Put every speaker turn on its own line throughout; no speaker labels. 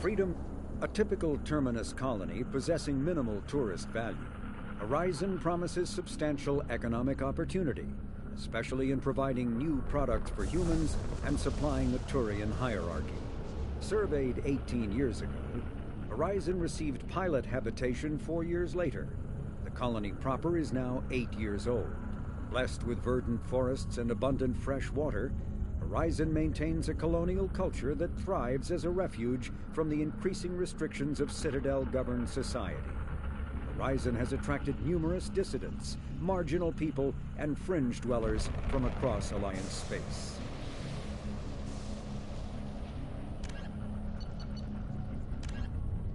Freedom, a typical terminus colony possessing minimal tourist value, Horizon promises substantial economic opportunity, especially in providing new products for humans and supplying a Turian hierarchy. Surveyed 18 years ago, Horizon received pilot habitation 4 years later. The colony proper is now 8 years old. Blessed with verdant forests and abundant fresh water, Horizon maintains a colonial culture that thrives as a refuge from the increasing restrictions of Citadel-governed society. Horizon has attracted numerous dissidents, marginal people, and fringe dwellers from across Alliance space.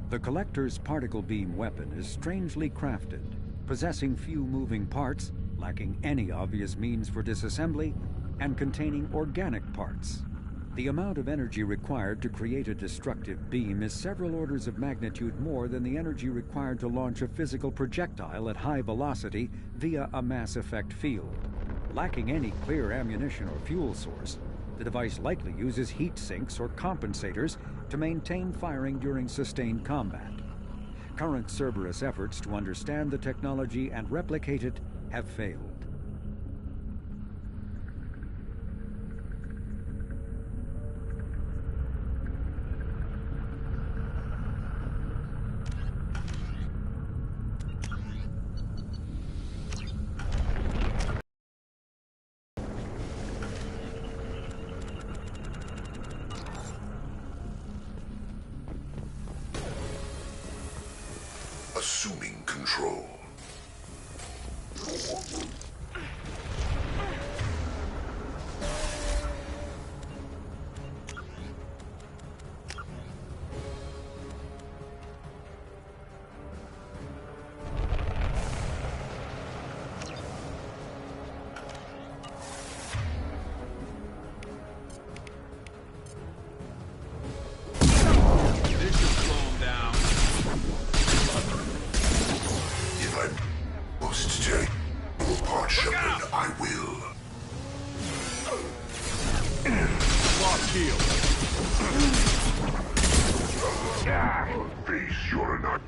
The Collector's particle beam weapon is strangely crafted, possessing few moving parts, lacking any obvious means for disassembly, and containing organic parts. The amount of energy required to create a destructive beam is several orders of magnitude more than the energy required to launch a physical projectile at high velocity via a mass effect field. Lacking any clear ammunition or fuel source, the device likely uses heat sinks or compensators to maintain firing during sustained combat. Current Cerberus efforts to understand the technology and replicate it have failed.
Assuming control. Face your not.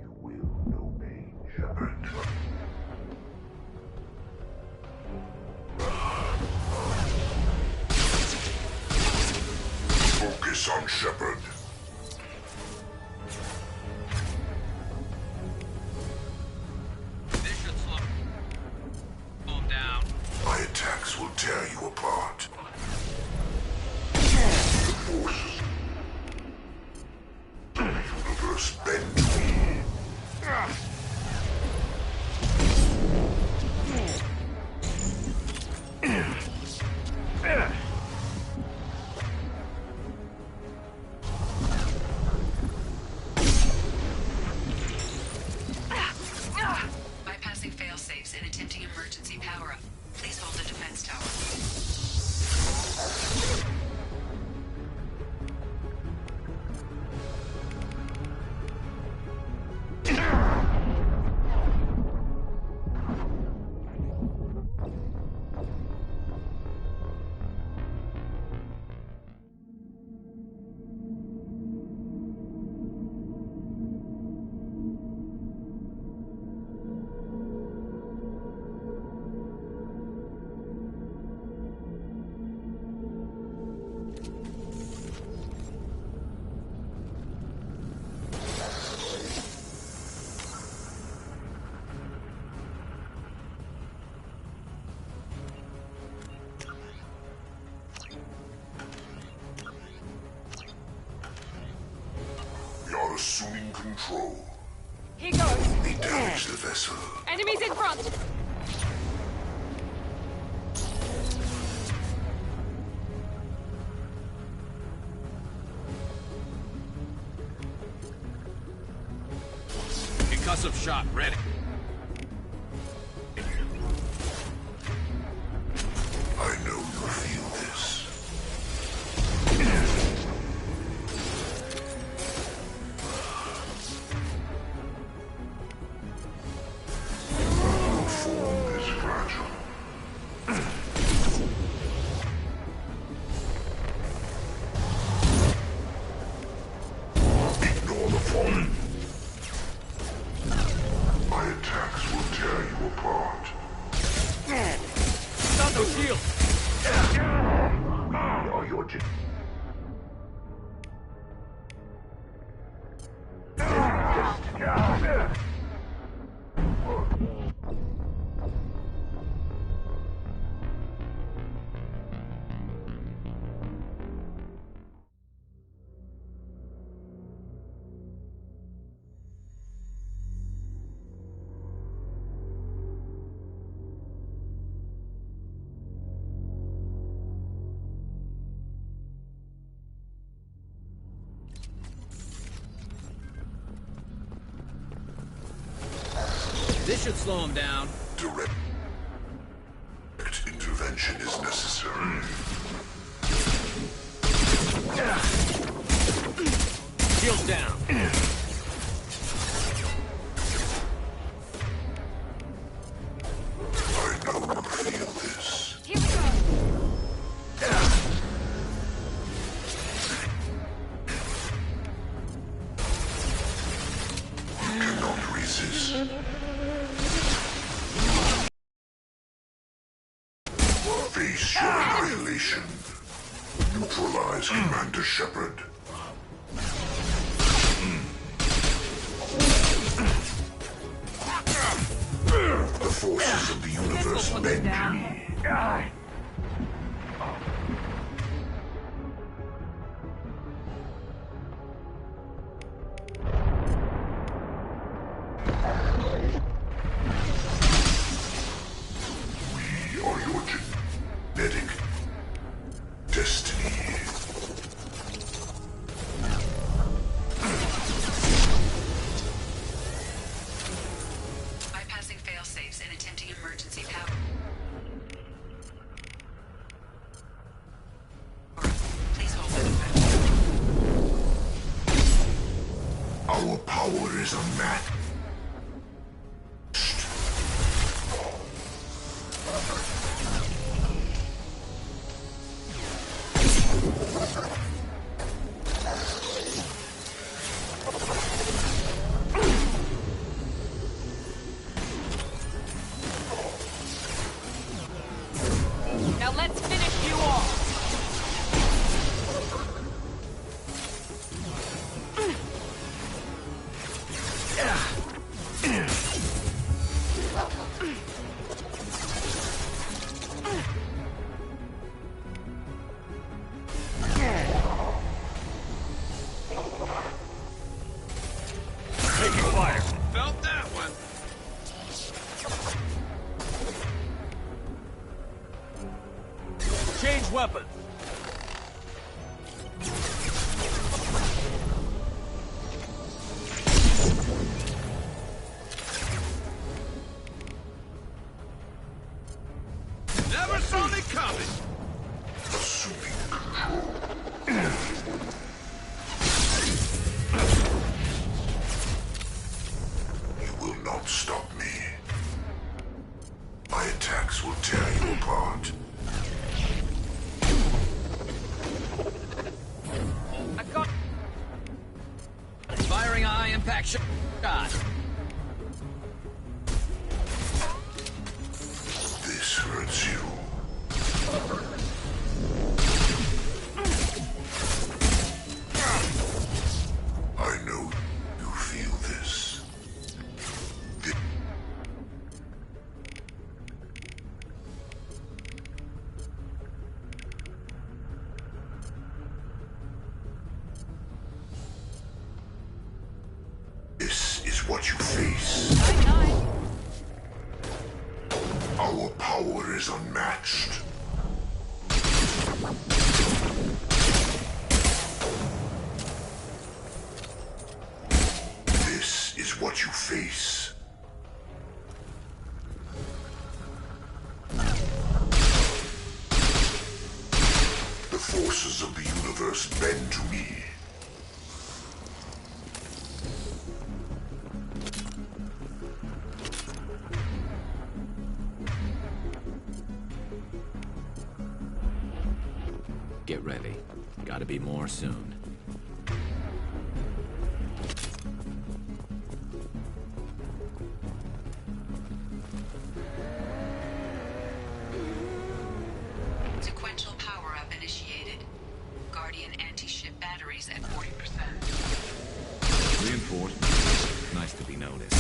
You will know pain, Shepard. Focus on Shepard. My attacks will tear you apart. The forces of the universe bend to me.
Bypassing fail-safes and attempting emergency power-up. Please hold the defense tower.
Assuming control.
Here goes.
We damage the vessel.
Enemies in front.
Concussive shot ready.
I know you feel this.
This should slow him down.
Direct intervention is necessary.
Shield down.
I know you feel this.
Here we go.
You cannot resist. Face your annihilation. Neutralize Commander Shepard. The forces of the universe bend to me. We are your genetic destiny.
Bypassing failsafes and attempting emergency power. Please hold the defense.
Our power is unmatched.
Now let's finish you off.
Taking fire. Felt that one. Change weapon. Never saw me coming.
Assuming control. You will not stop me. My attacks will tear you apart.
I got.
Firing a high-impact shot.
This hurts you. I know you feel this. This is what you face.
Night.
Our power is unmatched. This is what you face. The forces of the universe bend to me.
Get ready. Gotta be more soon.
Sequential power-up initiated. Guardian anti-ship batteries at 40%.
Reinforced. Nice to be noticed.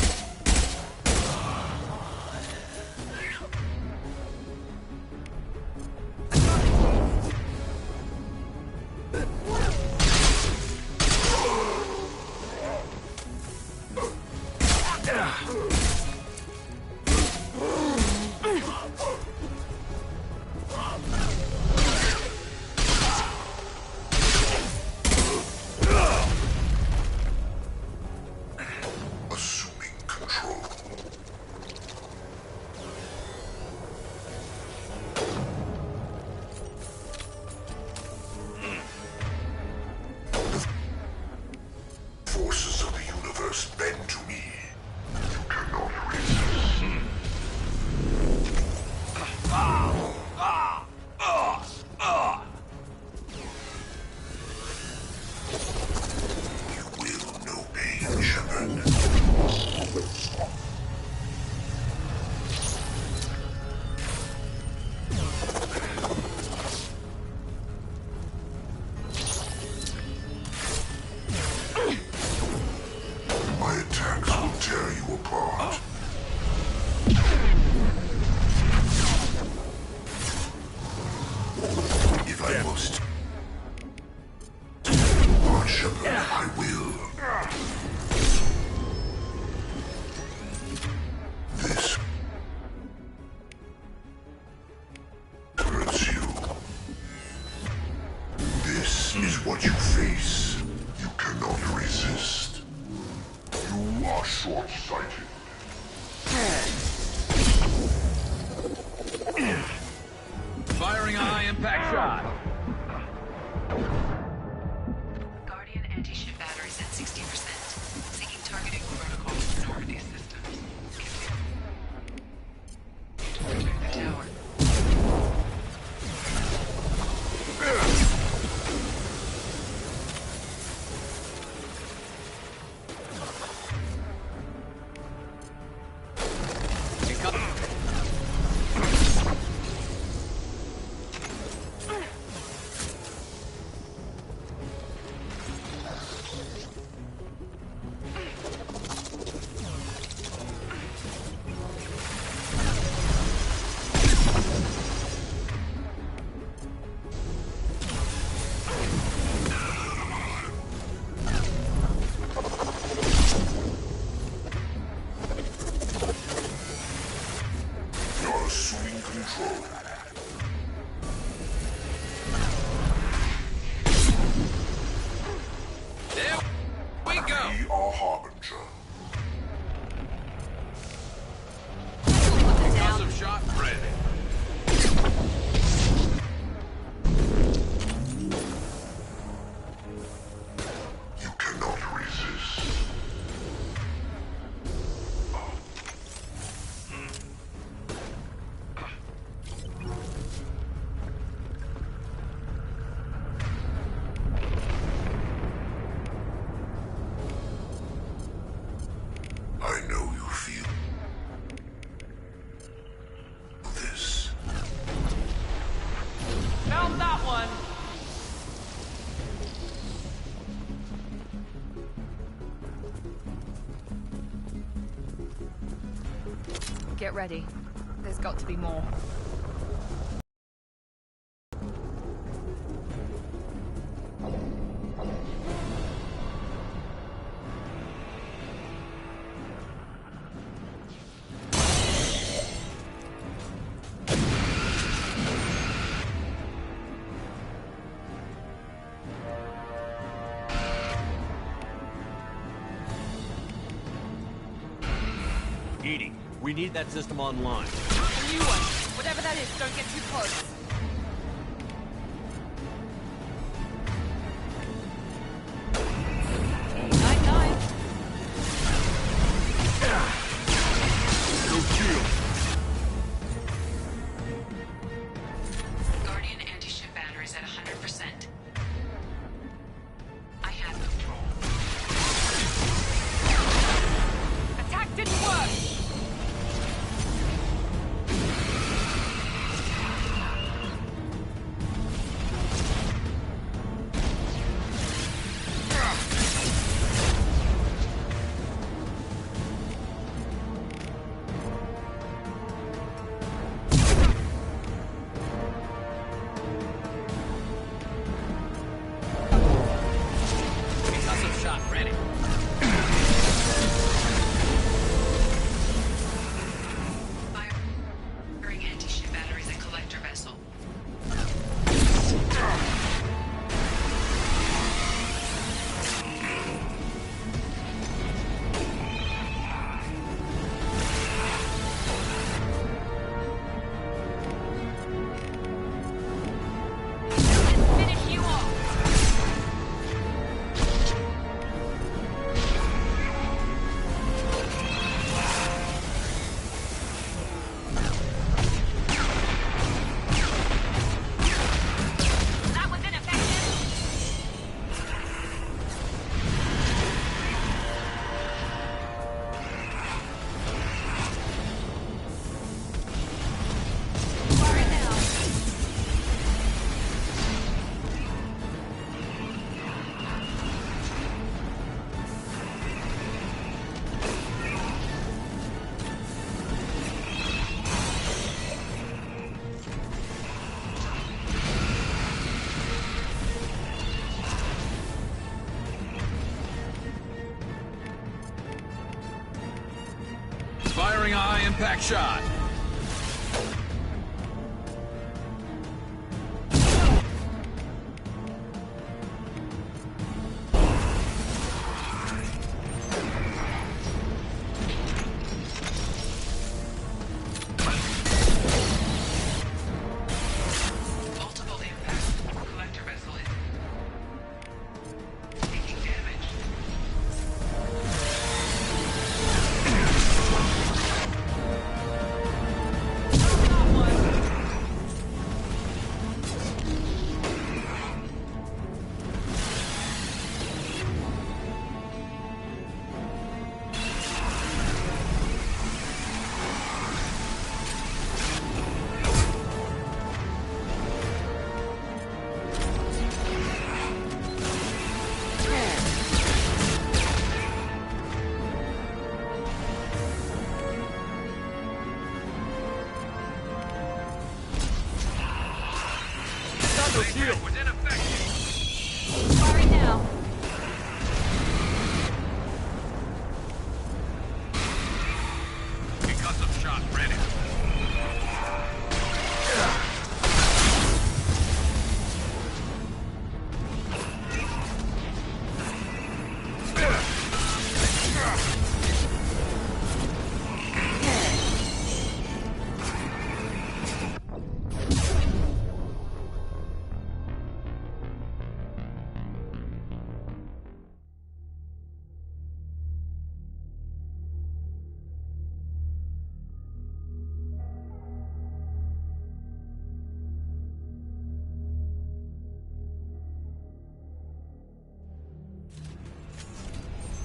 Assuming If I must. Lord Shepherd, I will. This hurts you. This is what you face. You cannot resist. You are short-sighted.
Firing a high-impact shot.
Guardian anti-ship batteries at 60%. Seeking targeting protocol to Normandy systems. Continue to protect the tower.
You're assuming control.
There we go.
We are Harbinger.
Concussive shot ready.
You cannot resist. I know you feel this.
Found that one! Get ready. There's got to be more.
Edie, we need that system online.
A new one. Whatever that is, don't get too close. Night-night.
No shield.
Guardian anti-ship batteries at 100%. I have control.
Attack didn't work!
impact shot.
Multiple impacts. Collector vessel is taking damage.
Shield was ineffective.
Firing now.
Concussive shot ready.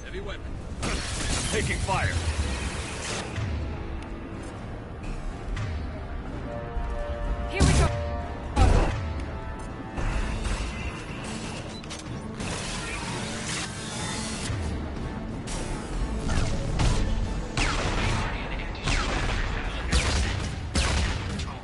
Heavy weapon.
Taking fire.
Here we go.
Guardian anti-ship batteries at 100%. Control.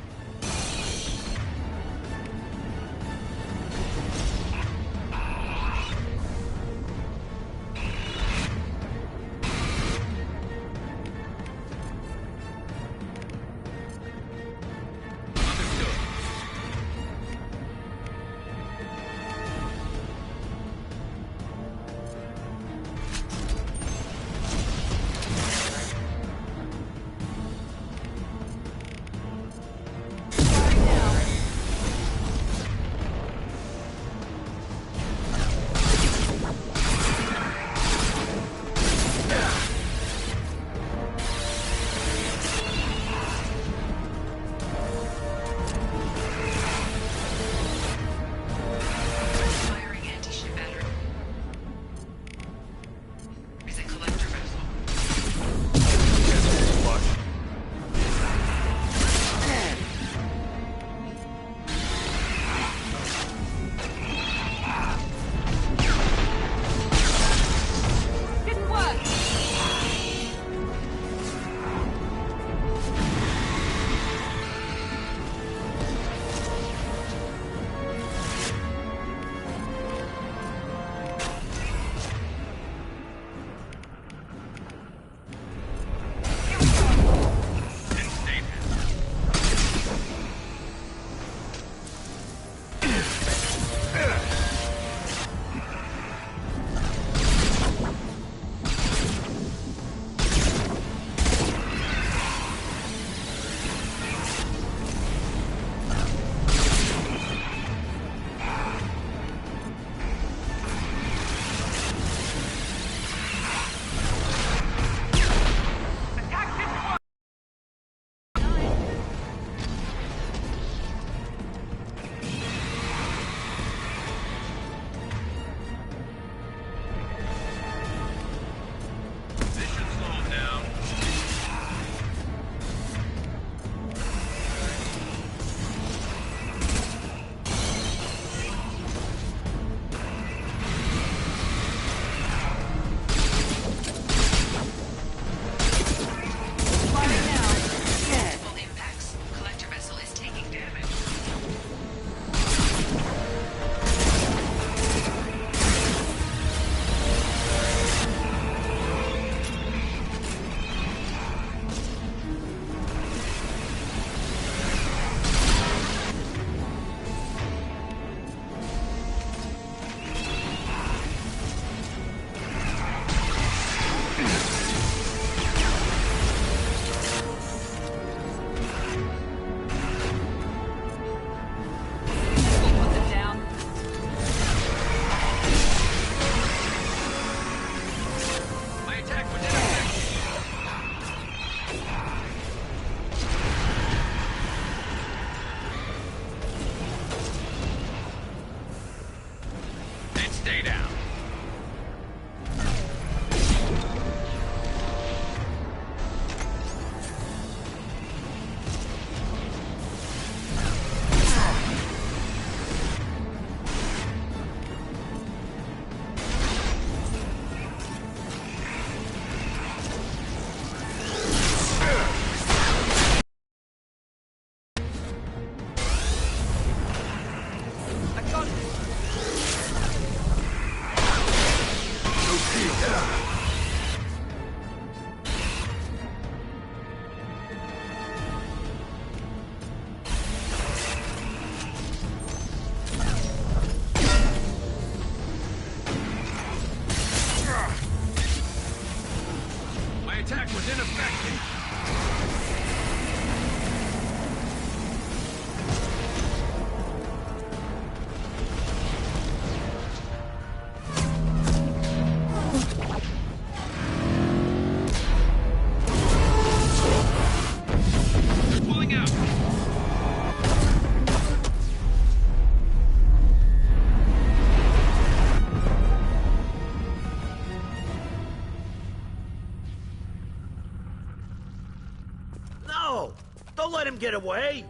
get away?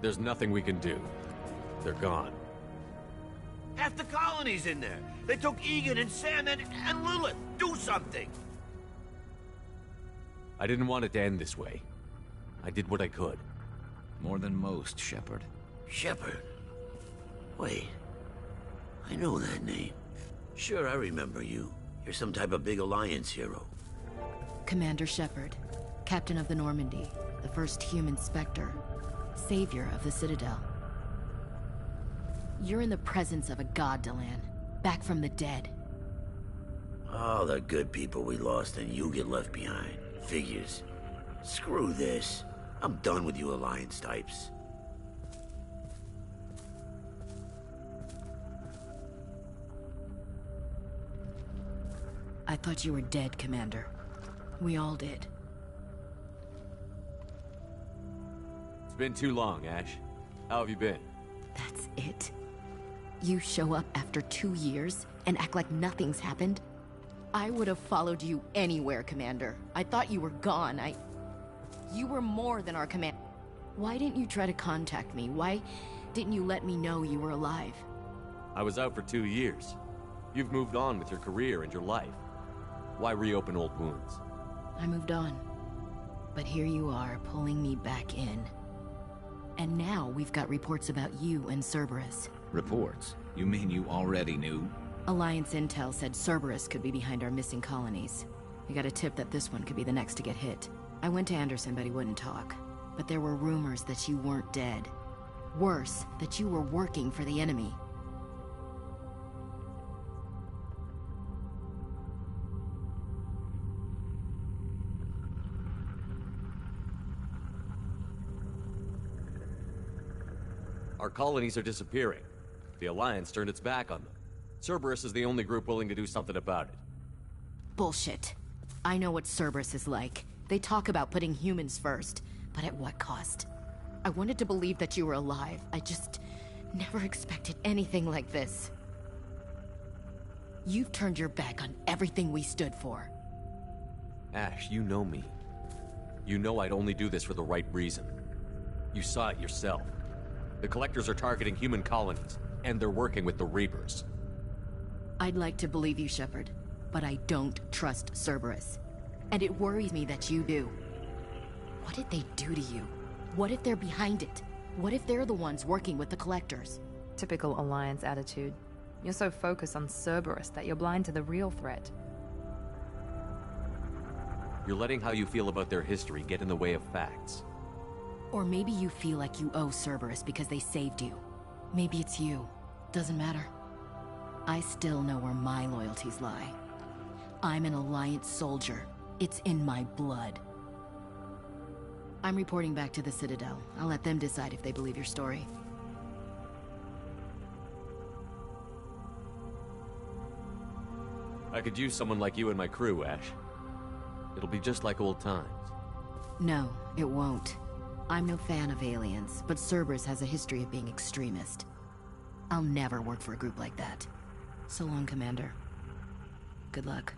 There's nothing we can do. They're gone.
Half the colony's in there. They took Egan and Sam and Lilith. Do something!
I didn't want it to end this way. I did what I could.
More than most, Shepard.
Shepard? Wait. I know that name. Sure, I remember you. You're some type of big Alliance hero.
Commander Shepard, Captain of the Normandy, the first human Spectre, Savior of the Citadel. You're in the presence of a god, Delan. Back from the dead.
All the good people we lost and you get left behind. Figures. Screw this. I'm done with you Alliance types.
I thought you were dead, Commander. We all did.
It's been too long, Ash. How have you been?
That's it? You show up after 2 years and act like nothing's happened? I would have followed you anywhere, Commander. I thought you were gone. You were more than our command. Why didn't you try to contact me? Why didn't you let me know you were alive?
I was out for 2 years. You've moved on with your career and your life. Why reopen old wounds?
I moved on. But here you are, pulling me back in. And now we've got reports about you and Cerberus.
Reports? You mean you already knew?
Alliance intel said Cerberus could be behind our missing colonies. We got a tip that this one could be the next to get hit. I went to Anderson, but he wouldn't talk. But there were rumors that you weren't dead. Worse, that you were working for the enemy.
Our colonies are disappearing. The Alliance turned its back on them. Cerberus is the only group willing to do something about it.
Bullshit. I know what Cerberus is like. They talk about putting humans first, but at what cost? I wanted to believe that you were alive. I just never expected anything like this. You've turned your back on everything we stood for.
Ash, you know me. You know I'd only do this for the right reason. You saw it yourself. The Collectors are targeting human colonies, and they're working with the Reapers.
I'd like to believe you, Shepard, but I don't trust Cerberus. And it worries me that you do. What did they do to you? What if they're behind it? What if they're the ones working with the Collectors?
Typical Alliance attitude. You're so focused on Cerberus that you're blind to the real threat.
You're letting how you feel about their history get in the way of facts.
Or maybe you feel like you owe Cerberus because they saved you. Maybe it's you. Doesn't matter. I still know where my loyalties lie. I'm an Alliance soldier. It's in my blood. I'm reporting back to the Citadel. I'll let them decide if they believe your story.
I could use someone like you in my crew, Ash. It'll be just like old times.
No, it won't. I'm no fan of aliens, but Cerberus has a history of being extremist. I'll never work for a group like that. So long, Commander. Good luck.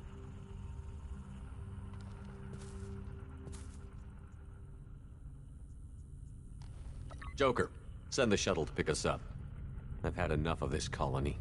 Joker, send the shuttle to pick us up. I've had enough of this colony.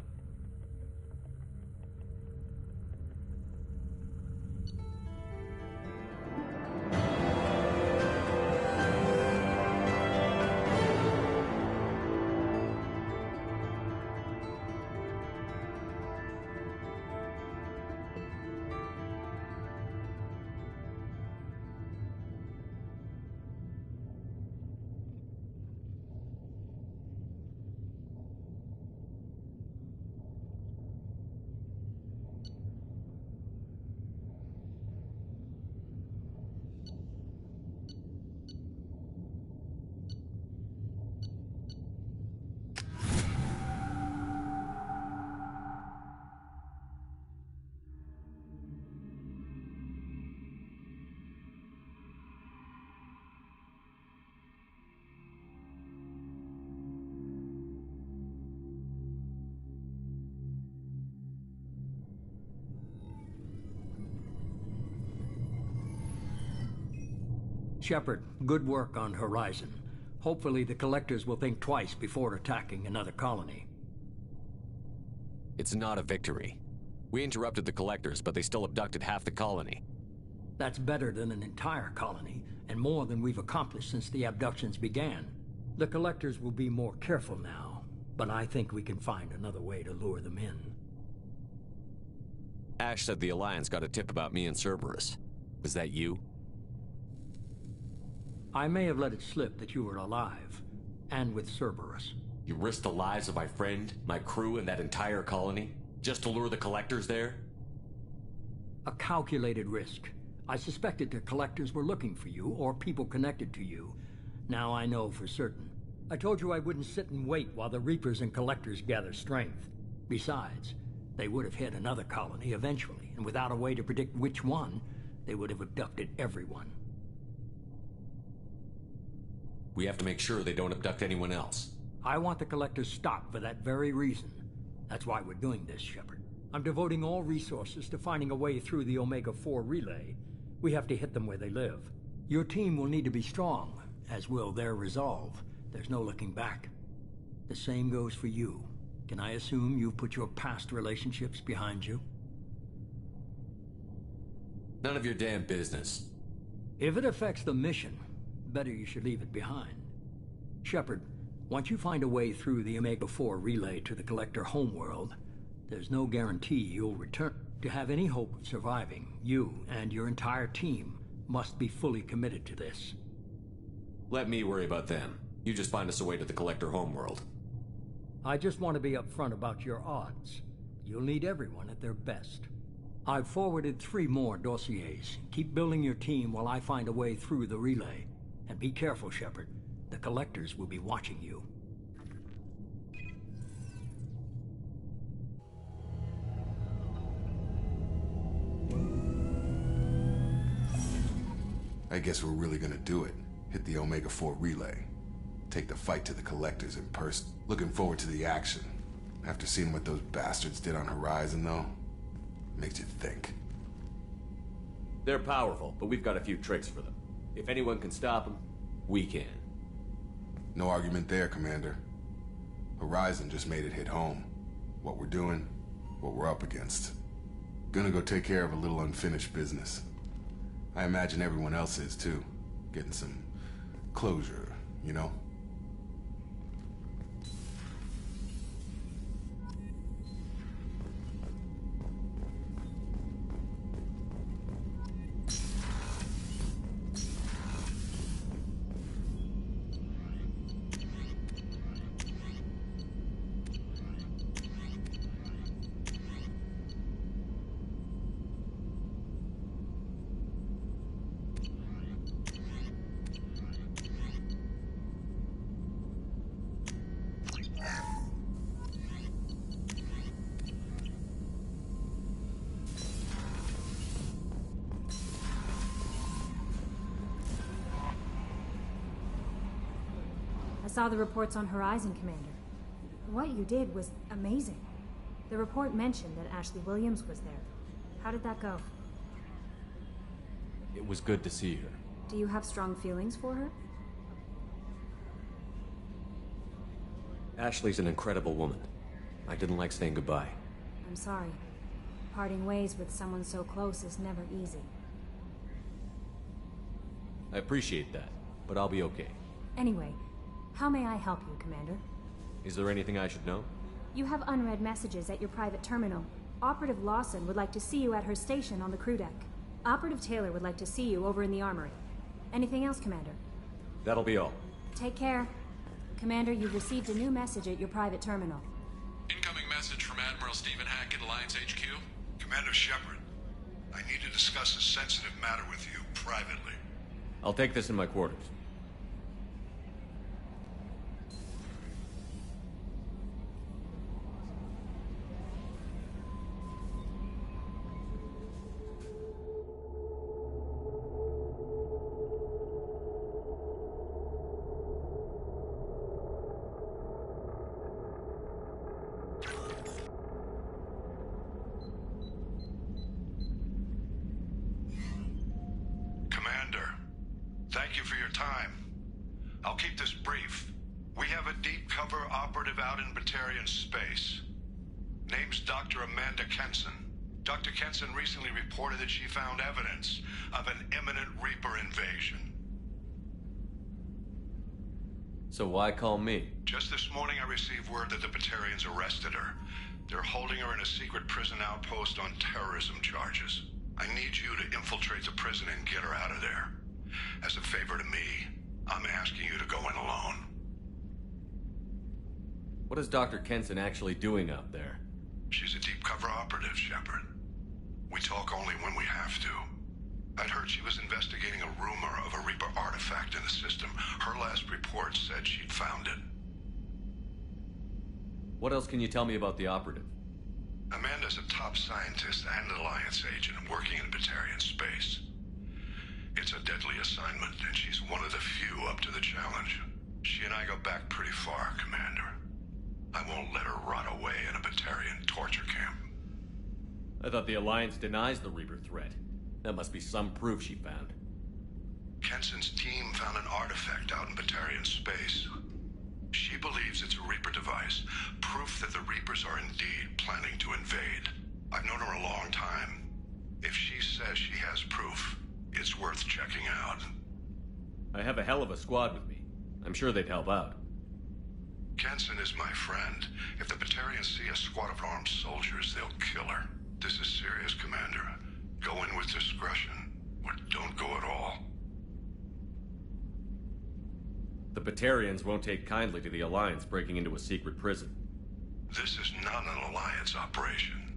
Shepard, good work on Horizon. Hopefully the Collectors will think twice before attacking another colony.
It's not a victory. We interrupted the Collectors, but they still abducted half the colony.
That's better than an entire colony, and more than we've accomplished since the abductions began. The Collectors will be more careful now, but I think we can find another way to lure them in.
Ash said the Alliance got a tip about me and Cerberus. Was that you?
I may have let it slip that you were alive, and with Cerberus.
You risked the lives of my friend, my crew, and that entire colony, just to lure the Collectors there?
A calculated risk. I suspected the Collectors were looking for you, or people connected to you. Now I know for certain. I told you I wouldn't sit and wait while the Reapers and Collectors gather strength. Besides, they would have hit another colony eventually, and without a way to predict which one, they would have abducted everyone.
We have to make sure they don't abduct anyone else.
I want the Collectors stopped for that very reason. That's why we're doing this, Shepard. I'm devoting all resources to finding a way through the Omega-4 relay. We have to hit them where they live. Your team will need to be strong, as will their resolve. There's no looking back. The same goes for you. Can I assume you've put your past relationships behind you?
None of your damn business.
If it affects the mission, better you should leave it behind. Shepard, once you find a way through the Omega-4 relay to the Collector homeworld, there's no guarantee you'll return. To have any hope of surviving, you and your entire team must be fully committed to this.
Let me worry about them. You just find us a way to the Collector homeworld.
I just want to be upfront about your odds. You'll need everyone at their best. I've forwarded 3 more dossiers. Keep building your team while I find a way through the relay. And be careful, Shepard. The Collectors will be watching you.
I guess we're really gonna do it. Hit the Omega-4 relay. Take the fight to the Collectors in person. Looking forward to the action. After seeing what those bastards did on Horizon, though, makes you think.
They're powerful, but we've got a few tricks for them. If anyone can stop them, we can.
No argument there, Commander. Horizon just made it hit home. What we're doing, what we're up against. Gonna go take care of a little unfinished business. I imagine everyone else is, too. Getting some closure, you know?
I saw the reports on Horizon, Commander. What you did was amazing. The report mentioned that Ashley Williams was there. How did that go?
It was good to see her.
Do you have strong feelings for her?
Ashley's an incredible woman. I didn't like saying goodbye.
I'm sorry. Parting ways with someone so close is never easy.
I appreciate that, but I'll be okay.
Anyway, how may I help you, Commander?
Is there anything I should know?
You have unread messages at your private terminal. Operative Lawson would like to see you at her station on the crew deck. Operative Taylor would like to see you over in the armory. Anything else, Commander?
That'll be all.
Take care. Commander, you've received a new message at your private terminal.
Incoming message from Admiral Stephen Hackett, Alliance HQ.
Commander Shepard, I need to discuss a sensitive matter with you privately.
I'll take this in my quarters.
Thank you operative out in Batarian space. Name's Dr. Amanda Kenson. Dr. Kenson recently reported that she found evidence of an imminent Reaper invasion.
So why call me?
Just this morning I received word that the Batarians arrested her. They're holding her in a secret prison outpost on terrorism charges. I need you to infiltrate the prison and get her out of there. As a favor to me, I'm asking you to go in alone.
What is Dr. Kenson actually doing out there?
She's a deep cover operative, Shepard. We talk only when we have to. I'd heard she was investigating a rumor of a Reaper artifact in the system. Her last report said she'd found it.
What else can you tell me about the operative?
Amanda's a top scientist and Alliance agent working in Batarian space. It's a deadly assignment, and she's one of the few up to the challenge. She and I go back pretty far, Commander. I won't let her rot away in a Batarian torture camp.
I thought the Alliance denies the Reaper threat. That must be some proof she found.
Kenson's team found an artifact out in Batarian space. She believes it's a Reaper device, proof that the Reapers are indeed planning to invade. I've known her a long time. If she says she has proof, it's worth checking out.
I have a hell of a squad with me. I'm sure they'd help out.
Kenson is my friend. If the Batarians see a squad of armed soldiers, they'll kill her. This is serious, Commander. Go in with discretion, or don't go at all.
The Batarians won't take kindly to the Alliance breaking into a secret prison.
This is not an Alliance operation.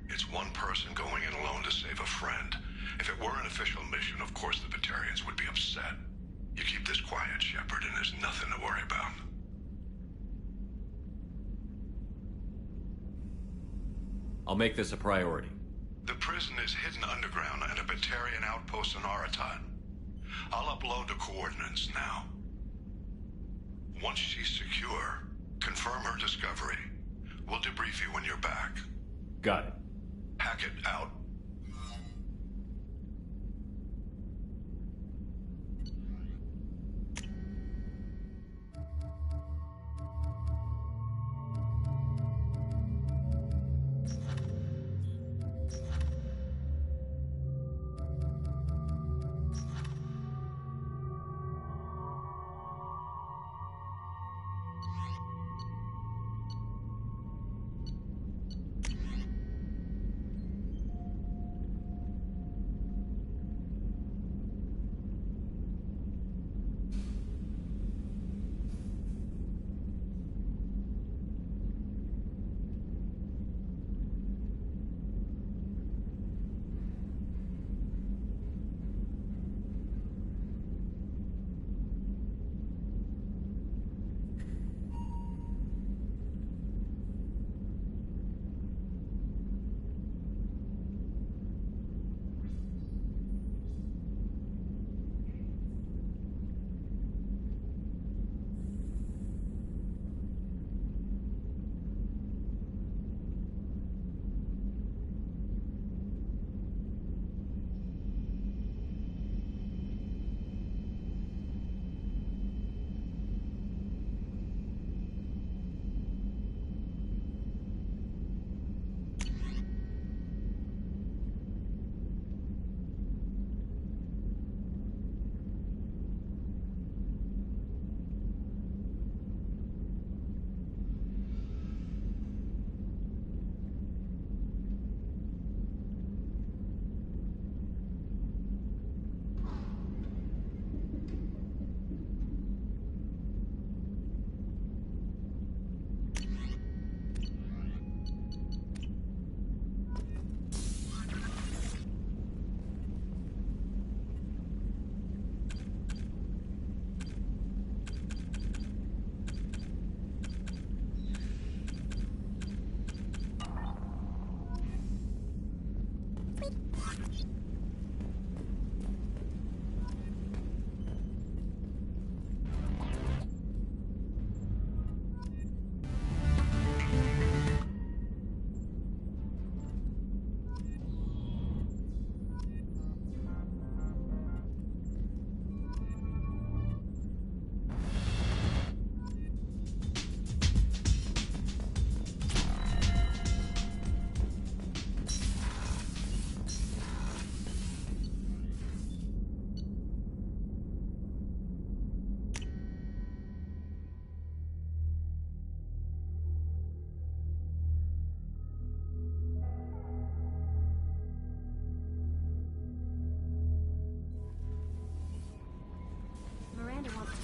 It's one person going in alone to save a friend. If it were an official mission, of course the Batarians would be upset. You keep this quiet, Shepard, and there's nothing to worry about.
I'll make this a priority.
The prison is hidden underground at a Batarian outpost on Aratat. I'll upload the coordinates now. Once she's secure, confirm her discovery. We'll debrief you when you're back.
Got it.
Hackett out.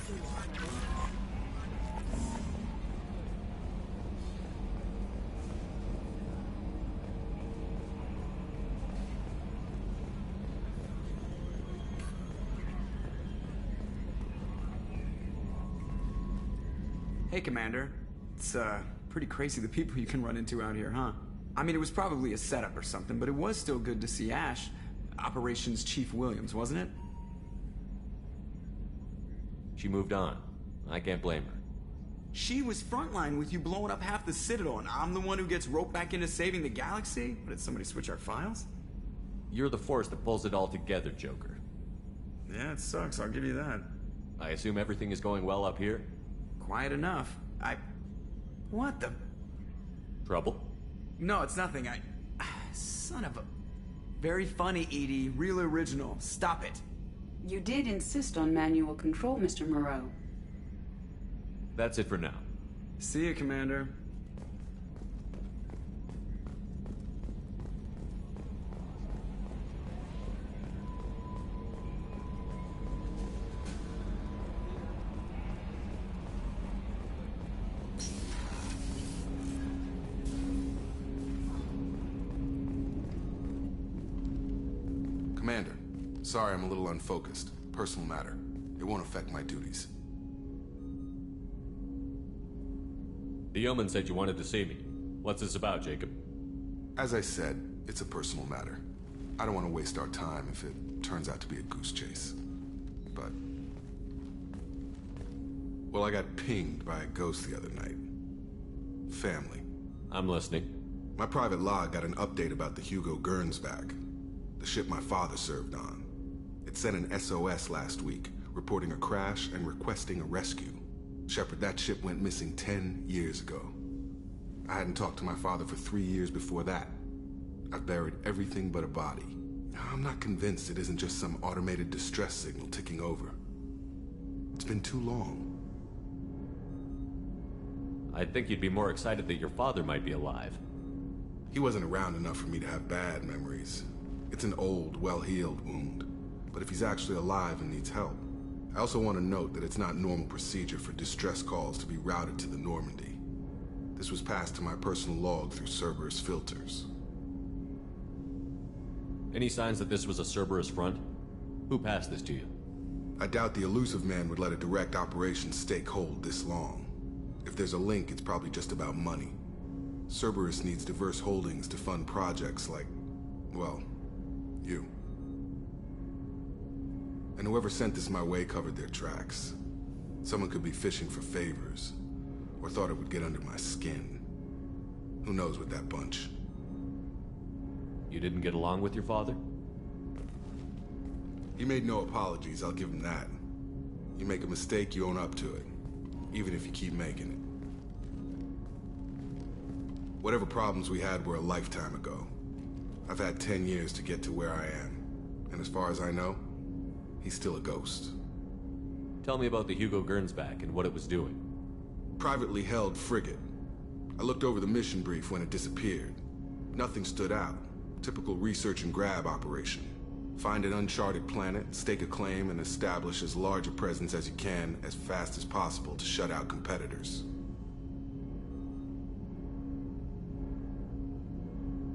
Hey, Commander. It's, pretty crazy the people you can run into out here, huh? I mean, it was probably a setup or something, but it was still good to see Ash. Operations Chief Williams, wasn't it?
She moved on. I can't blame her.
She was frontline with you blowing up half the Citadel, and I'm the one who gets roped back into saving the galaxy? Did somebody switch our files?
You're the force that pulls it all together, Joker.
Yeah, it sucks, I'll give you that.
I assume everything is going well up here?
Quiet enough. What the...
Trouble?
No, it's nothing. Son of a... Very funny, Edie. Real original. Stop it.
You did insist on manual control, Mr. Moreau.
That's it for now.
See you, Commander.
Commander, sorry I'm a little unfocused. Personal matter. It won't affect my duties.
The yeoman said you wanted to see me. What's this about, Jacob?
As I said, it's a personal matter. I don't want to waste our time if it turns out to be a goose chase. But... well, I got pinged by a ghost the other night. Family.
I'm listening.
My private log got an update about the Hugo Gernsback, the ship my father served on. It sent an SOS last week, reporting a crash and requesting a rescue. Shepard, that ship went missing 10 years ago. I hadn't talked to my father for 3 years before that. I've buried everything but a body. I'm not convinced it isn't just some automated distress signal ticking over. It's been too long.
I think you'd be more excited that your father might be alive.
He wasn't around enough for me to have bad memories. It's an old, well-healed wound. But if he's actually alive and needs help, I also want to note that it's not normal procedure for distress calls to be routed to the Normandy. This was passed to my personal log through Cerberus filters.
Any signs that this was a Cerberus front? Who passed this to you?
I doubt the elusive man would let a direct operations stake hold this long. If there's a link, it's probably just about money. Cerberus needs diverse holdings to fund projects like, well, you. And whoever sent this my way covered their tracks. Someone could be fishing for favors, or thought it would get under my skin. Who knows with that bunch?
You didn't get along with your father?
He made no apologies, I'll give him that. You make a mistake, you own up to it. Even if you keep making it. Whatever problems we had were a lifetime ago. I've had 10 years to get to where I am. And as far as I know, he's still a ghost.
Tell me about the Hugo Gernsback and what it was doing.
Privately held frigate. I looked over the mission brief when it disappeared. Nothing stood out. Typical research and grab operation. Find an uncharted planet, stake a claim, and establish as large a presence as you can as fast as possible to shut out competitors.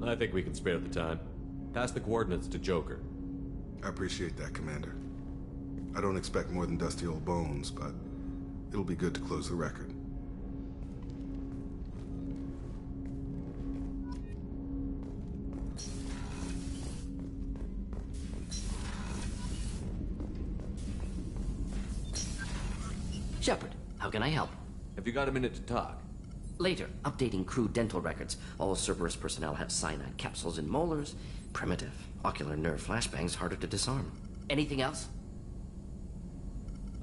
I think we can spare the time. Pass the coordinates to Joker.
I appreciate that, Commander. I don't expect more than dusty old bones, but it'll be good to close the record.
Shepard, how can I help?
Have you got a minute to talk?
Later, updating crew dental records. All Cerberus personnel have cyanide capsules in molars. Primitive. Ocular nerve flashbangs harder to disarm. Anything else?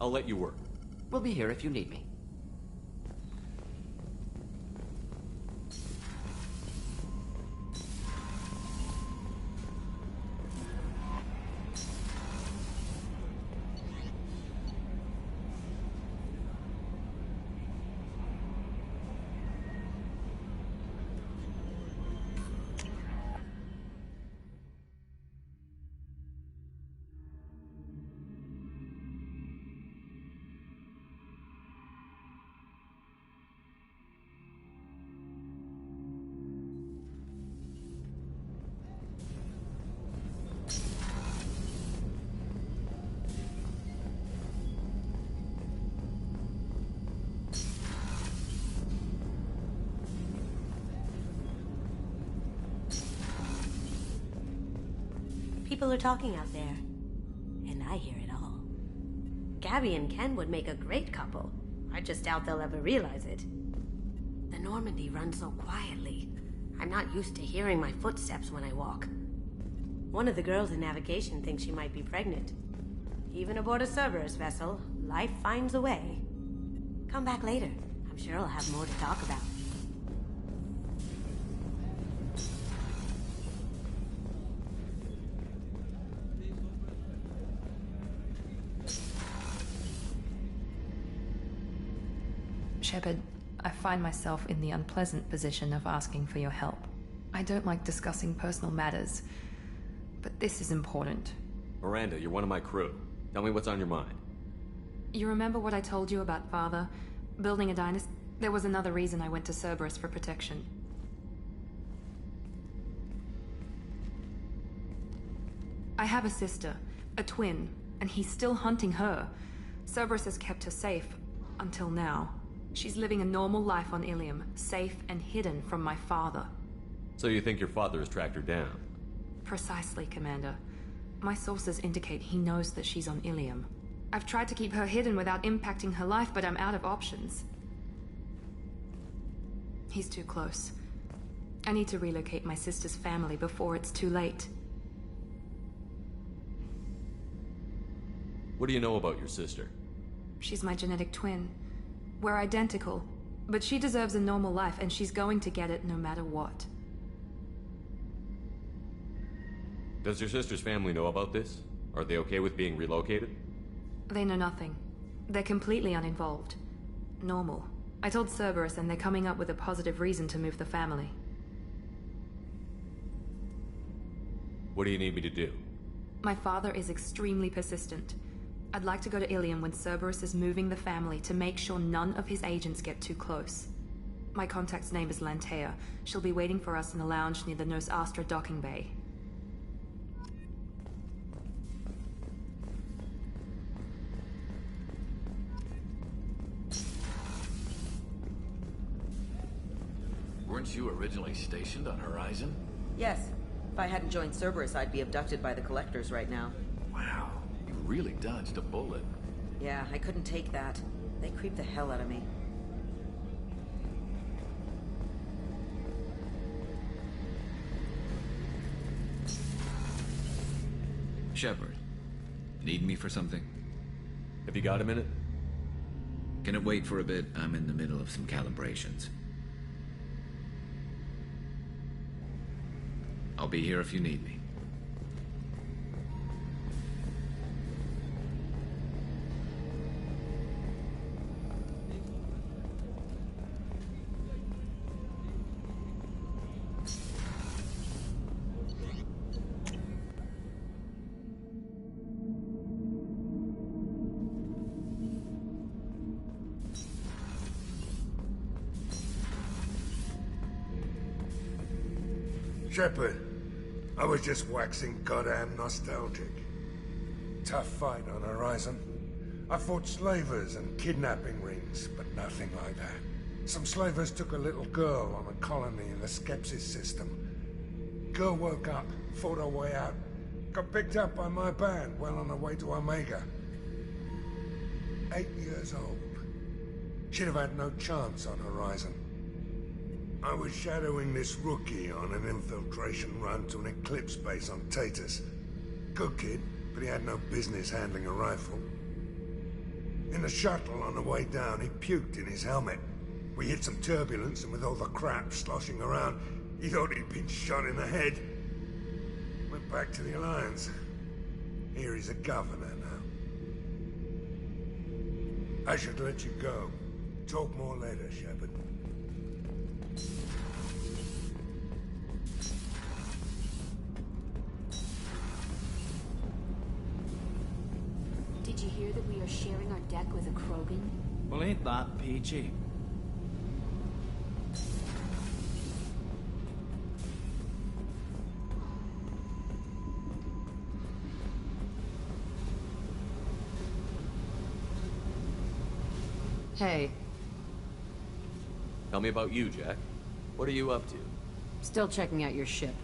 I'll let you work.
We'll be here if you need me.
people are talking out there. And I hear it all. Gabby and Ken would make a great couple. I just doubt they'll ever realize it. The Normandy runs so quietly. I'm not used to hearing my footsteps when I walk. One of the girls in navigation thinks she might be pregnant. Even aboard a Cerberus vessel, life finds a way. Come back later. I'm sure I'll have more to talk about.
Shepard, I find myself in the unpleasant position of asking for your help. I don't like discussing personal matters, but this is important.
Miranda, you're one of my crew. Tell me what's on your mind.
You remember what I told you about Father? Building a dynasty? There was another reason I went to Cerberus for protection. I have a sister, a twin, and he's still hunting her. Cerberus has kept her safe, until now. She's living a normal life on Ilium, safe and hidden from my father.
So you think your father has tracked her down?
Precisely, Commander. My sources indicate he knows that she's on Ilium. I've tried to keep her hidden without impacting her life, but I'm out of options. He's too close. I need to relocate my sister's family before it's too late.
What do you know about your sister?
She's my genetic twin. We're identical, but she deserves a normal life, and she's going to get it no matter what.
Does your sister's family know about this? Are they okay with being relocated?
They know nothing. They're completely uninvolved. Normal. I told Cerberus, and they're coming up with a positive reason to move the family.
What do you need me to do?
My father is extremely persistent. I'd like to go to Ilium when Cerberus is moving the family to make sure none of his agents get too close. My contact's name is Lantea. She'll be waiting for us in the lounge near the Nos Astra docking bay.
Weren't you originally stationed on Horizon?
Yes. If I hadn't joined Cerberus, I'd be abducted by the Collectors right now.
Wow, you really dodged a bullet.
Yeah, I couldn't take that. They creeped the hell out of me.
Shepard, need me for something?
Have you got a minute?
Can it wait for a bit? I'm in the middle of some calibrations. I'll be here if you need me.
Shepard, I was just waxing goddamn nostalgic. Tough fight on Horizon. I fought slavers and kidnapping rings, but nothing like that. Some slavers took a little girl on a colony in the Skepsis system. Girl woke up, fought her way out, got picked up by my band well on her way to Omega. 8 years old. She'd have had no chance on Horizon. I was shadowing this rookie on an infiltration run to an Eclipse base on Tatus. Good kid, but he had no business handling a rifle. In the shuttle on the way down, he puked in his helmet. We hit some turbulence, and with all the crap sloshing around, he thought he'd been shot in the head. Went back to the Alliance. Here he's a governor now. I should let you go. Talk more later, Shepard.
Did you hear that we are sharing our deck with a Krogan?
Well, ain't that peachy?
Hey.
Tell me about you, Jack. What are you up to?
Still checking out your ship.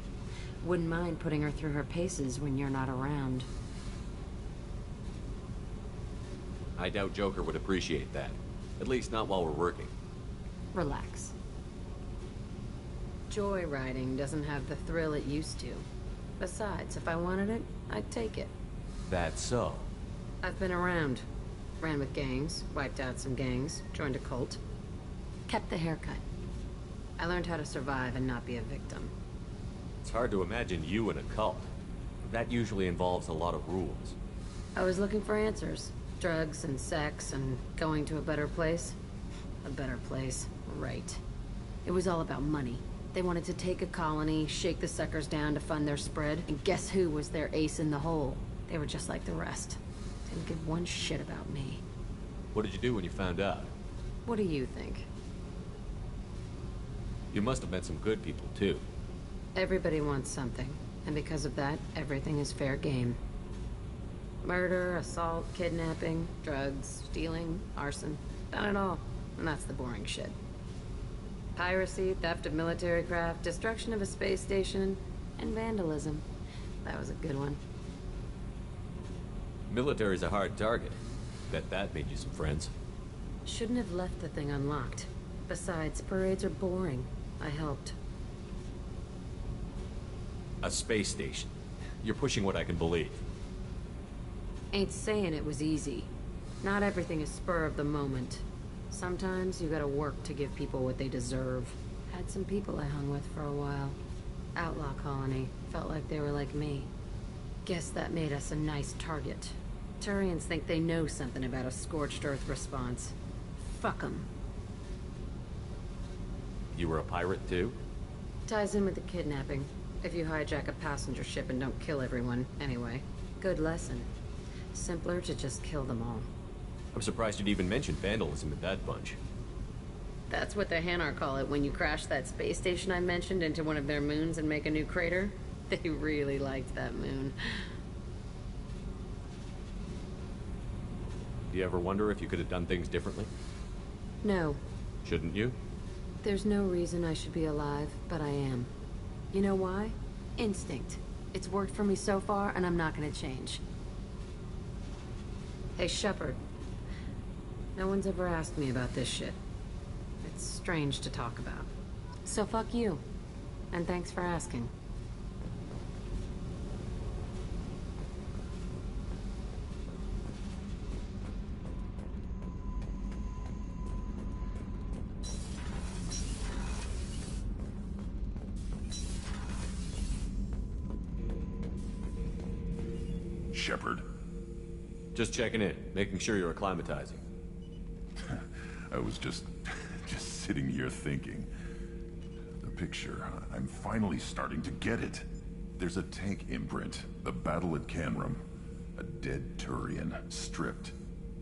Wouldn't mind putting her through her paces when you're not around.
I doubt Joker would appreciate that. At least not while we're working.
Relax. Joyriding doesn't have the thrill it used to. Besides, if I wanted it, I'd take it.
That's so.
I've been around. Ran with gangs, wiped out some gangs, joined a cult. Kept the haircut. I learned how to survive and not be a victim.
It's hard to imagine you in a cult. That usually involves a lot of rules.
I was looking for answers. Drugs and sex and going to a better place. A better place, right. It was all about money. They wanted to take a colony, shake the suckers down to fund their spread, and guess who was their ace in the hole? They were just like the rest. Didn't give one shit about me.
What did you do when you found out?
What do you think?
You must have met some good people, too.
Everybody wants something, and because of that, everything is fair game. Murder, assault, kidnapping, drugs, stealing, arson. Done it all. And that's the boring shit. Piracy, theft of military craft, destruction of a space station, and vandalism. That was a good one.
Military's a hard target. Bet that made you some friends.
Shouldn't have left the thing unlocked. Besides, parades are boring. I helped.
A space station. You're pushing what I can believe.
Ain't saying it was easy. Not everything is spur of the moment. Sometimes you gotta work to give people what they deserve. Had some people I hung with for a while. Outlaw colony. Felt like they were like me. Guess that made us a nice target. Turians think they know something about a scorched earth response. Fuck 'em.
You were a pirate, too?
Ties in with the kidnapping. If you hijack a passenger ship and don't kill everyone, anyway. Good lesson. Simpler to just kill them all.
I'm surprised you'd even mention vandalism in that bunch.
That's what the Hanar call it when you crash that space station I mentioned into one of their moons and make a new crater. They really liked that moon.
Do you ever wonder if you could have done things differently?
No.
Shouldn't you?
There's no reason I should be alive, but I am. You know why? Instinct. It's worked for me so far, and I'm not gonna change. Hey, Shepard. No one's ever asked me about this shit. It's strange to talk about. So fuck you. And thanks for asking.
Shepard.
Just checking in, making sure you're acclimatizing.
I was just sitting here thinking. The picture, I'm finally starting to get it. There's a tank imprint, the battle at Canrum. A dead Turian, stripped.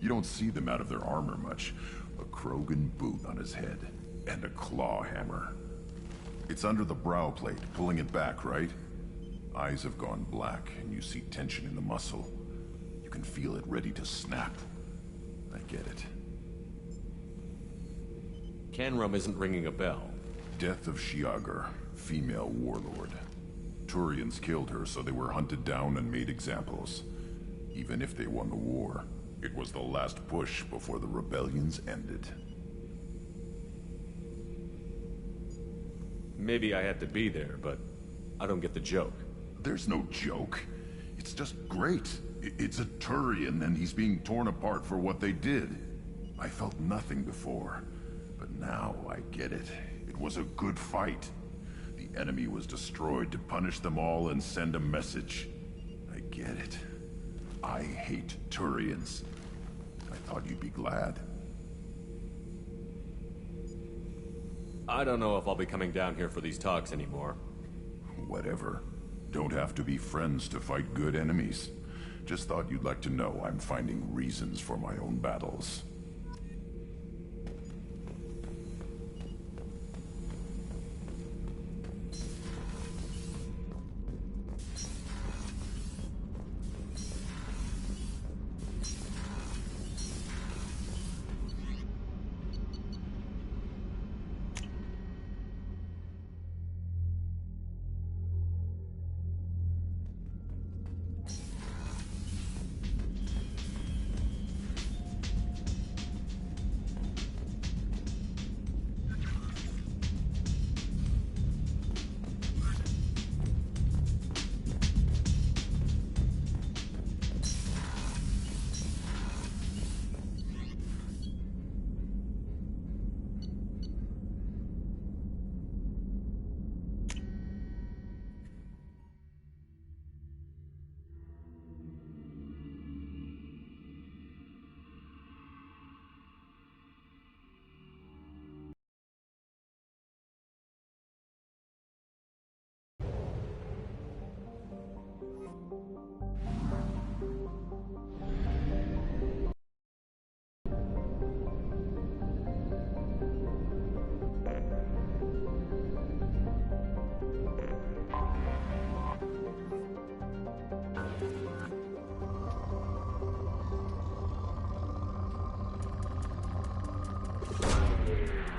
You don't see them out of their armor much. A Krogan boot on his head, and a claw hammer. It's under the brow plate, pulling it back, right? Eyes have gone black, and you see tension in the muscle. You can feel it ready to snap. I get it.
Canrum isn't ringing a bell.
Death of Shiagar, female warlord. Turians killed her, so they were hunted down and made examples. Even if they won the war, it was the last push before the rebellions ended.
Maybe I had to be there, but I don't get the joke.
There's no joke. It's just great. It's a Turian, and he's being torn apart for what they did. I felt nothing before, but now I get it. It was a good fight. The enemy was destroyed to punish them all and send a message. I get it. I hate Turians. I thought you'd be glad.
I don't know if I'll be coming down here for these talks anymore.
Whatever. Don't have to be friends to fight good enemies. Just thought you'd like to know I'm finding reasons for my own battles.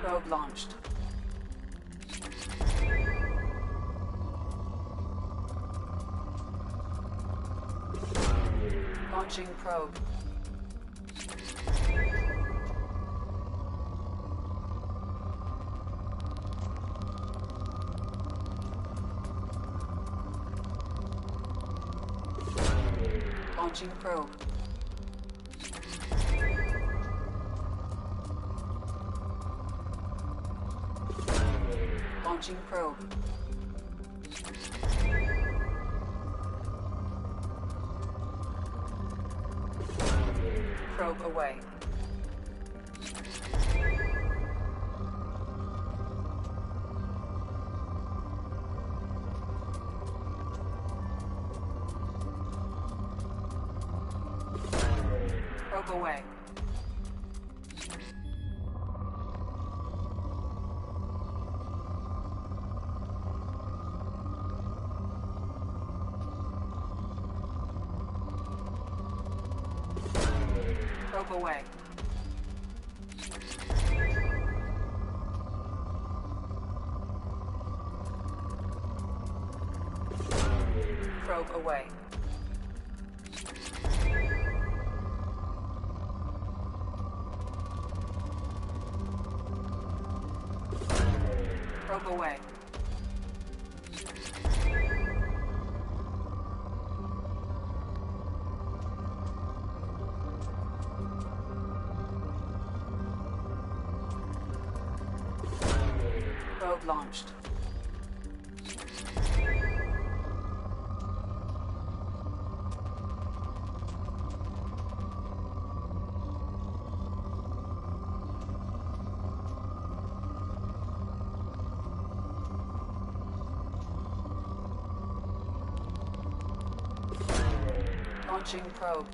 Probe launched. Launching probe. Launching probe. Launching probe. Probe away. Probe away. Probe away. Probe away. Probe away. Probe launched. Launching probe.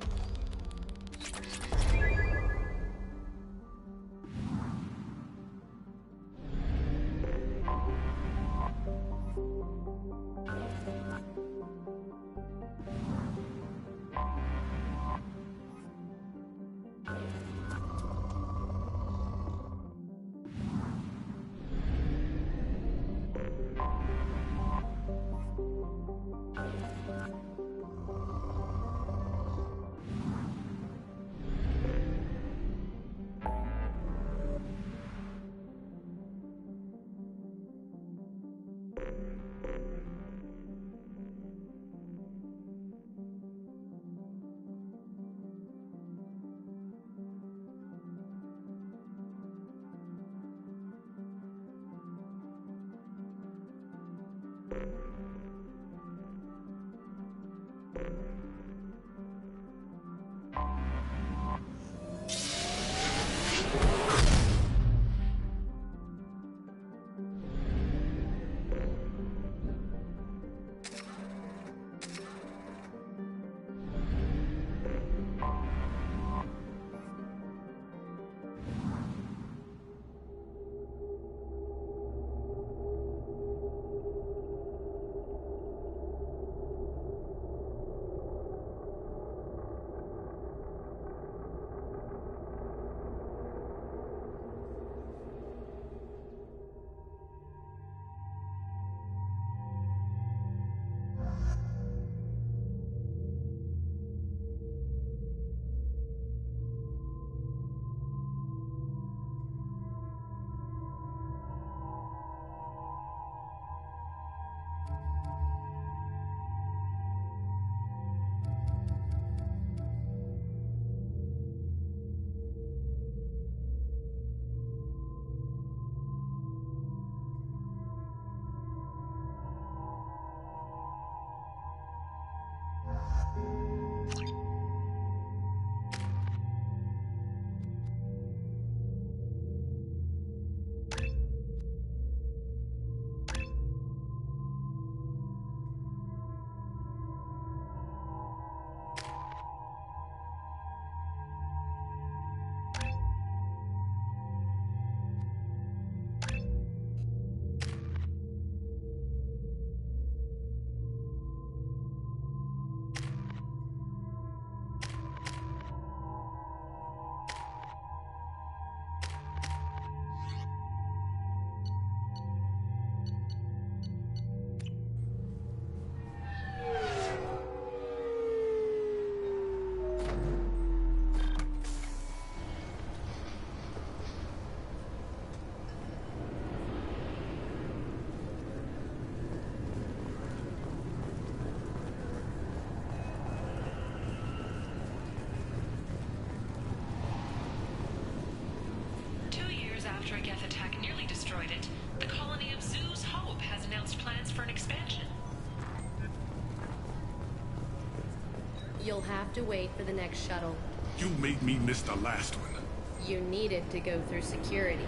You'll have to wait for the next shuttle.
You made me miss the last one.
You needed to go through security.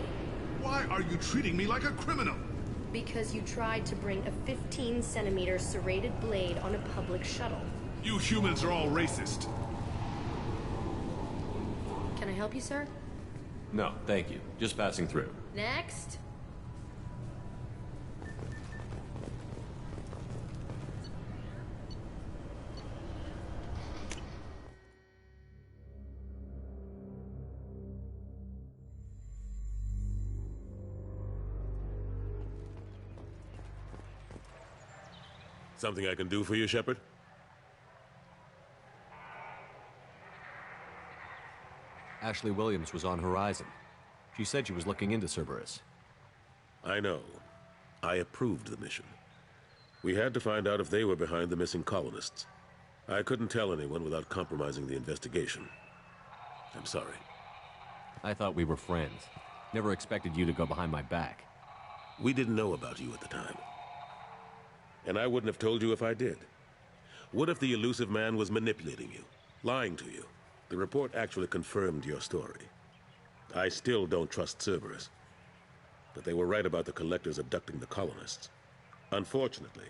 Why are you treating me like a criminal?
Because you tried to bring a 15-centimeter serrated blade on a public shuttle.
You humans are all racist.
Can I help you, sir?
No, thank you. Just passing through.
Next.
Something I can do for you, Shepard?
Ashley Williams was on Horizon. She said she was looking into Cerberus.
I know. I approved the mission. We had to find out if they were behind the missing colonists. I couldn't tell anyone without compromising the investigation. I'm sorry.
I thought we were friends. Never expected you to go behind my back.
We didn't know about you at the time. And I wouldn't have told you if I did. What if the elusive man was manipulating you, lying to you? The report actually confirmed your story. I still don't trust Cerberus. But they were right about the collectors abducting the colonists. Unfortunately,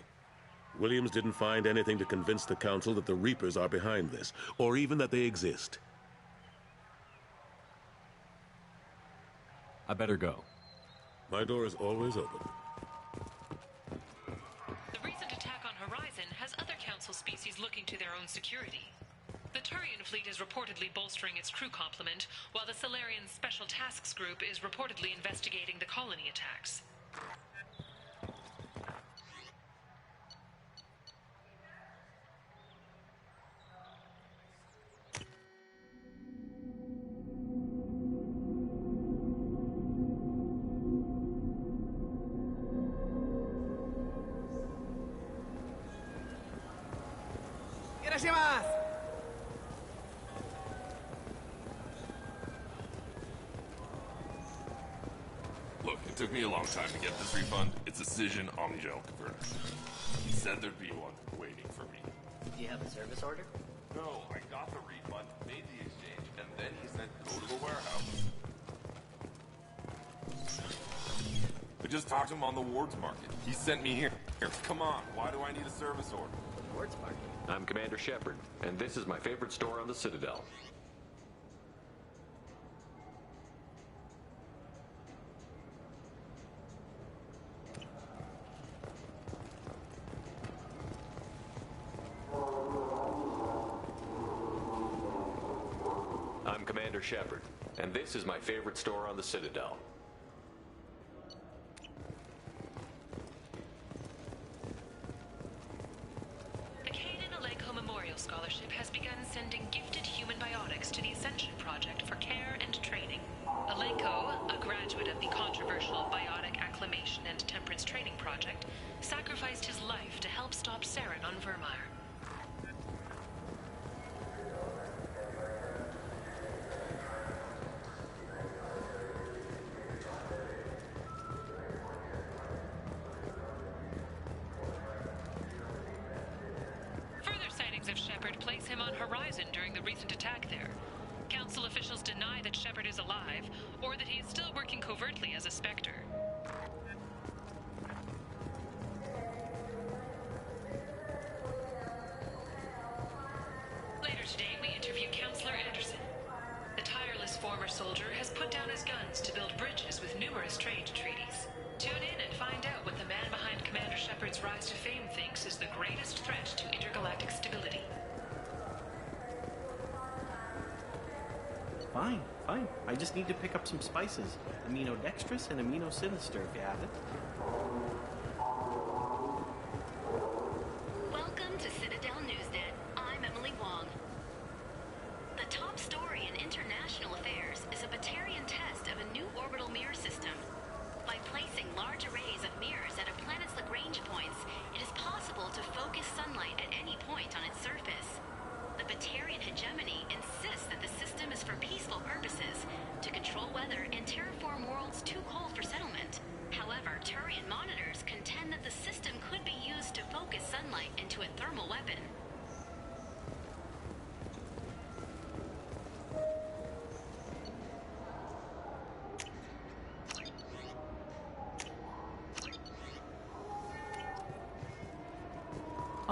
Williams didn't find anything to convince the Council that the Reapers are behind this, or even that they exist.
I better go.
My door is always open.
The recent attack on Horizon has other Council species looking to their own security. The Turian fleet is reportedly bolstering its crew complement, while the Solarian Special Tasks Group is reportedly investigating the colony attacks.
Look, it took me a long time to get this refund. It's a Cision Omnigel converter. He said there'd be one waiting for me.
Do you have a service order?
No, I got the refund, made the exchange, and then he said go to the warehouse. I just talked to him on the Wards Market. He sent me here. Come on, why do I need a service order?
The Wards Market?
I'm Commander Shepard, and this is my favorite store on the Citadel. I'm Commander Shepard, and this is my favorite store on the Citadel.
The Kanan Alenko Memorial Scholarship has begun sending gifted human biotics to the Ascension Project for care and training. Alenko, a graduate of the controversial Biotic Acclimation and Temperance Training Project, sacrificed his life to help stop Saren on Vermeer. Of Shepard place him on Horizon during the recent attack there. Council officials deny that Shepard is alive, or that he is still working covertly as a Spectre. Later today, we interview Counselor Anderson. The tireless former soldier has put down his guns to build bridges with numerous trade treaties. Tune in and find out what the man behind Commander Shepard's rise to fame thinks is the greatest threat to intergalactic stability.
Fine. I just need to pick up some spices. Aminodextrous and aminosinister, if you have it.
Welcome to Citadel Newsnet. I'm Emily Wong. The top story in international affairs is a Batarian test of a new orbital mirror system. By placing large arrays of mirrors at a planet's Lagrange points, it is possible to focus sunlight at any point on its surface. The Batarian hegemony insists that the system is for peaceful purposes, to control weather and terraform worlds too cold for settlement. However, Turian monitors contend that the system could be used to focus sunlight into a thermal weapon.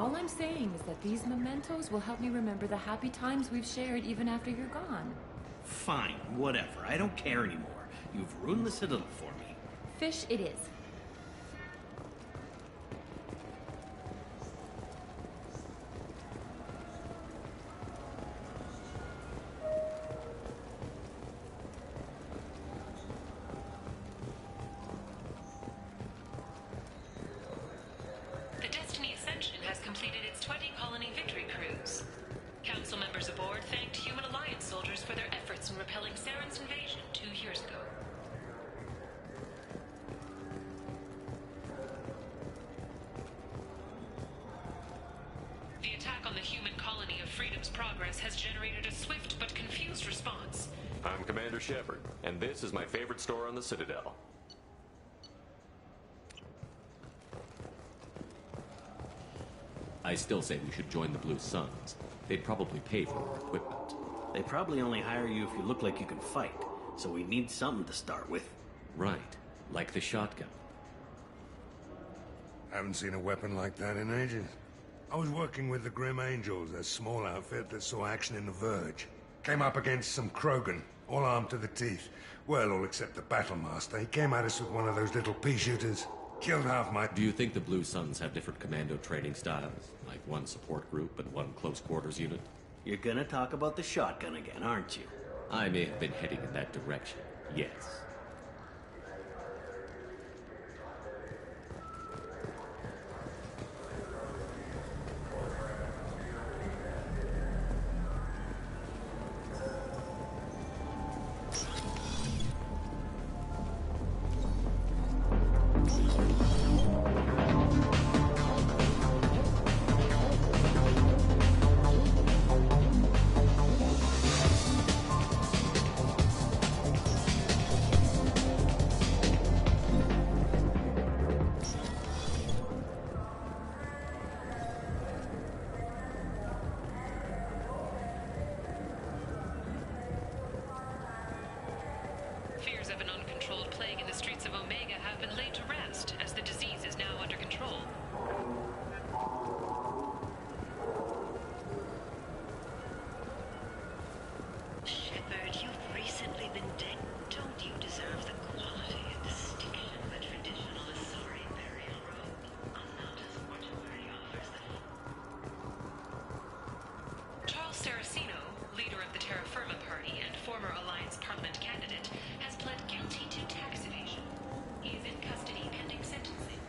All I'm saying is that these mementos will help me remember the happy times we've shared even after you're gone.
Fine, whatever. I don't care anymore. You've ruined the Citadel for me.
Fish it is.
The Destiny Ascension has completed its 20-colony victory cruise. Council members aboard thanked Human Alliance soldiers for their efforts in repelling Saren's invasion 2 years ago. The attack on the human colony of Freedom's Progress has generated a swift but confused response.
I'm Commander Shepard, and this is my favorite store on the Citadel. I still say we should join the Blue Suns. They'd probably pay for more equipment.
They probably only hire you if you look like you can fight, so we need something to start with.
Right, like the shotgun.
Haven't seen a weapon like that in ages. I was working with the Grim Angels, a small outfit that saw action in the Verge. Came up against some Krogan, all armed to the teeth. Well, all except the Battlemaster. He came at us with one of those little pea shooters. Killed half my...
Do you think the Blue Suns have different commando training styles? Like one support group and one close quarters unit?
You're gonna talk about the shotgun again, aren't you?
I may have been heading in that direction, yes.
Fears of an uncontrolled plague in the streets of Omega have been laid to rest, as the disease is now under control.
Shepard, you've recently been dead. Don't you deserve the quality and distinction of a traditional Asari burial robe? A Nautis mortuary offers the...
Charles Saraceno, leader of the Terra Firma Party and former Alliance Parliament candidate, has pled guilty to tax evasion. He is in custody pending sentencing.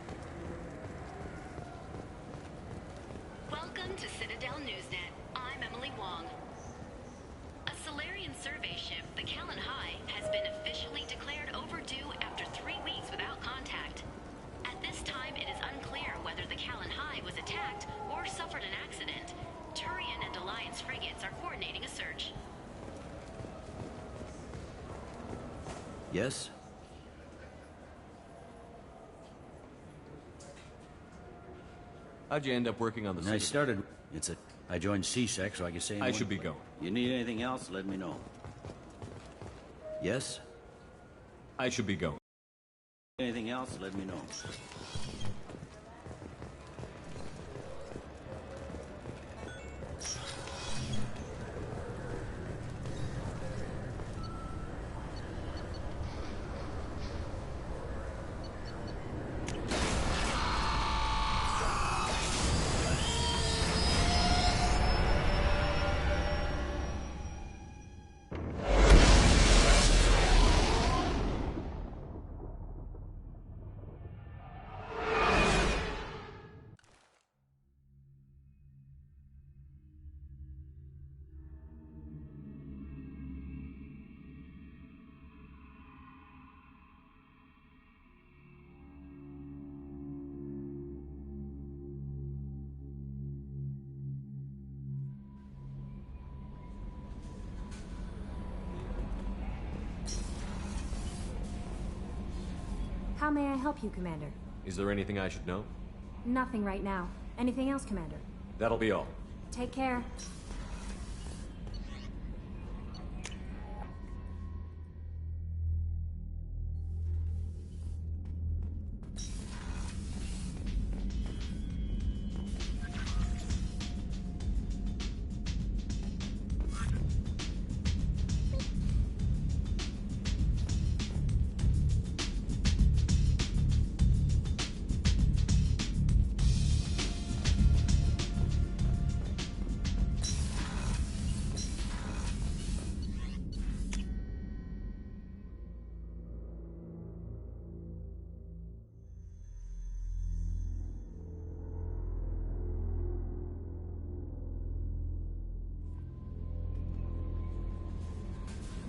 Welcome to Citadel Newsnet. I'm Emily Wong. A Solarian survey ship, the Callan High, has been officially declared overdue after 3 weeks without contact. At this time, it is unclear whether the Callan High was attacked or suffered an accident. Turian and Alliance frigates are coordinating a search.
Yes?
How'd you end up working on the
I
Citadel?
started... I joined CSEC so I could say...
I should be going.
You need anything else, let me know. Yes?
I should be going.
Anything else, let me know.
How may I help you, Commander?
Is there anything I should know?
Nothing right now. Anything else, Commander?
That'll be all.
Take care.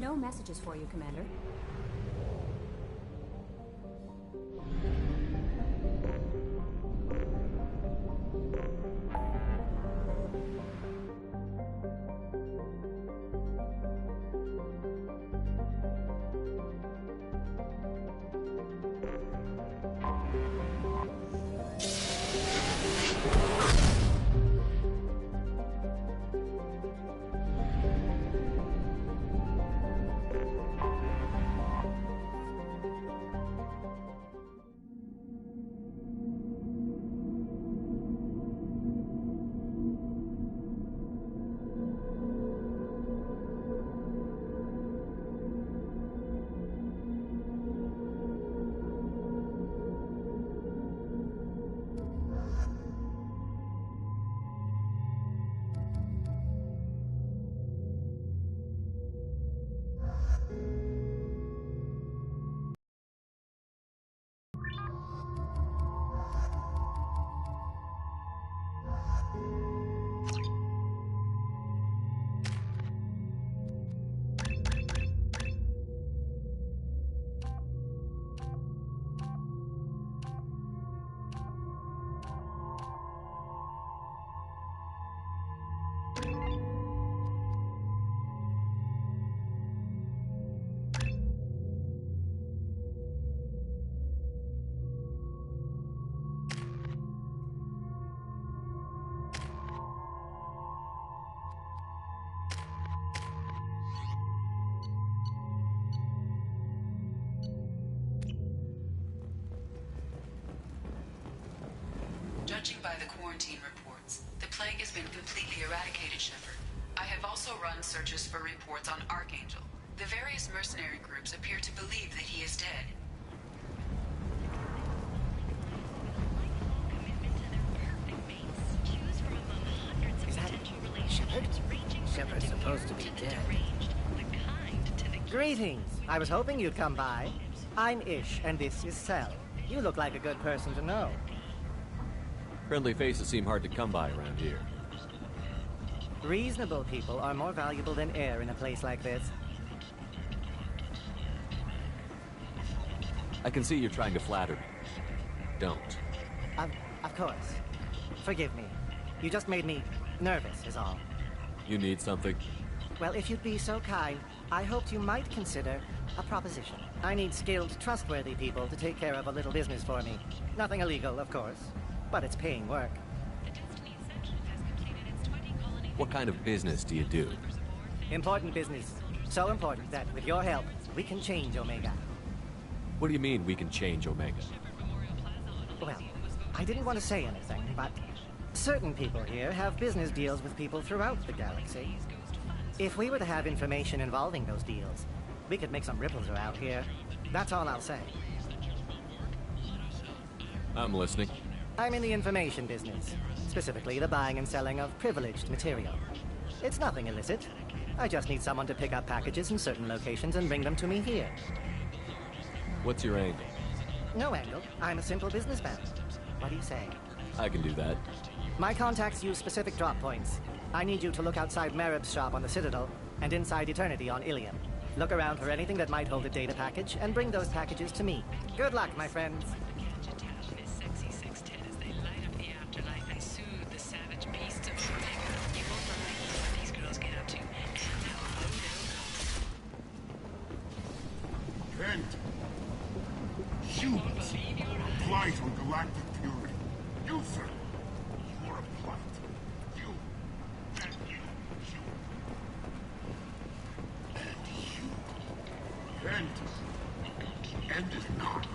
No messages for you, Commander.
Judging by the quarantine reports, the plague has been completely eradicated, Shepard. I have also run searches for reports on Archangel. The various mercenary groups appear to believe that he is dead.
Is that Shepard? Shepard's supposed to be dead. Greetings. I was hoping you'd come by. I'm Ish, and this is Cell. You look like a good person to know.
Friendly faces seem hard to come by around here.
Reasonable people are more valuable than air in a place like this.
I can see you're trying to flatter me. Don't.
Of course. Forgive me. You just made me nervous, is all.
You need something?
Well, if you'd be so kind, I hoped you might consider a proposition. I need skilled, trustworthy people to take care of a little business for me. Nothing illegal, of course, but it's paying work.
What kind of business do you do?
Important business. So important that, with your help, we can change Omega.
What do you mean we can change Omega?
Well, I didn't want to say anything, but certain people here have business deals with people throughout the galaxy. If we were to have information involving those deals, we could make some ripples around here. That's all I'll say.
I'm listening.
I'm in the information business, specifically the buying and selling of privileged material. It's nothing illicit. I just need someone to pick up packages in certain locations and bring them to me here.
What's your angle?
No angle. I'm a simple businessman. What do you say?
I can do that.
My contacts use specific drop points. I need you to look outside Marib's shop on the Citadel and inside Eternity on Ilium. Look around for anything that might hold a data package and bring those packages to me. Good luck, my friends.
Kent! Humans! A blight on galactic purity. You, sir! You are a blight. You! And you! And you! End is not.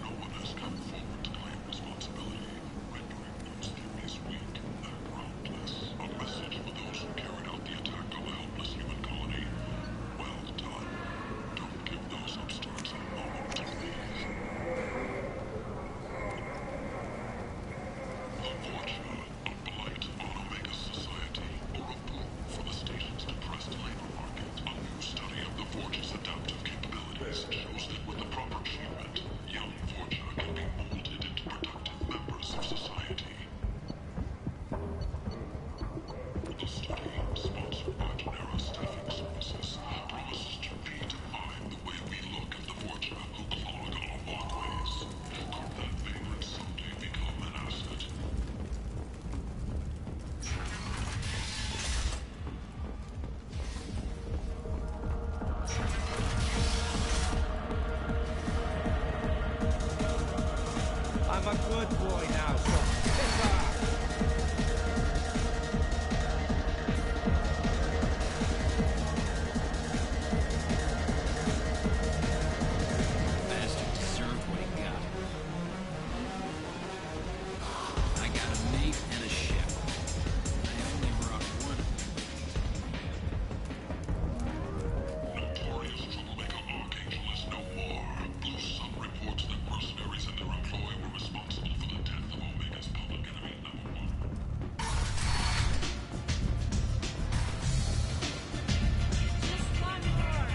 No one has come forward to claim responsibility, rendering them mysterious, weak, and groundless. A message for those who carried out the attack on the helpless human colony. Well done. Don't give those upstarts a moment to leave. A Vorcha, a blight on Omega's society, or a boon for the station's depressed labor market. A new study of the Vorcha's
Good boy now, so piss off.
Bastard deserved what he got. I got a mate and a ship. I only brought one.
Notorious troublemaker Archangel is no more. Blue Sun reports that mercenaries and their employ were responsible for the death of Omega's public enemy #1.
Just one more.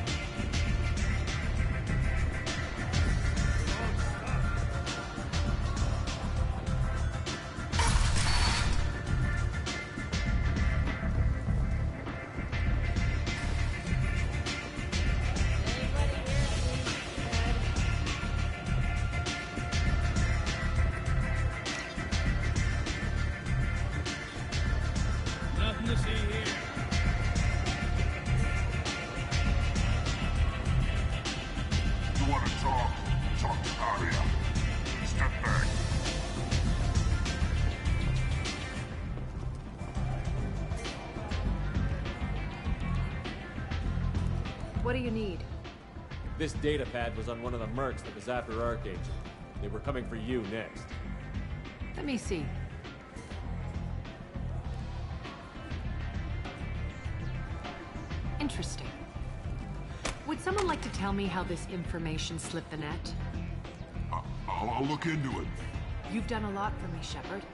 Nothing to see here.
You want to talk? Talk to Aria. Step back.
What do you need?
This data pad was on one of the mercs that was after Archangel. They were coming for you next.
Let me see. Interesting. Would someone like to tell me how this information slipped the net?
I'll look into it.
You've done a lot for me, Shepard.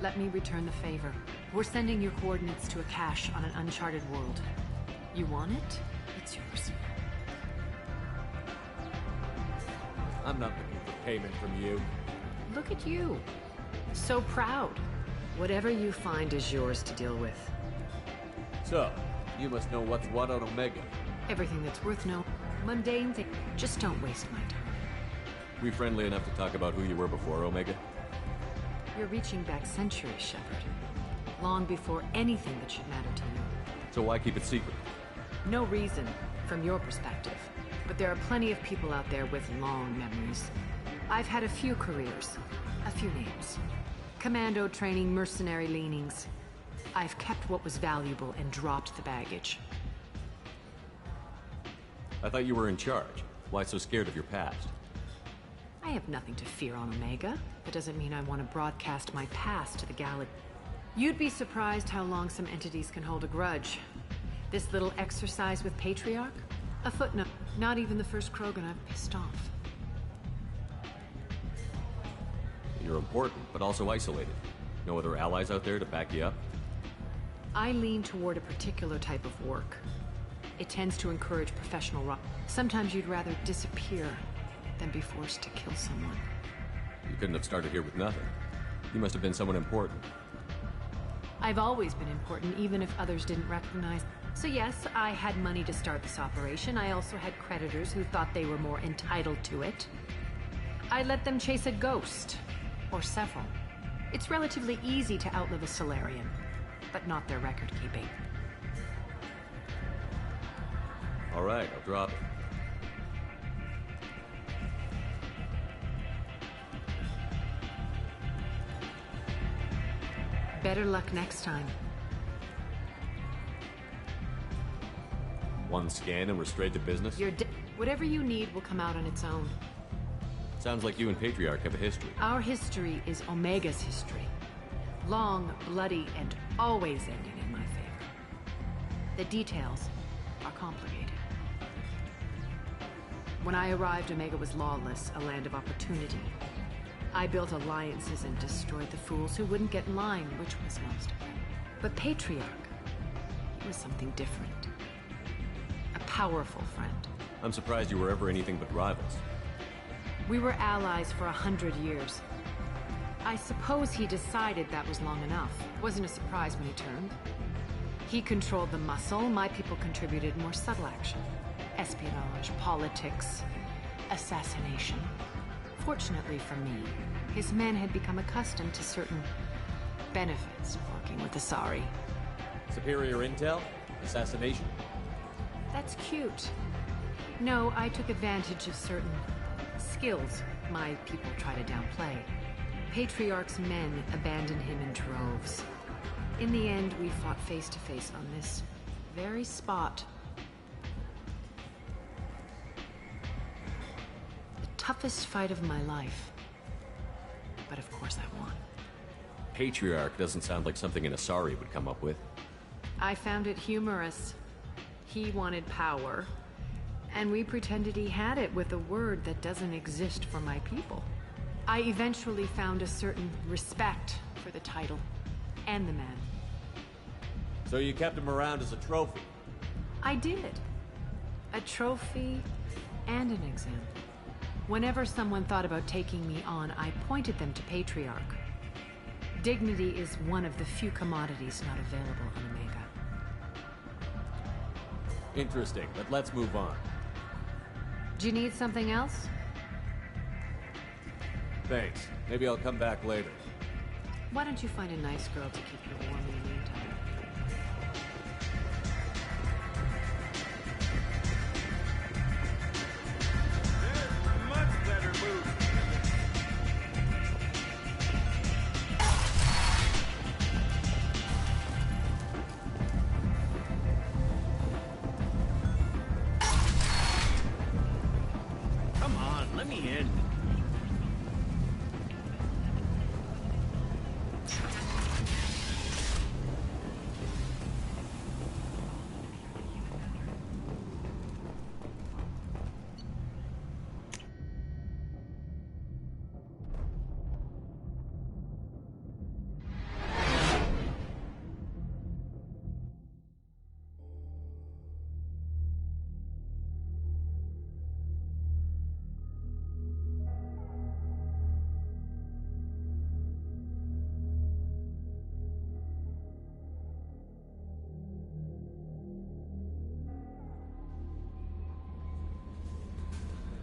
Let me return the favor. We're sending your coordinates to a cache on an uncharted world. You want it? It's yours.
I'm not looking for payment from you.
Look at you. So proud. Whatever you find is yours to deal with.
So, you must know what's what on Omega.
Everything that's worth knowing. Mundane thing. Just don't waste my time.
We friendly enough to talk about who you were before Omega?
You're reaching back centuries, Shepard. Long before anything that should matter to you.
So why keep it secret?
No reason, from your perspective. But there are plenty of people out there with long memories. I've had a few careers, a few names. Commando training, mercenary leanings. I've kept what was valuable and dropped the baggage.
I thought you were in charge. Why so scared of your past?
I have nothing to fear on Omega. That doesn't mean I want to broadcast my past to the galaxy. You'd be surprised how long some entities can hold a grudge. This little exercise with Patriarch? A footnote. Not even the first Krogan I've pissed off.
You're important, but also isolated. No other allies out there to back you up?
I lean toward a particular type of work. It tends to encourage professional rock. Sometimes you'd rather disappear than be forced to kill someone.
You couldn't have started here with nothing. You must have been someone important.
I've always been important, even if others didn't recognize. So yes, I had money to start this operation. I also had creditors who thought they were more entitled to it. I let them chase a ghost, or several. It's relatively easy to outlive a Solarian, but not their record keeping.
All right, I'll drop it.
Better luck next time.
One scan and we're straight to business?
Whatever you need will come out on its own.
Sounds like you and Patriarch have a history.
Our history is Omega's history. Long, bloody, and always ending in my favor. The details are complicated. When I arrived, Omega was lawless, a land of opportunity. I built alliances and destroyed the fools who wouldn't get in line, which was most of them. But Patriarch, he was something different. A powerful friend.
I'm surprised you were ever anything but rivals.
We were allies for 100 years. I suppose he decided that was long enough. Wasn't a surprise when he turned. He controlled the muscle, my people contributed more subtle action. Espionage, politics, assassination. Fortunately for me, his men had become accustomed to certain benefits of working with Asari.
Superior intel? Assassination?
That's cute. No, I took advantage of certain skills my people try to downplay. Patriarch's men abandoned him in droves. In the end, we fought face to face on this very spot. The toughest fight of my life. But of course I won.
Patriarch doesn't sound like something an Asari would come up with.
I found it humorous. He wanted power, and we pretended he had it with a word that doesn't exist for my people. I eventually found a certain respect for the title and the man.
So you kept him around as a trophy?
I did. A trophy and an example. Whenever someone thought about taking me on, I pointed them to Patriarch. Dignity is one of the few commodities not available on Omega.
Interesting, but let's move on.
Do you need something else?
Thanks. Maybe I'll come back later.
Why don't you find a nice girl to keep you warm in the meantime?
Much better move.
Come on, let me in.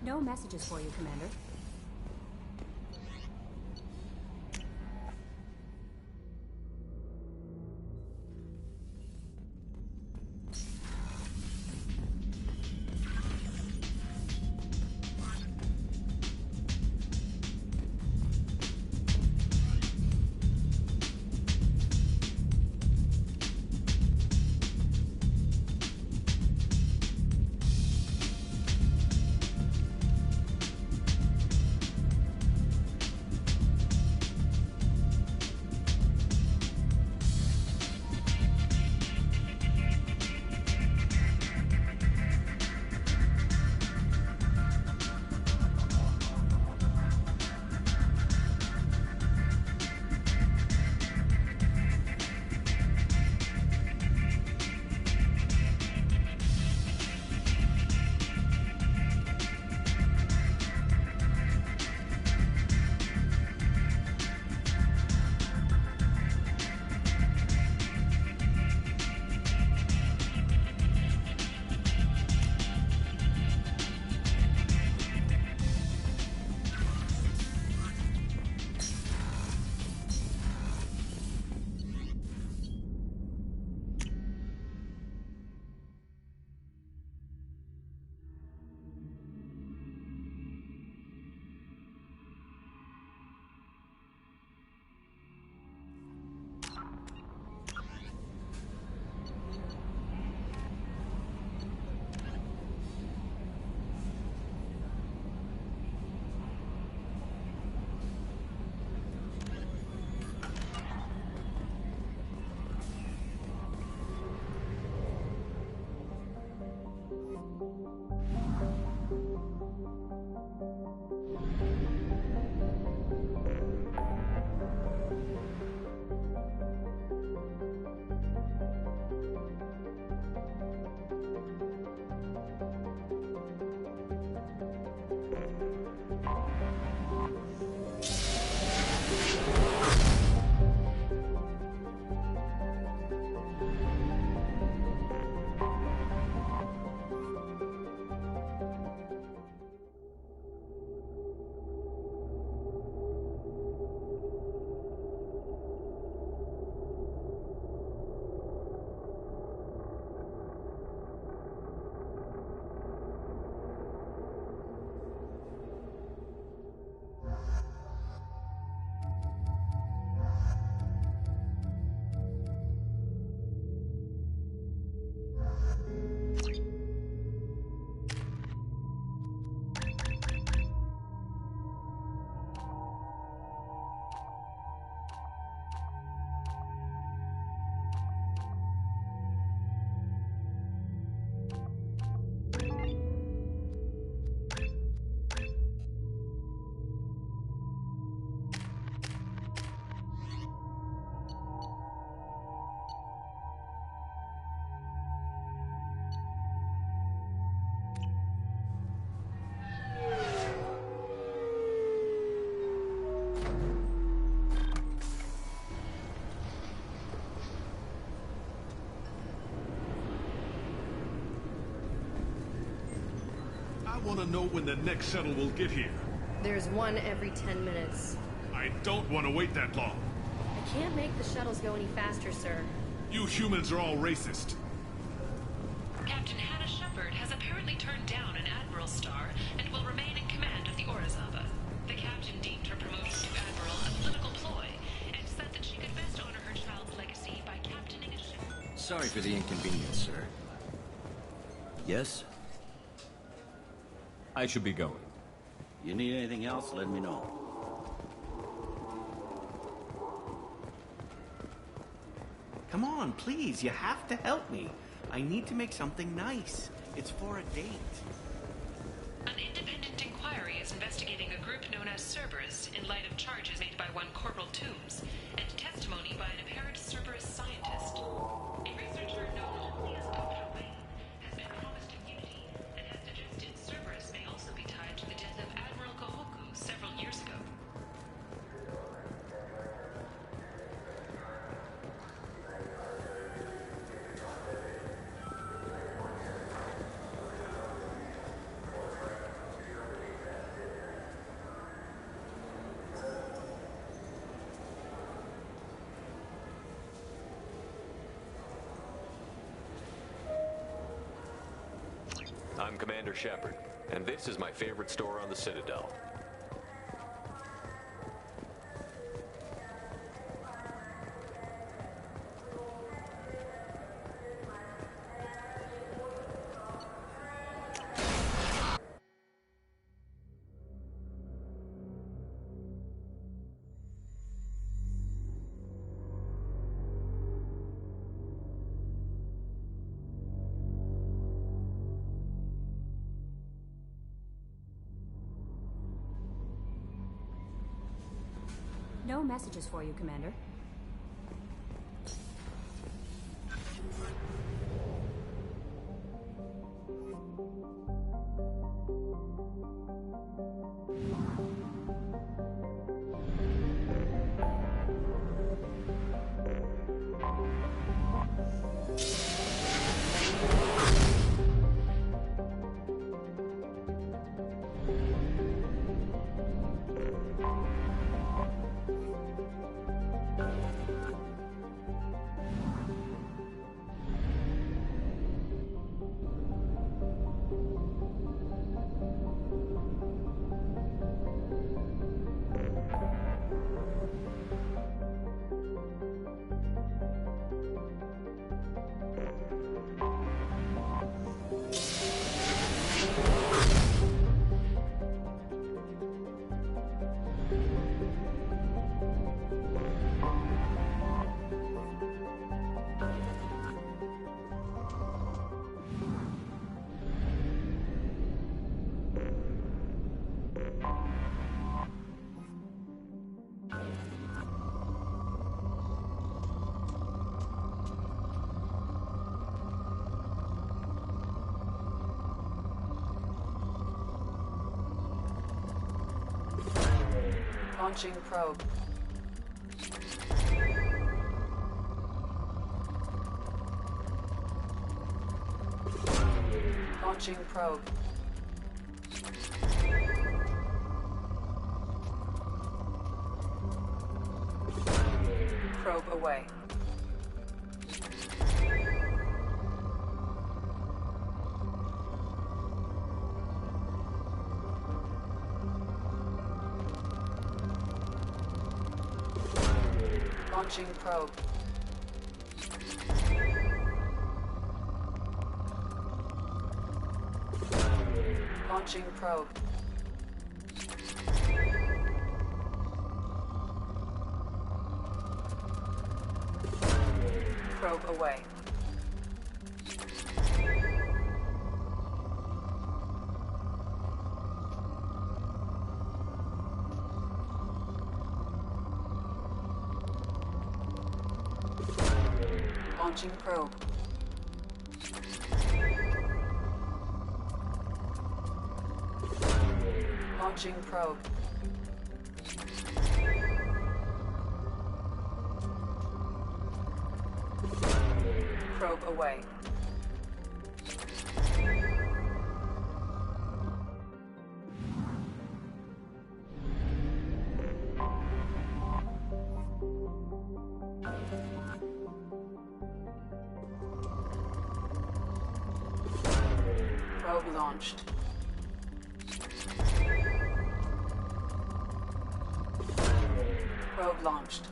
No messages for you, Commander.
want to know when the next shuttle will get here.
There's one every 10 minutes.
I don't want to wait that long.
I can't make the shuttles go any faster, sir.
You humans are all racist.
Captain Hannah Shepard has apparently turned down an admiral's star and will remain in command of the Orizaba. The captain deemed her promotion to admiral a political ploy and said that she could best honor her child's legacy by captaining a ship.
Sorry for the inconvenience, sir. Yes?
I should be going.
You need anything else, let me know.
Come on, please, you have to help me. I need to make something nice. It's for a date.
An independent inquiry is investigating a group known as Cerberus in light of charges made by one Corporal Toombs and testimony by an apparent Cerberus scientist. A researcher known only as Dr. Wayne has been promised immunity and has suggested Cerberus may also be tied to the death of Admiral Kohoku several years ago.
I'm Commander Shepard, and this is my favorite store on the Citadel.
No messages for you, Commander.
Launching probe. Launching probe. Probe away. Launching probe. Launching probe. Probe away. Launching probe. Launching probe. Probe away. launched. Probe launched.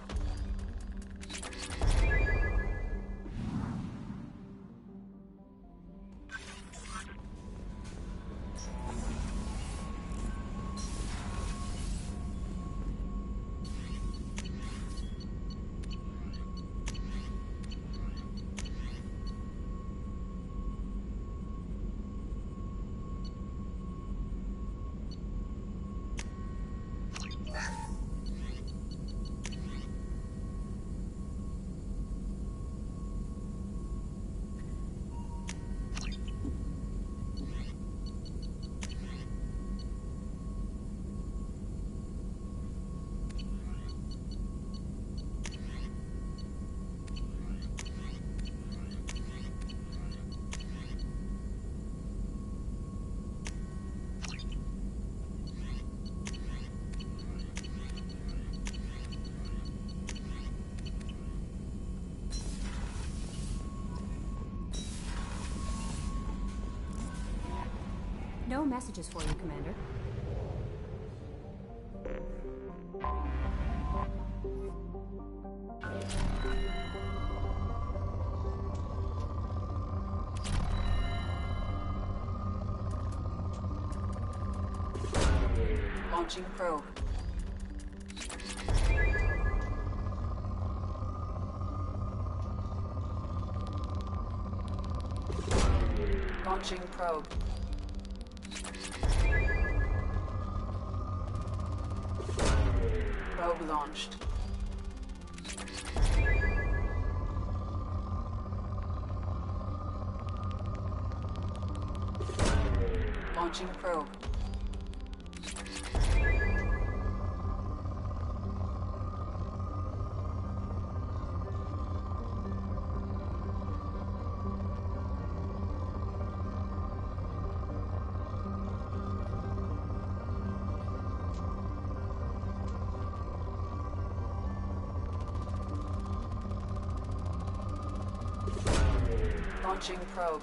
No messages for you, Commander.
Launching probe. Launching probe. Probe launched. Launching probe. Launching probe.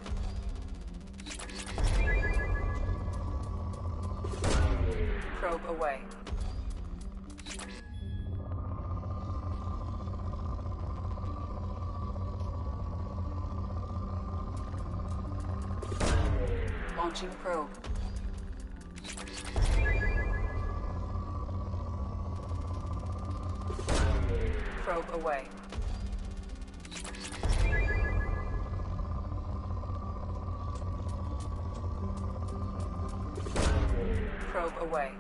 Probe away. Launching probe. Probe away. Probe away.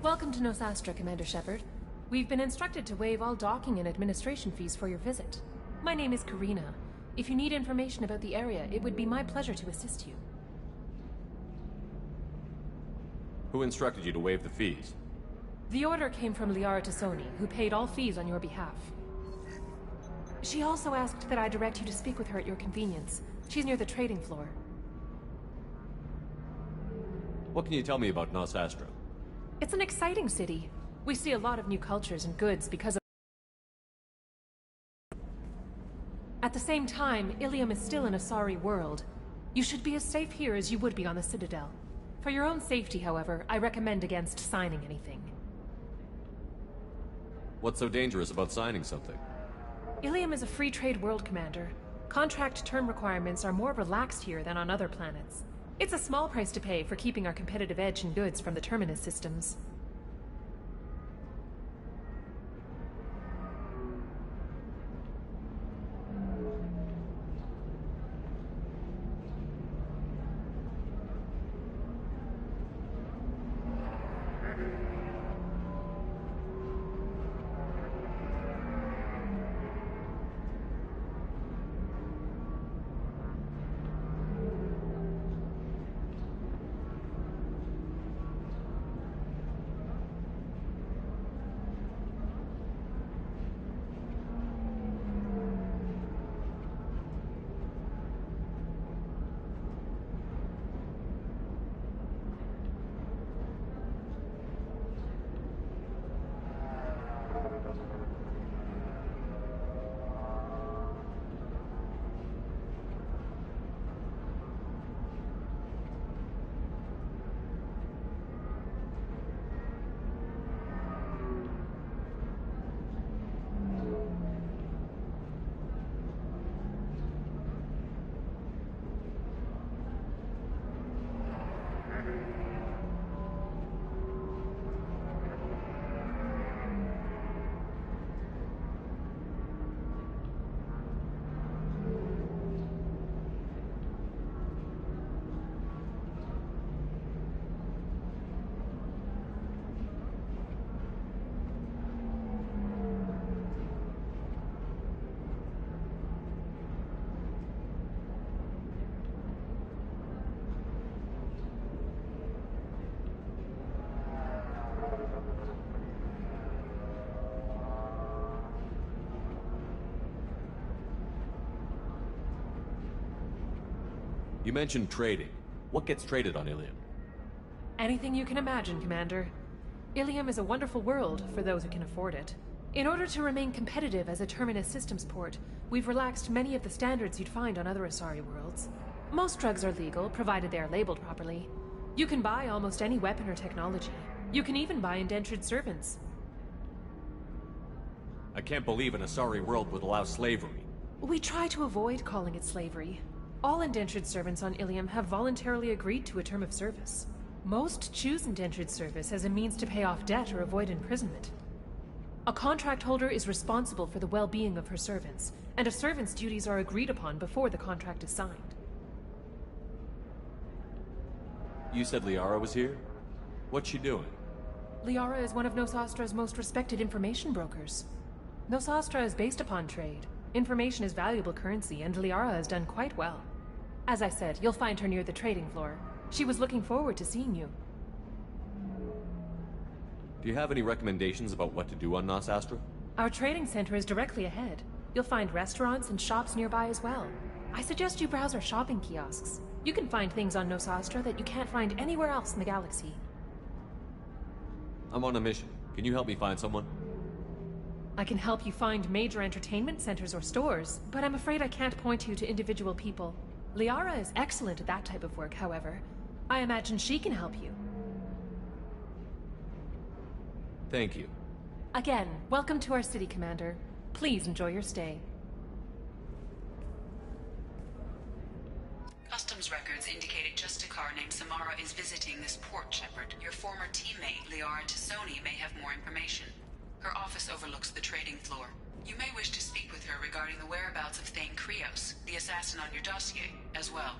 Welcome to Nosastra, Commander Shepard. We've been instructed to waive all docking and administration fees for your visit. My name is Karina. If you need information about the area, it would be my pleasure to assist you.
Who instructed you to waive the fees?
The order came from Liara Tassoni, who paid all fees on your behalf. She also asked that I direct you to speak with her at your convenience. She's near the trading floor.
What can you tell me about Nosastra?
It's an exciting city. We see a lot of new cultures and goods because of... At the same time, Ilium is still an Asari world. You should be as safe here as you would be on the Citadel. For your own safety, however, I recommend against signing anything.
What's so dangerous about signing something?
Ilium is a free trade world, Commander. Contract term requirements are more relaxed here than on other planets. It's a small price to pay for keeping our competitive edge in goods from the Terminus systems.
You mentioned trading. What gets traded on Ilium?
Anything you can imagine, Commander. Ilium is a wonderful world for those who can afford it. In order to remain competitive as a Terminus systems port, we've relaxed many of the standards you'd find on other Asari worlds. Most drugs are legal, provided they are labeled properly. You can buy almost any weapon or technology. You can even buy indentured servants.
I can't believe an Asari world would allow slavery.
We try to avoid calling it slavery. All indentured servants on Ilium have voluntarily agreed to a term of service. Most choose indentured service as a means to pay off debt or avoid imprisonment. A contract holder is responsible for the well-being of her servants, and a servant's duties are agreed upon before the contract is signed.
You said Liara was here? What's she doing?
Liara is one of Nosastra's most respected information brokers. Nosastra is based upon trade. Information is valuable currency, and Liara has done quite well. As I said, you'll find her near the trading floor. She was looking forward to seeing you.
Do you have any recommendations about what to do on Nosastra?
Our trading center is directly ahead. You'll find restaurants and shops nearby as well. I suggest you browse our shopping kiosks. You can find things on Nosastra that you can't find anywhere else in the galaxy.
I'm on a mission. Can you help me find someone?
I can help you find major entertainment centers or stores, but I'm afraid I can't point you to individual people. Liara is excellent at that type of work, however. I imagine she can help you.
Thank you.
Again, welcome to our city, Commander. Please enjoy your stay.
Customs records indicated just a car named Samara is visiting this port, Shepard. Your former teammate, Liara Tassoni, may have more information. Her office overlooks the trading floor. You may wish to speak with her regarding the whereabouts of Thane Krios, the assassin on your dossier, as well.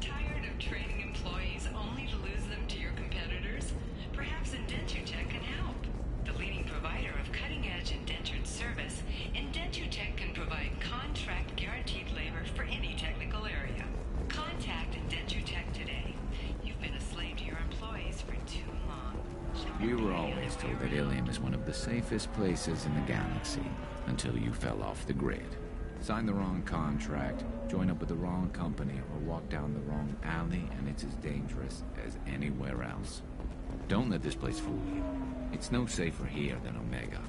Tired of training employees only to lose them to your competitors? Perhaps Indentutech can help. The leading provider of cutting-edge indentured service, Indentutech can provide contract guaranteed labor for any technical area. Contact Indentutech today. You've been a slave to your employees for too long.
We were always told that Ilium is one of the safest places in the galaxy, until you fell off the grid. Sign the wrong contract, join up with the wrong company, or walk down the wrong alley, and it's as dangerous as anywhere else. Don't let this place fool you. It's no safer here than Omega.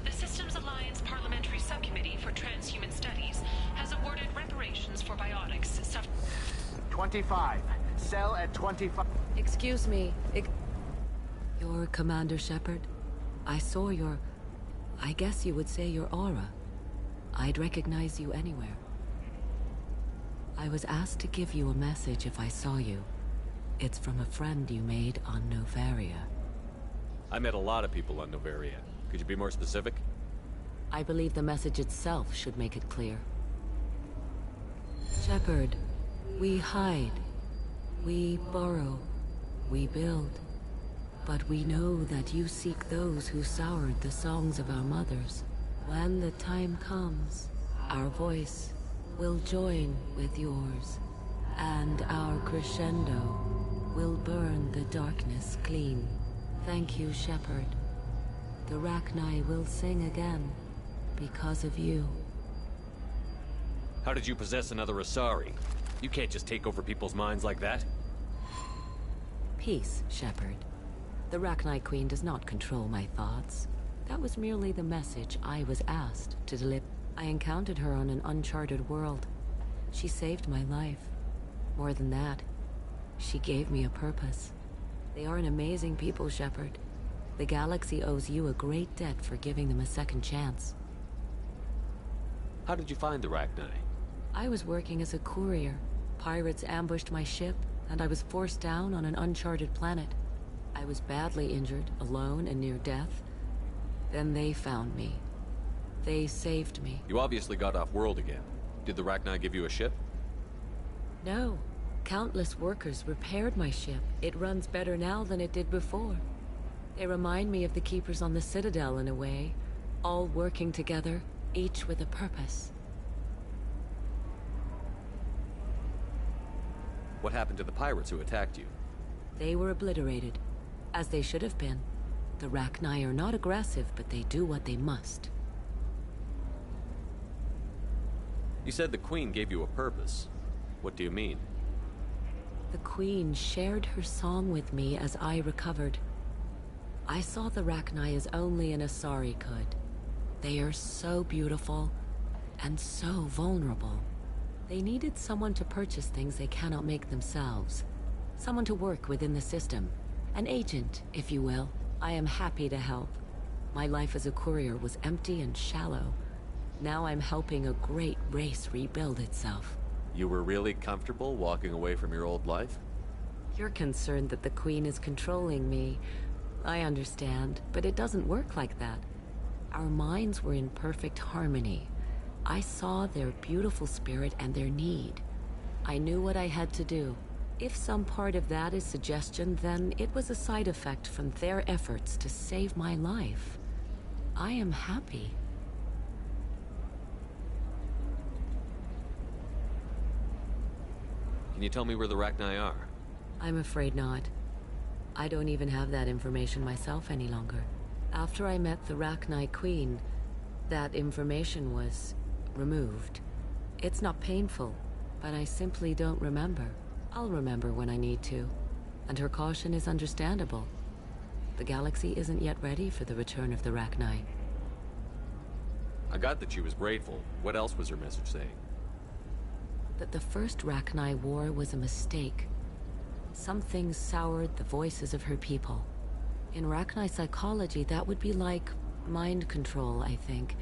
The Systems Alliance Parliamentary Subcommittee for Transhuman Studies has awarded reparations for biotics suffered.
25. Cell at 25.
Excuse me. You're Commander Shepard? I saw I guess you would say your aura. I'd recognize you anywhere. I was asked to give you a message if I saw you. It's from a friend you made on Novaria.
I met a lot of people on Novaria. Could you be more specific?
I believe the message itself should make it clear. Shepard, we hide. We borrow. We build. But we know that you seek those who soured the songs of our mothers. When the time comes, our voice will join with yours, and our crescendo will burn the darkness clean. Thank you, Shepard. The Rachni will sing again because of you.
How did you possess another Asari? You can't just take over people's minds like that.
Peace, Shepard. The Rachni Queen does not control my thoughts. That was merely the message I was asked to deliver. I encountered her on an uncharted world. She saved my life. More than that, she gave me a purpose. They are an amazing people, Shepard. The galaxy owes you a great debt for giving them a second chance.
How did you find the Rachni?
I was working as a courier. Pirates ambushed my ship, and I was forced down on an uncharted planet. I was badly injured, alone and near death. Then they found me. They saved me.
You obviously got off world again. Did the Rachni give you a ship?
No. Countless workers repaired my ship. It runs better now than it did before. They remind me of the Keepers on the Citadel in a way. All working together, each with a purpose.
What happened to the pirates who attacked you?
They were obliterated. As they should have been. The Rachni are not aggressive, but they do what they must.
You said the Queen gave you a purpose. What do you mean?
The Queen shared her song with me as I recovered. I saw the Rachni as only an Asari could. They are so beautiful and so vulnerable. They needed someone to purchase things they cannot make themselves. Someone to work within the system. An agent, if you will. I am happy to help. My life as a courier was empty and shallow. Now I'm helping a great race rebuild itself.
You were really comfortable walking away from your old life?
You're concerned that the Queen is controlling me. I understand, but it doesn't work like that. Our minds were in perfect harmony. I saw their beautiful spirit and their need. I knew what I had to do. If some part of that is suggestion, then it was a side effect from their efforts to save my life. I am happy.
Can you tell me where the Rachni are?
I'm afraid not. I don't even have that information myself any longer. After I met the Rachni Queen, that information was removed. It's not painful, but I simply don't remember. I'll remember when I need to, and her caution is understandable. The galaxy isn't yet ready for the return of the Rachni.
I got that she was grateful. What else was her message saying?
That the first Rachni war was a mistake. Some things soured the voices of her people. In Rachni psychology, that would be like mind control, I think.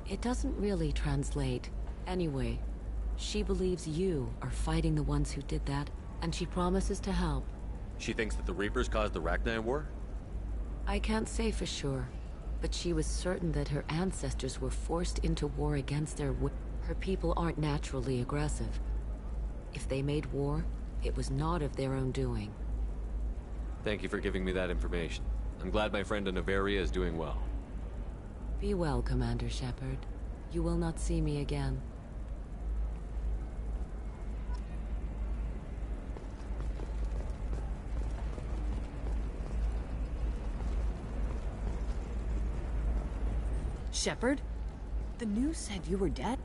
It doesn't really translate. Anyway, she believes you are fighting the ones who did that, and she promises to help.
She thinks that the Reapers caused the Rachni War?
I can't say for sure, but she was certain that her ancestors were forced into war against their will. Her people aren't naturally aggressive. If they made war, it was not of their own doing.
Thank you for giving me that information. I'm glad my friend in Noveria is doing well.
Be well, Commander Shepard. You will not see me again.
Shepard? The news said you were dead?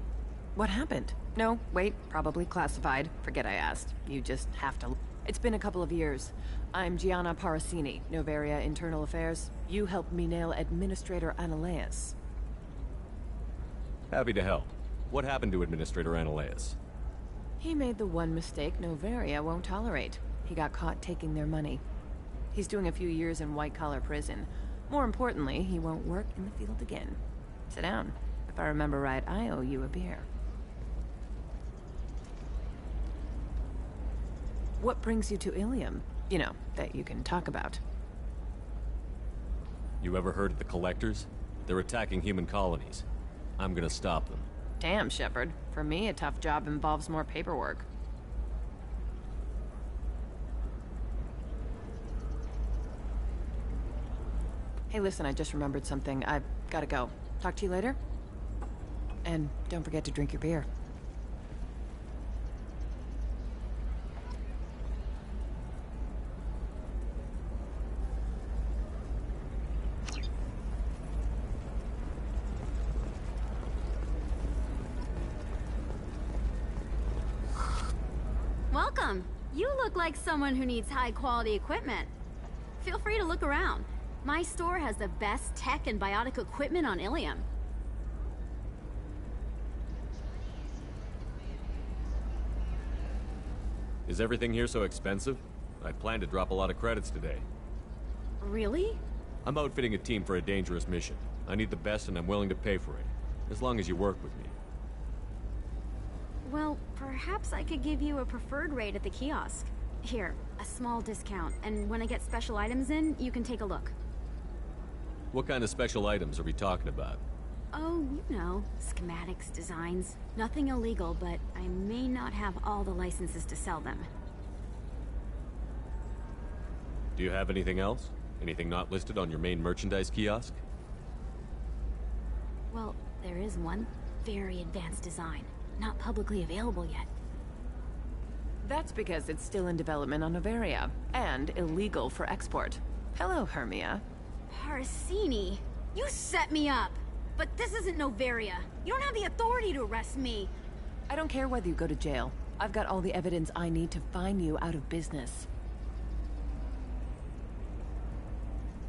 What happened? No, wait, probably classified. Forget I asked. You just have to... It's been a couple of years. I'm Gianna Parasini, Noveria Internal Affairs. You helped me nail Administrator Analeas.
Happy to help. What happened to Administrator Analeas?
He made the one mistake Noveria won't tolerate. He got caught taking their money. He's doing a few years in white-collar prison. More importantly, he won't work in the field again. Sit down. If I remember right, I owe you a beer. What brings you to Ilium? You know, that you can talk about.
You ever heard of the Collectors? They're attacking human colonies. I'm gonna stop them.
Damn, Shepard. For me, a tough job involves more paperwork. Hey, listen, I just remembered something. I've gotta go. Talk to you later? And don't forget to drink your beer.
Welcome. You look like someone who needs high-quality equipment. Feel free to look around. My store has the best tech and biotic equipment on Ilium.
Is everything here so expensive? I plan to drop a lot of credits today.
Really?
I'm outfitting a team for a dangerous mission. I need the best and I'm willing to pay for it. As long as you work with me.
Well, perhaps I could give you a preferred rate at the kiosk. Here, a small discount, and when I get special items in, you can take a look.
What kind of special items are we talking about?
Oh, you know, schematics, designs. Nothing illegal, but I may not have all the licenses to sell them.
Do you have anything else? Anything not listed on your main merchandise kiosk?
Well, there is one very advanced design. Not publicly available yet.
That's because it's still in development on Noveria, and illegal for export. Hello, Hermia.
Parasini, you set me up! But this isn't Noveria. You don't have the authority to arrest me.
I don't care whether you go to jail. I've got all the evidence I need to find you out of business.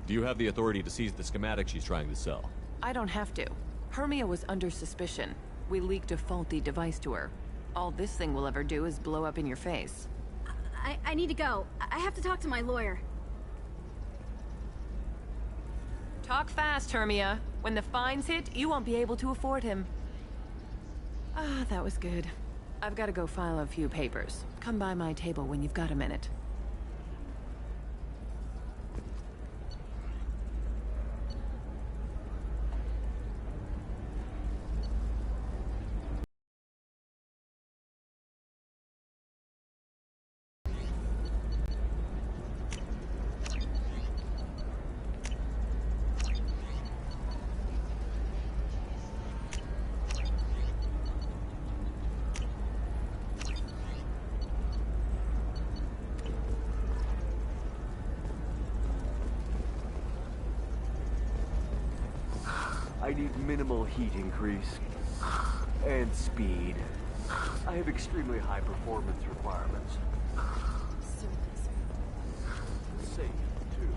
Do you have the authority to seize the schematic she's trying to sell?
I don't have to. Hermia was under suspicion. We leaked a faulty device to her. All this thing will ever do is blow up in your face.
I need to go. I have to talk to my lawyer.
Talk fast, Hermia. When the fines hit, you won't be able to afford him. Ah, that was good. I've got to go file a few papers. Come by my table when you've got a minute.
I need minimal heat increase and speed. I have extremely high performance requirements. Safe, too.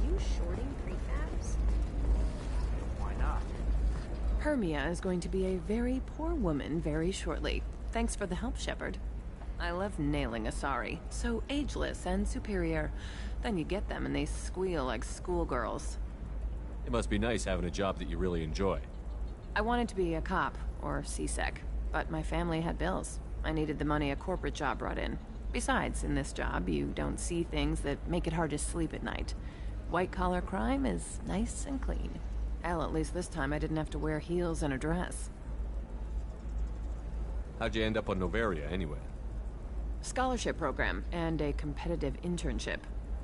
you shorting prefabs?
Why not?
Hermia is going to be a very poor woman very shortly. Thanks for the help, Shepard. I love nailing Asari. So ageless and superior. Then you get them and they squeal like schoolgirls.
It must be nice having a job that you really enjoy.
I wanted to be a cop, or CSEC, but my family had bills. I needed the money a corporate job brought in. Besides, in this job, you don't see things that make it hard to sleep at night. White-collar crime is nice and clean. Hell, at least this time I didn't have to wear heels and a dress.
How'd you end up on Noveria, anyway?
Scholarship program and a competitive internship.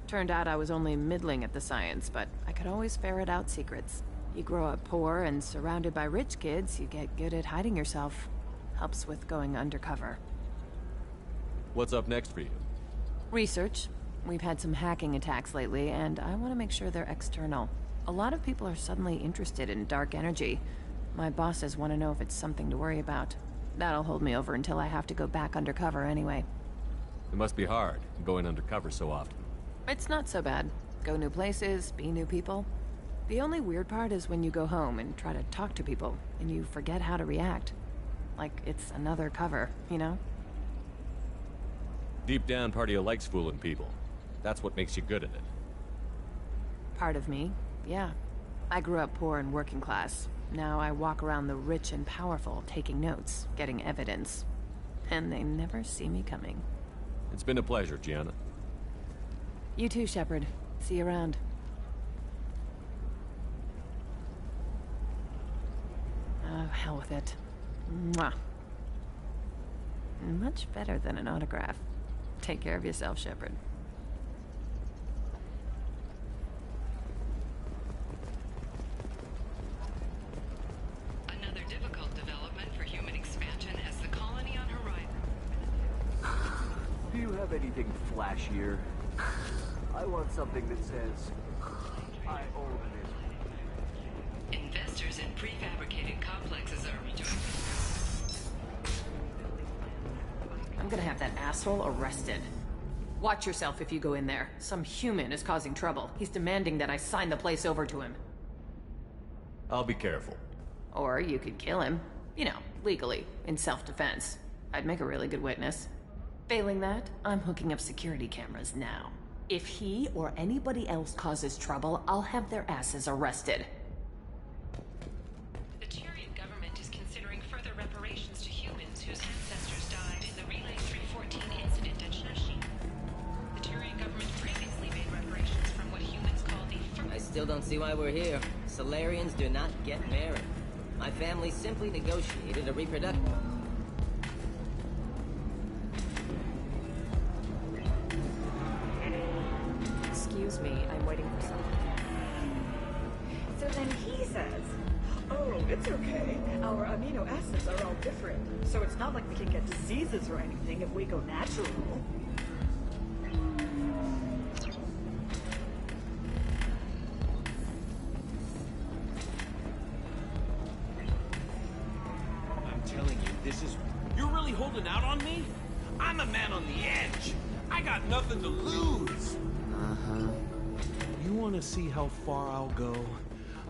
Turned out I was only middling at the science, but I could always ferret out secrets. You grow up poor and surrounded by rich kids, you get good at hiding yourself. Helps with going undercover.
What's up next for you?
Research. We've had some hacking attacks lately, and I want to make sure they're external. A lot of people are suddenly interested in dark energy. My bosses want to know if it's something to worry about. That'll hold me over until I have to go back undercover anyway.
It must be hard, going undercover so often.
It's not so bad. Go new places, be new people. The only weird part is when you go home and try to talk to people, and you forget how to react. Like it's another cover, you know?
Deep down, part of you likes fooling people. That's what makes you good at it.
Part of me, yeah. I grew up poor and working class. Now I walk around the rich and powerful, taking notes, getting evidence. And they never see me coming.
It's been a pleasure, Gianna.
You too, Shepard. See you around. Oh, hell with it. Mwah. Much better than an autograph. Take care of yourself, Shepard.
Another difficult development for human expansion as the colony on horizon.
Do you have anything flashier? I want something that says, I own this.
Investors in prefabricated complexes are rejoicing.
I'm gonna have that asshole arrested. Watch yourself if you go in there. Some human is causing trouble. He's demanding that I sign the place over to him.
I'll be careful.
Or you could kill him. You know, legally, in self-defense. I'd make a really good witness. Failing that, I'm hooking up security cameras now. If he or anybody else causes trouble, I'll have their asses arrested.
The Turian government is considering further reparations to humans whose ancestors died in the Relay 314 incident at Shashi. The Turian government previously made reparations from what humans call the
I still don't see why we're here. Solarians do not get married. My family simply negotiated a reproduction.
Excuse me, I'm waiting for someone.
So then he says, oh, it's okay. Our amino acids are all different. So it's not like we can get diseases or anything if we go natural.
I'm telling you, this is... You're really holding out on me? I'm a man on the edge. I got nothing to lose.
Uh-huh. You want to see how far I'll go?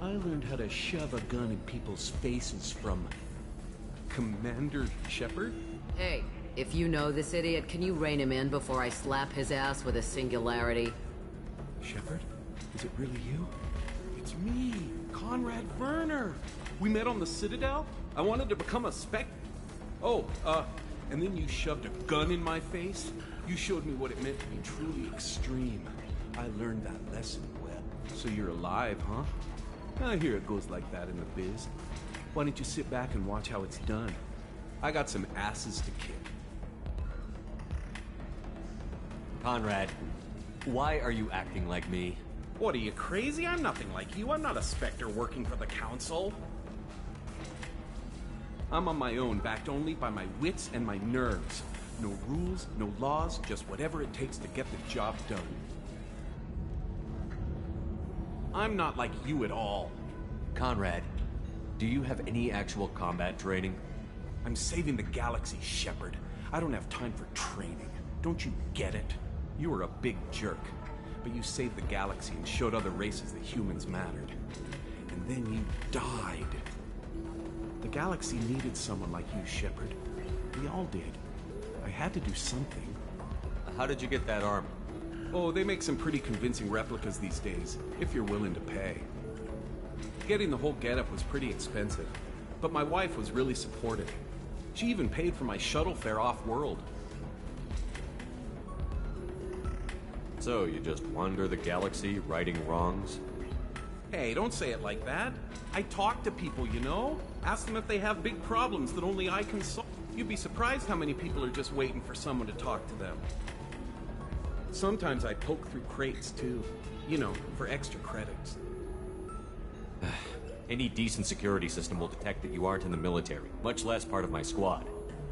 I learned how to shove a gun in people's faces from... Commander Shepard?
Hey, if you know this idiot, can you rein him in before I slap his ass with a singularity?
Shepard? Is it really you? It's me, Conrad Werner. We met on the Citadel. I wanted to become a spec... Oh, and then you shoved a gun in my face? You showed me what it meant to be truly extreme. I learned that lesson well. So you're alive, huh? I hear it goes like that in the biz. Why don't you sit back and watch how it's done? I got some asses to kick.
Conrad, why are you acting like me?
What, are you crazy? I'm nothing like you. I'm not a Spectre working for the Council. I'm on my own, backed only by my wits and my nerves. No rules, no laws, just whatever it takes to get the job done. I'm not like you at all.
Conrad, do you have any actual combat training?
I'm saving the galaxy, Shepard. I don't have time for training. Don't you get it? You are a big jerk. But you saved the galaxy and showed other races that humans mattered. And then you died. The galaxy needed someone like you, Shepard. We all did. I had to do something.
How did you get that armor?
Oh, they make some pretty convincing replicas these days, if you're willing to pay. Getting the whole getup was pretty expensive, but my wife was really supportive. She even paid for my shuttle fare off-world.
So, you just wander the galaxy, righting wrongs?
Hey, don't say it like that. I talk to people, you know? Ask them if they have big problems that only I can solve. You'd be surprised how many people are just waiting for someone to talk to them. Sometimes I poke through crates, too. You know, for extra credits.
Any decent security system will detect that you aren't in the military, much less part of my squad.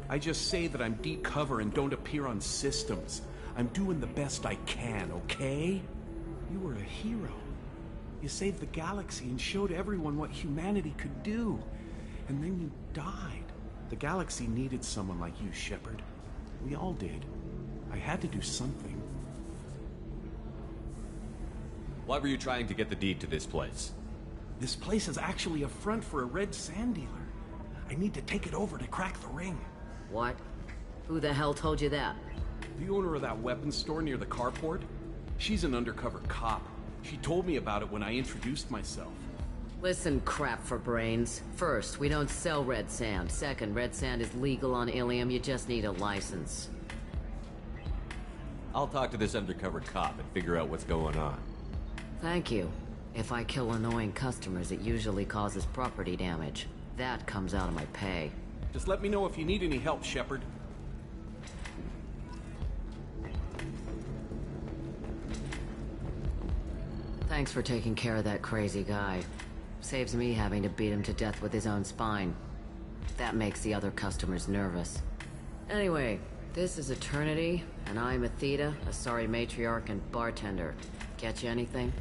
I just say that I'm deep cover and don't appear on systems. I'm doing the best I can, okay? You were a hero. You saved the galaxy and showed everyone what humanity could do. And then you died. The galaxy needed someone like you, Shepard. We all did. I had to do something.
Why were you trying to get the deed to this place?
This place is actually a front for a red sand dealer. I need to take it over to crack the ring.
What? Who the hell told you that?
The owner of that weapons store near the carport. She's an undercover cop. She told me about it when I introduced myself.
Listen, crap for brains. First, we don't sell red sand. Second, red sand is legal on Ilium. You just need a license.
I'll talk to this undercover cop and figure out what's going on.
Thank you. If I kill annoying customers, it usually causes property damage. That comes out of my pay.
Just let me know if you need any help, Shepard.
Thanks for taking care of that crazy guy. Saves me having to beat him to death with his own spine. That makes the other customers nervous. Anyway, this is Eternity, and I'm Athena, a sorry matriarch and bartender. Get you anything?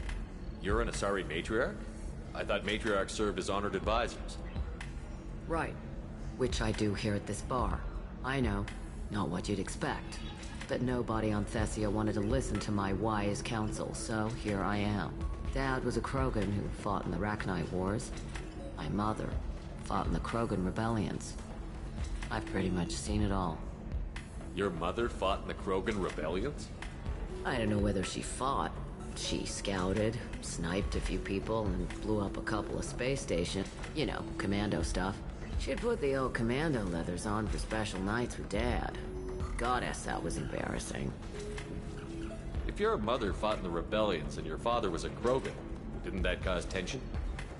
You're an Asari matriarch? I thought matriarchs served as honored advisors.
Right. Which I do here at this bar. I know. Not what you'd expect. But nobody on Thessia wanted to listen to my wise counsel, so here I am. Dad was a Krogan who fought in the Rachni Wars. My mother fought in the Krogan rebellions. I've pretty much seen it all.
Your mother fought in the Krogan rebellions?
I don't know whether she fought. She scouted, sniped a few people, and blew up a couple of space stations. You know, commando stuff. She'd put the old commando leathers on for special nights with Dad. Goddess, that was embarrassing.
If your mother fought in the rebellions and your father was a Krogan, didn't that cause tension?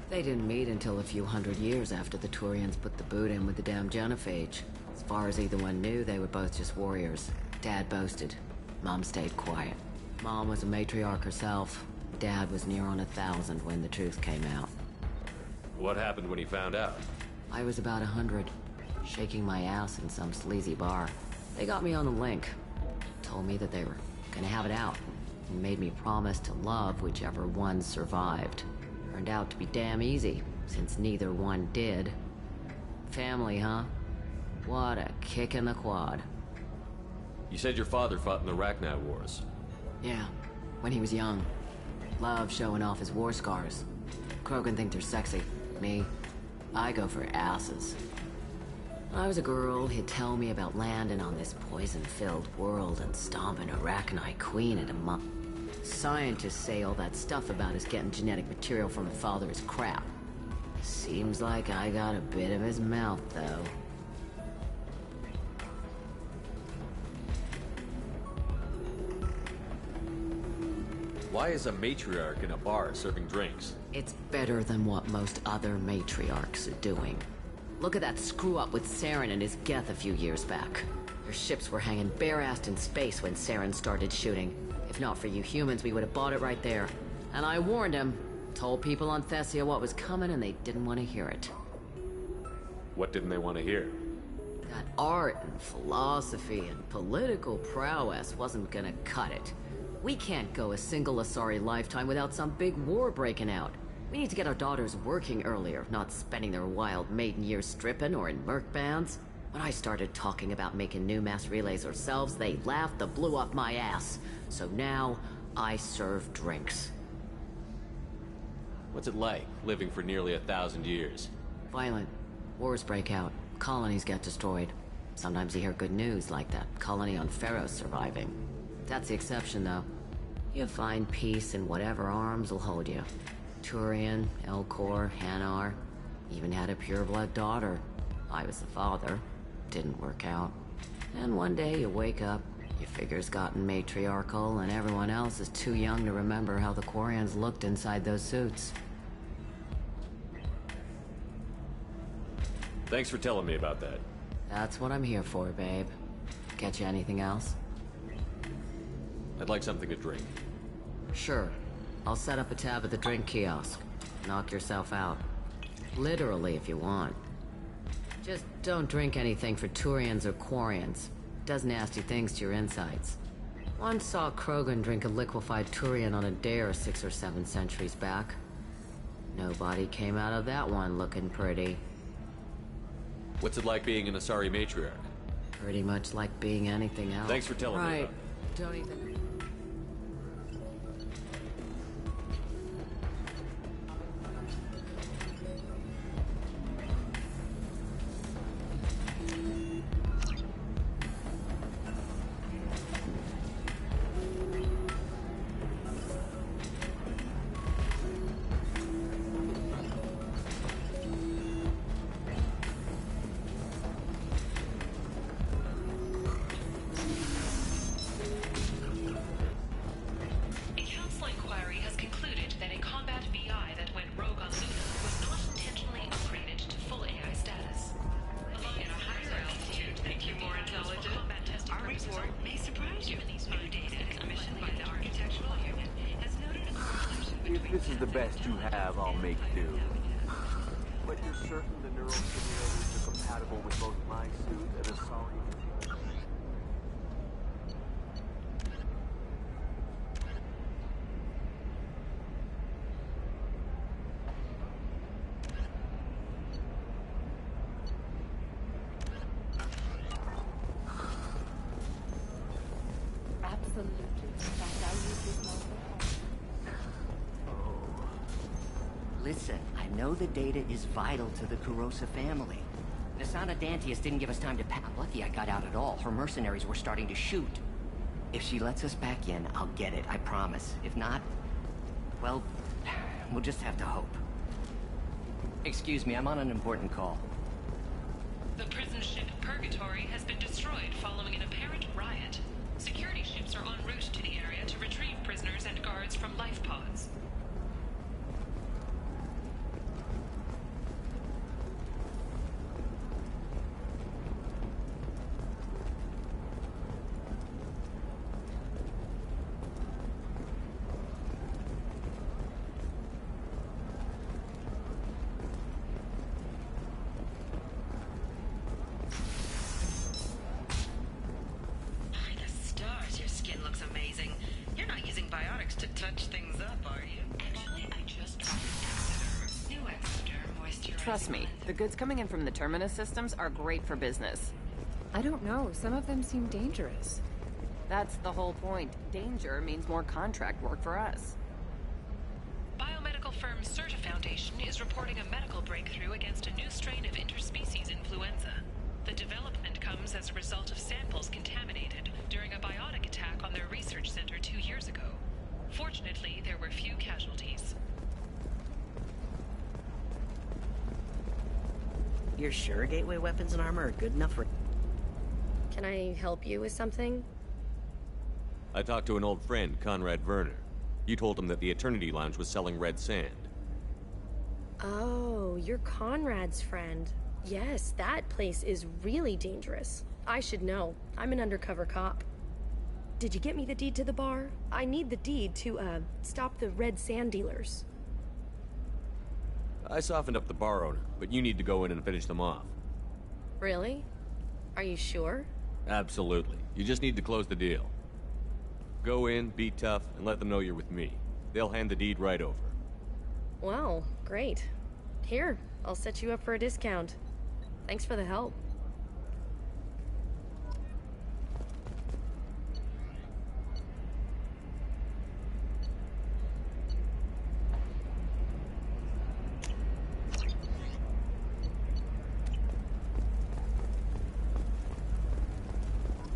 They didn't meet until a few hundred years after the Turians put the boot in with the damn genophage. As far as either one knew, they were both just warriors. Dad boasted. Mom stayed quiet. Mom was a matriarch herself. Dad was near on 1,000 when the truth came out.
What happened when he found out?
I was about 100, shaking my ass in some sleazy bar. They got me on the link. Told me that they were gonna have it out, and made me promise to love whichever one survived. Turned out to be damn easy, since neither one did. Family, huh? What a kick in the quad.
You said your father fought in the Rachni Wars.
Yeah, when he was young. Loved showing off his war scars. Krogan think they're sexy. Me, I go for asses. When I was a girl, he'd tell me about landing on this poison-filled world and stomping a Rachni queen in a month. Scientists say all that stuff about us getting genetic material from a father is crap. Seems like I got a bit of his mouth, though.
Why is a matriarch in a bar serving drinks?
It's better than what most other matriarchs are doing. Look at that screw-up with Saren and his Geth a few years back. Their ships were hanging bare-assed in space when Saren started shooting. If not for you humans, we would have bought it right there. And I warned him. Told people on Thessia what was coming, and they didn't want to hear it.
What didn't they want to hear?
That art and philosophy and political prowess wasn't gonna cut it. We can't go a single Asari lifetime without some big war breaking out. We need to get our daughters working earlier, not spending their wild maiden years stripping or in merc bands. When I started talking about making new mass relays ourselves, they laughed the blue off my ass. So now, I serve drinks.
What's it like, living for nearly 1,000 years?
Violent. Wars break out. Colonies get destroyed. Sometimes you hear good news, like that colony on Pharaoh surviving. That's the exception, though. You find peace in whatever arms will hold you. Turian, Elcor, Hanar. Even had a pureblood daughter. I was the father. Didn't work out. And one day you wake up, your figure's gotten matriarchal, and everyone else is too young to remember how the Quarians looked inside those suits.
Thanks for telling me about that.
That's what I'm here for, babe. Get you anything else?
I'd like something to drink.
Sure. I'll set up a tab at the drink kiosk. Knock yourself out. Literally, if you want. Just don't drink anything for Turians or Quarians. Does nasty things to your insides. Once saw Krogan drink a liquefied Turian on a dare 6 or 7 centuries back. Nobody came out of that one looking pretty.
What's it like being an Asari matriarch?
Pretty much like being anything else.
Thanks for telling me about it.
Don't even...
If this is the best you have, I'll make do. But you're certain the neural simulators are compatible with both my suit and Asari?
Absolutely. That's how you use this mode.
Listen, I know the data is vital to the Kurosa family. Nasana Dantius didn't give us time to pack. Lucky I got out at all. Her mercenaries were starting to shoot. If she lets us back in, I'll get it, I promise. If not, well, we'll just have to hope. Excuse me, I'm on an important call.
The prison ship Purgatory has been destroyed following an apparent riot. Security ships are en route to the area to retrieve prisoners and guards from life pods.
Trust me, the goods coming in from the Terminus systems are great for business.
I don't know. Some of them seem dangerous.
That's the whole point. Danger means more contract work for us.
Biomedical firm Certa Foundation is reporting a medical breakthrough against a new strain of interspecies influenza. The development comes as a result of samples contaminated during a biotic attack on their research center 2 years ago. Fortunately, there were few casualties.
You're sure gateway weapons and armor are good enough for...
Can I help you with something?
I talked to an old friend, Conrad Werner. You told him that the Eternity Lounge was selling red sand.
Oh, you're Conrad's friend. Yes, that place is really dangerous. I should know. I'm an undercover cop. Did you get me the deed to the bar? I need the deed to, stop the red sand dealers.
I softened up the bar owner, but you need to go in and finish them off.
Really? Are you sure?
Absolutely. You just need to close the deal. Go in, be tough, and let them know you're with me. They'll hand the deed right over.
Wow, great. Here, I'll set you up for a discount. Thanks for the help.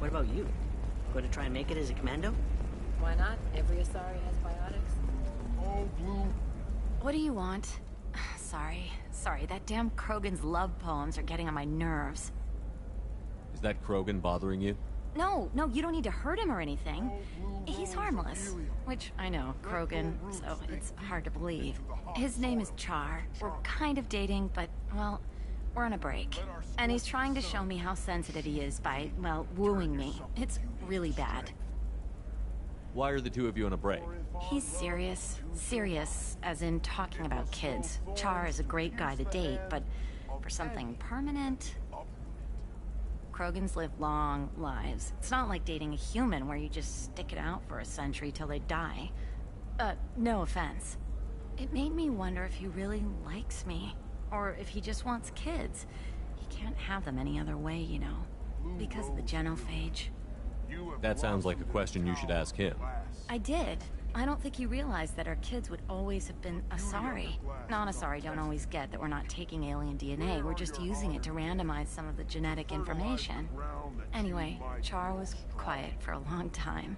What about you? Going to try and make it as a commando?
Why not? Every Asari has biotics.
Oh, Blue.
What do you want? Sorry, that damn Krogan's love poems are getting on my nerves.
Is that Krogan bothering you?
No, you don't need to hurt him or anything. He's harmless. Which, I know, Krogan, so it's hard to believe. His name is Char. We're kind of dating, but, well, we're on a break. And he's trying to show me how sensitive he is by, well, wooing me. It's really bad.
Why are the two of you on a break?
He's serious. Serious, as in talking about kids. Char is a great guy to date, but for something permanent... Krogans live long lives. It's not like dating a human where you just stick it out for a century till they die. No offense. It made me wonder if he really likes me. Or if he just wants kids. He can't have them any other way, you know. Because of the genophage.
That sounds like a question you should ask him.
I did. I don't think he realized that our kids would always have been Asari. Non-Asari don't always get that we're not taking alien DNA, we're just using it to randomize some of the genetic information. Anyway, Char was quiet for a long time.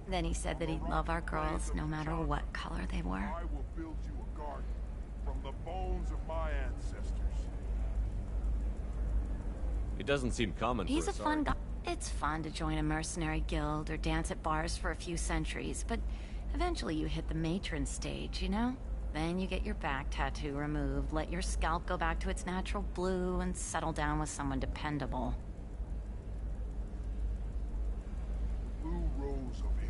Then he said that he'd love our girls no matter what color they were.
I will build you a garden from the bones of my ancestors.
It doesn't seem common for
He's a
Asari.
fun guy. It's fun to join a mercenary guild or dance at bars for a few centuries, but eventually you hit the matron stage, you know? Then you get your back tattoo removed, let your scalp go back to its natural blue, and settle down with someone dependable.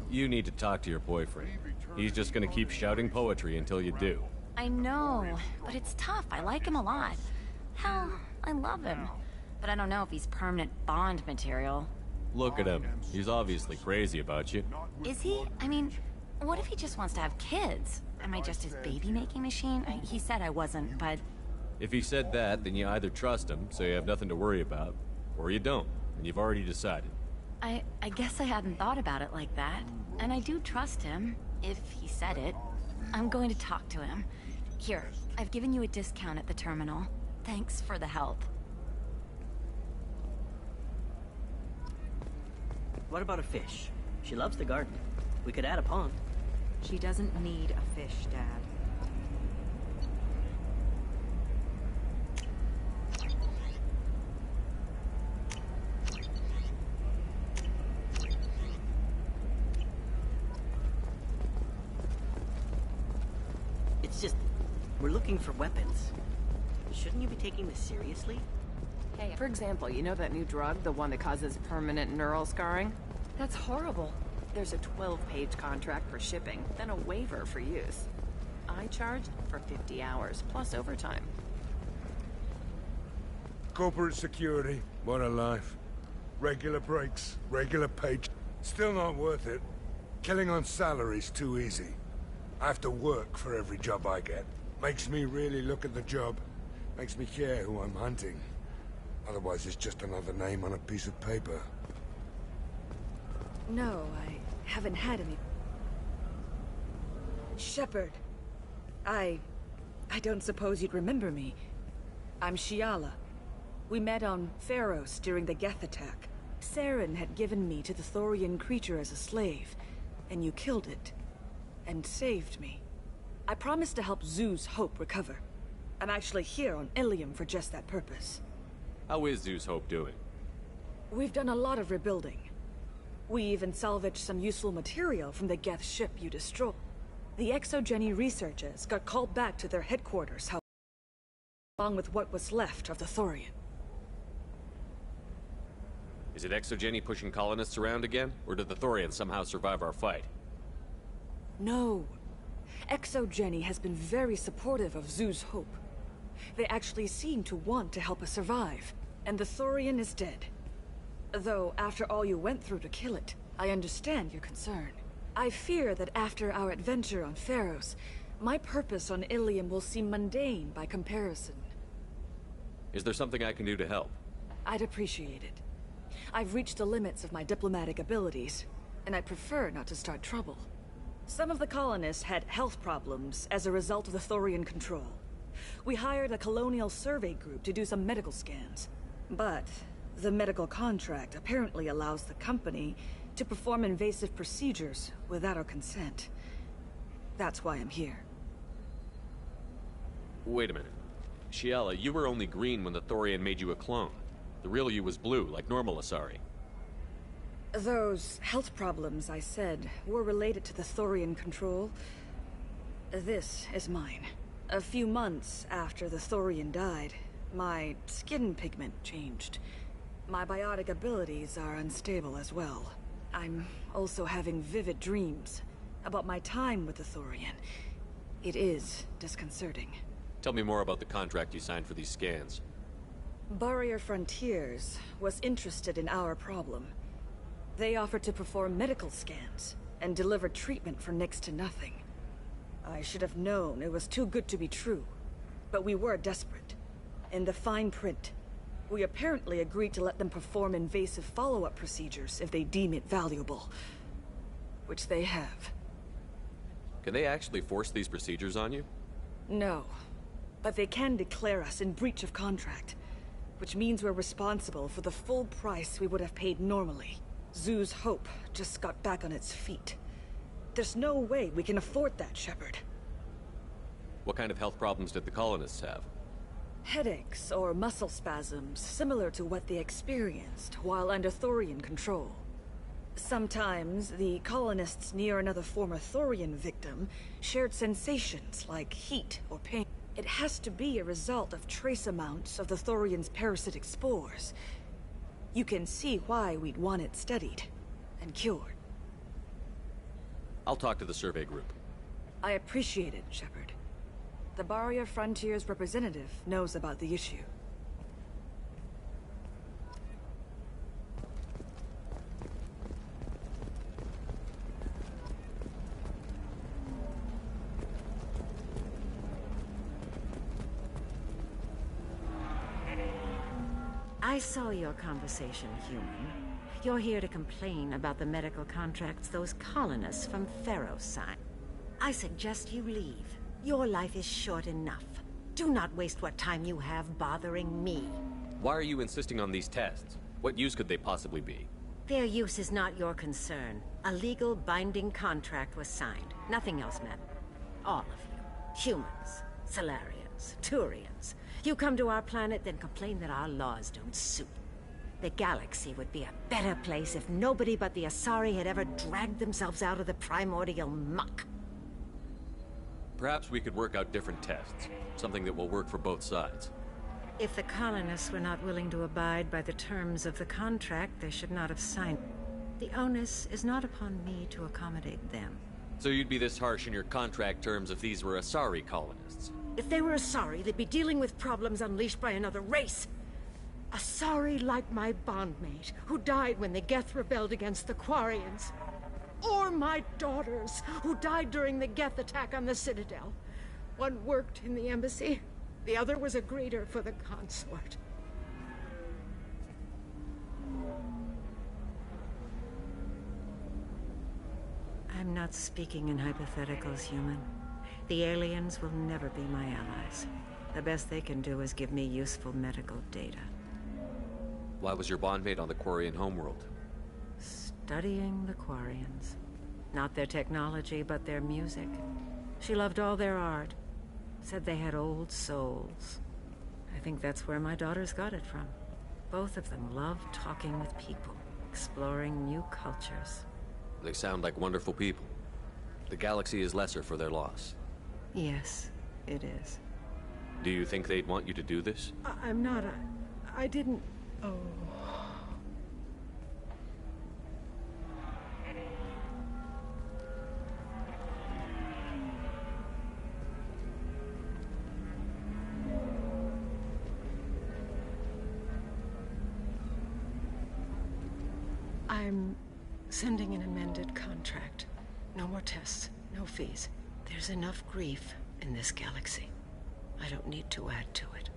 You need to talk to your boyfriend. He's just gonna keep shouting poetry until you do.
I know, but it's tough. I like him a lot. Hell, I love him. But I don't know if he's permanent Bond material.
Look at him. He's obviously crazy about you.
Is he? I mean, what if he just wants to have kids? Am I just his baby-making machine? He said I wasn't, but...
If he said that, then you either trust him, so you have nothing to worry about, or you don't, and you've already decided.
I guess I hadn't thought about it like that. And I do trust him, if he said it. I'm going to talk to him. Here, I've given you a discount at the terminal. Thanks for the help.
What about a fish? She loves the garden. We could add a pond.
She doesn't need a fish, Dad.
It's just, we're looking for weapons. Shouldn't you be taking this seriously?
Hey, for example, you know that new drug, the one that causes permanent neural scarring? That's horrible. There's a 12-page contract for shipping, then a waiver for use. I charged for 50 hours, plus overtime.
Corporate security, what a life. Regular breaks, regular pay. Still not worth it. Killing on salary's too easy. I have to work for every job I get. Makes me really look at the job. Makes me care who I'm hunting. Otherwise, it's just another name on a piece of paper.
No, I haven't had any. Shepard. I don't suppose you'd remember me. I'm Shiala. We met on Pharos during the Geth attack. Saren had given me to the Thorian creature as a slave, and you killed it. And saved me. I promised to help Zoo's Hope recover. I'm actually here on Ilium for just that purpose.
How is Zeus Hope doing?
We've done a lot of rebuilding. We even salvaged some useful material from the Geth ship you destroyed. The Exogeny researchers got called back to their headquarters, along with what was left of the Thorian.
Is it Exogeny pushing colonists around again? Or did the Thorians somehow survive our fight?
No. Exogeny has been very supportive of Zoo's Hope. They actually seem to want to help us survive. And the Thorian is dead. Though, after all you went through to kill it, I understand your concern. I fear that after our adventure on Pharos, my purpose on Ilium will seem mundane by comparison.
Is there something I can do to help?
I'd appreciate it. I've reached the limits of my diplomatic abilities, and I prefer not to start trouble. Some of the colonists had health problems as a result of the Thorian control. We hired a colonial survey group to do some medical scans. But The medical contract apparently allows the company to perform invasive procedures without our consent. That's why I'm here.
Wait a minute. Shiela, you were only green when the Thorian made you a clone. The real you was blue, like normal Asari.
Those health problems I said were related to the Thorian control. This is mine. A few months after the Thorian died, my skin pigment changed. My biotic abilities are unstable as well. I'm also having vivid dreams about my time with the Thorian. It is disconcerting.
Tell me more about the contract you signed for these scans.
Barrier Frontiers was interested in our problem. They offered to perform medical scans and deliver treatment for next to nothing. I should have known it was too good to be true, but we were desperate. In the fine print, we apparently agreed to let them perform invasive follow-up procedures if they deem it valuable. Which they have.
Can they actually force these procedures on you?
No, but they can declare us in breach of contract, which means we're responsible for the full price we would have paid normally. Zoo's Hope just got back on its feet. There's no way we can afford that, Shepard.
What kind of health problems did the colonists have?
Headaches or muscle spasms similar to what they experienced while under Thorian control. Sometimes the colonists near another former Thorian victim shared sensations like heat or pain. It has to be a result of trace amounts of the Thorian's parasitic spores. You can see why we'd want it studied and cured.
I'll talk to the survey group.
I appreciate it, Shepard. The Barrier Frontiers representative knows about the issue.
I saw your conversation, human. You're here to complain about the medical contracts those colonists from Pharaoh signed. I suggest you leave. Your life is short enough. Do not waste what time you have bothering me.
Why are you insisting on these tests? What use could they possibly be?
Their use is not your concern. A legal binding contract was signed. Nothing else mattered. All of you. Humans, Salarians, Turians. You come to our planet, then complain that our laws don't suit. The galaxy would be a better place if nobody but the Asari had ever dragged themselves out of the primordial muck.
Perhaps we could work out different tests. Something that will work for both sides.
If the colonists were not willing to abide by the terms of the contract, they should not have signed. The onus is not upon me to accommodate them.
So you'd be this harsh in your contract terms if these were Asari colonists?
If they were Asari, they'd be dealing with problems unleashed by another race. Asari like my bondmate, who died when the Geth rebelled against the Quarians. Or my daughters, who died during the Geth attack on the Citadel. One worked in the embassy, the other was a greeter for the consort. I'm not speaking in hypotheticals, human. The aliens will never be my allies. The best they can do is give me useful medical data.
Why was your bondmate on the Quarian homeworld?
Studying the Quarians. Not their technology, but their music. She loved all their art. Said they had old souls. I think that's where my daughters got it from. Both of them love talking with people, exploring new cultures.
They sound like wonderful people. The galaxy is lesser for their loss.
Yes, it is.
Do you think they'd want you to do this?
I'm not. I didn't. Oh. I'm sending an amended contract. No more tests, no fees. There's enough grief in this galaxy. I don't need to add to it.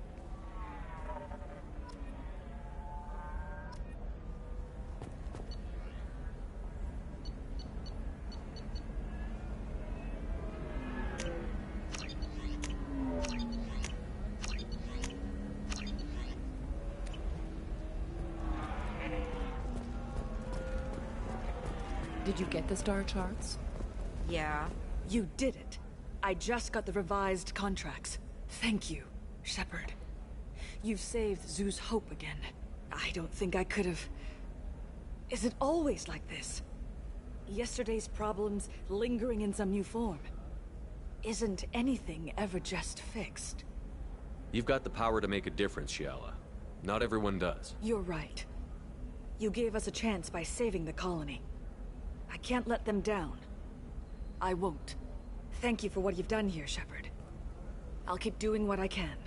Did you get the star charts?
Yeah.
You did it. I just got the revised contracts. Thank you, Shepard. You've saved Zoo's hope again. I don't think I could have... Is it always like this? Yesterday's problems lingering in some new form. Isn't anything ever just fixed?
You've got the power to make a difference, Shiala. Not everyone does.
You're right. You gave us a chance by saving the colony. I can't let them down. I won't. Thank you for what you've done here, Shepard. I'll keep doing what I can.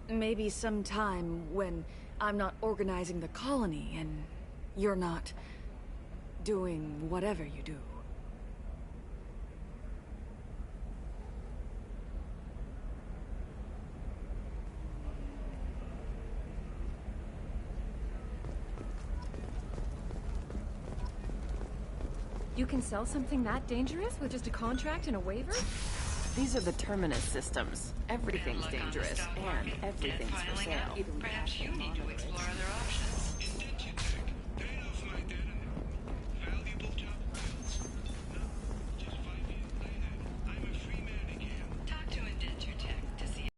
Maybe sometime when I'm not organizing the colony and you're not doing whatever you do.
You can sell something that dangerous with just a contract and a waiver?
These are the Terminus systems. Everything's dangerous, and everything's for sale.
Perhaps you need to explore other options. Talk to Indentutech to see.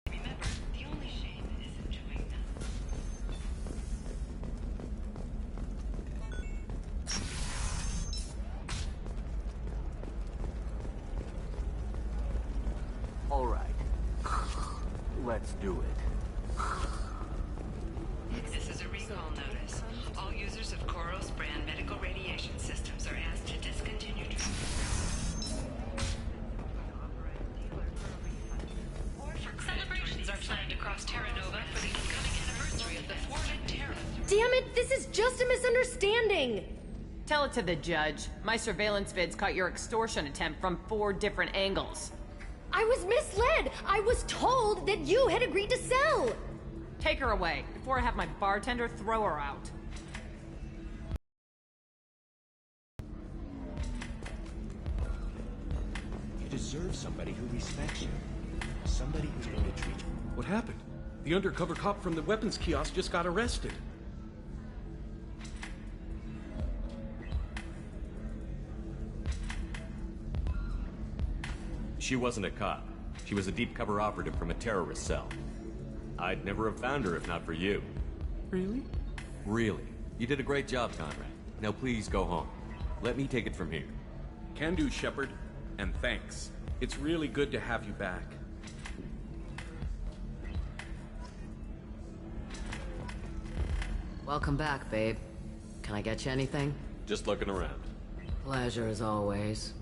Remember, the only shame is enjoying them.
All right. Let's do it.
This is a recall notice. All users of Koros brand medical radiation systems are asked to discontinue Celebrations are planned across Terra Nova for the incoming anniversary of the thwarted Terra.
Damn it, this is just a misunderstanding!
Tell it to the judge. My surveillance vids caught your extortion attempt from 4 different angles.
I was misled! I was told that you had agreed to sell!
Take her away, before I have my bartender throw her out.
You deserve somebody who respects you. Somebody who's going to treat you.
What happened? The undercover cop from the weapons kiosk just got arrested.
She wasn't a cop. She was a deep cover operative from a terrorist cell. I'd never have found her if not for you.
Really?
Really. You did a great job, Conrad. Now please go home. Let me take it from here.
Can do, Shepard. And thanks. It's really good to have you back.
Welcome back, babe. Can I get you anything?
Just looking around.
Pleasure as always.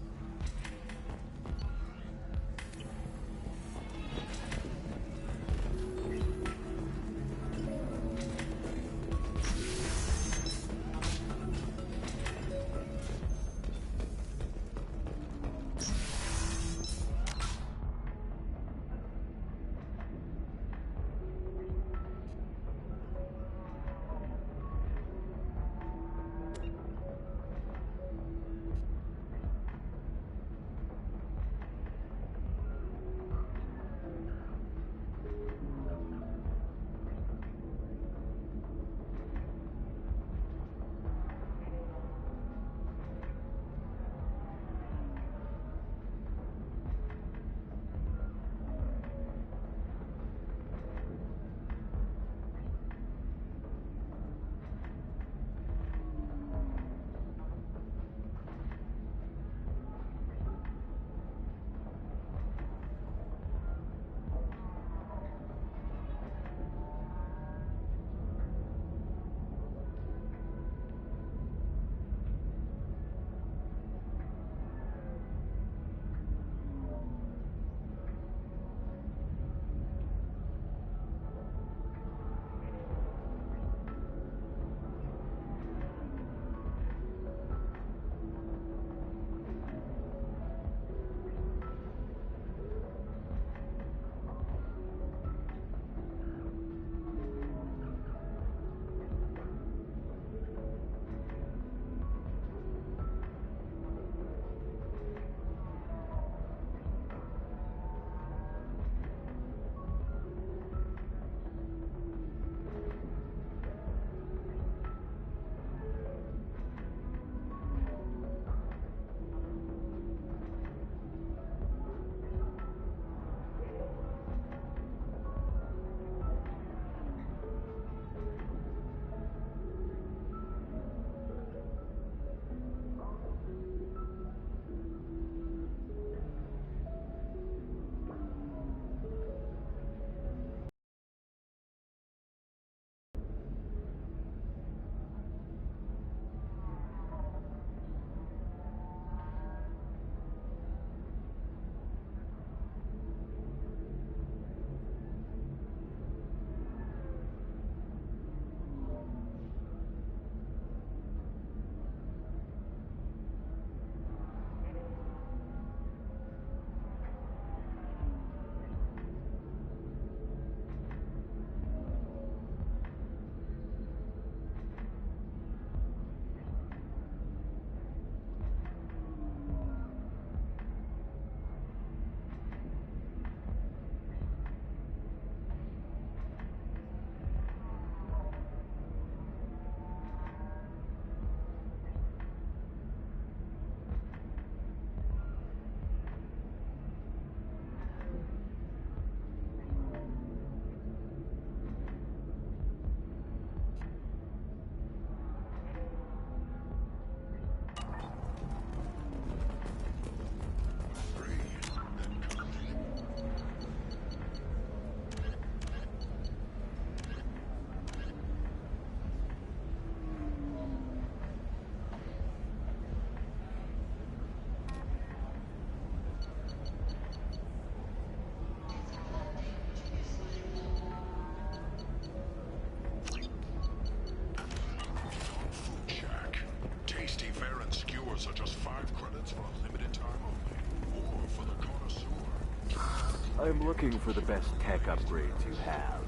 I'm looking for the best tech upgrades you have.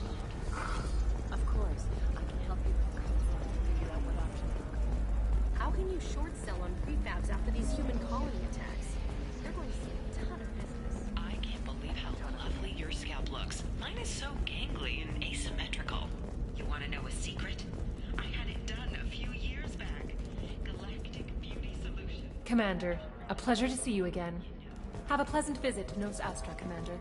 Of course, I can help you figure out what options are good.
How can you short sell on prefabs after these human colony attacks? They're going to see a ton of business.
I can't believe how lovely your scalp looks. Mine is so gangly and asymmetrical. You want to know a secret? I had it done a few years back. Galactic Beauty Solution.
Commander, a pleasure to see you again. Have a pleasant visit to Nos Astra, Commander.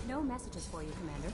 No messages for you, Commander.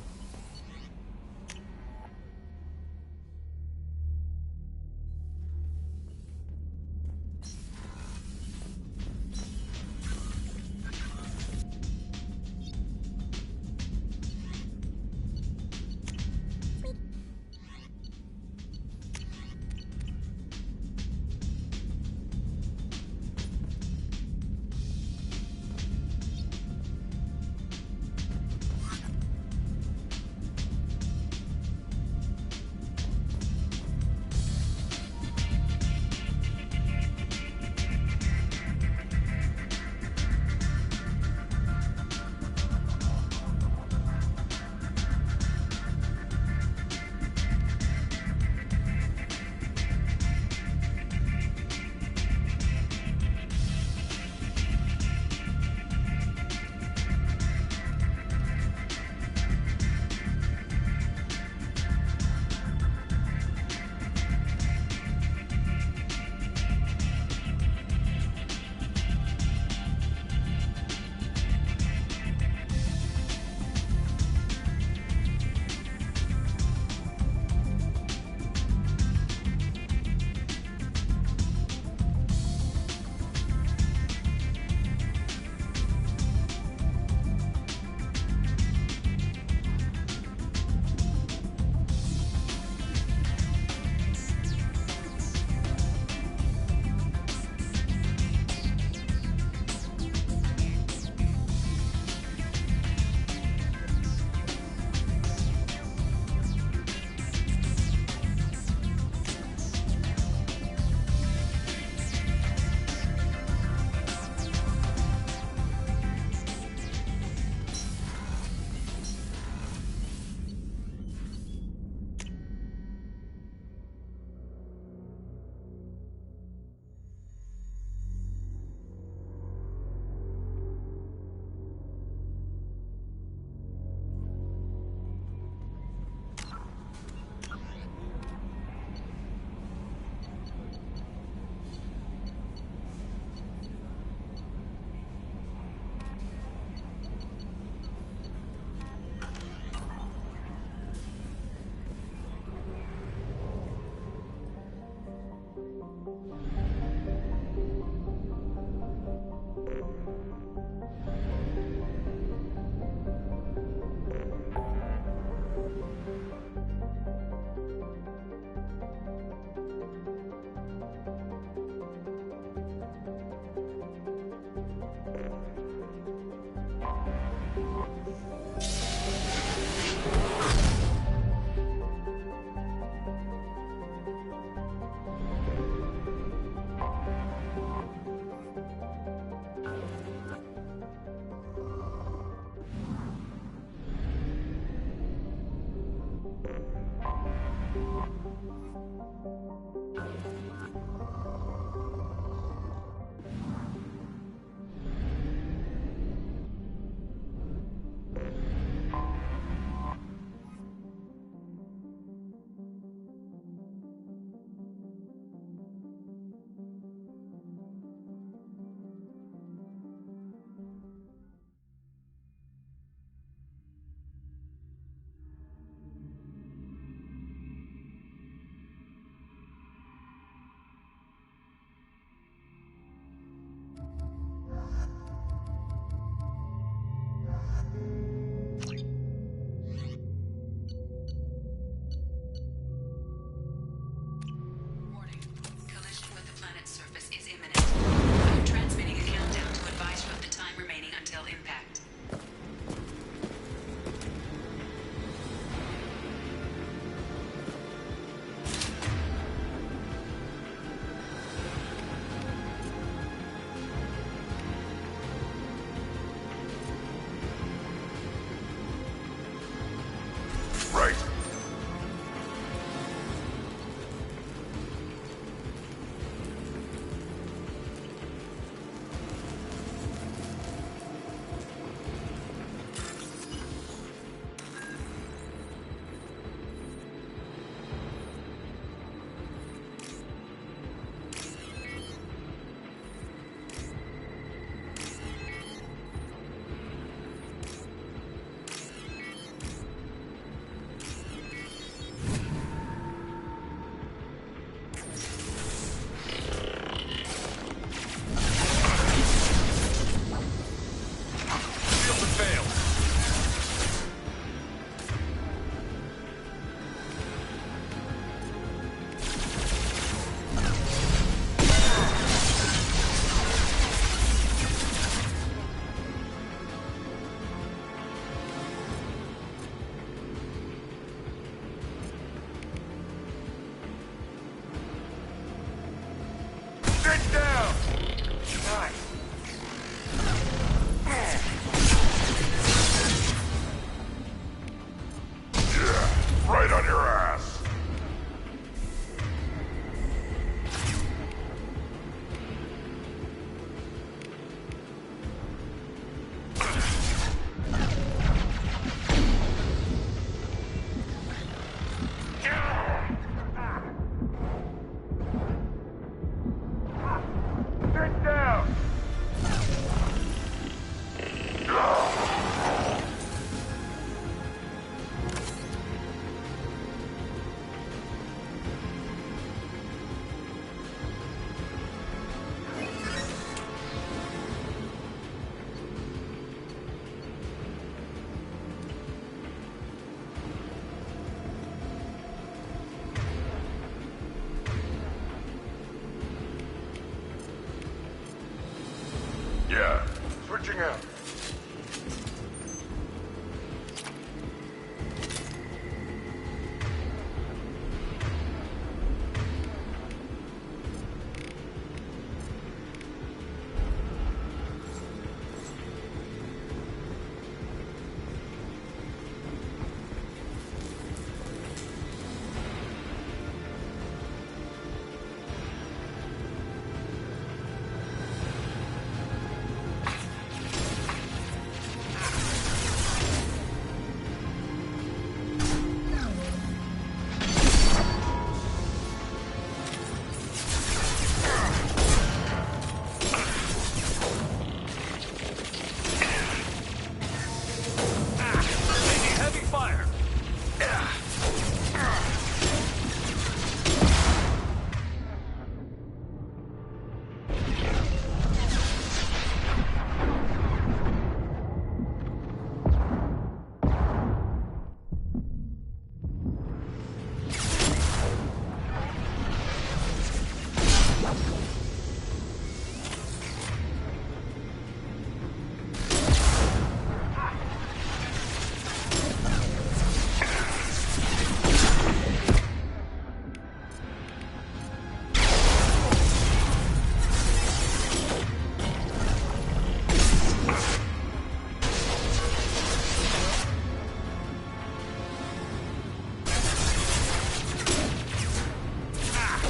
Yeah. Switching out.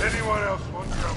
Anyone else want some?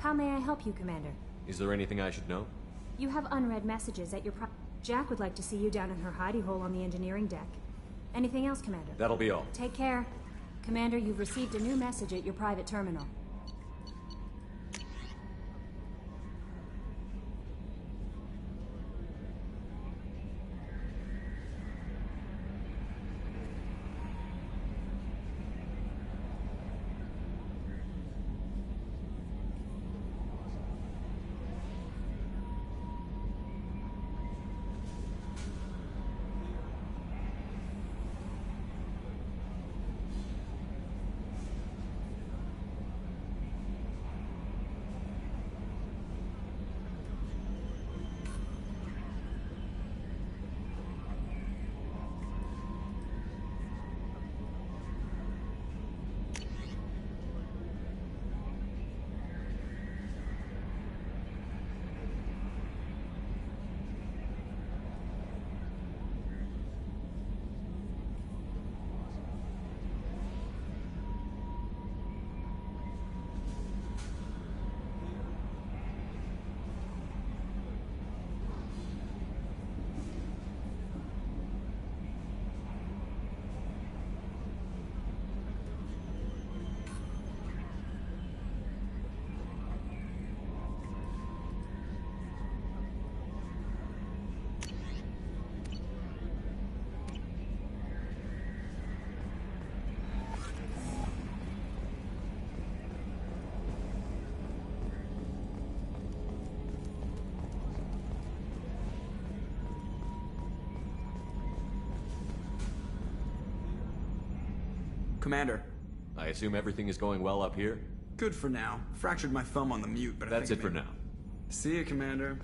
How may I help you, Commander?
Is there anything I should know?
You have unread messages at your Jack would like to see you down in her hidey hole on the engineering deck. Anything else, Commander?
That'll be all.
Take care. Commander, you've received a new message at your private terminal.
Commander.
I assume everything is going well up here?
Good for now. Fractured my thumb on the mute, but
That's it for now.
See you, Commander.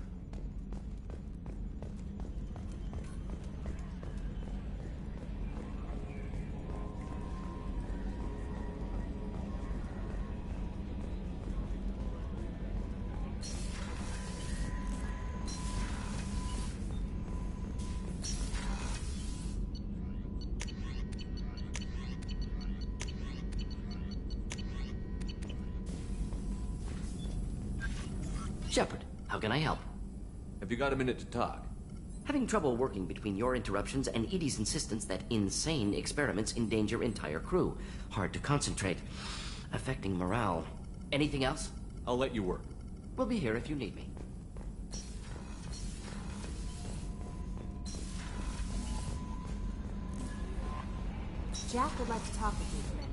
Shepard, how can I help?
Have you got a minute to talk?
Having trouble working between your interruptions and Edie's insistence that insane experiments endanger entire crew. Hard to concentrate. Affecting morale. Anything else?
I'll let you work.
We'll be here if you need me.
Jack would like to talk with you, Commander.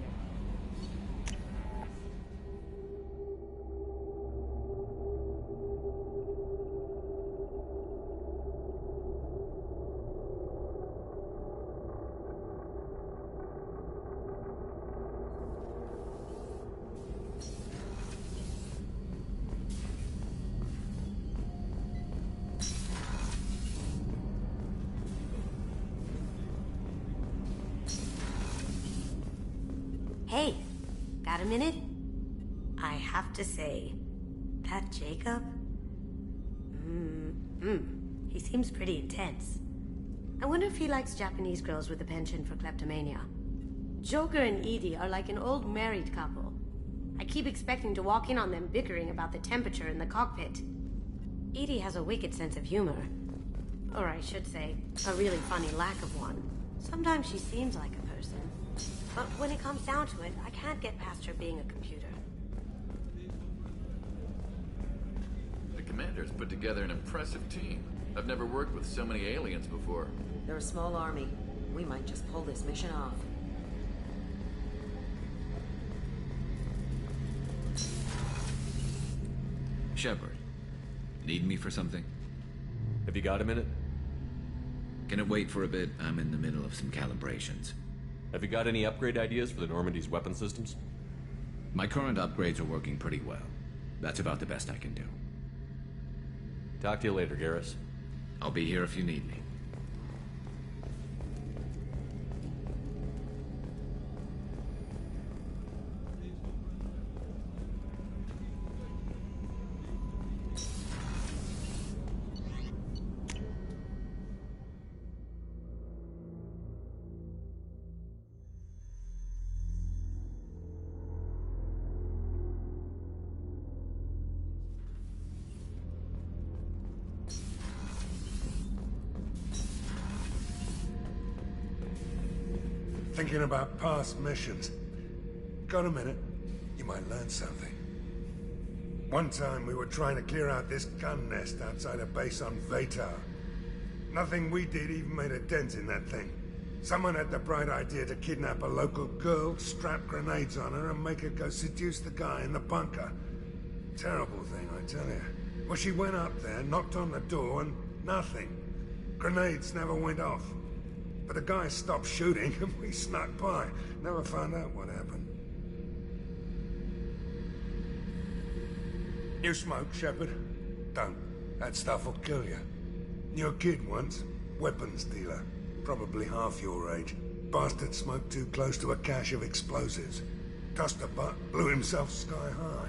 Hey, got a minute? I have to say, that Jacob? He seems pretty intense. I wonder if he likes Japanese girls with a penchant for kleptomania. Joker and Edie are like an old married couple. I keep expecting to walk in on them bickering about the temperature in the cockpit. Edie has a wicked sense of humor. Or I should say, a really funny lack of one. Sometimes she seems like a person. But when it comes down to it, I can't get past her being a computer.
The Commander's put together an impressive team. I've never worked with so many aliens before.
They're a small army. We might just pull this mission off.
Shepard, need me for something?
Have you got a minute?
Can it wait for a bit? I'm in the middle of some calibrations.
Have you got any upgrade ideas for the Normandy's weapon systems?
My current upgrades are working pretty well. That's about the best I can do.
Talk to you later, Garrus.
I'll be here if you need me.
Thinking about past missions. Got a minute? You might learn something. One time we were trying to clear out this gun nest outside a base on Vatar. Nothing we did even made a dent in that thing. Someone had the bright idea to kidnap a local girl, strap grenades on her, and make her go seduce the guy in the bunker. Terrible thing, I tell you. Well, she went up there, knocked on the door, and nothing. Grenades never went off. But the guy stopped shooting, and we snuck by. Never found out what happened. You smoke, Shepard? Don't. That stuff will kill you. Knew a kid once. Weapons dealer. Probably half your age. Bastard smoked too close to a cache of explosives. Tossed a butt, blew himself sky high.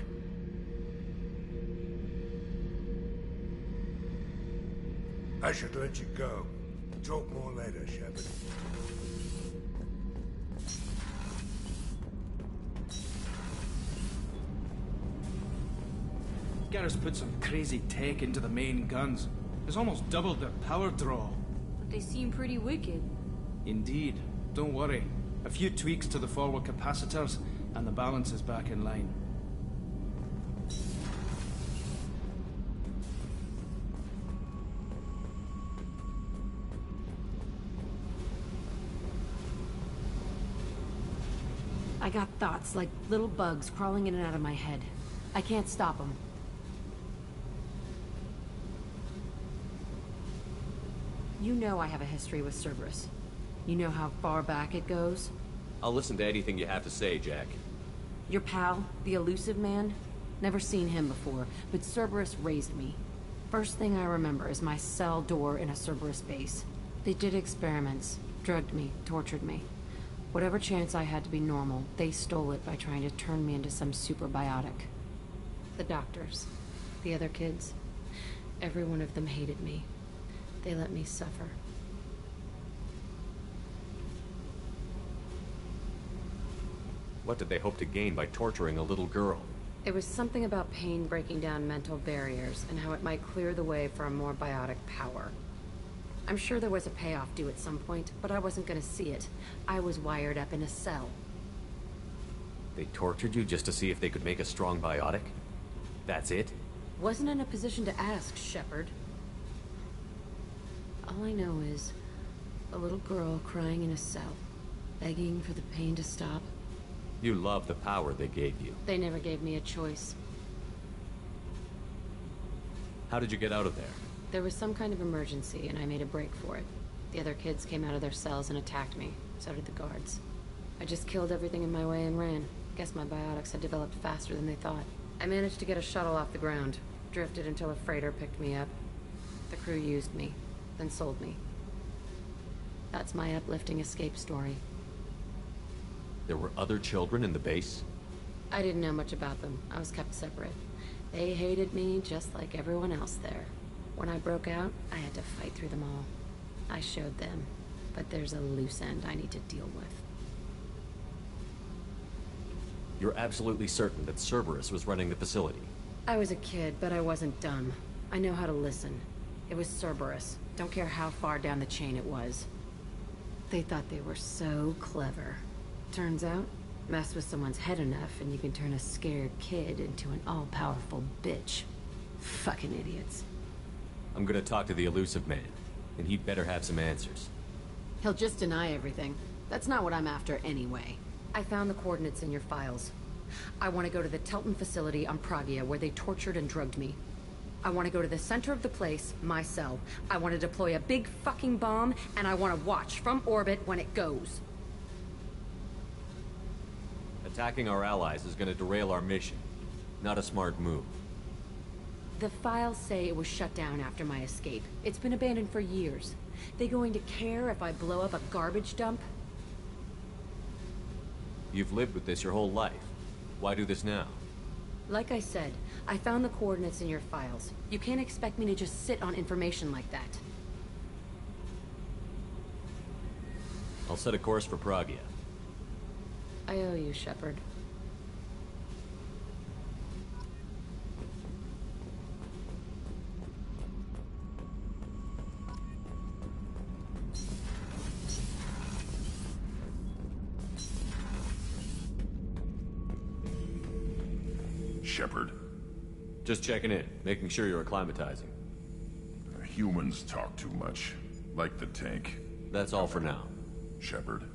I should let you go. Talk more later, Shepard.
Garrus put some crazy tech into the main guns. It's almost doubled their power draw.
But they seem pretty wicked.
Indeed. Don't worry. A few tweaks to the forward capacitors, and the balance is back in line.
I got thoughts like little bugs crawling in and out of my head. I can't stop them. You know I have a history with Cerberus. You know how far back it goes?
I'll listen to anything you have to say, Jack.
Your pal, the elusive man? Never seen him before, but Cerberus raised me. First thing I remember is my cell door in a Cerberus base. They did experiments, drugged me, tortured me. Whatever chance I had to be normal, they stole it by trying to turn me into some superbiotic. The doctors, the other kids, every one of them hated me. They let me suffer.
What did they hope to gain by torturing a little girl?
It was something about pain breaking down mental barriers and how it might clear the way for a more biotic power. I'm sure there was a payoff due at some point, but I wasn't gonna see it. I was wired up in a cell.
They tortured you just to see if they could make a strong biotic? That's it?
Wasn't in a position to ask, Shepard. All I know is a little girl crying in a cell, begging for the pain to stop.
You love the power they gave you.
They never gave me a choice.
How did you get out of there?
There was some kind of emergency, and I made a break for it. The other kids came out of their cells and attacked me. So did the guards. I just killed everything in my way and ran. Guess my biotics had developed faster than they thought. I managed to get a shuttle off the ground. Drifted until a freighter picked me up. The crew used me, then sold me. That's my uplifting escape story.
There were other children in the base?
I didn't know much about them. I was kept separate. They hated me just like everyone else there. When I broke out, I had to fight through them all. I showed them, but there's a loose end I need to deal with.
You're absolutely certain that Cerberus was running the facility?
I was a kid, but I wasn't dumb. I know how to listen. It was Cerberus. Don't care how far down the chain it was. They thought they were so clever. Turns out, mess with someone's head enough and you can turn a scared kid into an all-powerful bitch. Fucking idiots.
I'm gonna talk to the elusive man, and he'd better have some answers.
He'll just deny everything. That's not what I'm after anyway. I found the coordinates in your files. I want to go to the Telton facility on Pragia where they tortured and drugged me. I want to go to the center of the place, my cell. I want to deploy a big fucking bomb, and I want to watch from orbit when it goes.
Attacking our allies is gonna derail our mission. Not a smart move.
The files say it was shut down after my escape. It's been abandoned for years. They going to care if I blow up a garbage dump?
You've lived with this your whole life. Why do this now?
Like I said, I found the coordinates in your files. You can't expect me to just sit on information like that.
I'll set a course for Pragia.
I owe you, Shepard.
Shepard.
Just checking in, making sure you're acclimatizing.
Humans talk too much, like the tank.
That's all for now.
Shepard.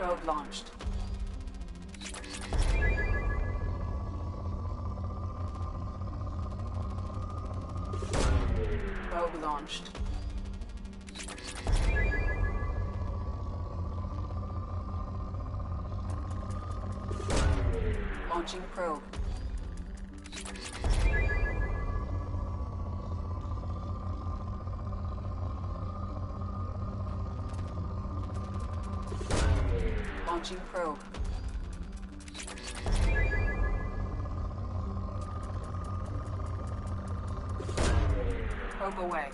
Probe launched. Probe launched. Launching probe. Launching probe. Probe away.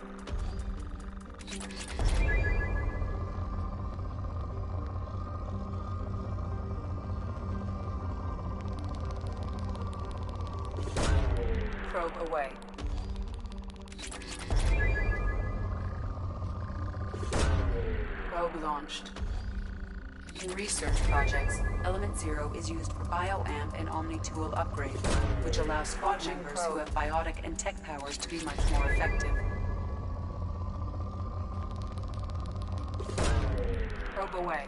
Probe away. Probe launched. In research projects, Element Zero is used for bioamp and Omni-tool upgrade, which allows squad members who have biotic and tech powers to be much more effective. Probe away.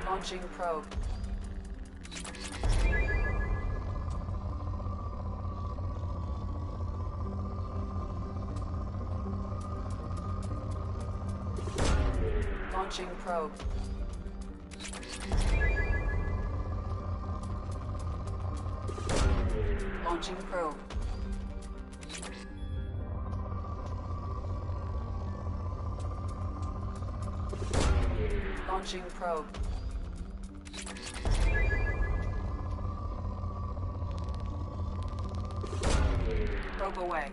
Launching probe. Launching probe. Launching probe. Launching probe. Probe away.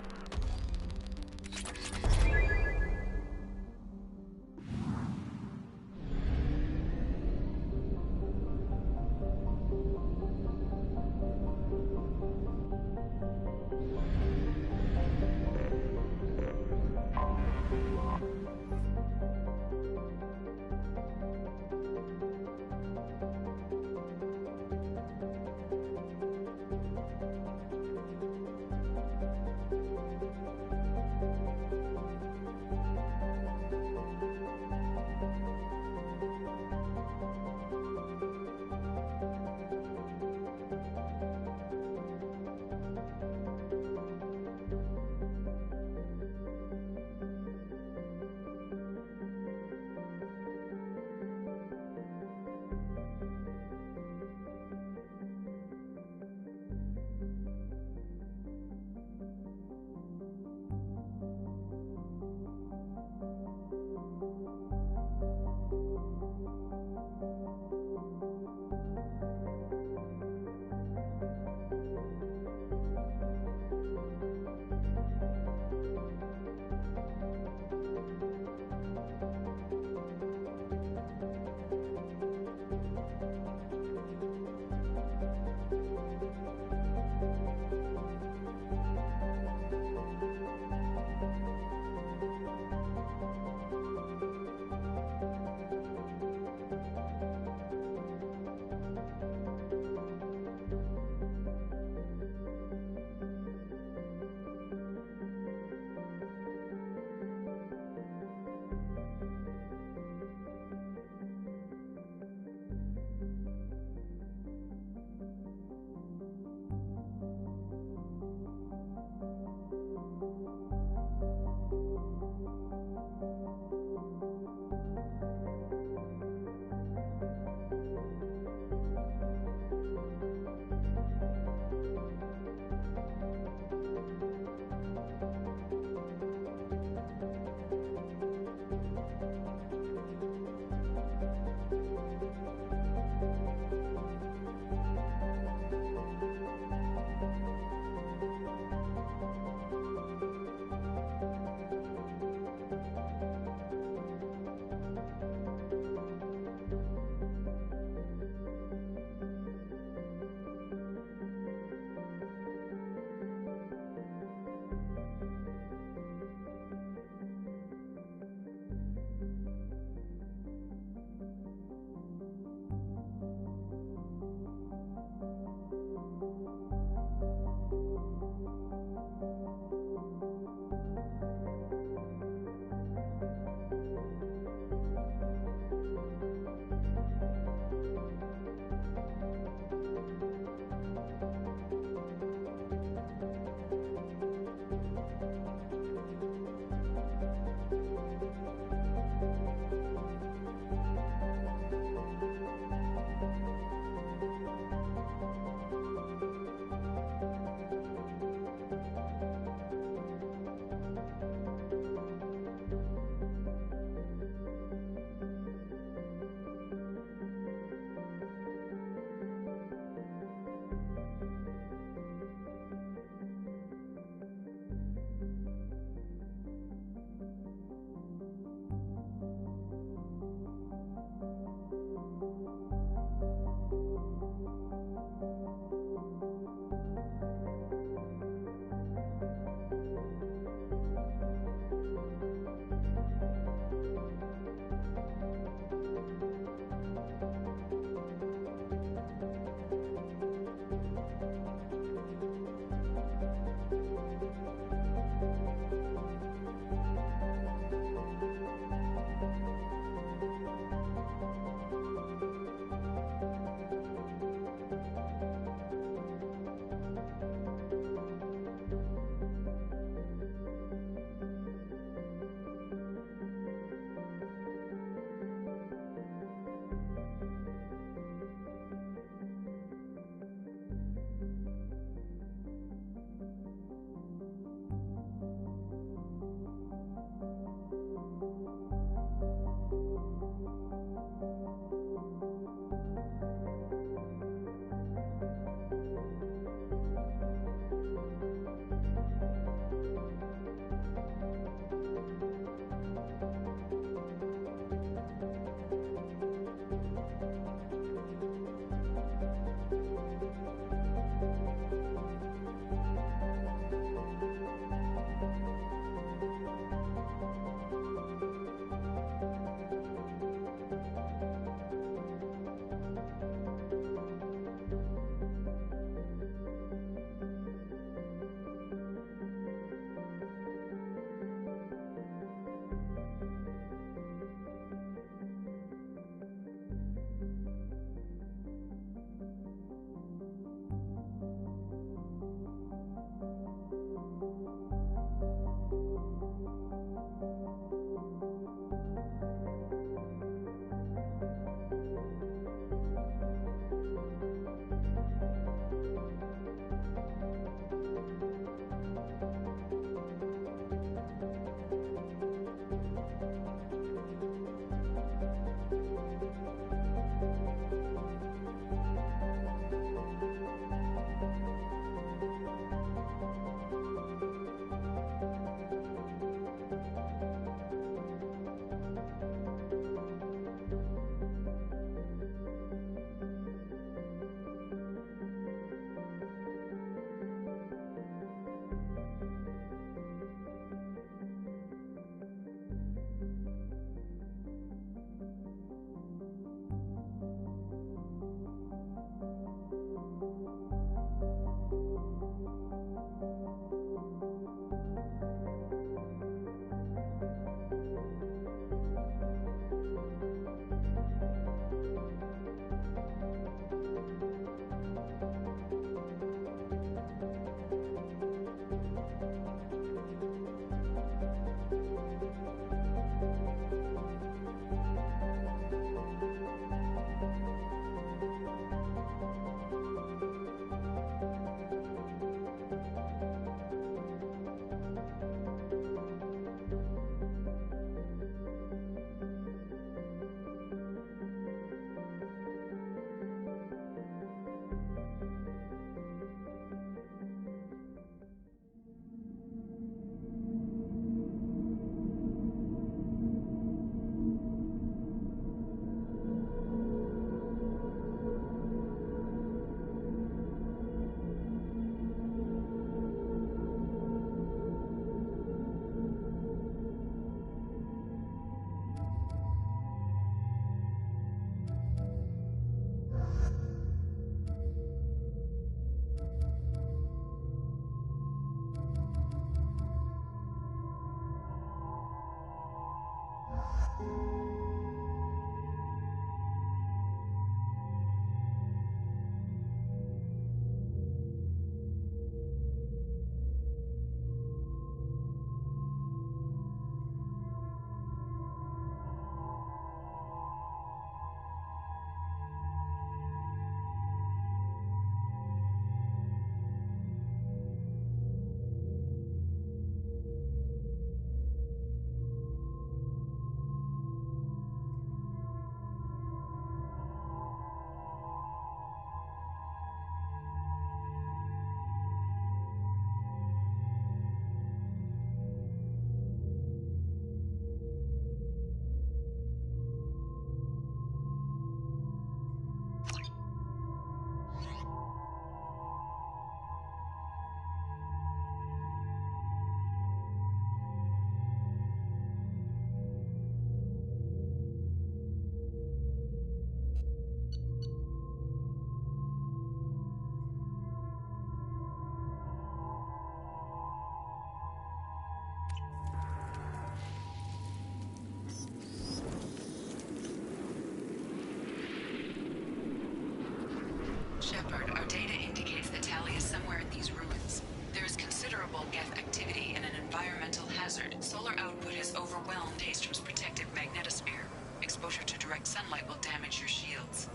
Shepard, our data indicates that Tali is somewhere in these ruins. There is considerable Geth activity and an environmental hazard. Solar output has overwhelmed Hastrom's protective magnetosphere. Exposure to direct sunlight will damage your shields.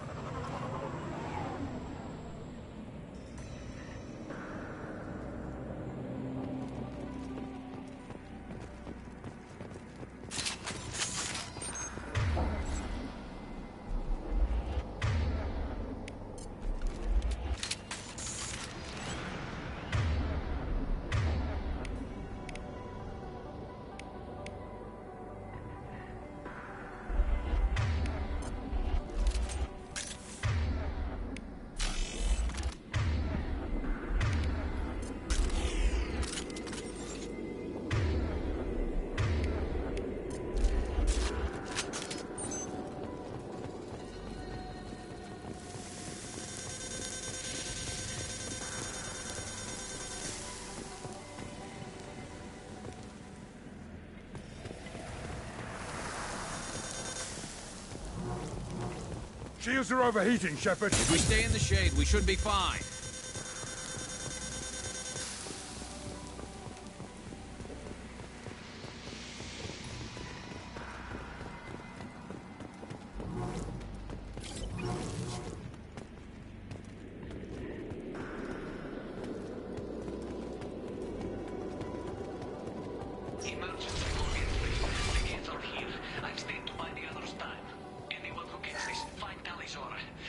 Shields are overheating, Shepard.
If we stay in the shade, we should be fine.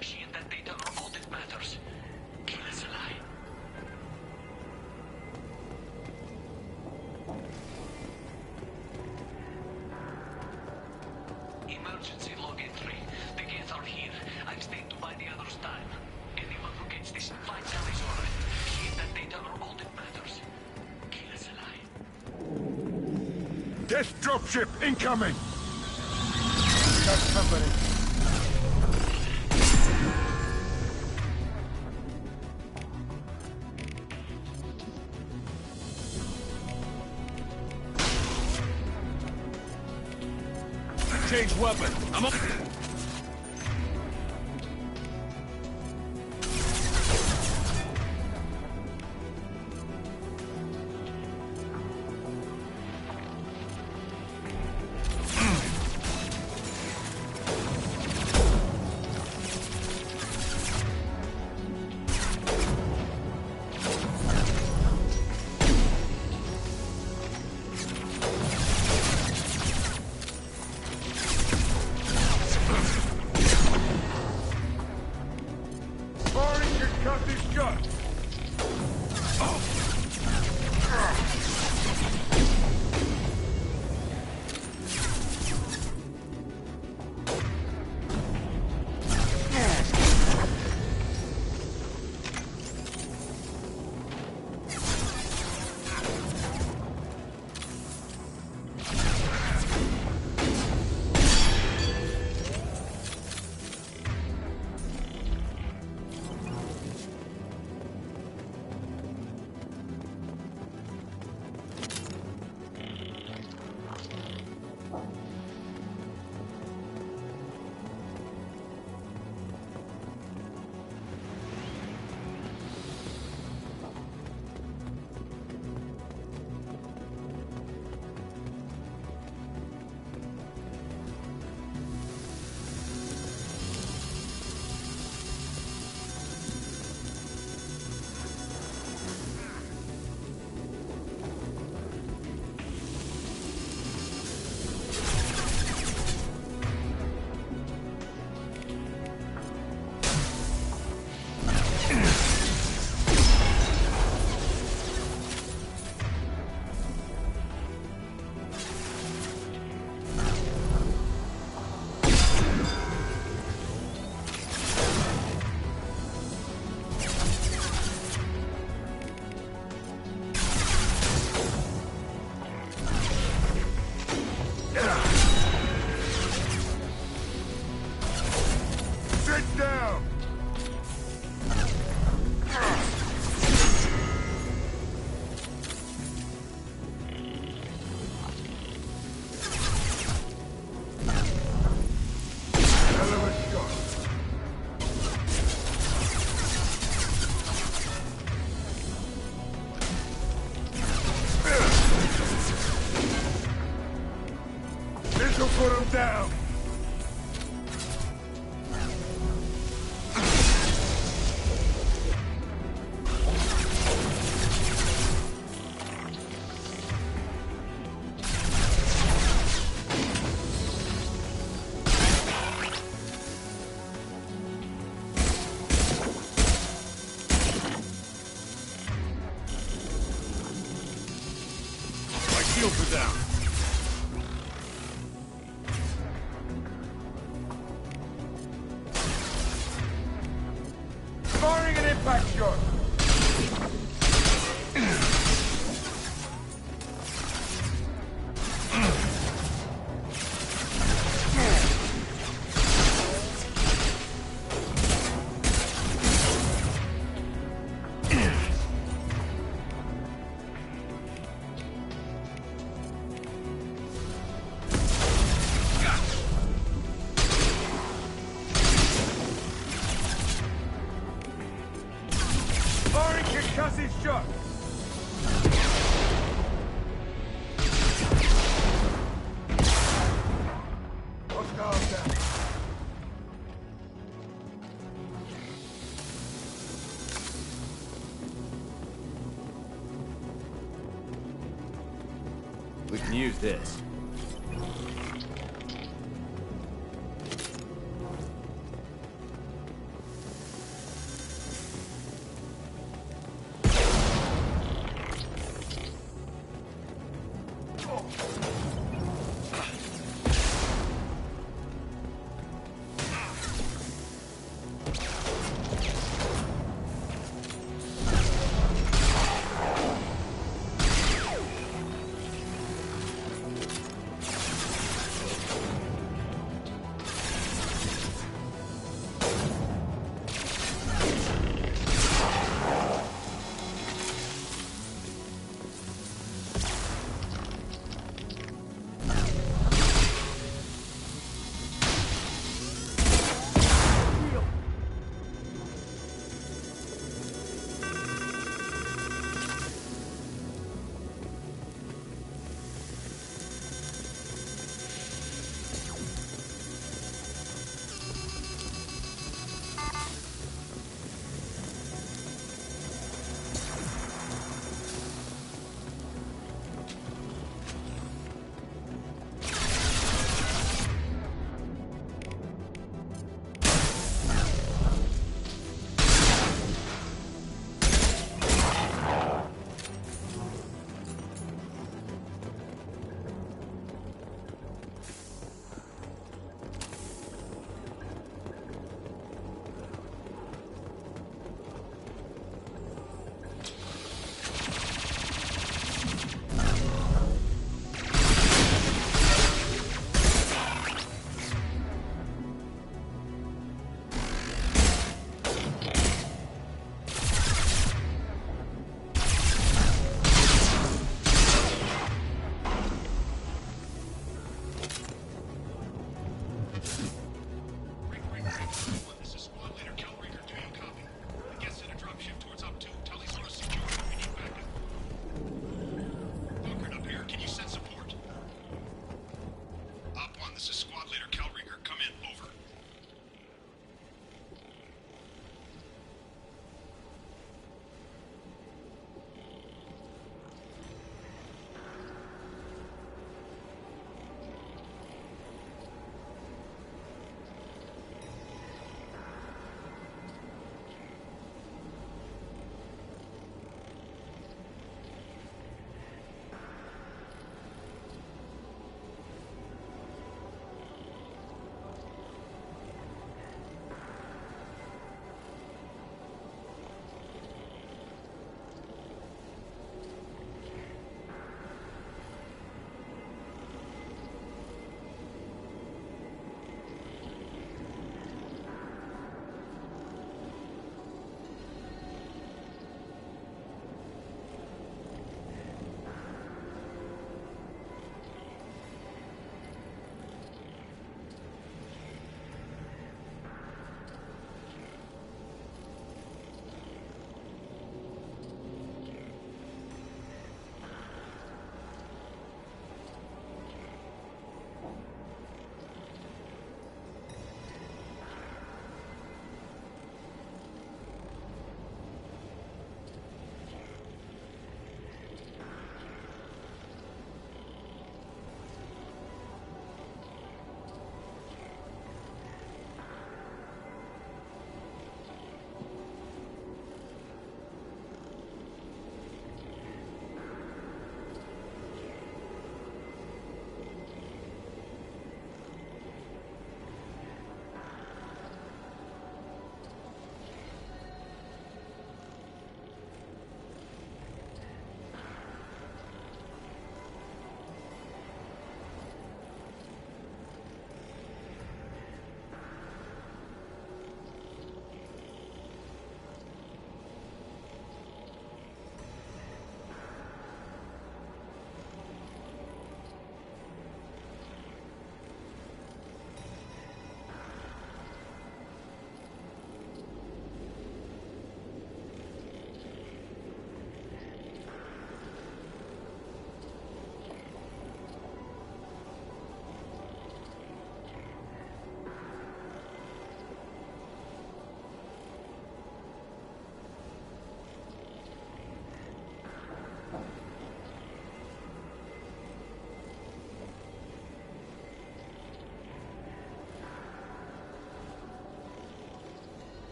She and that data are all that matters.
Death dropship incoming! That's somebody.
Change weapon. I'm up.
Down!
My shields are down.
Firing an impact shot! Concussive shot! Hostile down.
We can use this.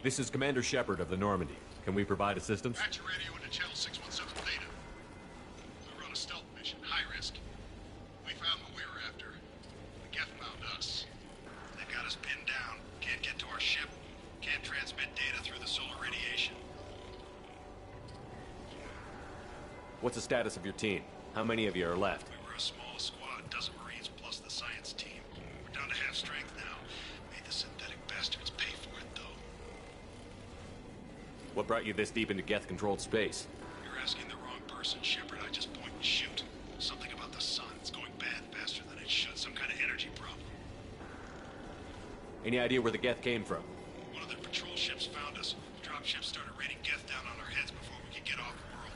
This is Commander Shepard of the Normandy. Can we provide assistance?
Patch your radio into channel 617 Beta. We run a stealth mission, high risk. We found what we were after. The Geth found us. They've got us pinned down. Can't get to our ship. Can't transmit data through the solar radiation.
What's the status of your team? How many of you are left?
We were a small squad, dozen Marines plus the science team. We're down to half strength now. Made the synthetic bastards pay for it, though.
What brought you this deep into Geth-controlled space?
You're asking the wrong person, Shepard. I just point and shoot. Something about the sun. It's going bad faster than it should. Some kind of energy problem.
Any idea where the Geth came from?
One of their patrol ships found us. Dropships started raining Geth down on our heads before we could get off world.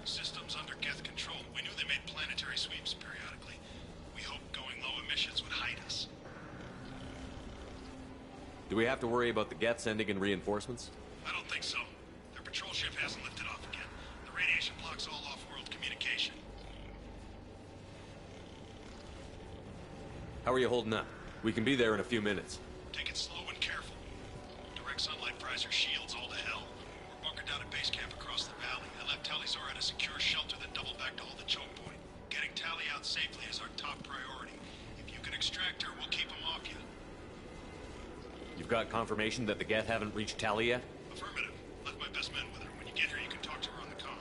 Systems under Geth control. We knew they made planetary sweeps periodically. We hoped going low emissions would hide us.
Do we have to worry about the Geth sending in reinforcements?
I don't think so. Their patrol ship hasn't lifted off again. The radiation blocks all off-world communication.
How are you holding up? We can be there in a few minutes.
Take it slow and careful. Direct sunlight fries your shields all to hell. We're bunkered down at base camp across the valley. I left Tali'Zorah at a secure shelter that doubled back to hold the choke point. Getting Tali out safely is our top priority. If you can extract her, we'll keep them off you.
You've got confirmation that the Geth haven't reached Tali yet?
Affirmative. Left my best men with her. When you get her, you can talk to her on the comm.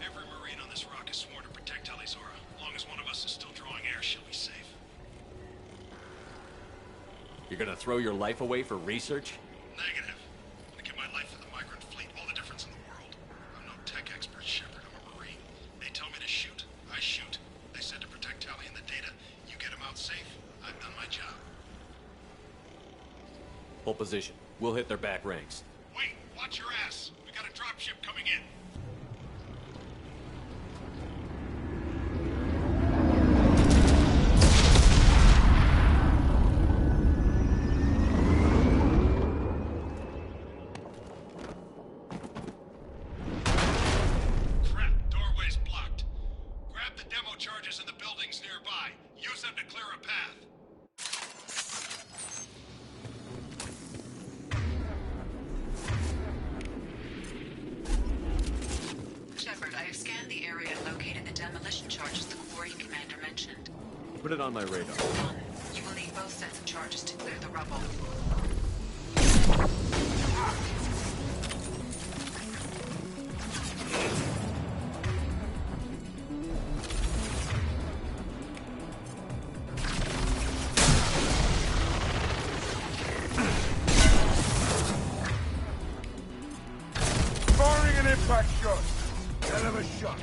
Every Marine on this rock is sworn to protect Tali'Zorah. As long as one of us is still drawing air, she'll be safe.
You're gonna throw your life away for research?
Negative. I give my life for the migrant fleet. All the difference in the world. I'm no tech expert, Shepard. I'm a Marine. They tell me to shoot, I shoot. They said to protect Tali and the data. You get them out safe. I've done my job.
Hold position. We'll hit their back ranks.
Wait, watch your ass. We got a dropship coming in. Crap, doorway's blocked. Grab the demo charges in the buildings nearby. Use them to clear a path.
Shepard, I have scanned the area and located the demolition charges the quarry commander mentioned.
Put it on my radar.
You will need both sets of charges to clear the rubble.
Firing an impact shot. Hell of a shot.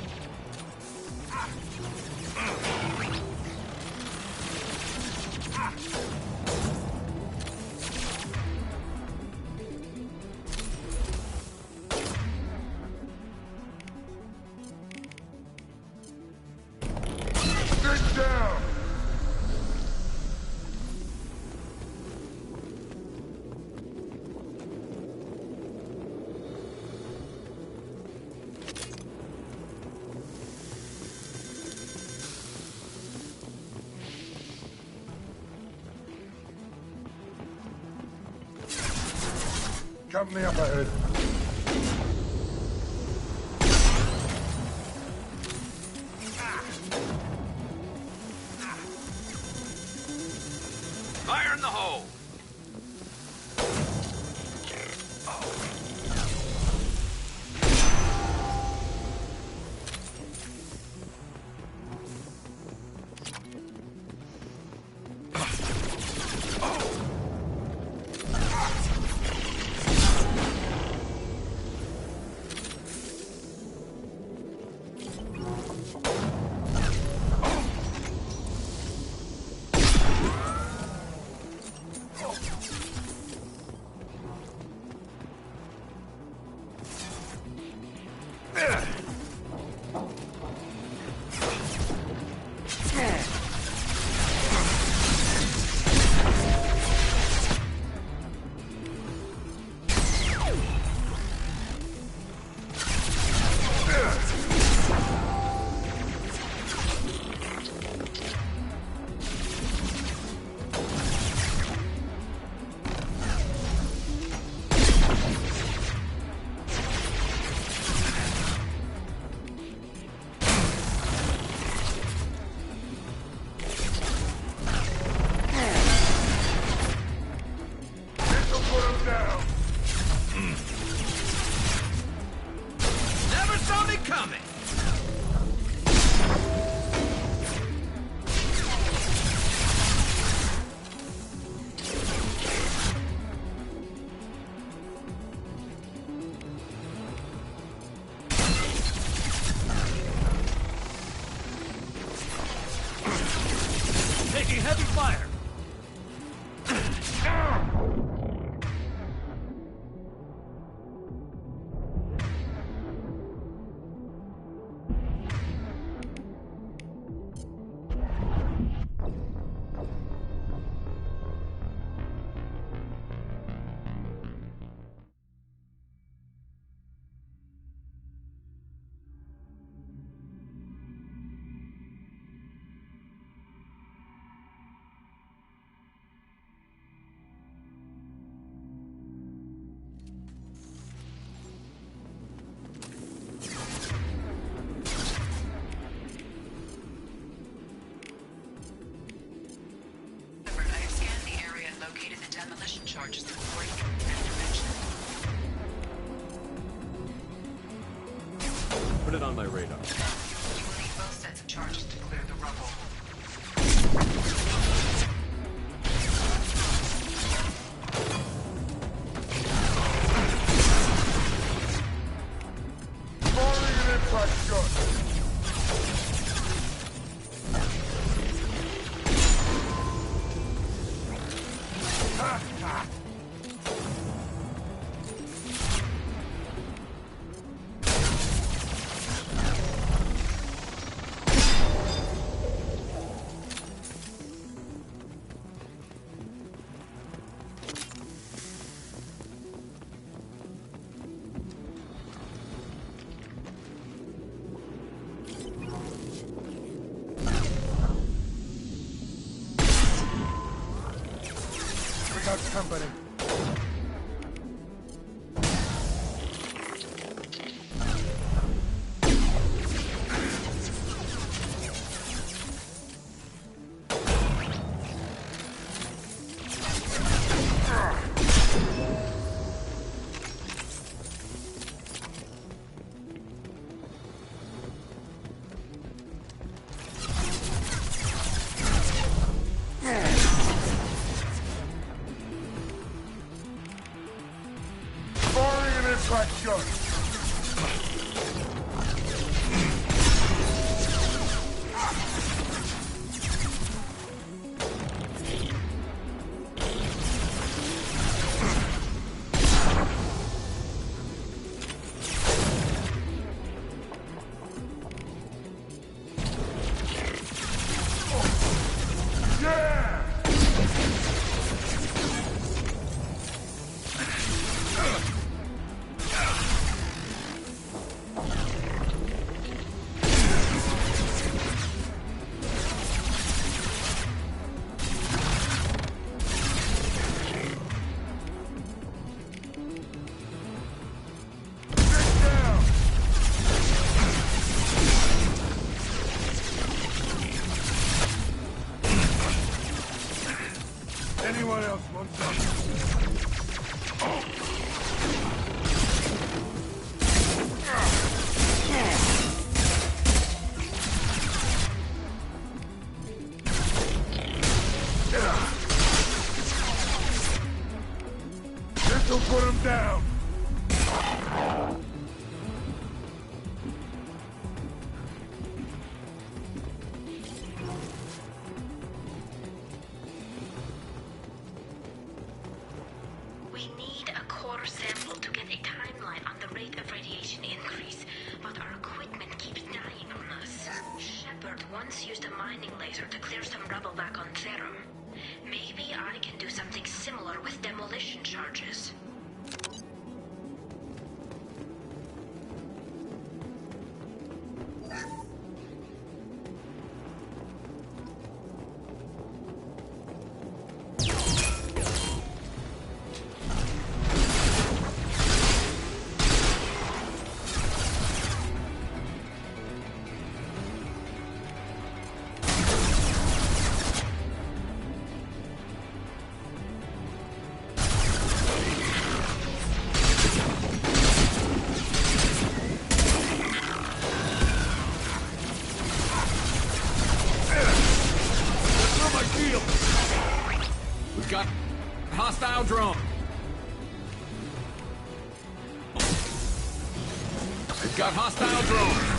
Sit down. Company up ahead.
Fire in the hole!
demolition charges before you can intervention.
Put it on my radar.
You will need both sets of charges to clear the rubble.
Firing an impact shot! We got company. Firing an impact shot! Yeah! Anyone else want some? This'll put him down.
We need a core sample to get a timeline on the rate of radiation increase, but our equipment keeps dying on us. Shepard once used a mining laser to clear some rubble back on Therum. Maybe I can do something similar with demolition charges.
We've got a hostile drone. We've got hostile drone.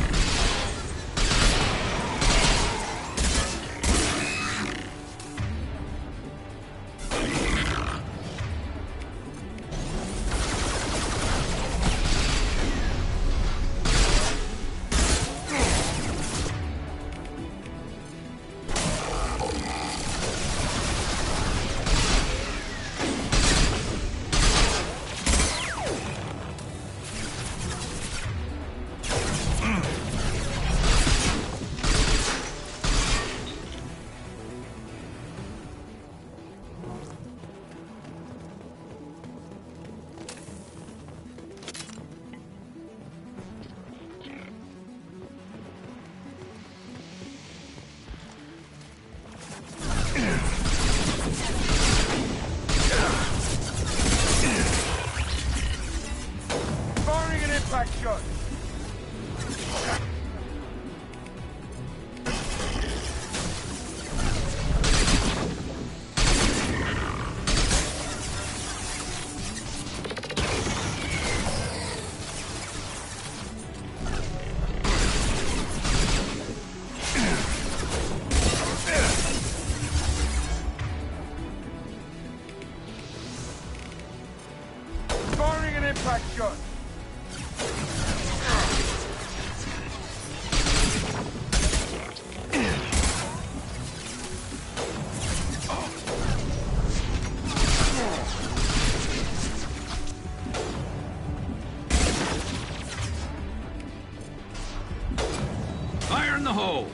impact shot!
Fire in the hole!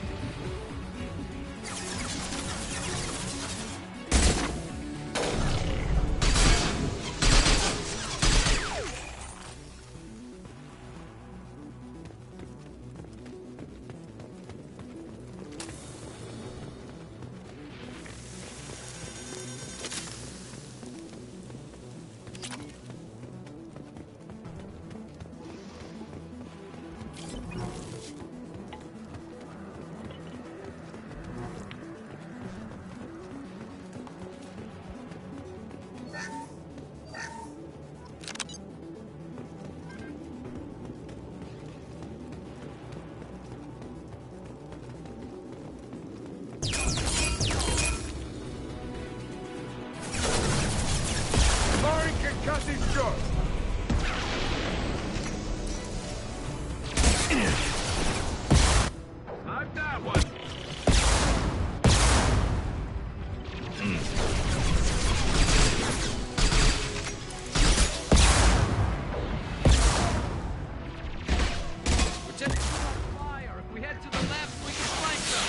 Firing concussive shot!
I've got one! We're just on fire. If we head to the left, we can flank them.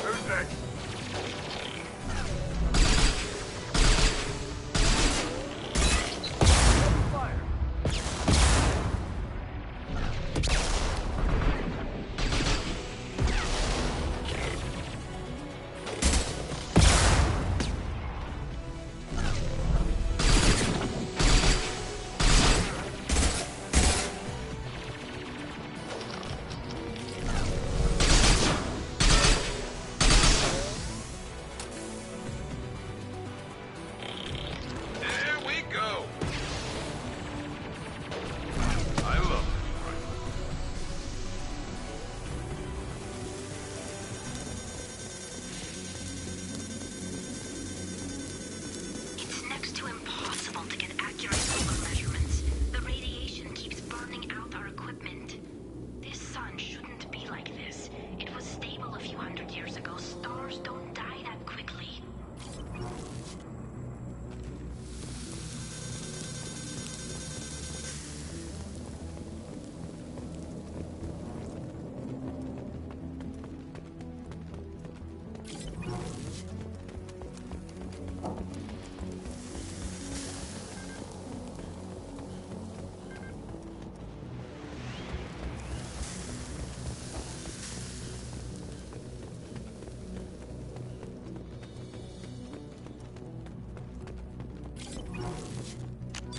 Who's next? Fire!
There we go. I love it.
It's next to impossible to get accurate solar measurements. The radiation keeps burning out our equipment. This sun shouldn't be like this. It was stable a few hundred years ago. Stars don't die that quickly.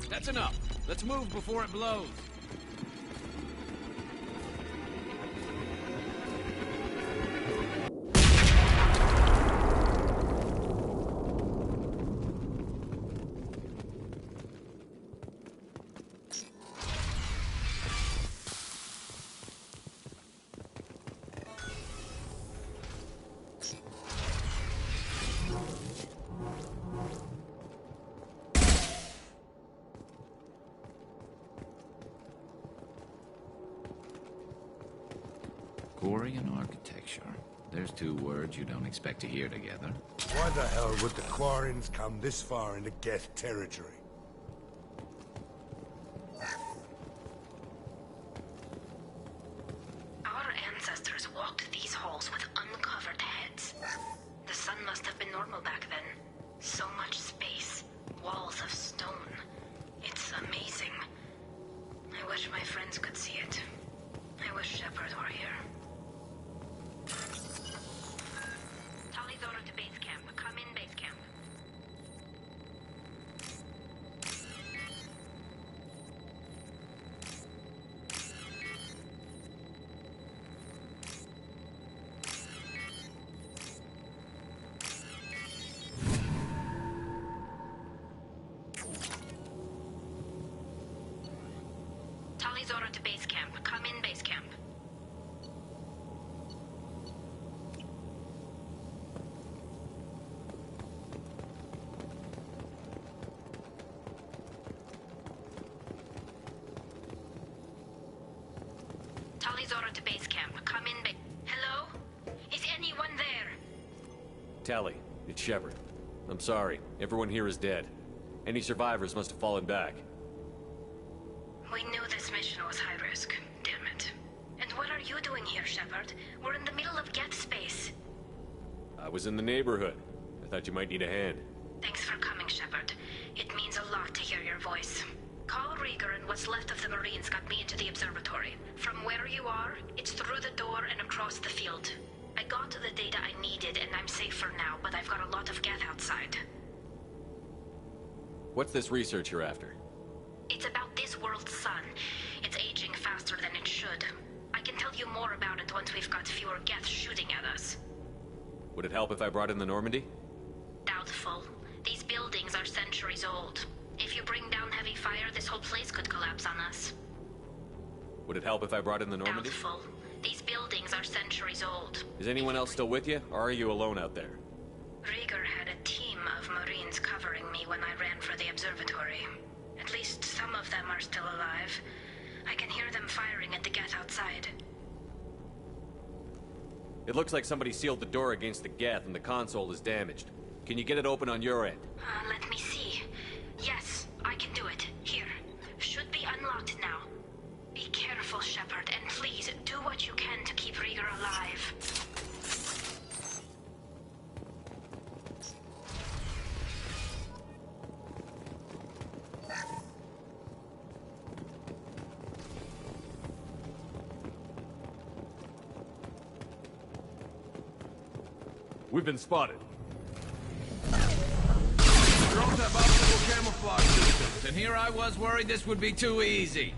That's enough. Let's move before it blows. Quarian architecture. There's two words you don't expect to hear together.
Why the hell would the Quarians come this far into Geth territory?
Our ancestors walked these halls with uncovered heads. The sun must have been normal back then. So much space, walls of stone. It's amazing. I wish my friends could see it. I wish Shepard were here. Tali's order to base camp. Come in, base camp. Tali's order to base camp. Come in, base camp. Tali's order to base camp. Come in, Hello? Is anyone there?
Tally, it's Shepard. I'm sorry. Everyone here is dead. Any survivors must have fallen back.
We knew this mission was high risk. Damn it. And what are you doing here, Shepard? We're in the middle of Geth space.
I was in the neighborhood. I thought you might need a hand.
Thanks for coming, Shepard. It means a lot to hear your voice. Call Rieger and what's left of the Marines got me into the observatory. From where you are, it's through the door and across the field. I got the data I needed and I'm safe for now, but I've got a lot of Geth outside.
What's this research you're after?
It's about this world's sun. It's aging faster than it should. I can tell you more about it once we've got fewer Geth shooting at us.
Would it help if I brought in the Normandy?
Doubtful. These buildings are centuries old. If you bring down heavy fire, this whole place could collapse on us.
Would it help if I brought in the Normandy?
Doubtful. These buildings are centuries old.
Is anyone else still with you, or are you alone out there?
Rieger had a team of Marines covering me when I ran for the observatory. At least some of them are still alive. I can hear them firing at the Geth outside.
It looks like somebody sealed the door against the Geth and the console is damaged. Can you get it open on your end?
Let me see. Yes, I can do it. Here. Should be unlocked now. Be careful, Shepard, and please do what you can to keep Rieger alive.
We've been spotted.
Drones have optical camouflage systems, and here I was worried this would be too easy.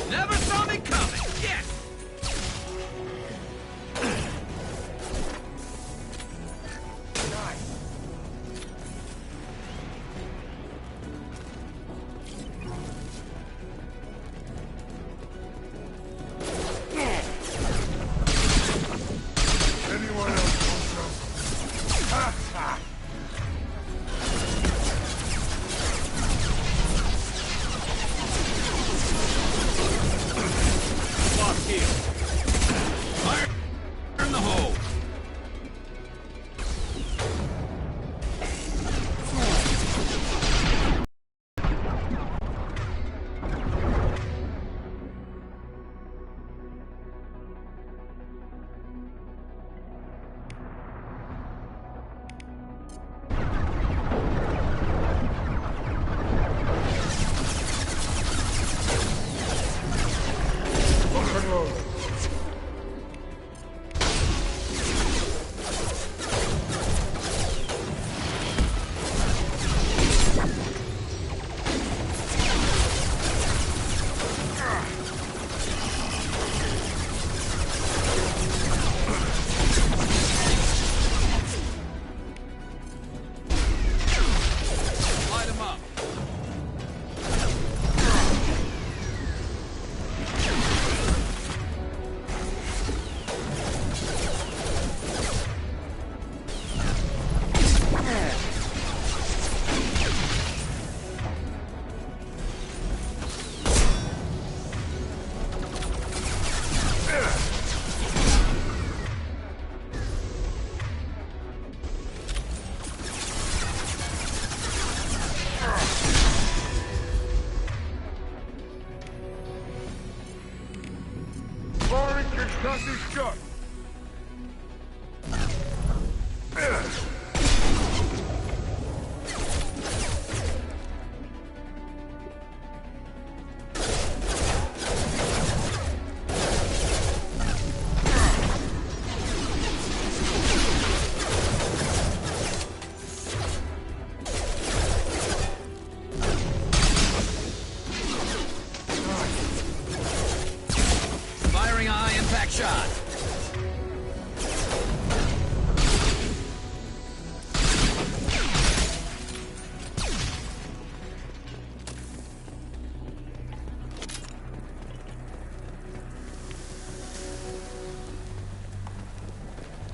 Never saw me coming! Yes!
Nice.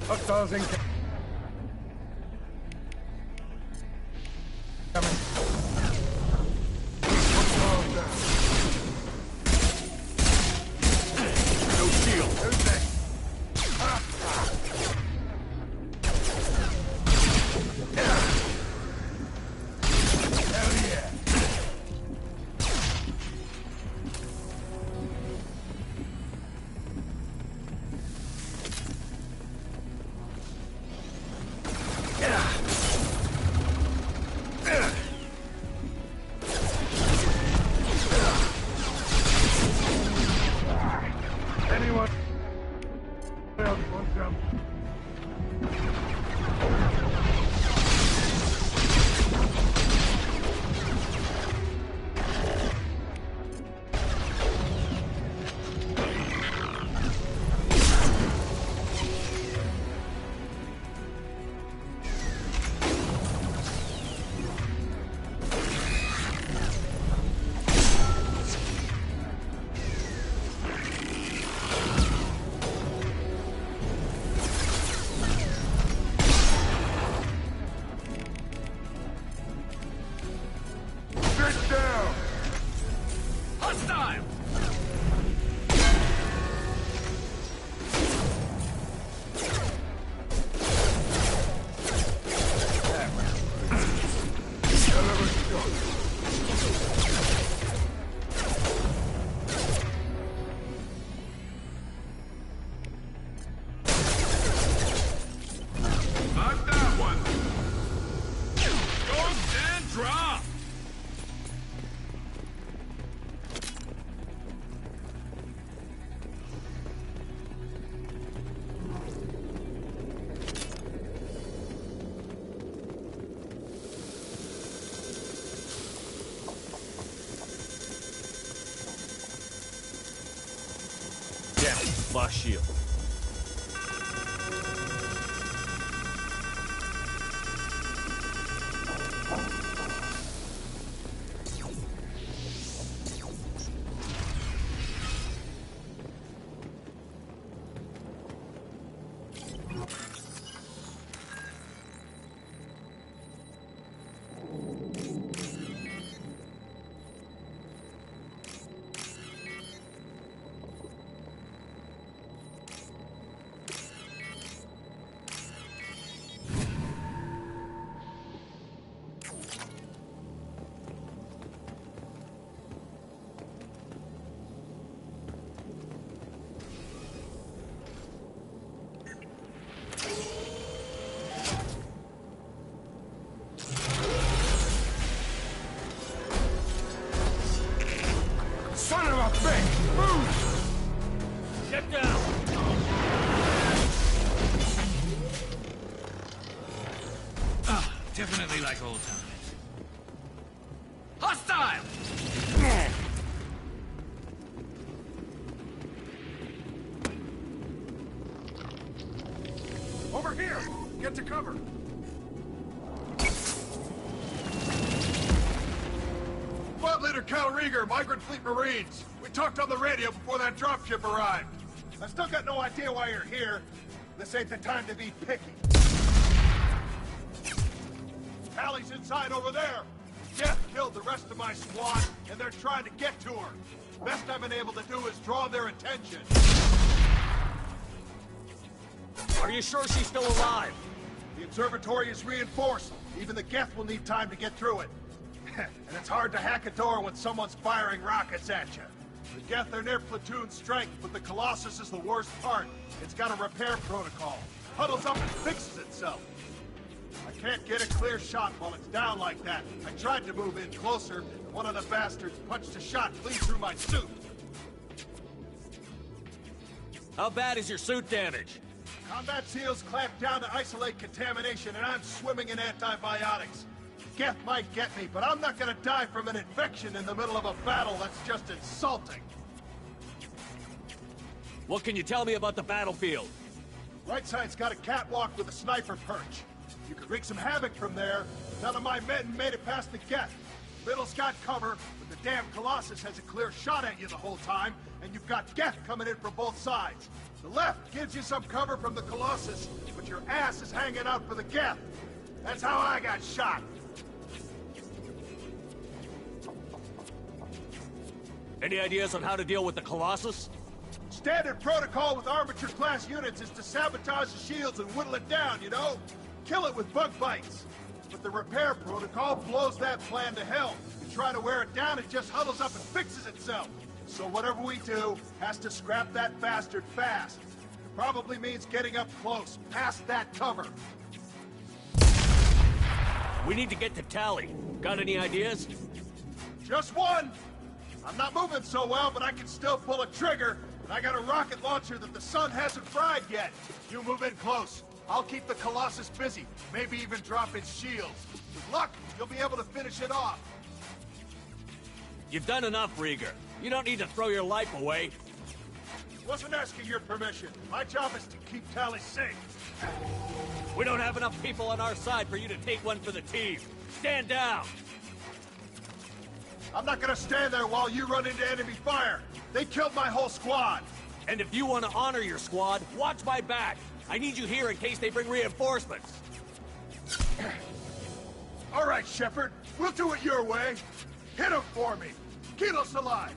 Hostiles in... Coming. Hostiles down. No shield. Who's next? Hell yeah. Anyone else want some? Sit down!
Hostile!
Not that one! Don't stand drop!
Yeah, lost shield.
Son of a bitch! Move!
Get down! Ah, definitely like old times. Hostile!
Over here! Get to cover!
Squad Leader Cal Rieger, Migrant Fleet Marines. We talked on the radio before that dropship arrived. I still got no idea why you're here. This ain't the time to be picky. Allie's inside over there. Jeff killed the rest of my squad, and they're trying to get to her. Best I've been able to do is draw their attention.
Are you sure she's still alive?
The observatory is reinforced. Even the Geth will need time to get through it. And it's hard to hack a door when someone's firing rockets at you. The Geth are near platoon strength, but the Colossus is the worst part. It's got a repair protocol. Huddles up and fixes itself. I can't get a clear shot while it's down like that. I tried to move in closer, and one of the bastards punched a shot clean through my suit.
How bad is your suit damage?
Combat SEALs clamp down to isolate contamination, and I'm swimming in antibiotics. Geth might get me, but I'm not gonna die from an infection in the middle of a battle. That's just insulting.
What can you tell me about the battlefield?
Right side's got a catwalk with a sniper perch. You could wreak some havoc from there. None of my men made it past the Geth. Middle's got cover, but the damn Colossus has a clear shot at you the whole time,
and you've got Geth coming in from both sides. The left gives you some cover from the Colossus, but your ass is hanging out for the Geth. That's how I got shot.
Any ideas on how to deal with the Colossus?
Standard protocol with armature-class units is to sabotage the shields and whittle it down, you know? Kill it with bug bites. But the repair protocol blows that plan to hell. You try to wear it down, it just huddles up and fixes itself. So whatever we do has to scrap that bastard fast. It probably means getting up close, past that cover.
We need to get to Tally. Got any ideas?
Just one! I'm not moving so well, but I can still pull a trigger, and I got a rocket launcher that the sun hasn't fried yet. You move in close. I'll keep the Colossus busy, maybe even drop its shields. With luck, you'll be able to finish it off.
You've done enough, Rieger. You don't need to throw your life away.
Wasn't asking your permission. My job is to keep Tally safe.
We don't have enough people on our side for you to take one for the team. Stand down!
I'm not gonna stand there while you run into enemy fire. They killed my whole squad.
And if you want to honor your squad, watch my back. I need you here in case they bring reinforcements.
All right, Shepard. We'll do it your way. Hit him for me. Kilos alive.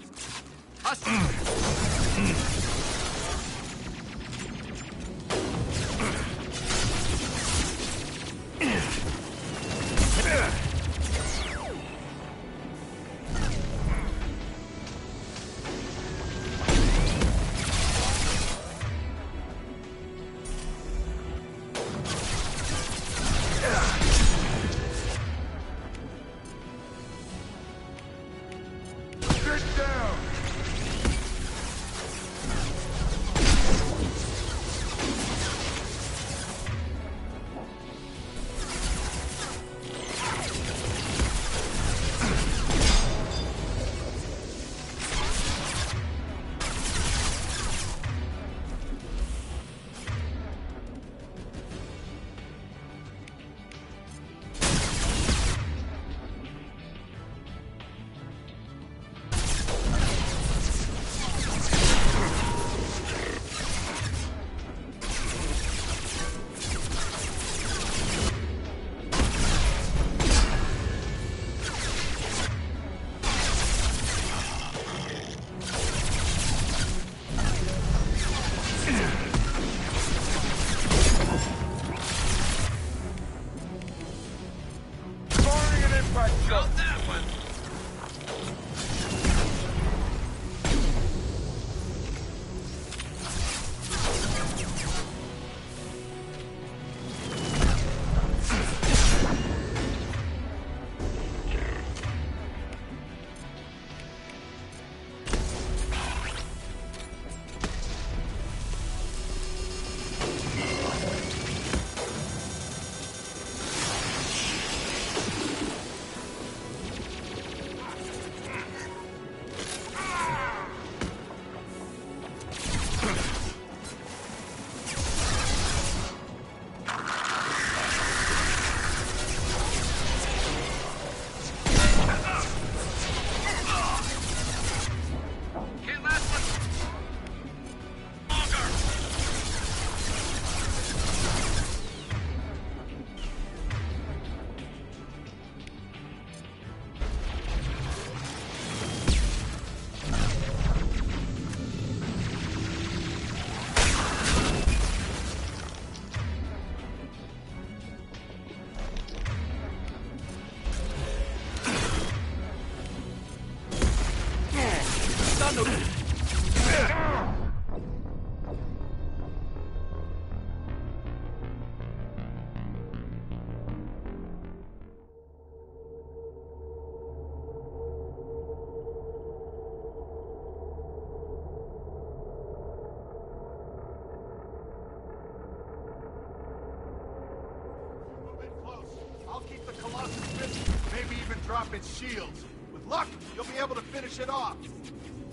Drop its shields. With luck, you'll be able to finish it off.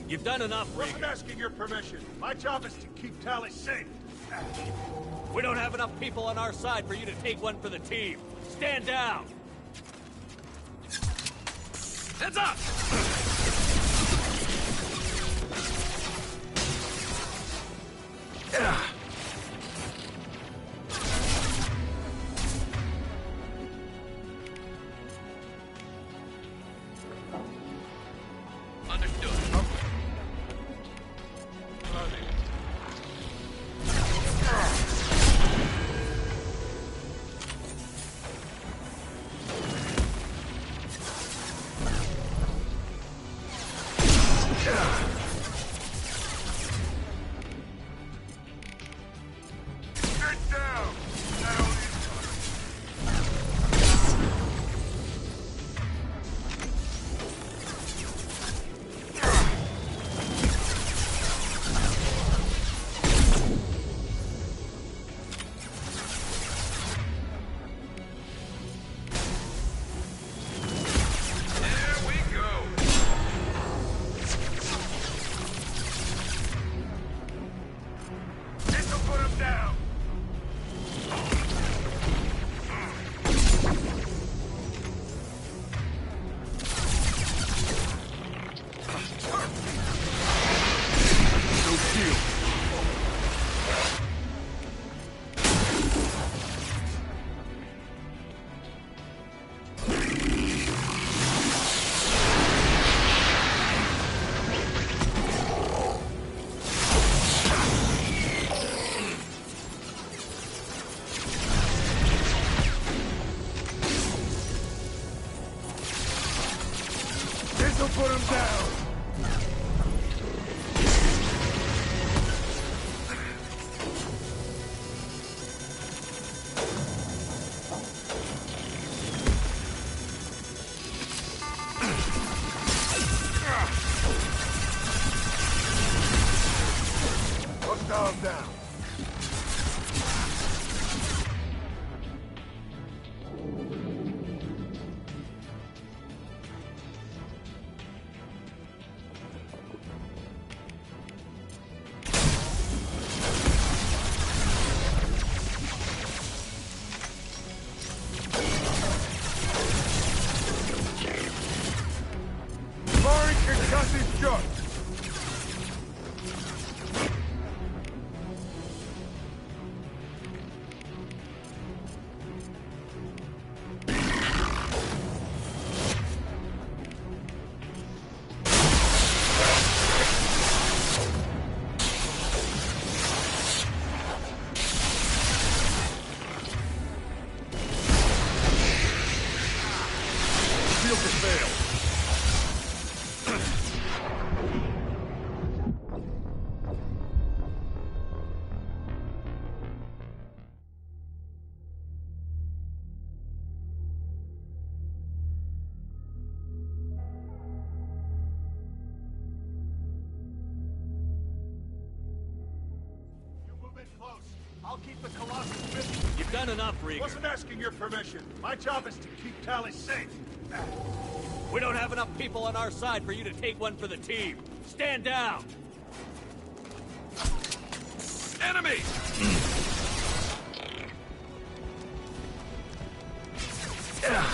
You've done enough, Rieger.
Wasn't asking your permission. My job is to keep Tally safe.
We don't have enough people on our side for you to take one for the team. Stand down! Heads up!
This'll put him down! Hostile down. Firing concussive shot. Shield has failed.
Close. I'll keep the Colossus busy.
You've done enough, Rieger.
Wasn't asking your permission. My job is to keep Tally safe.
We don't have enough people on our side for you to take one for the team. Stand down!
Enemy!
Get down!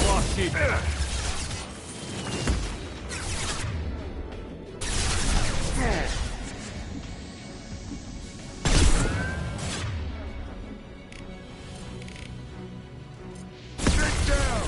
Lost sheep.
Get down!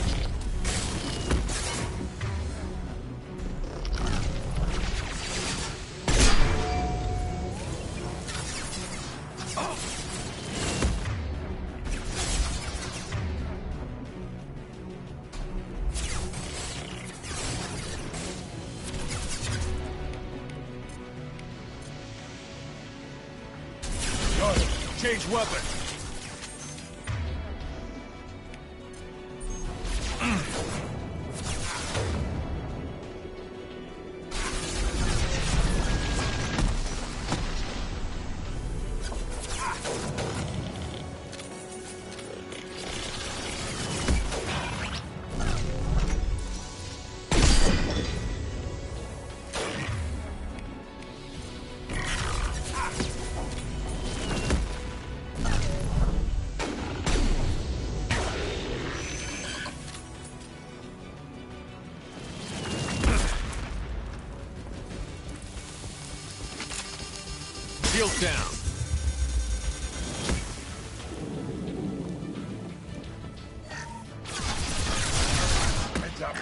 Got it. Change weapon.
Shields down.
Heads up.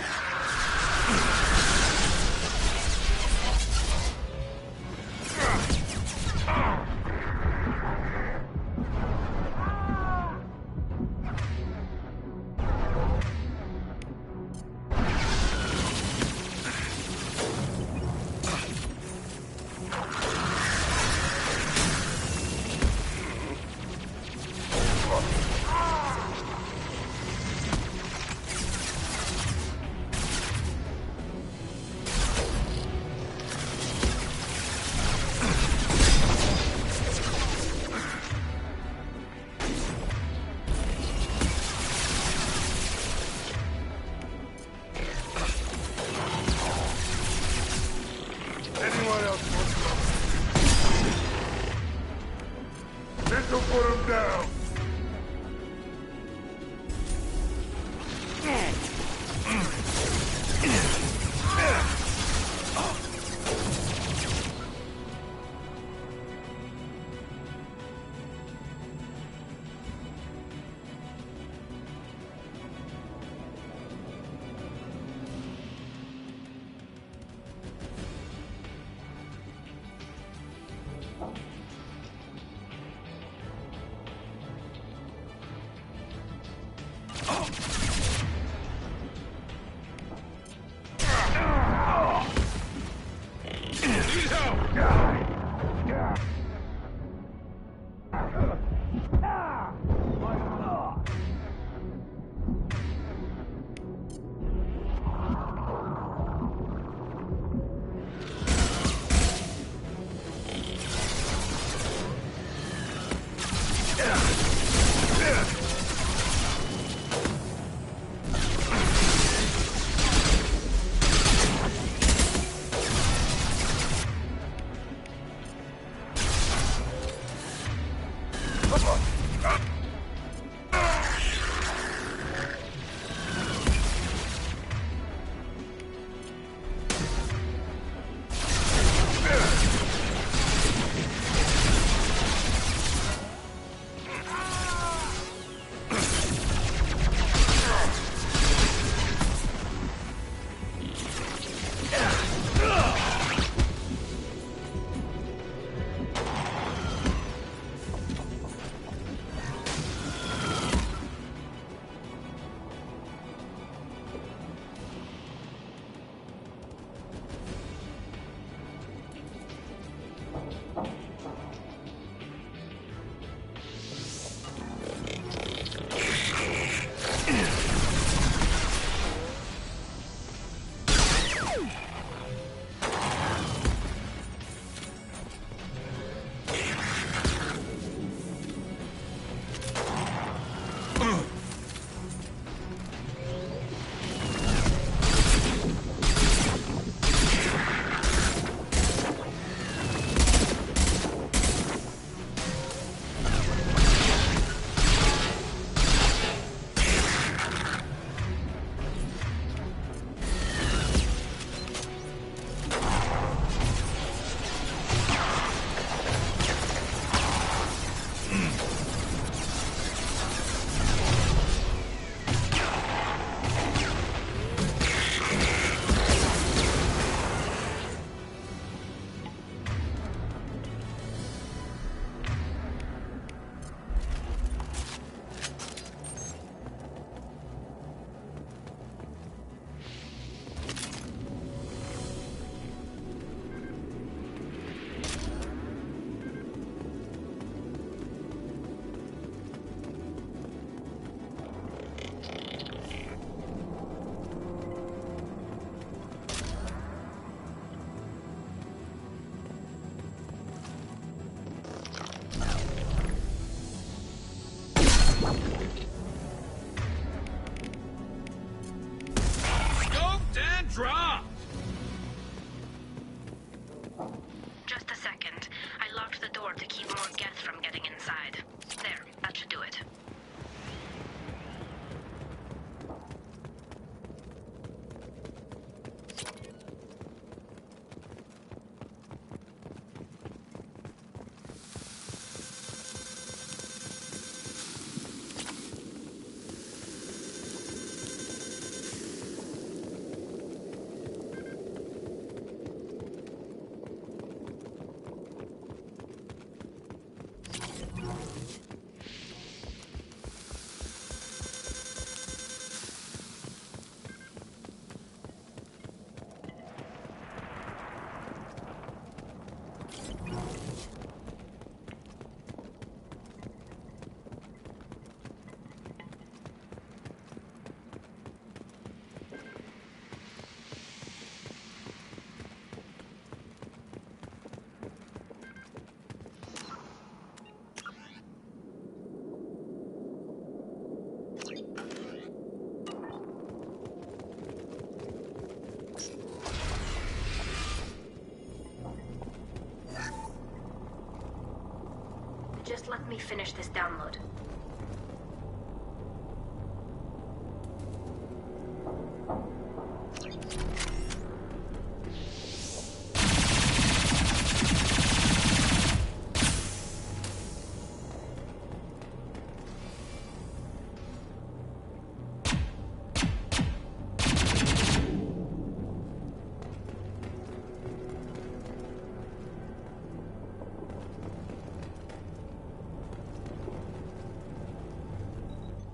Let me finish this download.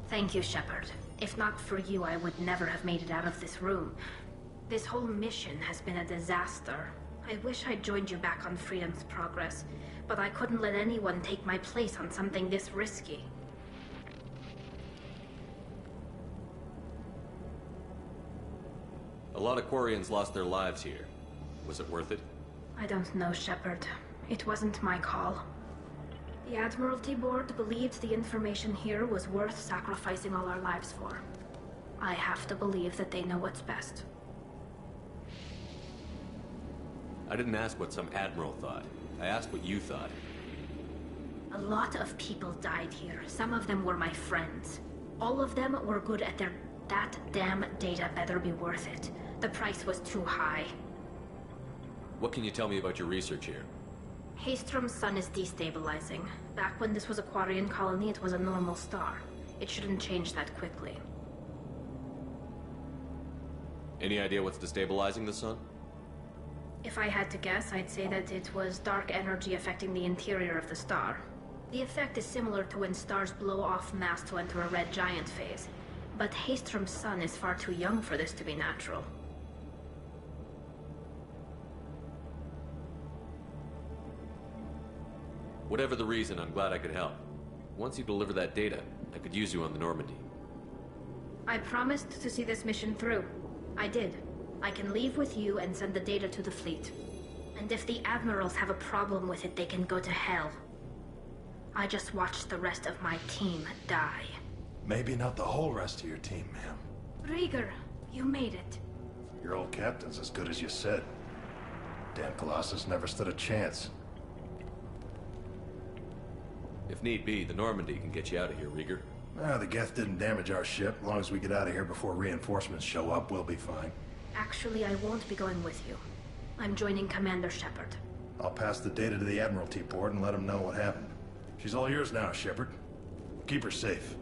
Thank you, Shepard. If not for you, I would never have made it out of this room. This whole mission has been a disaster. I wish I'd joined you back on Freedom's Progress, but I couldn't let anyone take my place on something this risky.
A lot of Quarians lost their lives here. Was it worth it?
I don't know, Shepard. It wasn't my call. The Admiralty Board believed the information here was worth sacrificing all our lives for. I have to believe that they know what's best.
I didn't ask what some admiral thought. I asked what you thought.
A lot of people died here. Some of them were my friends. All of them were good at their... That damn data better be worth it. The price was too high.
What can you tell me about your research here?
Haystrom's sun is destabilizing. Back when this was a Quarian colony, it was a normal star. It shouldn't change that quickly.
Any idea what's destabilizing the sun?
If I had to guess, I'd say that it was dark energy affecting the interior of the star. The effect is similar to when stars blow off mass to enter a red giant phase. But Haystrom's sun is far too young for this to be natural.
Whatever the reason, I'm glad I could help. Once you deliver that data, I could use you on the Normandy.
I promised to see this mission through. I did. I can leave with you and send the data to the fleet. And if the admirals have a problem with it, they can go to hell. I just watched the rest of my team die.
Maybe not the whole rest of your team, ma'am.
Rieger, you made it.
Your old captain's as good as you said. Damn Colossus never stood a chance.
If need be, the Normandy can get you out of here, Rieger.
The Geth didn't damage our ship. As long as we get out of here before reinforcements show up, we'll be fine.
Actually, I won't be going with you. I'm joining Commander Shepard.
I'll pass the data to the Admiralty Board and let them know what happened. She's all yours now, Shepard. Keep her safe.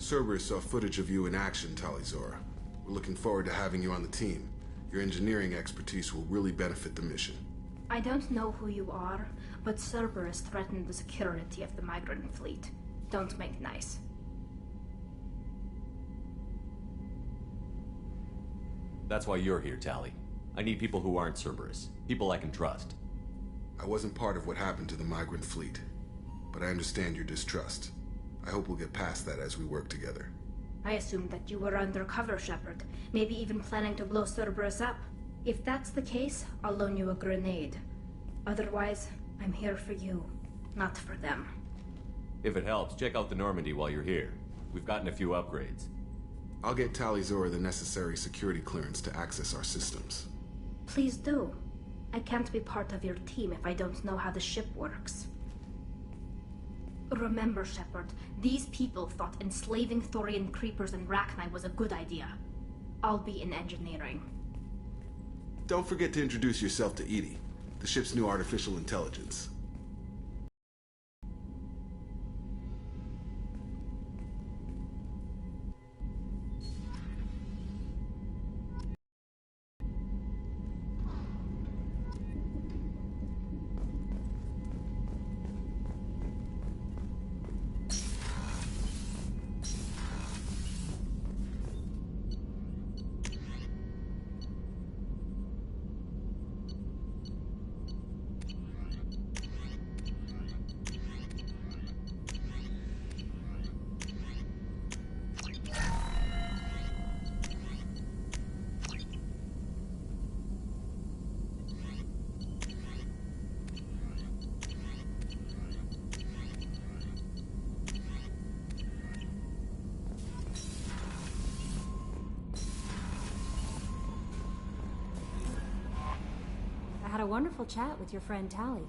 Cerberus saw footage of you in action, Talizora. We're looking forward to having you on the team. Your engineering expertise will really benefit the mission.
I don't know who you are, but Cerberus threatened the security of the migrant fleet. Don't make nice.
That's why you're here, Tali. I need people who aren't Cerberus. People I can trust.
I wasn't part of what happened to the migrant fleet, but I understand your distrust. I hope we'll get past that as we work together.
I assumed that you were undercover, Shepard. Maybe even planning to blow Cerberus up. If that's the case, I'll loan you a grenade. Otherwise, I'm here for you, not for them.
If it helps, check out the Normandy while you're here. We've gotten a few upgrades.
I'll get Talizora the necessary security clearance to access our systems.
Please do. I can't be part of your team if I don't know how the ship works. Remember, Shepard, these people thought enslaving Thorian creepers and Rachni was a good idea. I'll be in engineering.
Don't forget to introduce yourself to Edie, the ship's new artificial intelligence.
wonderful chat with your friend Tally.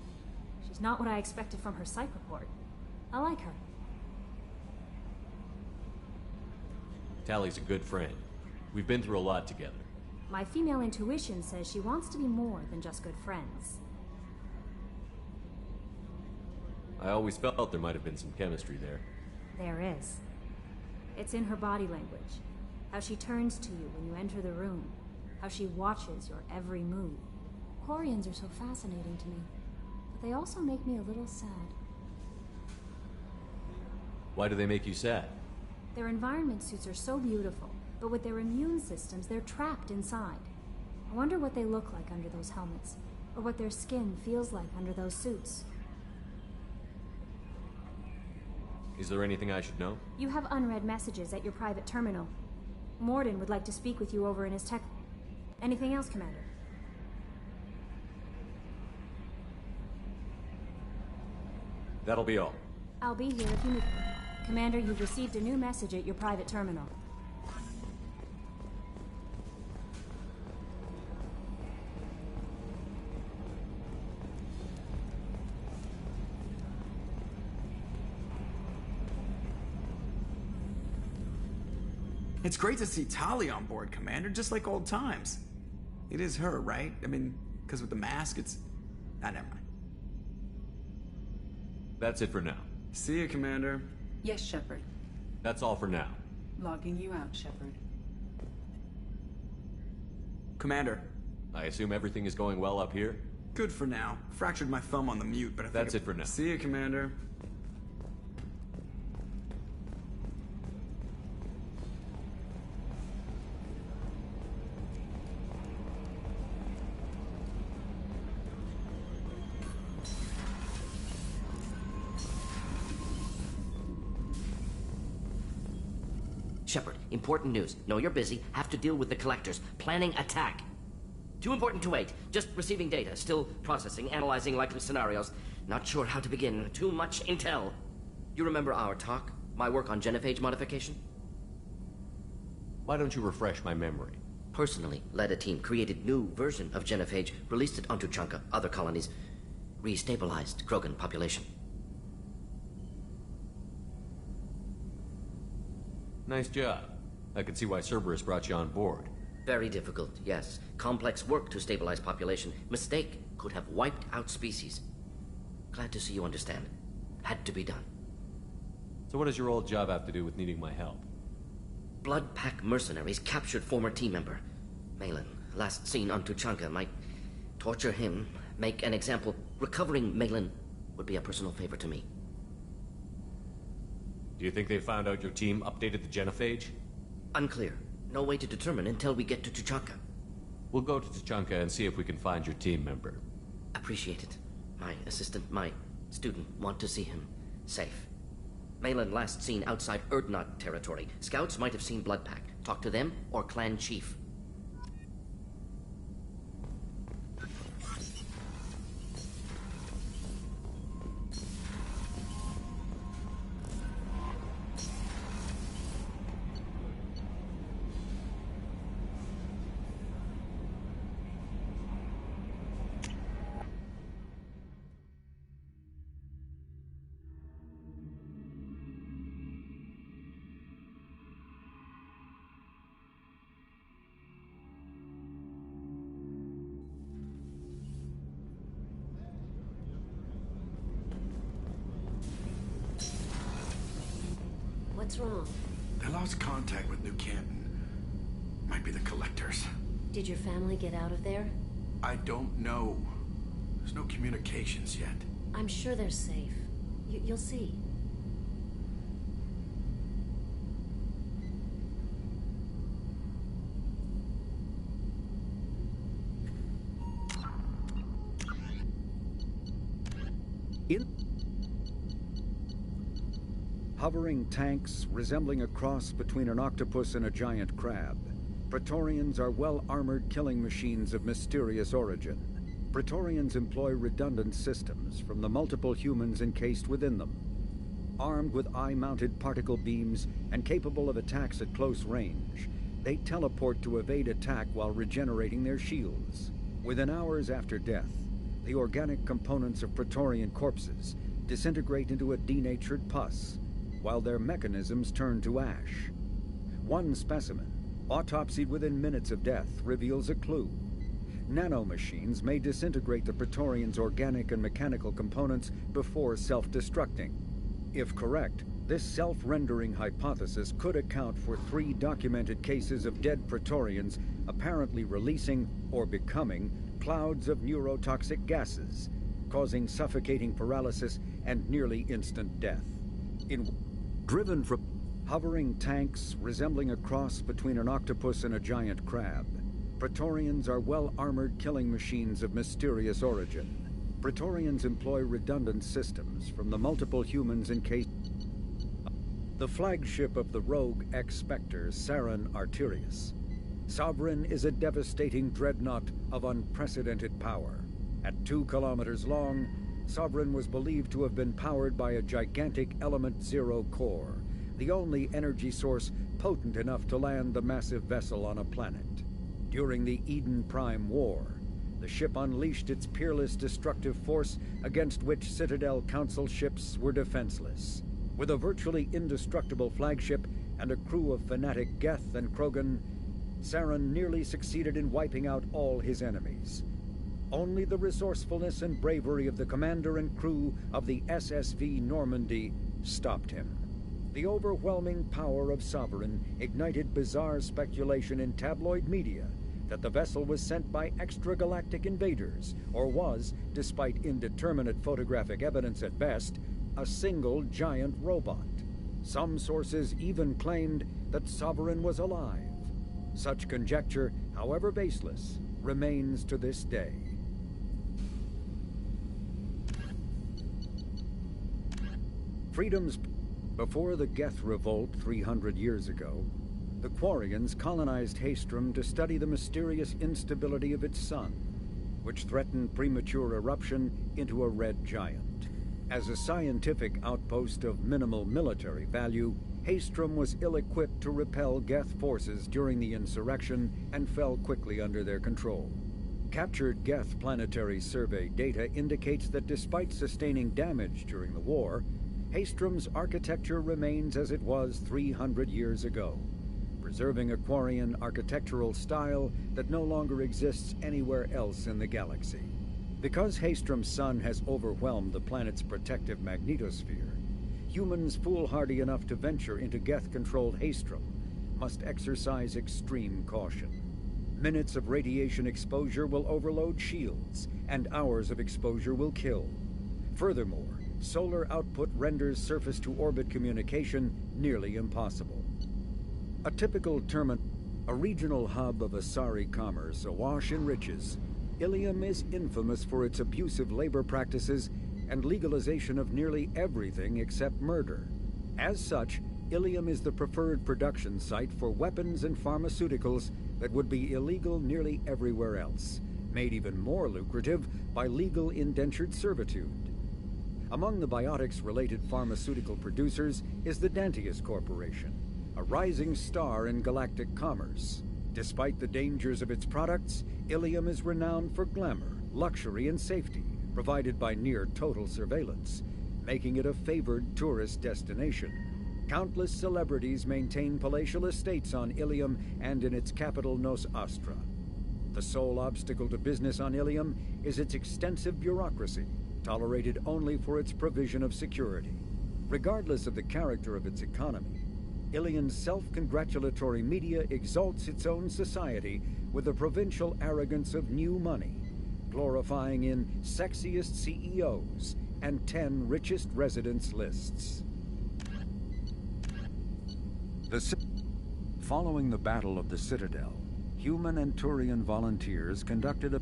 She's not what I expected from her psych report. I like her.
Tally's a good friend. We've been through a lot together.
My female intuition says she wants to be more than just good friends.
I always felt there might have been some chemistry there.
There is. It's in her body language. How she turns to you when you enter the room. How she watches your every move. Quarians are so fascinating to me, but they also make me a little sad.
Why do they make you sad?
Their environment suits are so beautiful, but with their immune systems, they're trapped inside. I wonder what they look like under those helmets, or what their skin feels like under those suits.
Is there anything I should know?
You have unread messages at your private terminal. Morden would like to speak with you over in his tech... Anything else, Commander?
That'll be all.
I'll be here if you need... Commander, you've received a new message at your private terminal.
It's great to see Tali on board, Commander, just like old times. It is her, right? I mean, because with the mask, it's... Ah, never mind.
That's it for now.
See you, Commander.
Yes, Shepard.
That's all for now.
Logging you out, Shepard.
Commander.
I assume everything is going well up here?
Good for now. Fractured my thumb on the mute, but I think...
That's it for now.
See you, Commander.
Shepard, important news. Know you're busy. Have to deal with the collectors. Planning attack. Too important to wait. Just receiving data. Still processing, analyzing likely scenarios. Not sure how to begin. Too much intel. You remember our talk? My work on genophage modification?
Why don't you refresh my memory?
Personally, led a team, created new version of genophage, released it onto Chunka, other colonies, restabilized Krogan population.
Nice job. I can see why Cerberus brought you on board.
Very difficult, yes. Complex work to stabilize population. Mistake could have wiped out species. Glad to see you understand. Had to be done.
So what does your old job have to do with needing my help?
Blood Pack mercenaries captured former team member. Malin, last seen on Tuchanka, might torture him, make an example. Recovering Malin would be a personal favor to me.
Do you think they found out your team updated the genophage?
Unclear. No way to determine until we get to Tuchanka.
We'll go to Tuchanka and see if we can find your team member.
Appreciate it. My assistant, my student, want to see him safe. Malin last seen outside Erdnot territory. Scouts might have seen Bloodpack. Talk to them or clan chief.
What's wrong?
They lost contact with New Canton. Might be the collectors.
Did your family get out of there?
I don't know. There's no communications yet.
I'm sure they're safe. You'll see.
Hovering tanks resembling a cross between an octopus and a giant crab. Praetorians are well-armored killing machines of mysterious origin. Praetorians employ redundant systems from the multiple humans encased within them. Armed with eye-mounted particle beams and capable of attacks at close range, they teleport to evade attack while regenerating their shields. Within hours after death, the organic components of Praetorian corpses disintegrate into a denatured pus, while their mechanisms turn to ash. One specimen, autopsied within minutes of death, reveals a clue. Nanomachines may disintegrate the Praetorians' organic and mechanical components before self-destructing. If correct, this self-rendering hypothesis could account for 3 documented cases of dead Praetorians apparently releasing or becoming clouds of neurotoxic gases, causing suffocating paralysis and nearly instant death. Driven from hovering tanks resembling a cross between an octopus and a giant crab, Praetorians are well-armored killing machines of mysterious origin. Praetorians employ redundant systems from the multiple humans encased. The flagship of the rogue ex-Spectre, Saren Arterius. Sovereign is a devastating dreadnought of unprecedented power. At 2 kilometers long, Sovereign was believed to have been powered by a gigantic Element Zero core, the only energy source potent enough to land the massive vessel on a planet. During the Eden Prime War, the ship unleashed its peerless destructive force against which Citadel Council ships were defenseless. With a virtually indestructible flagship and a crew of fanatic Geth and Krogan, Saren nearly succeeded in wiping out all his enemies. Only the resourcefulness and bravery of the commander and crew of the SSV Normandy stopped him. The overwhelming power of Sovereign ignited bizarre speculation in tabloid media that the vessel was sent by extragalactic invaders, or was, despite indeterminate photographic evidence at best, a single giant robot. Some sources even claimed that Sovereign was alive. Such conjecture, however baseless, remains to this day. Before the Geth Revolt 300 years ago, the Quarians colonized Haestrom to study the mysterious instability of its sun, which threatened premature eruption into a red giant. As a scientific outpost of minimal military value, Haestrom was ill-equipped to repel Geth forces during the insurrection and fell quickly under their control. Captured Geth planetary survey data indicates that despite sustaining damage during the war, Haestrom's architecture remains as it was 300 years ago, preserving a Quarian architectural style that no longer exists anywhere else in the galaxy. Because Haestrom's sun has overwhelmed the planet's protective magnetosphere, humans foolhardy enough to venture into Geth-controlled Haestrom must exercise extreme caution. Minutes of radiation exposure will overload shields, and hours of exposure will kill. Furthermore, solar output renders surface-to-orbit communication nearly impossible. A typical terminal, a regional hub of Asari commerce awash in riches, Ilium is infamous for its abusive labor practices and legalization of nearly everything except murder. As such, Ilium is the preferred production site for weapons and pharmaceuticals that would be illegal nearly everywhere else, made even more lucrative by legal indentured servitude. Among the biotics-related pharmaceutical producers is the Dantius Corporation, a rising star in galactic commerce. Despite the dangers of its products, Ilium is renowned for glamour, luxury, and safety, provided by near-total surveillance, making it a favored tourist destination. Countless celebrities maintain palatial estates on Ilium and in its capital Nos Astra. The sole obstacle to business on Ilium is its extensive bureaucracy, tolerated only for its provision of security. Regardless of the character of its economy, Ilium's self-congratulatory media exalts its own society with the provincial arrogance of new money, glorifying in sexiest CEOs and 10 richest residents lists. Following the Battle of the Citadel, human and Turian volunteers conducted a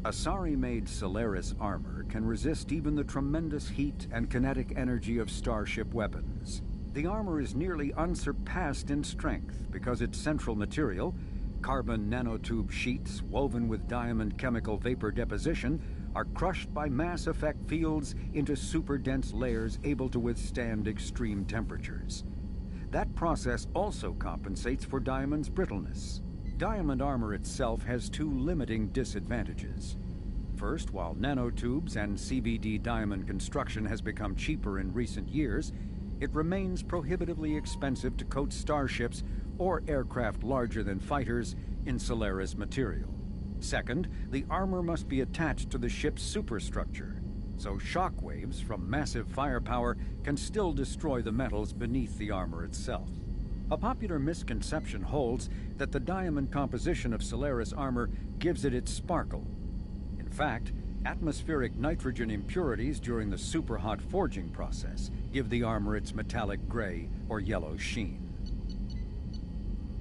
Asari-made Solaris armor can resist even the tremendous heat and kinetic energy of starship weapons. The armor is nearly unsurpassed in strength because its central material, carbon nanotube sheets woven with diamond chemical vapor deposition, are crushed by mass effect fields into super-dense layers able to withstand extreme temperatures. That process also compensates for diamond's brittleness. Diamond armor itself has 2 limiting disadvantages. First, while nanotubes and CVD diamond construction has become cheaper in recent years, it remains prohibitively expensive to coat starships or aircraft larger than fighters in Solaris material. Second, the armor must be attached to the ship's superstructure, so shockwaves from massive firepower can still destroy the metals beneath the armor itself. A popular misconception holds that the diamond composition of Solaris armor gives it its sparkle. In fact, atmospheric nitrogen impurities during the superhot forging process give the armor its metallic gray or yellow sheen.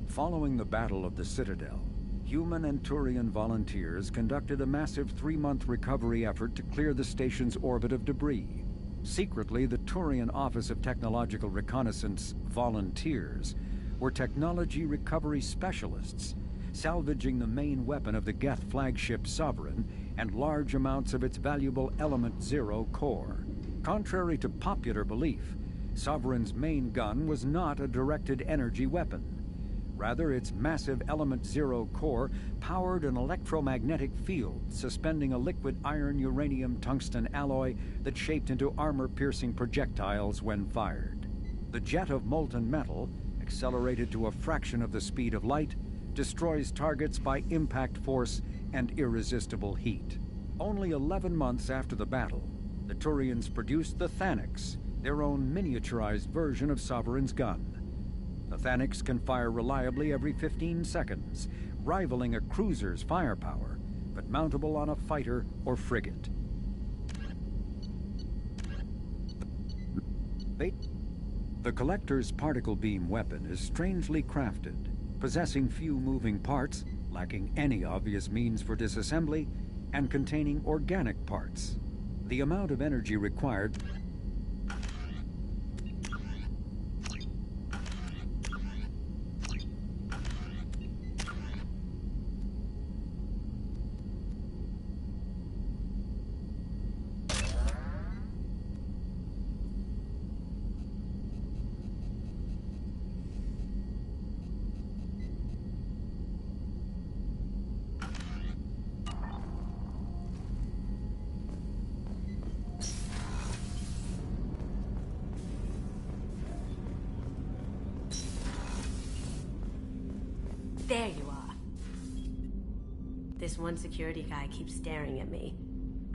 Following the Battle of the Citadel, human and Turian volunteers conducted a massive 3-month recovery effort to clear the station's orbit of debris. Secretly, the Turian Office of Technological Reconnaissance volunteers were technology recovery specialists, salvaging the main weapon of the Geth flagship Sovereign and large amounts of its valuable Element Zero core. Contrary to popular belief, Sovereign's main gun was not a directed energy weapon. Rather, its massive Element Zero core powered an electromagnetic field suspending a liquid iron-uranium-tungsten alloy that shaped into armor-piercing projectiles when fired. The jet of molten metal, accelerated to a fraction of the speed of light, destroys targets by impact force and irresistible heat. Only 11 months after the battle, the Turians produced the Thanix, their own miniaturized version of Sovereign's gun. The Thanix can fire reliably every 15 seconds, rivaling a cruiser's firepower, but mountable on a fighter or frigate. The Collector's particle beam weapon is strangely crafted, possessing few moving parts, lacking any obvious means for disassembly, and containing organic parts. The amount of energy required
There you are. This one security guy keeps staring at me.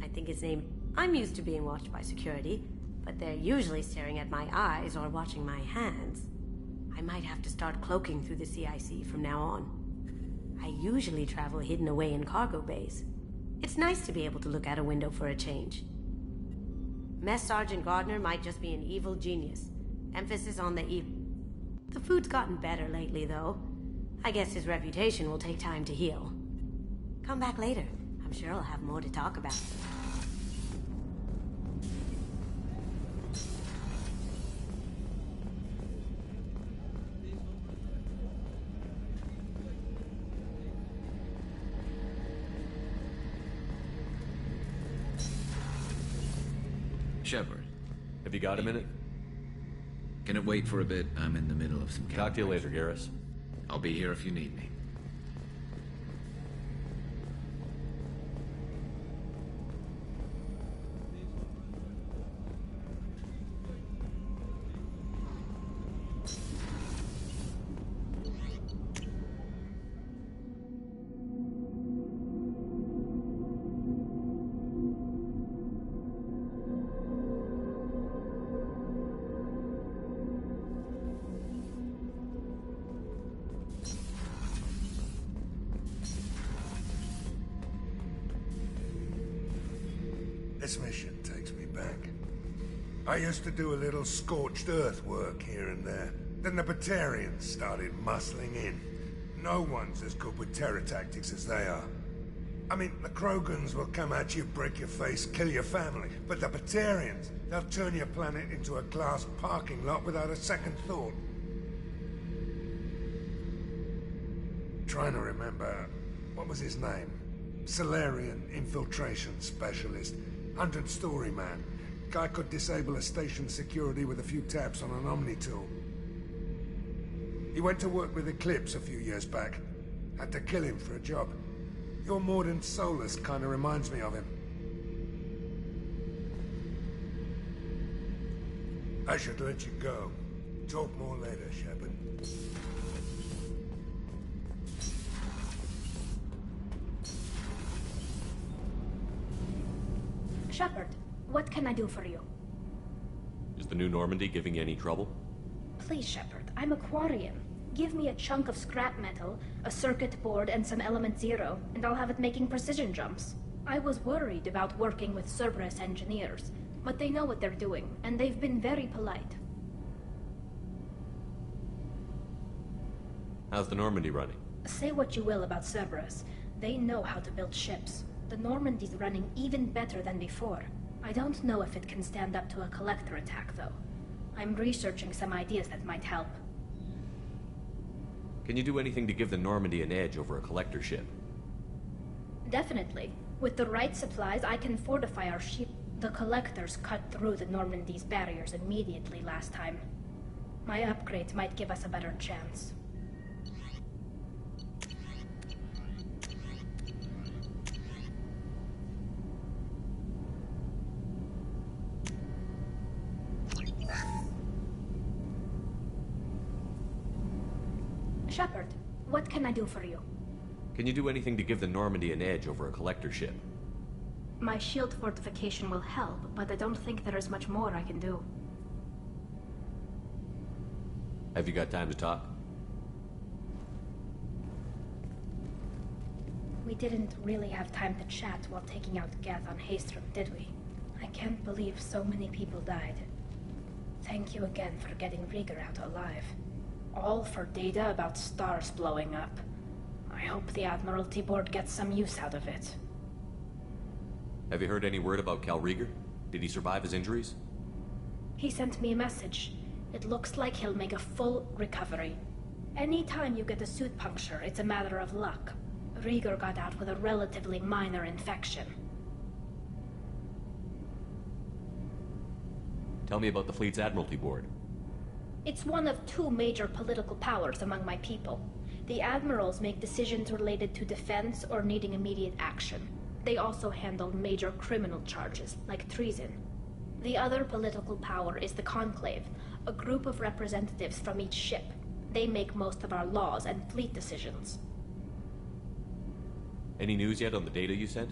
I think his name... I'm used to being watched by security, but they're usually staring at my eyes or watching my hands. I might have to start cloaking through the CIC from now on. I usually travel hidden away in cargo bays. It's nice to be able to look out a window for a change. Mess Sergeant Gardner might just be an evil genius. Emphasis on the evil. The food's gotten better lately, though. I guess his reputation will take time to heal. Come back later. I'm sure I'll have more to talk about.
Shepard.
Have you got a minute?
Can it wait for a bit? I'm in the middle of some...
Talk to you later, Garrus.
I'll be here if you need me.
This mission takes me back. I used to do a little scorched earth work here and there. Then the Batarians started muscling in. No one's as good with terror tactics as they are. I mean, the Krogans will come at you, break your face, kill your family. But the Batarians, they'll turn your planet into a glass parking lot without a second thought. Trying to remember... what was his name? Solarian infiltration specialist. 100-story man. Guy could disable a station security with a few taps on an Omni tool. He went to work with Eclipse a few years back. Had to kill him for a job. Your Mordant Solus kinda reminds me of him. I should let you go. Talk more later, Shepard.
Shepard, what can I do for you?
Is the new Normandy giving you any trouble?
Please, Shepard, I'm a Quarian. Give me a chunk of scrap metal, a circuit board, and some element zero, and I'll have it making precision jumps. I was worried about working with Cerberus engineers, but they know what they're doing, and they've been very polite.
How's the Normandy running?
Say what you will about Cerberus. They know how to build ships. The Normandy's running even better than before. I don't know if it can stand up to a collector attack, though. I'm researching some ideas that might help.
Can you do anything to give the Normandy an edge over a collector ship?
Definitely. With the right supplies, I can fortify our ship. The collectors cut through the Normandy's barriers immediately last time. My upgrades might give us a better chance. Shepard, what can I do for you?
Can you do anything to give the Normandy an edge over a collector ship?
My shield fortification will help, but I don't think there is much more I can do.
Have you got time to talk?
We didn't really have time to chat while taking out Geth on Haestrom, did we? I can't believe so many people died. Thank you again for getting Rieger out alive. All for data about stars blowing up. I hope the Admiralty Board gets some use out of it.
Have you heard any word about Cal Rieger? Did he survive his injuries?
He sent me a message. It looks like he'll make a full recovery. Anytime you get a suit puncture, it's a matter of luck. Rieger got out with a relatively minor infection.
Tell me about the fleet's Admiralty Board.
It's one of two major political powers among my people. The admirals make decisions related to defense or needing immediate action. They also handle major criminal charges, like treason. The other political power is the Conclave, a group of representatives from each ship. They make most of our laws and fleet decisions.
Any news yet on the data you sent?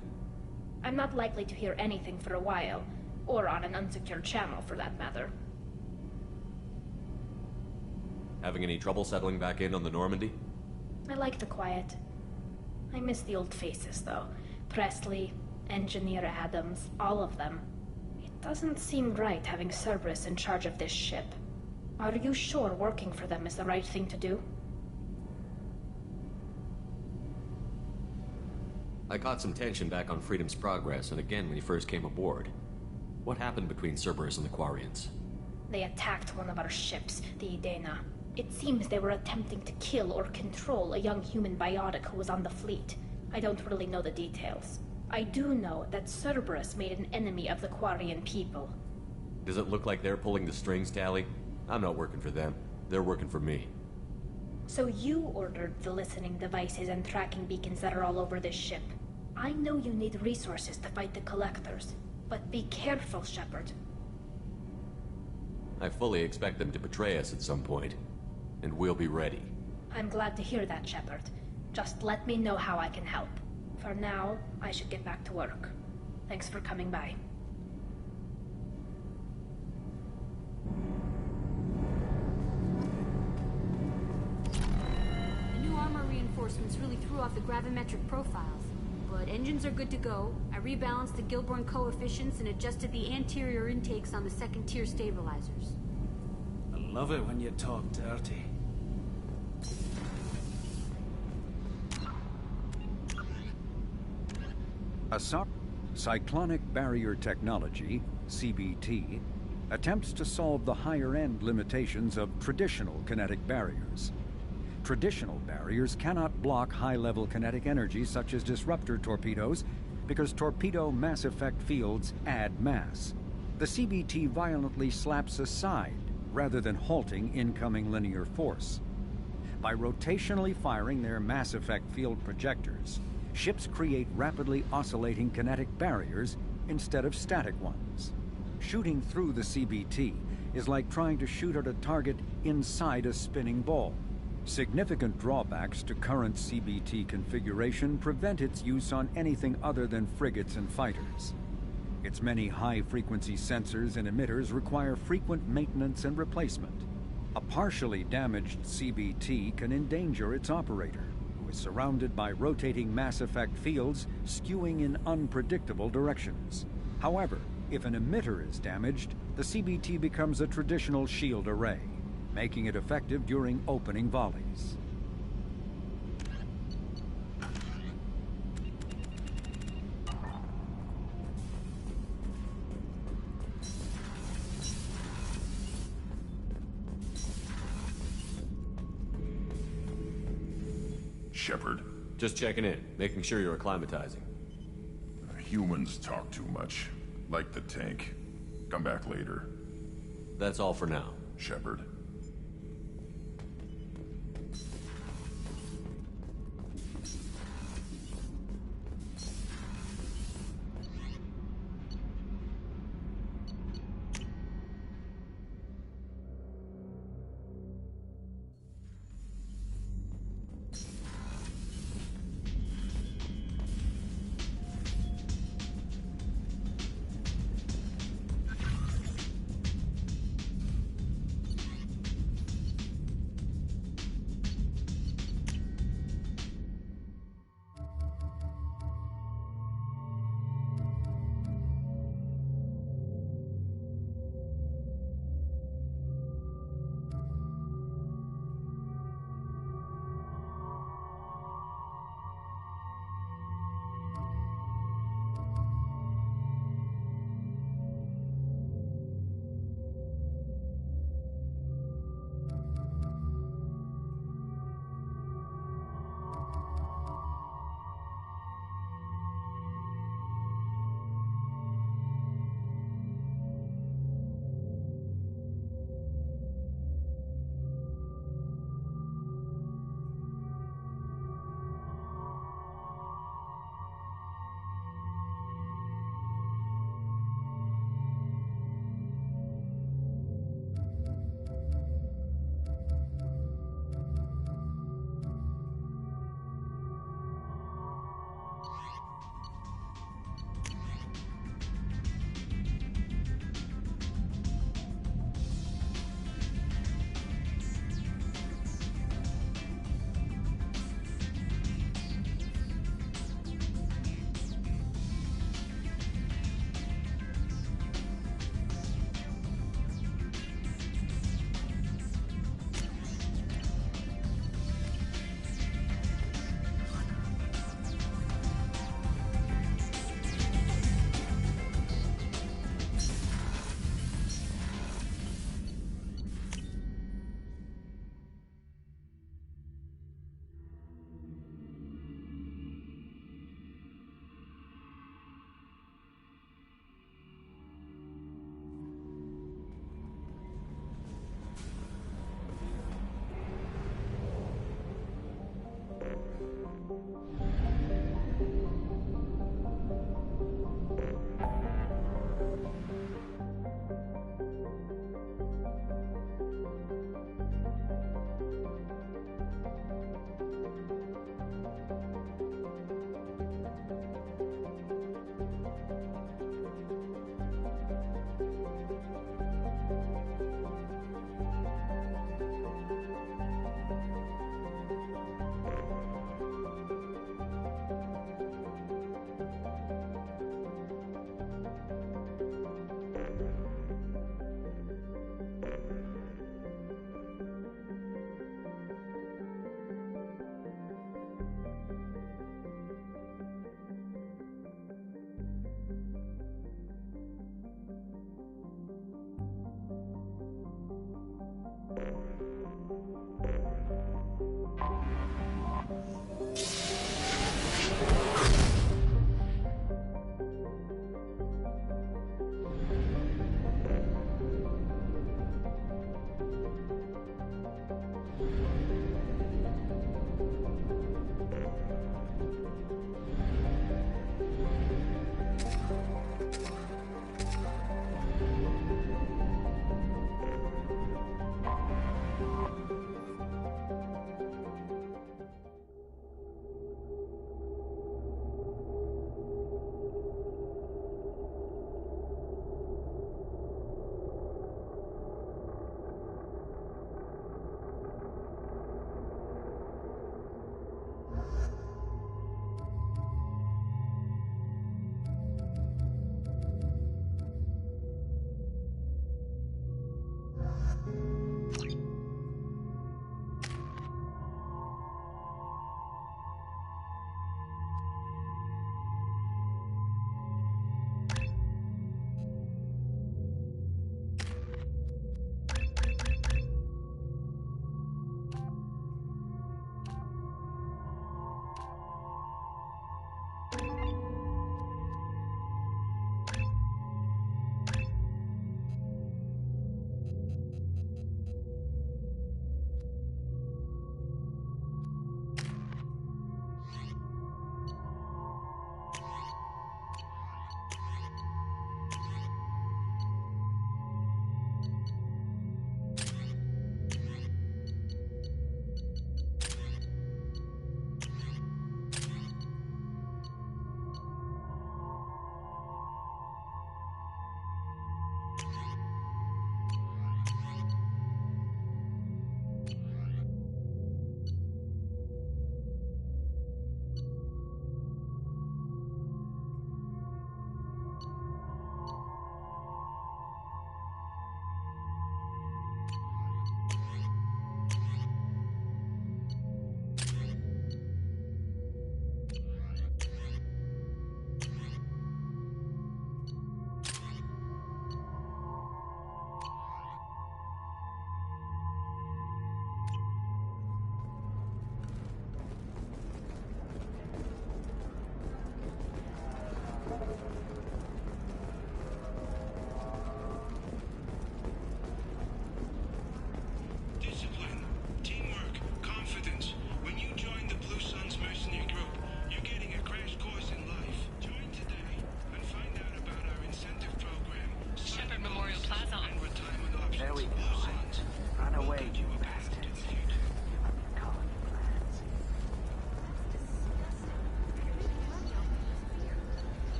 I'm not likely to hear anything for a while, or on an unsecured channel for that matter.
Having any trouble settling back in on the Normandy?
I like the quiet. I miss the old faces, though. Presley, Engineer Adams, all of them. It doesn't seem right having Cerberus in charge of this ship. Are you sure working for them is the right thing to do?
I caught some tension back on Freedom's Progress, and again when he first came aboard. What happened between Cerberus and the Quarians?
They attacked one of our ships, the Idena. It seems they were attempting to kill or control a young human biotic who was on the fleet. I don't really know the details. I do know that Cerberus made an enemy of the Quarian people.
Does it look like they're pulling the strings, Tali? I'm not working for them. They're working for me.
So you ordered the listening devices and tracking beacons that are all over this ship. I know you need resources to fight the Collectors, but be careful, Shepard.
I fully expect them to betray us at some point, and we'll be ready.
I'm glad to hear that, Shepard. Just let me know how I can help. For now, I should get back to work. Thanks for coming by.
The new armor reinforcements really threw off the gravimetric profiles. But engines are good to go. I rebalanced the Gilborn coefficients and adjusted the anterior intakes on the second-tier stabilizers.
I love it when you talk dirty.
Cyclonic Barrier Technology, CBT, attempts to solve the higher-end limitations of traditional kinetic barriers. Traditional barriers cannot block high-level kinetic energy such as disruptor torpedoes because torpedo mass effect fields add mass. The CBT violently slaps aside rather than halting incoming linear force. By rotationally firing their mass effect field projectors, ships create rapidly oscillating kinetic barriers instead of static ones. Shooting through the CBT is like trying to shoot at a target inside a spinning ball. Significant drawbacks to current CBT configuration prevent its use on anything other than frigates and fighters. Its many high-frequency sensors and emitters require frequent maintenance and replacement. A partially damaged CBT can endanger its operator, who is surrounded by rotating mass effect fields skewing in unpredictable directions. However, if an emitter is damaged, the CBT becomes a traditional shield array, making it effective during opening volleys.
Shepard?
Just checking in, making sure you're acclimatizing.
Humans talk too much. Like the tank. Come back later.
That's all for now.
Shepard.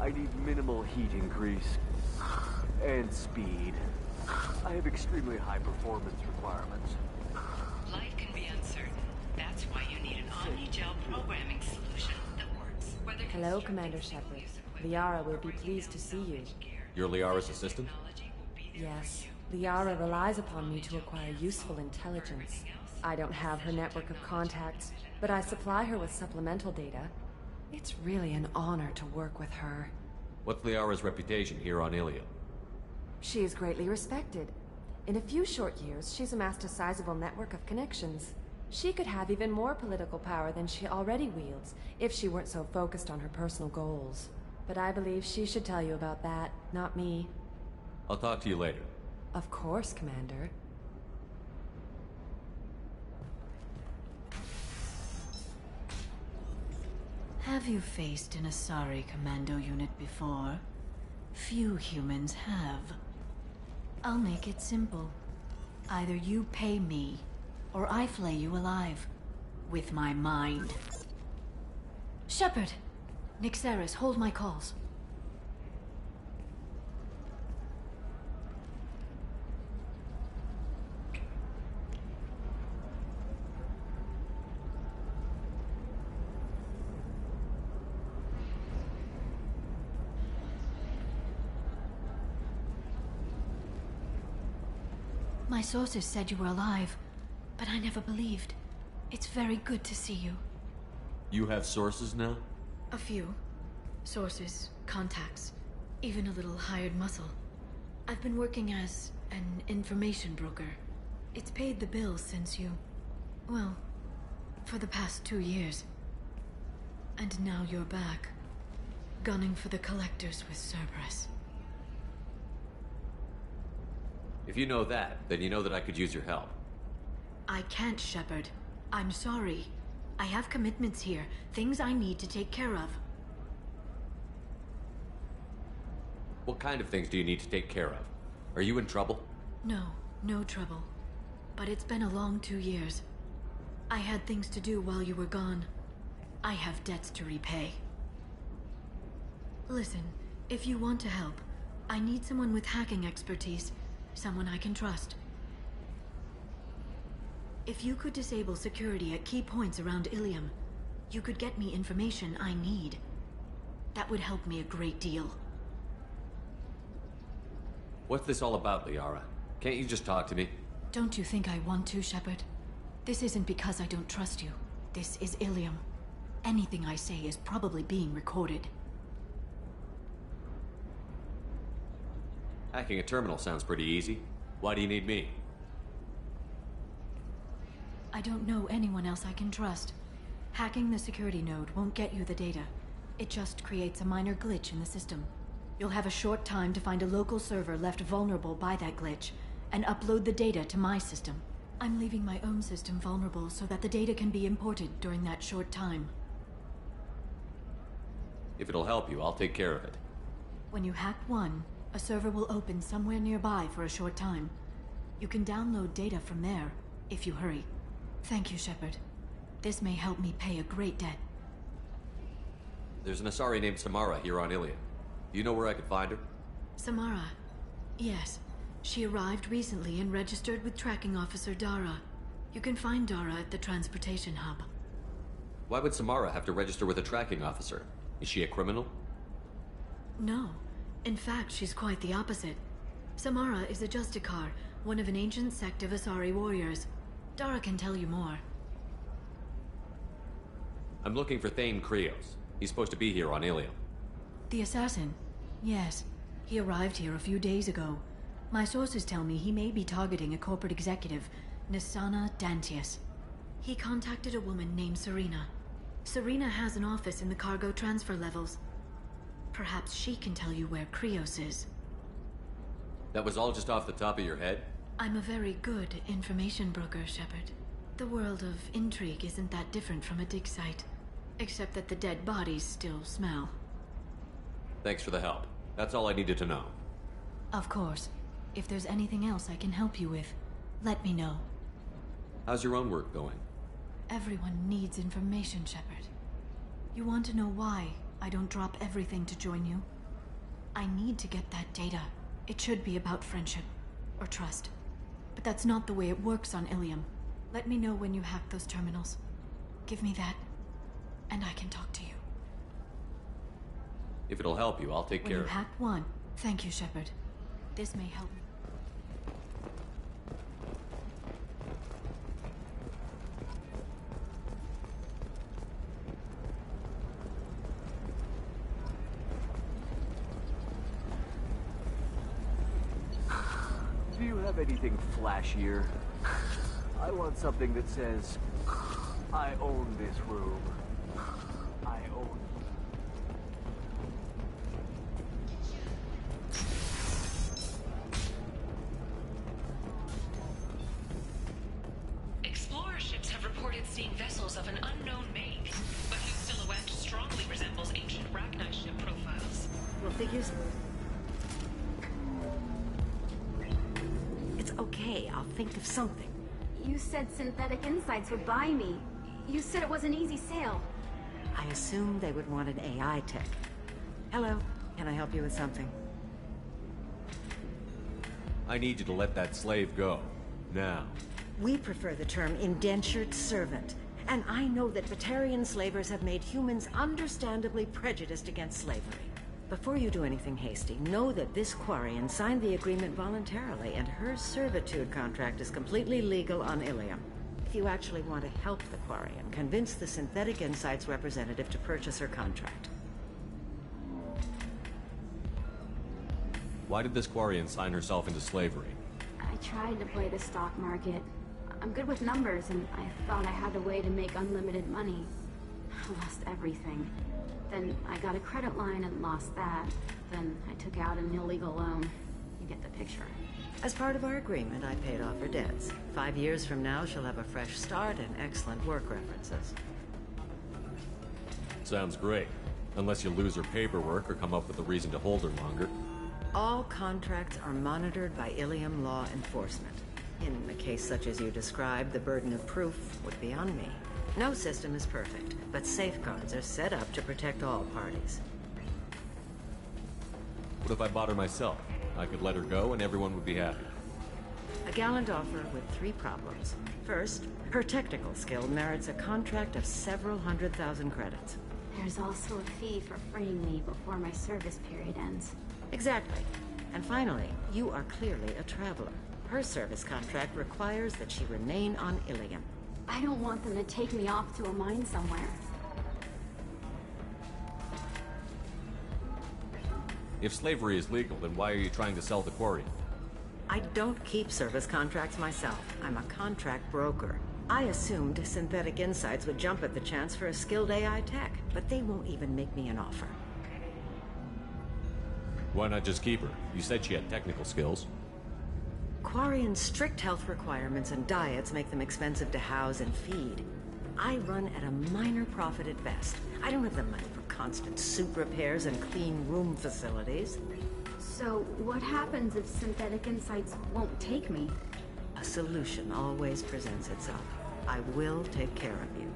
I need minimal heat increase. And speed. I have extremely high performance requirements.
Life can be uncertain. That's why you need an omni-gel programming solution that works. Whether
Hello, Commander Shepard. Liara will be pleased to see you.
You're Liara's assistant?
Yes. Liara relies upon me to acquire useful intelligence. I don't have her network of contacts, but I supply her with supplemental data. It's really an honor to work with her.
What's Liara's reputation here on Ilium?
She is greatly respected. In a few short years, she's amassed a sizable network of connections. She could have even more political power than she already wields, if she weren't so focused on her personal goals. But I believe she should tell you about that, not me.
I'll talk to you later.
Of course, Commander.
Have you faced an Asari commando unit before? Few humans have. I'll make it simple. Either you pay me, or I flay you alive. With my mind. Shepard! Nixeris, hold my calls. My sources said you were alive, but I never believed. It's very good to see you.
You have sources now?
A few. Sources, contacts, even a little hired muscle. I've been working as an information broker. It's paid the bills since you... well, for the past 2 years. And now you're back, gunning for the Collectors with Cerberus.
If you know that, then you know that I could use your help.
I can't, Shepard. I'm sorry. I have commitments here, things I need to take care of.
What kind of things do you need to take care of? Are you in trouble?
No, no trouble. But it's been a long 2 years. I had things to do while you were gone. I have debts to repay. Listen, if you want to help, I need someone with hacking expertise. Someone I can trust. If you could disable security at key points around Ilium, you could get me information I need. That would help me a great deal.
What's this all about, Liara? Can't you just talk to me?
Don't you think I want to, Shepard? This isn't because I don't trust you. This is Ilium. Anything I say is probably being recorded.
Hacking a terminal sounds pretty easy. Why do you need me?
I don't know anyone else I can trust. Hacking the security node won't get you the data. It just creates a minor glitch in the system. You'll have a short time to find a local server left vulnerable by that glitch, and upload the data to my system. I'm leaving my own system vulnerable so that the data can be imported during that short time.
If it'll help you, I'll take care of it.
When you hack one, a server will open somewhere nearby for a short time. You can download data from there, if you hurry. Thank you, Shepard. This may help me pay a great debt.
There's an Asari named Samara here on Ilium. Do you know where I could find her?
Samara. Yes. She arrived recently and registered with Tracking Officer Dara. You can find Dara at the transportation hub.
Why would Samara have to register with a tracking officer? Is she a criminal?
No. In fact, she's quite the opposite. Samara is a Justicar, one of an ancient sect of Asari warriors. Dara can tell you more.
I'm looking for Thane Krios. He's supposed to be here on Ilium.
The assassin? Yes. He arrived here a few days ago. My sources tell me he may be targeting a corporate executive, Lastandfirstman. He contacted a woman named Serena. Serena has an office in the cargo transfer levels. Perhaps she can tell you where Krios is.
That was all just off the top of your head?
I'm a very good information broker, Shepard. The world of intrigue isn't that different from a dig site. Except that the dead bodies still smell.
Thanks for the help. That's all I needed to know.
Of course. If there's anything else I can help you with, let me know.
How's your own work going?
Everyone needs information, Shepard. You want to know why I don't drop everything to join you? I need to get that data. It should be about friendship. Or trust. But that's not the way it works on Ilium. Let me know when you hack those terminals. Give me that, and I can talk to you.
If it'll help you, I'll take care
When
of
you
it.
hack one, thank you, Shepard. This may help me.
Do you have anything flashier? I want something that says, I own this room. I own...
Explorer ships have reported seeing vessels of an unknown make, but whose silhouette strongly resembles ancient Ragni ship profiles.
Well, figures. It's okay. I'll think of something.
You said Synthetic Insights would buy me. You said it was an easy sale.
I assumed they would want an AI tech. Hello. Can I help you with something?
I need you to let that slave go. Now.
We prefer the term indentured servant. And I know that Batarian slavers have made humans understandably prejudiced against slavery. Before you do anything hasty, know that this Quarian signed the agreement voluntarily, and her servitude contract is completely legal on Ilium. If you actually want to help the Quarian, convince the Synthetic Insights representative to purchase her contract.
Why did this Quarian sign herself into slavery?
I tried to play the stock market. I'm good with numbers, and I thought I had a way to make unlimited money. I lost everything. Then I got a credit line and lost that. Then I took out an illegal loan. You get the picture.
As part of our agreement, I paid off her debts. 5 years from now, she'll have a fresh start and excellent work references.
Sounds great. Unless you lose her paperwork or come up with a reason to hold her longer.
All contracts are monitored by Ilium law enforcement. In a case such as you described, the burden of proof would be on me. No system is perfect, but safeguards are set up to protect all parties.
What if I bought her myself? I could let her go and everyone would be happy.
A gallant offer with 3 problems. First, her technical skill merits a contract of several 100,000 credits.
There's also a fee for freeing me before my service period ends.
Exactly. And finally, you are clearly a traveler. Her service contract requires that she remain on Ilium.
I don't want them to take me off to a mine somewhere.
If slavery is legal, then why are you trying to sell the Quarian?
I don't keep service contracts myself. I'm a contract broker. I assumed Synthetic Insights would jump at the chance for a skilled AI tech, but they won't even make me an offer.
Why not just keep her? You said she had technical skills.
Quarian's strict health requirements and diets make them expensive to house and feed. I run at a minor profit at best. I don't have the money for constant soup repairs and clean room facilities.
So, what happens if Synthetic Insights won't take me?
A solution always presents itself. I will take care of you.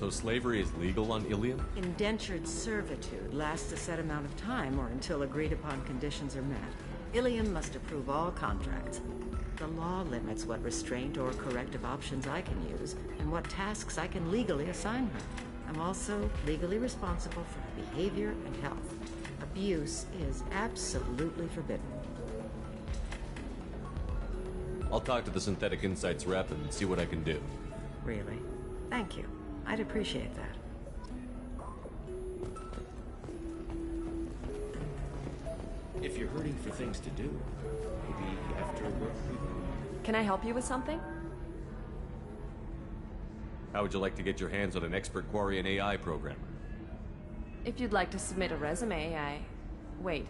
So slavery is legal on Ilium?
Indentured servitude lasts a set amount of time or until agreed upon conditions are met. Ilium must approve all contracts. The law limits what restraint or corrective options I can use, and what tasks I can legally assign her. I'm also legally responsible for her behavior and health. Abuse is absolutely forbidden.
I'll talk to the Synthetic Insights rep and see what I can do.
Really? Thank you. I'd appreciate that.
If you're hurting for things to do, maybe after work we...
Can I help you with something?
How would you like to get your hands on an expert Quarian AI programmer?
If you'd like to submit a resume, Wait.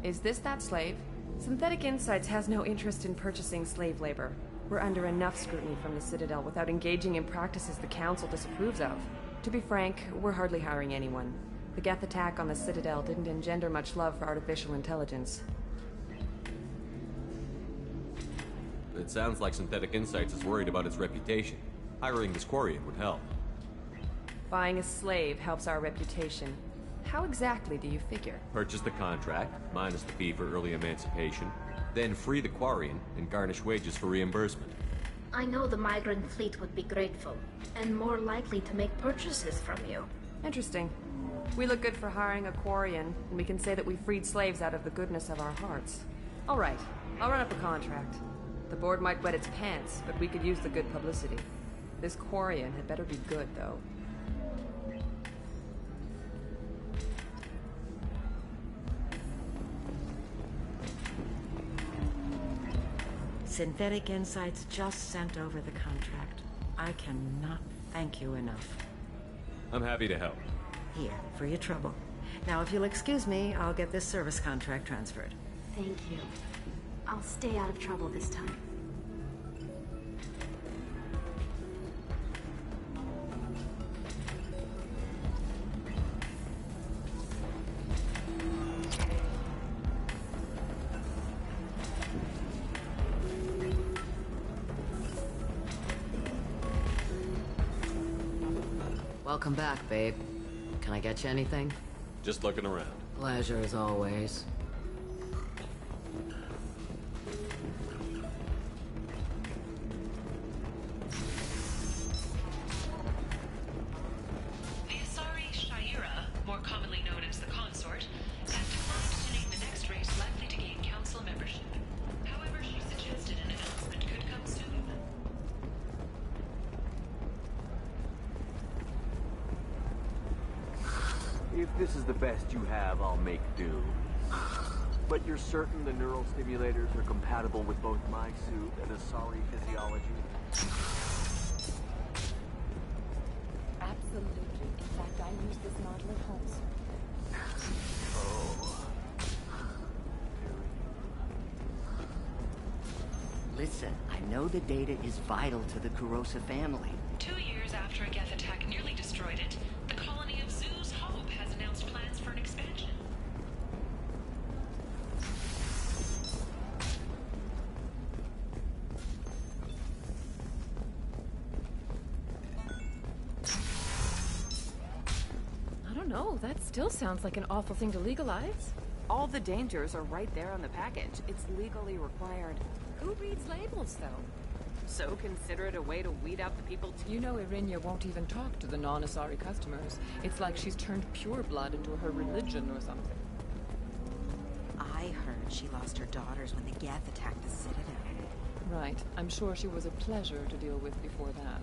Is this that slave? Synthetic Insights has no interest in purchasing slave labor. We're under enough scrutiny from the Citadel without engaging in practices the Council disapproves of. To be frank, we're hardly hiring anyone. The Geth attack on the Citadel didn't engender much love for artificial intelligence.
It sounds like Synthetic Insights is worried about its reputation. Hiring this Quarian would help.
Buying a slave helps our reputation. How exactly do you figure?
Purchase the contract, minus the fee for early emancipation, then free the Quarian and garnish wages for reimbursement.
I know the migrant fleet would be grateful, and more likely to make purchases from you.
Interesting. We look good for hiring a Quarian, and we can say that we freed slaves out of the goodness of our hearts. All right, I'll run up a contract. The board might wet its pants, but we could use the good publicity. This Quarian had better be good, though.
Synthetic Insights just sent over the contract. I cannot thank you enough.
I'm happy to help.
Here, for your trouble. Now, if you'll excuse me, I'll get this service contract transferred.
Thank you. I'll stay out of trouble this time.
Welcome back, babe. Can I get you anything?
Just looking around.
Pleasure as always.
The Asari Shaira, more commonly known as the Consort, has declined to name the next race likely to gain council membership. However, she suggested an announcement could come soon.
If this is the best you have, I'll make do. But you're certain the neural stimulators are compatible with both my suit and Asari physiology?
Absolutely. In fact, I use this model at home, sir.
Oh.
Listen, I know the data is vital to the Kurosa family.
2 years after a Geth attack nearly destroyed it, the colony of Zoo's Hope has announced plans for an expansion.
I don't know, that still sounds like an awful thing to legalize.
All the dangers are right there on the package. It's legally required. Who reads labels, though? So consider it a way to weed out the people.
You know Irinia won't even talk to the non-Asari customers. It's like she's turned pure blood into her religion or something.
I heard she lost her daughters when the Geth attacked the Citadel.
Right. I'm sure she was a pleasure to deal with before that.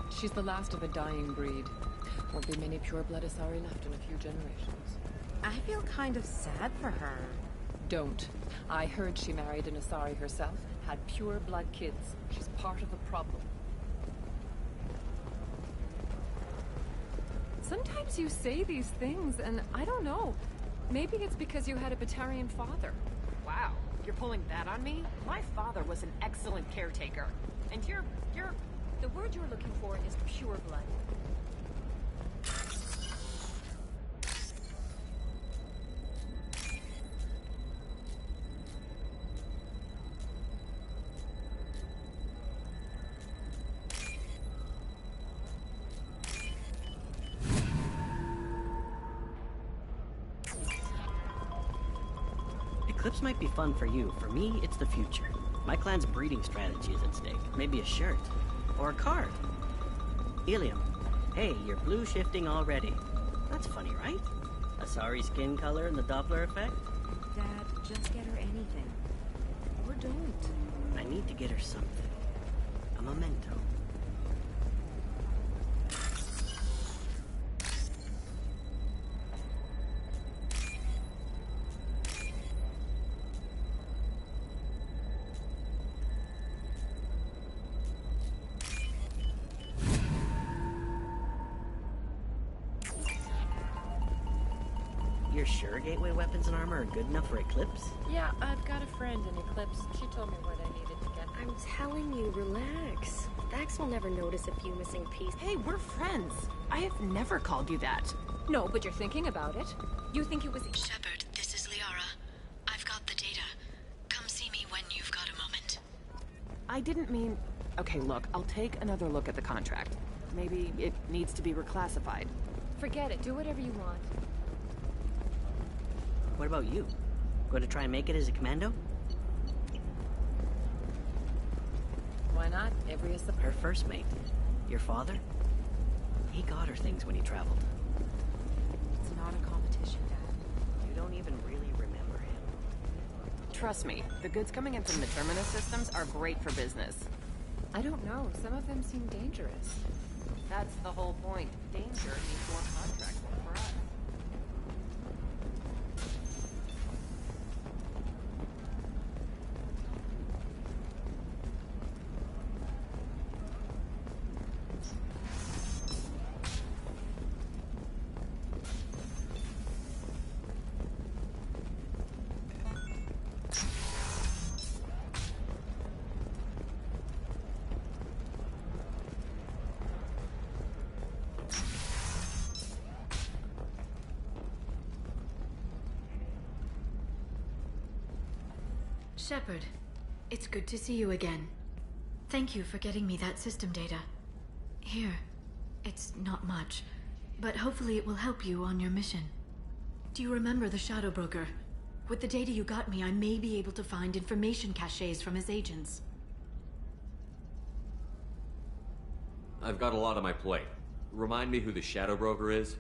She's the last of a dying breed. Won't be many pure-blood Asari left in a few generations.
I feel kind of sad for her.
Don't. I heard she married an Asari herself, had pure-blood kids. She's part of the problem. Sometimes you say these things, and I don't know. Maybe it's because you had a Batarian father.
Wow, you're pulling that on me? My father was an excellent caretaker. And you're... The word you're looking for is pure blood.
Eclipse might be fun for you. For me, it's the future. My clan's breeding strategy is at stake. Maybe a shirt. Or a card. Helium. Hey, you're blue shifting already. That's funny, right? Asari skin color and the Doppler effect?
Dad, just get her anything. Or don't.
I need to get her something. A memento. You're sure gateway weapons and armor are good enough for Eclipse?
Yeah, I've got a friend in Eclipse. She told me what I needed to get.
I'm telling you, relax. Vax will never notice a few missing pieces.
Hey, we're friends. I have never called you that.
No, but you're thinking about it. You think it was...
Shepard, this is Liara. I've got the data. Come see me when you've got a moment.
I didn't mean... Okay, look, I'll take another look at the contract. Maybe it needs to be reclassified.
Forget it. Do whatever you want.
What about you? Going to try and make it as a commando?
Why not? Avery is the...
Her first mate. Your father? He got her things when he traveled.
It's not a competition, Dad.
You don't even really remember him.
Trust me, the goods coming in from the Terminus systems are great for business.
I don't know. Some of them seem dangerous.
That's the whole point. Danger needs more contract work for us.
Shepard, it's good to see you again. Thank you for getting me that system data. Here, it's not much, but hopefully it will help you on your mission. Do you remember the Shadow Broker? With the data you got me, I may be able to find information caches from his agents.
I've got a lot on my plate. Remind me who the Shadow Broker is?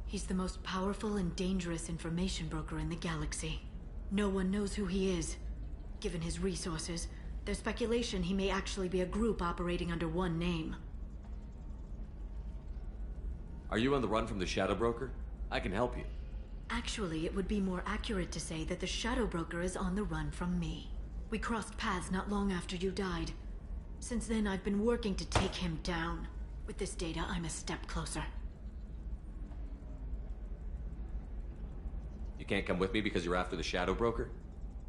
He's the most powerful and dangerous information broker in the galaxy. No one knows who he is. Given his resources, there's speculation he may actually be a group operating under one name.
Are you on the run from the Shadow Broker? I can help you.
Actually, it would be more accurate to say that the Shadow Broker is on the run from me. We crossed paths not long after you died. Since then, I've been working to take him down. With this data, I'm a step closer.
You can't come with me because you're after the Shadow Broker?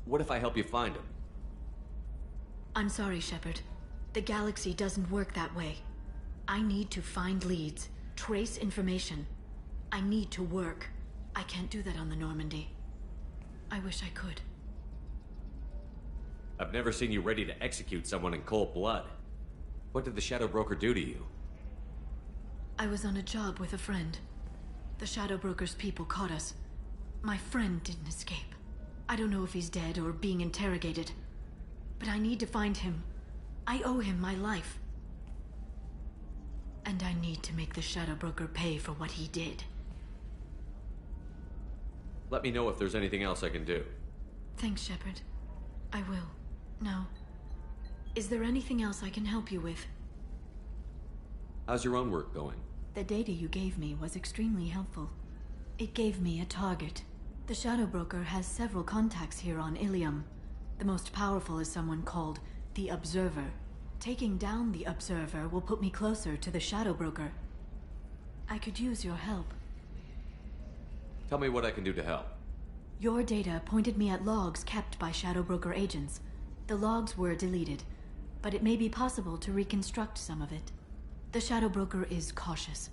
What if I help you find him?
I'm sorry, Shepard. The galaxy doesn't work that way. I need to find leads, trace information. I need to work. I can't do that on the Normandy. I wish I could.
I've never seen you ready to execute someone in cold blood. What did the Shadow Broker do to you?
I was on a job with a friend. The Shadow Broker's people caught us. My friend didn't escape. I don't know if he's dead or being interrogated. But I need to find him. I owe him my life. And I need to make the Shadow Broker pay for what he did.
Let me know if there's anything else I can do.
Thanks, Shepard. I will. Now, is there anything else I can help you with?
How's your own work going?
The data you gave me was extremely helpful. It gave me a target. The Shadow Broker has several contacts here on Ilium. The most powerful is someone called the Observer. Taking down the Observer will put me closer to the Shadow Broker. I could use your help.
Tell me what I can do to help.
Your data pointed me at logs kept by Shadow Broker agents. The logs were deleted, but it may be possible to reconstruct some of it. The Shadow Broker is cautious.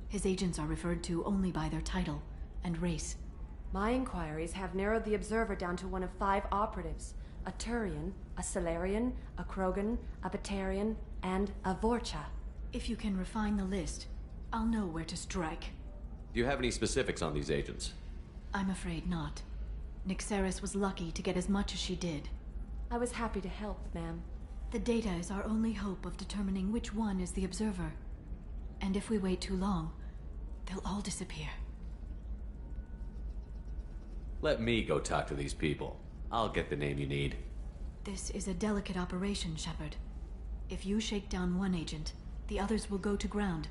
His agents are referred to only by their title and race.
My inquiries have narrowed the Observer down to one of 5 operatives. A Turian, a Solarian, a Krogan, a Batarian, and a Vorcha.
If you can refine the list, I'll know where to strike.
Do you have any specifics on these agents?
I'm afraid not. Nyxeris was lucky to get as much as she did.
I was happy to help, ma'am.
The data is our only hope of determining which one is the Observer. And if we wait too long, they'll all disappear.
Let me go talk to these people. I'll get the name you need.
This is a delicate operation, Shepard. If you shake down one agent, the others will go to ground,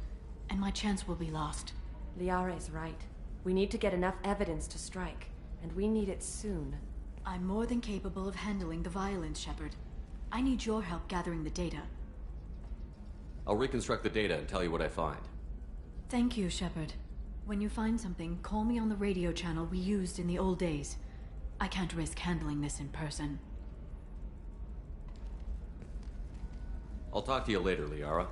and my chance will be lost.
Liara is right. We need to get enough evidence to strike, and we need it soon.
I'm more than capable of handling the violence, Shepard. I need your help gathering the data.
I'll reconstruct the data and tell you what I find.
Thank you, Shepard. When you find something, call me on the radio channel we used in the old days. I can't risk handling this in person.
I'll talk to you later, Liara.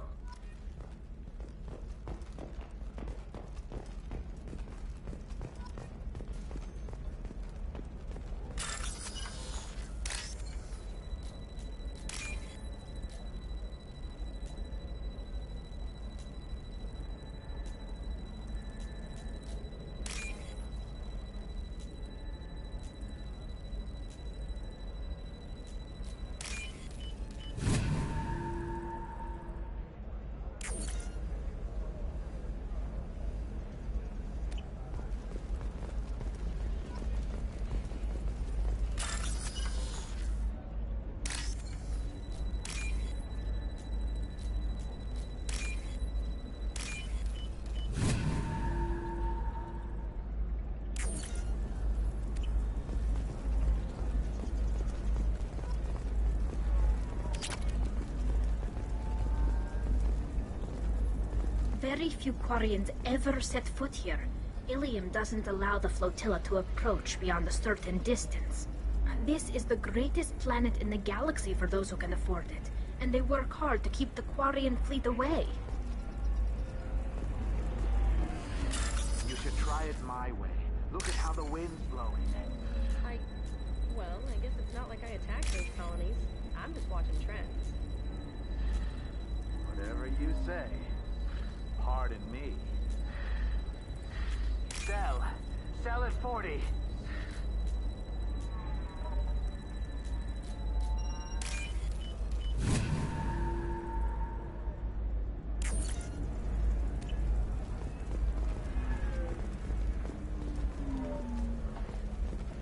Very few Quarians ever set foot here. Ilium doesn't allow the flotilla to approach beyond a certain distance. This is the greatest planet in the galaxy for those who can afford it, and they work hard to keep the Quarian fleet away.
You should try it my way. Look at how the wind's blowing.
Well, I guess it's not like I attacked those colonies. I'm just watching trends.
Whatever you say. Pardon me. Sell. Sell at 40.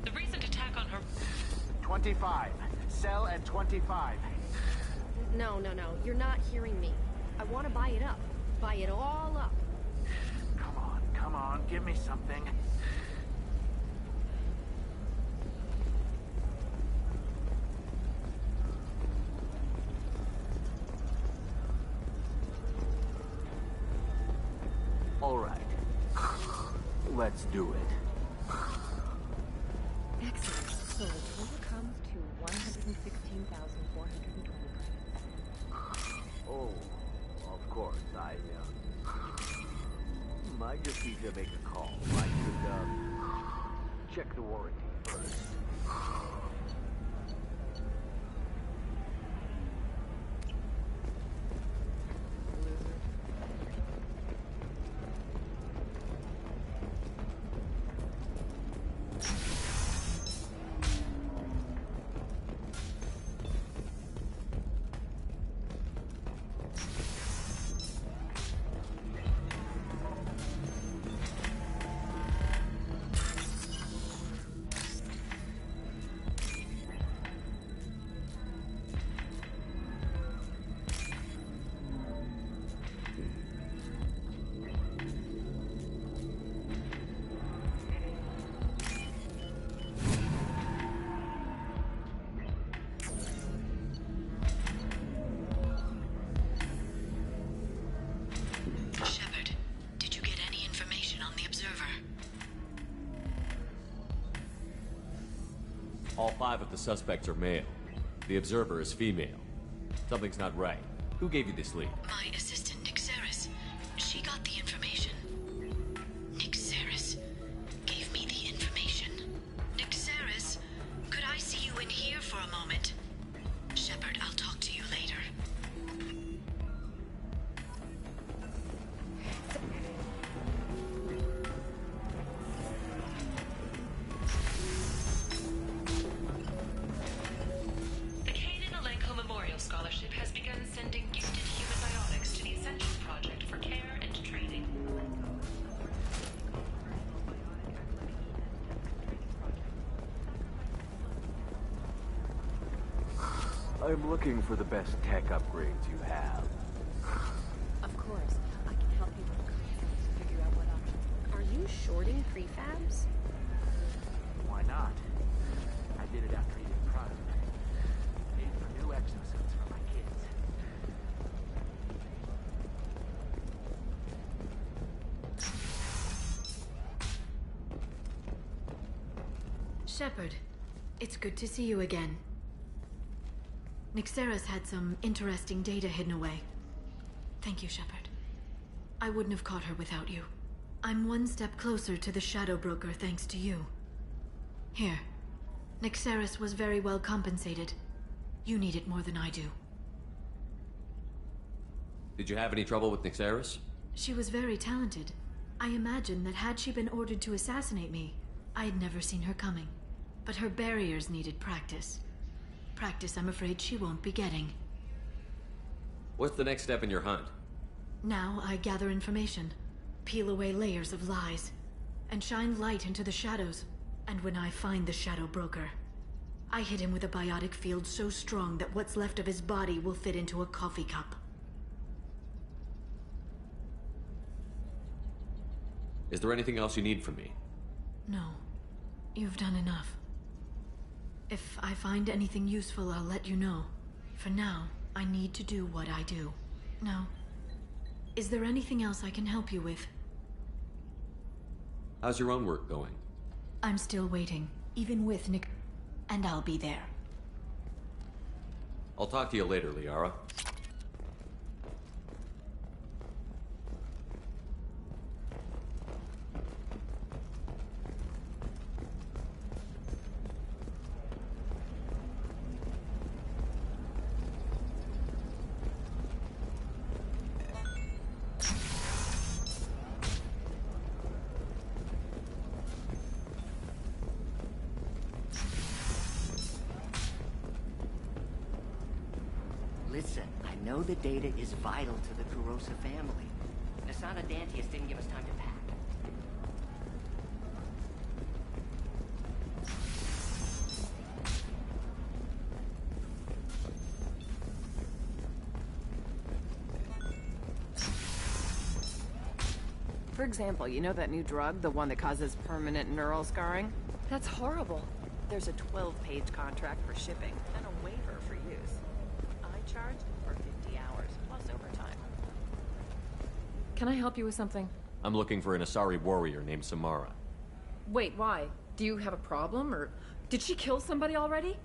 The recent attack on her...
25. Sell at 25.
No. You're not hearing me. I want to buy it up. Buy it all up.
Come on, give me something. All right. Let's do it.
Excellent. So the total comes to 116,420 credits.
Oh, of course, I just need to make a call. I should, check the warranty first.
All 5 of the suspects are male. The observer is female. Something's not right. Who gave you this lead?
My assistant, Nixeris. She got the information. Nixeris gave me the information. Nixeris, could I see you in here for a moment? Shepard, I'll talk to you later. Scholarship has begun sending gifted human biotics to the Essential Project for care and training.
I'm looking for the best tech upgrades you have.
Of course. I can help you with concepts to figure out what options. Are you shorting prefabs?
Why not? I did it after eating product. Made for new exosuits for my kids.
Shepard, it's good to see you again. Nixera's had some interesting data hidden away. Thank you, Shepard. I wouldn't have caught her without you. I'm one step closer to the Shadow Broker thanks to you. Here. Nixeris was very well compensated. You need it more than I do.
Did you have any trouble with Nixeris?
She was very talented. I imagine that had she been ordered to assassinate me, I had never seen her coming. But her barriers needed practice. Practice I'm afraid she won't be getting.
What's the next step in your hunt?
Now I gather information, peel away layers of lies, and shine light into the shadows. And when I find the Shadow Broker, I hit him with a biotic field so strong that what's left of his body will fit into a coffee cup.
Is there anything else you need from me?
No. You've done enough. If I find anything useful, I'll let you know. For now, I need to do what I do. Now, is there anything else I can help you with?
How's your own work going?
I'm still waiting, even with Nick, and I'll be there.
I'll talk to you later, Liara.
Listen, I know the data is vital to the Kurosa family. Lastandfirstman didn't give us time to pack.
For example, you know that new drug, the one that causes permanent neural scarring? That's horrible. There's a 12-page contract for shipping and a waiver for use. I charged for 50 hours, plus overtime.
Can I help you with something?
I'm looking for an Asari warrior named Samara.
Wait, why? Do you have a problem, or did she kill somebody already?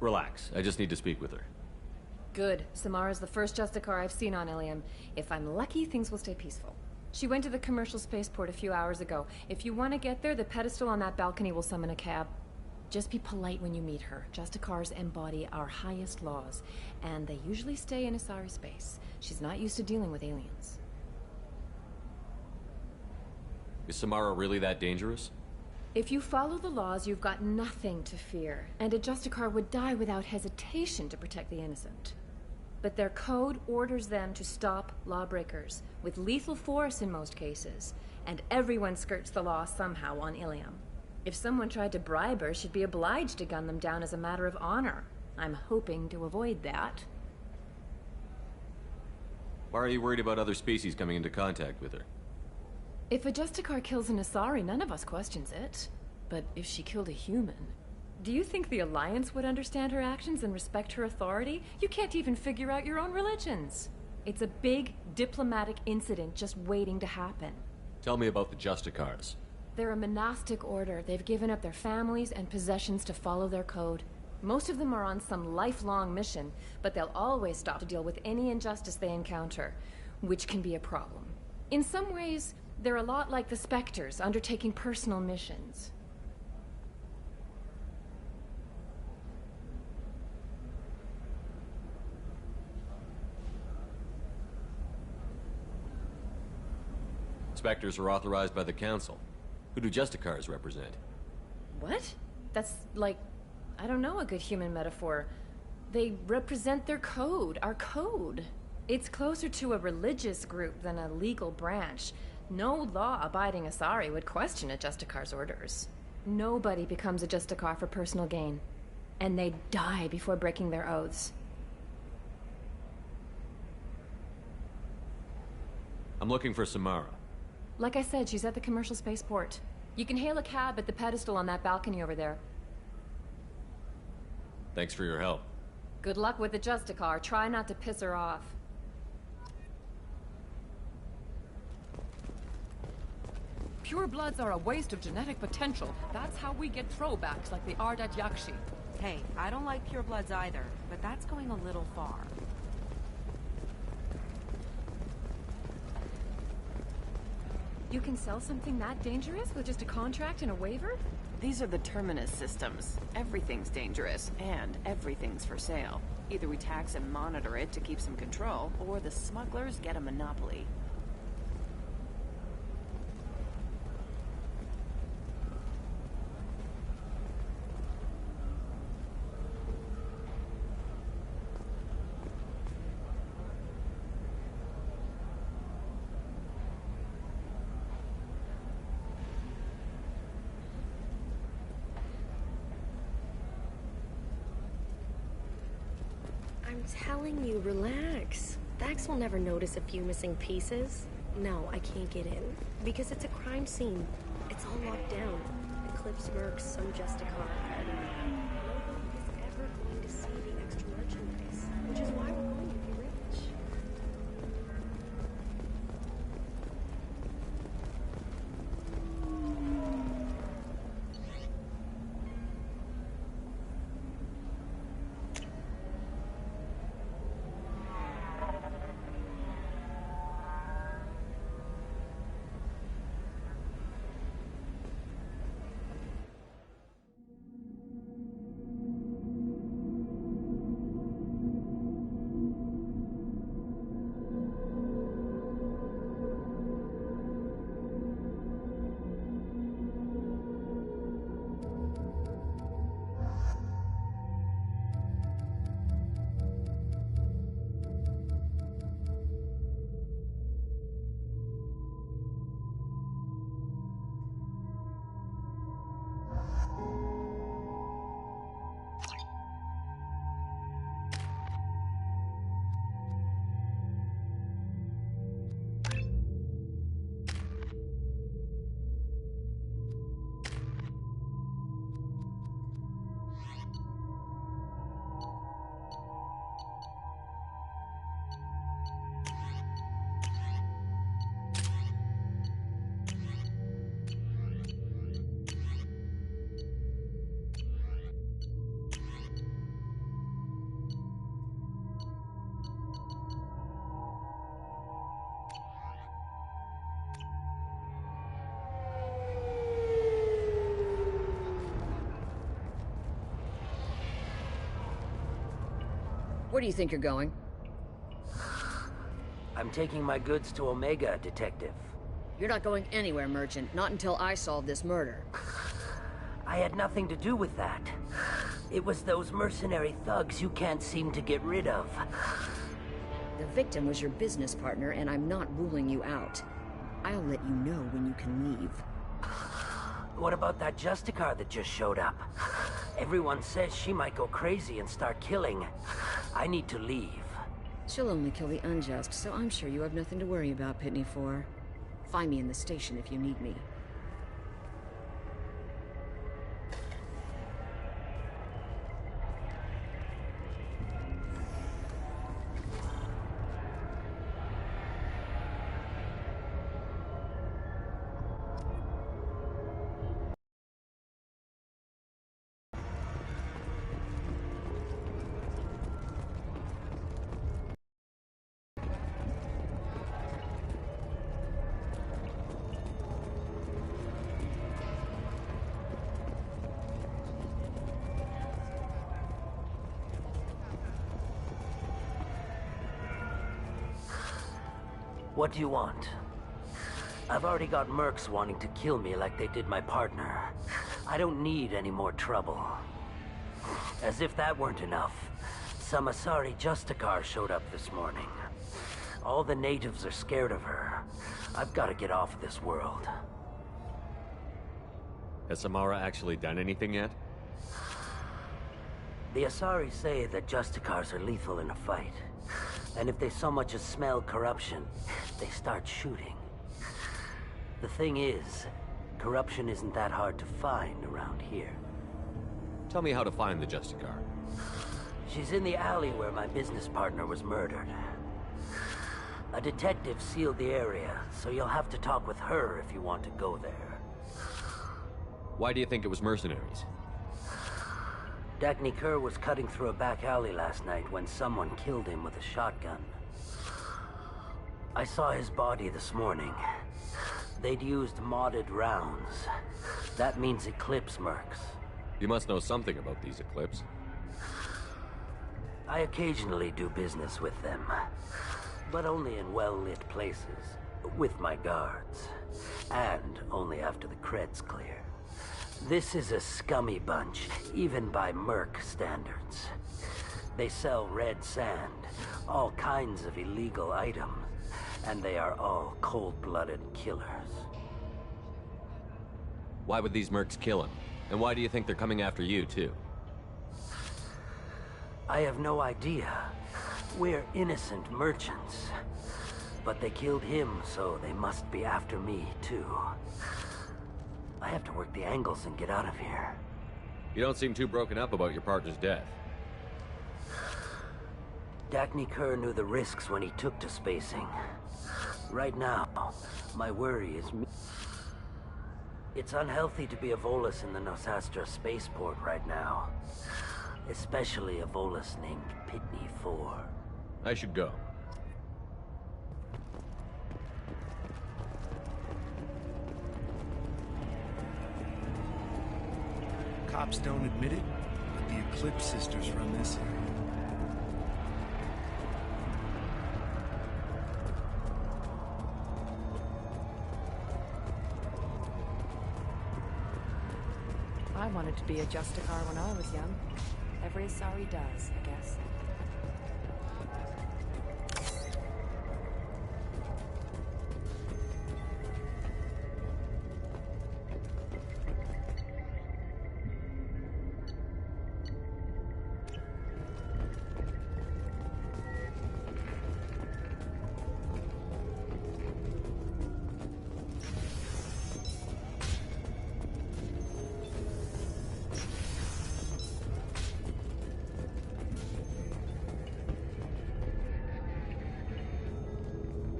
Relax, I just need to speak with her.
Good. Samara's the first Justicar I've seen on Ilium. If I'm lucky, things will stay peaceful. She went to the commercial spaceport a few hours ago. If you want to get there, the pedestal on that balcony will summon a cab. Just be polite when you meet her. Justicars embody our highest laws, and they usually stay in Asari space. She's not used to dealing with aliens.
Is Samara really that dangerous?
If you follow the laws, you've got nothing to fear, and a Justicar would die without hesitation to protect the innocent. But their code orders them to stop lawbreakers, with lethal force in most cases, and everyone skirts the law somehow on Ilium. If someone tried to bribe her, she'd be obliged to gun them down as a matter of honor. I'm hoping to avoid that.
Why are you worried about other species coming into contact with her?
If a Justicar kills an Asari, none of us questions it. But if she killed a human... Do you think the Alliance would understand her actions and respect her authority? You can't even figure out your own religions. It's a big diplomatic incident just waiting to happen.
Tell me about the Justicars.
They're a monastic order. They've given up their families and possessions to follow their code. Most of them are on some lifelong mission, but they'll always stop to deal with any injustice they encounter, which can be a problem. In some ways, they're a lot like the Spectres, undertaking personal missions.
Spectres are authorized by the Council. Who do Justicars represent?
What? That's like, I don't know, a good human metaphor. They represent their code, our code. It's closer to a religious group than a legal branch. No law-abiding Asari would question a Justicar's orders. Nobody becomes a Justicar for personal gain. And they die before breaking their oaths.
I'm looking for Samara.
Like I said, she's at the commercial spaceport. You can hail a cab at the pedestal on that balcony over there.
Thanks for your help.
Good luck with the Justicar. Try not to piss her off.
Pure bloods are a waste of genetic potential. That's how we get throwbacks like the Ardat Yakshi.
Hey, I don't like purebloods either, but that's going a little far.
You can sell something that dangerous with just a contract and a waiver?
These are the Terminus systems. Everything's dangerous, and everything's for sale. Either we tax and monitor it to keep some control, or the smugglers get a monopoly.
I'm telling you, relax. Thax will never notice a few missing pieces. No, I can't get in. Because it's a crime scene. It's all locked down. Eclipse Mercs, some Justicar, and nobody is ever going to see the extra merchandise. Which is why we're going to be rich.
Where do you think you're going?
I'm taking my goods to Omega, Detective.
You're not going anywhere, Merchant. Not until I solve this murder.
I had nothing to do with that. It was those mercenary thugs you can't seem to get rid of.
The victim was your business partner, and I'm not ruling you out. I'll let you know when you can leave.
What about that Justicar that just showed up? Everyone says she might go crazy and start killing. I need to leave.
She'll only kill the unjust, so I'm sure you have nothing to worry about, Pitney 4. Find me in the station if you need me.
What do you want? I've already got mercs wanting to kill me like they did my partner. I don't need any more trouble. As if that weren't enough, some Asari Justicar showed up this morning. All the natives are scared of her. I've got to get off this world.
Has Samara actually done anything yet?
The Asari say that Justicars are lethal in a fight. And if they so much as smell corruption, they start shooting. The thing is, corruption isn't that hard to find around here.
Tell me how to find the Justicar.
She's in the alley where my business partner was murdered. A detective sealed the area, so you'll have to talk with her if you want to go there.
Why do you think it was mercenaries?
Dagny Kerr was cutting through a back alley last night when someone killed him with a shotgun. I saw his body this morning. They'd used modded rounds. That means Eclipse mercs.
You must know something about these Eclipse.
I occasionally do business with them, but only in well-lit places, with my guards, and only after the cred's clear. This is a scummy bunch, even by merc standards. They sell red sand, all kinds of illegal items, and they are all cold-blooded killers.
Why would these mercs kill him? And why do you think they're coming after you, too?
I have no idea. We're innocent merchants. But they killed him, so they must be after me, too. I have to work the angles and get out of here.
You don't seem too broken up about your partner's death.
Dagny Kerr knew the risks when he took to spacing. Right now, my worry is me. It's unhealthy to be a Volus in the Nosastra spaceport right now. Especially a Volus named Pitney 4.
I should go.
Cops don't admit it, but the Eclipse sisters run this area.
I wanted to be a Justicar when I was young. Every Asari does, I guess.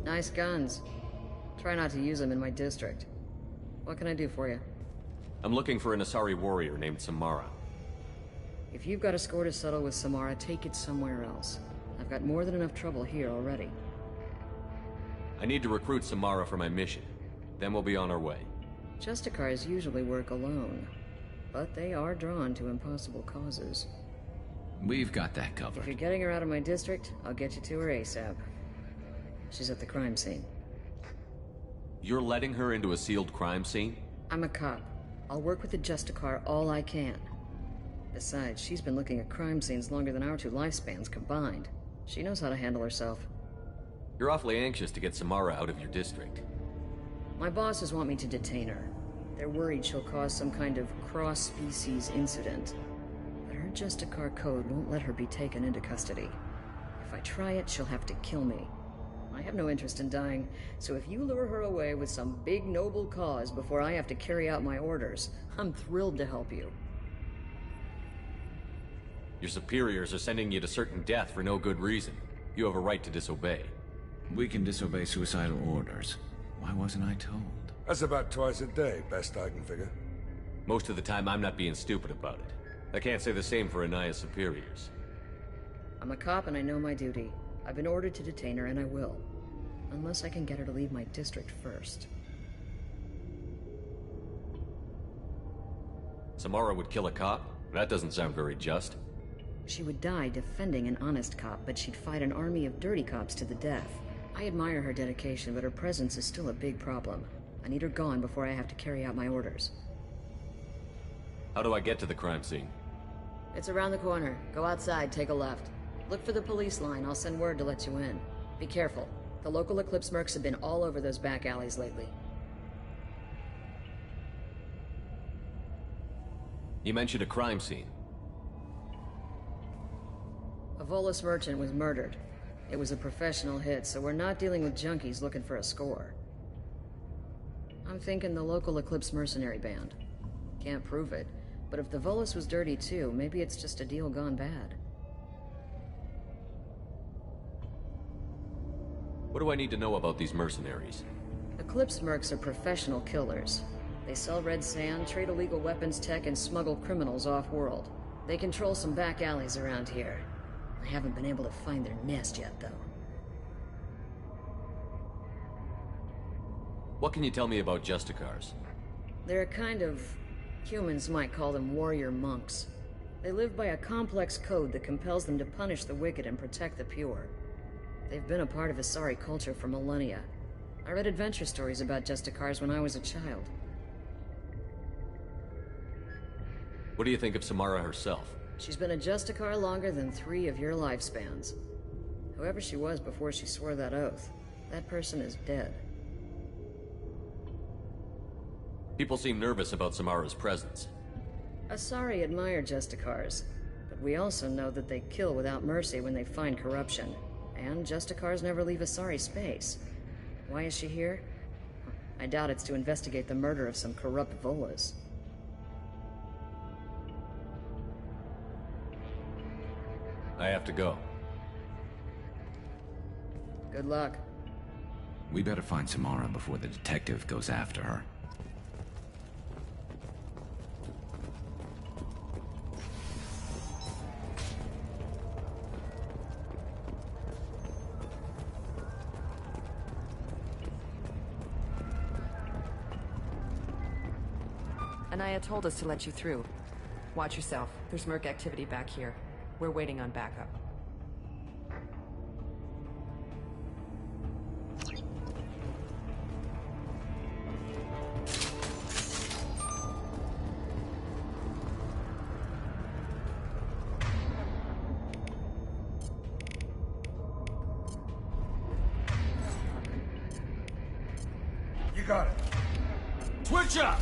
Nice guns. Try not to use them in my district. What can I do for you?
I'm looking for an Asari warrior named Samara.
If you've got a score to settle with Samara, take it somewhere else. I've got more than enough trouble here already.
I need to recruit Samara for my mission. Then we'll be on our way.
Justicars usually work alone, but they are drawn to impossible causes.
We've got that covered.
If you're getting her out of my district, I'll get you to her ASAP. She's at the crime scene.
You're letting her into a sealed crime scene?
I'm a cop. I'll work with the Justicar all I can. Besides, she's been looking at crime scenes longer than our two lifespans combined. She knows how to handle herself.
You're awfully anxious to get Samara out of your district.
My bosses want me to detain her. They're worried she'll cause some kind of cross-species incident. But her Justicar code won't let her be taken into custody. If I try it, she'll have to kill me. I have no interest in dying, so if you lure her away with some big noble cause before I have to carry out my orders, I'm thrilled to help you.
Your superiors are sending you to certain death for no good reason. You have a right to disobey.
We can disobey suicidal orders. Why wasn't I told?
That's about twice a day, best I can figure.
Most of the time I'm not being stupid about it. I can't say the same for Anaya's superiors.
I'm a cop and I know my duty. I've been ordered to detain her, and I will. Unless I can get her to leave my district first.
Samara would kill a cop? That doesn't sound very just.
She would die defending an honest cop, but she'd fight an army of dirty cops to the death. I admire her dedication, but her presence is still a big problem. I need her gone before I have to carry out my orders.
How do I get to the crime scene?
It's around the corner. Go outside, take a left. Look for the police line. I'll send word to let you in. Be careful. The local Eclipse mercs have been all over those back alleys lately.
You mentioned a crime scene.
A Volus merchant was murdered. It was a professional hit, so we're not dealing with junkies looking for a score. I'm thinking the local Eclipse mercenary band. Can't prove it, but if the Volus was dirty too, maybe it's just a deal gone bad.
What do I need to know about these mercenaries?
Eclipse mercs are professional killers. They sell red sand, trade illegal weapons tech, and smuggle criminals off-world. They control some back alleys around here. I haven't been able to find their nest yet, though.
What can you tell me about Justicars?
They're a kind of... humans might call them warrior monks. They live by a complex code that compels them to punish the wicked and protect the pure. They've been a part of Asari culture for millennia. I read adventure stories about Justicars when I was a child.
What do you think of Samara herself?
She's been a Justicar longer than 3 of your lifespans. Whoever she was before she swore that oath, that person is dead.
People seem nervous about Samara's presence.
Asari admire Justicars, but we also know that they kill without mercy when they find corruption. And Justicars never leave Asari space. Why is she here? I doubt it's to investigate the murder of some corrupt Volas.
I have to go.
Good luck.
We better find Samara before the detective goes after her.
Anaya told us to let you through. Watch yourself. There's merc activity back here. We're waiting on backup.
You got it.
Switch up!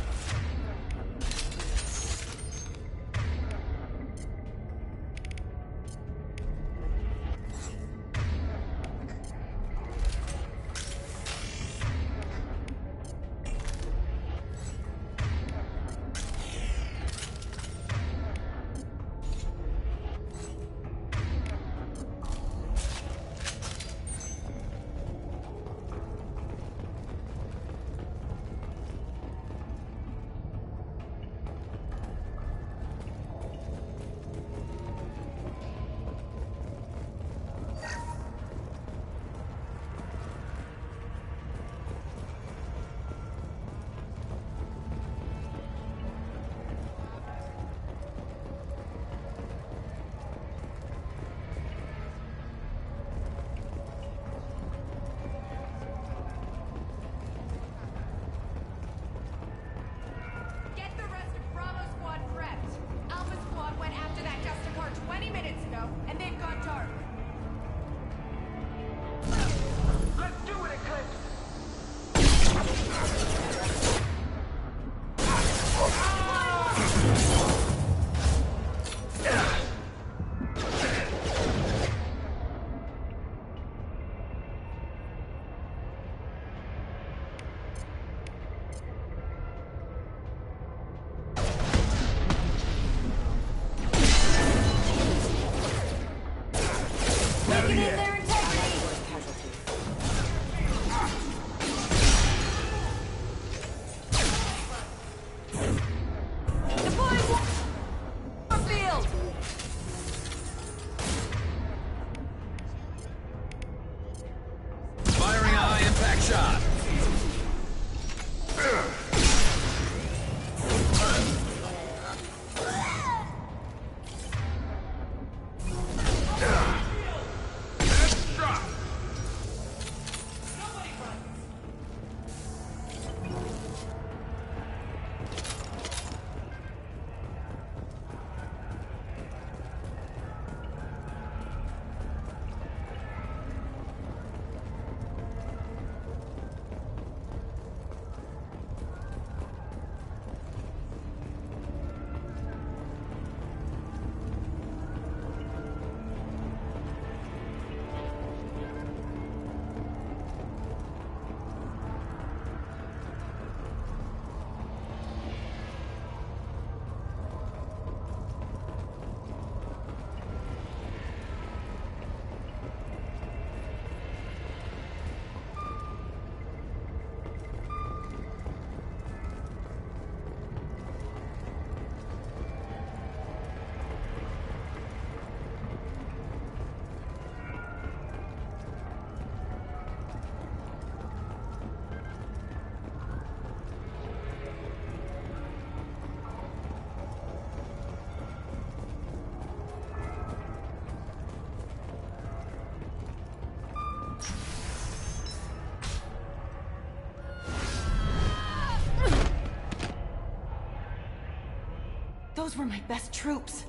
Those were my best troops.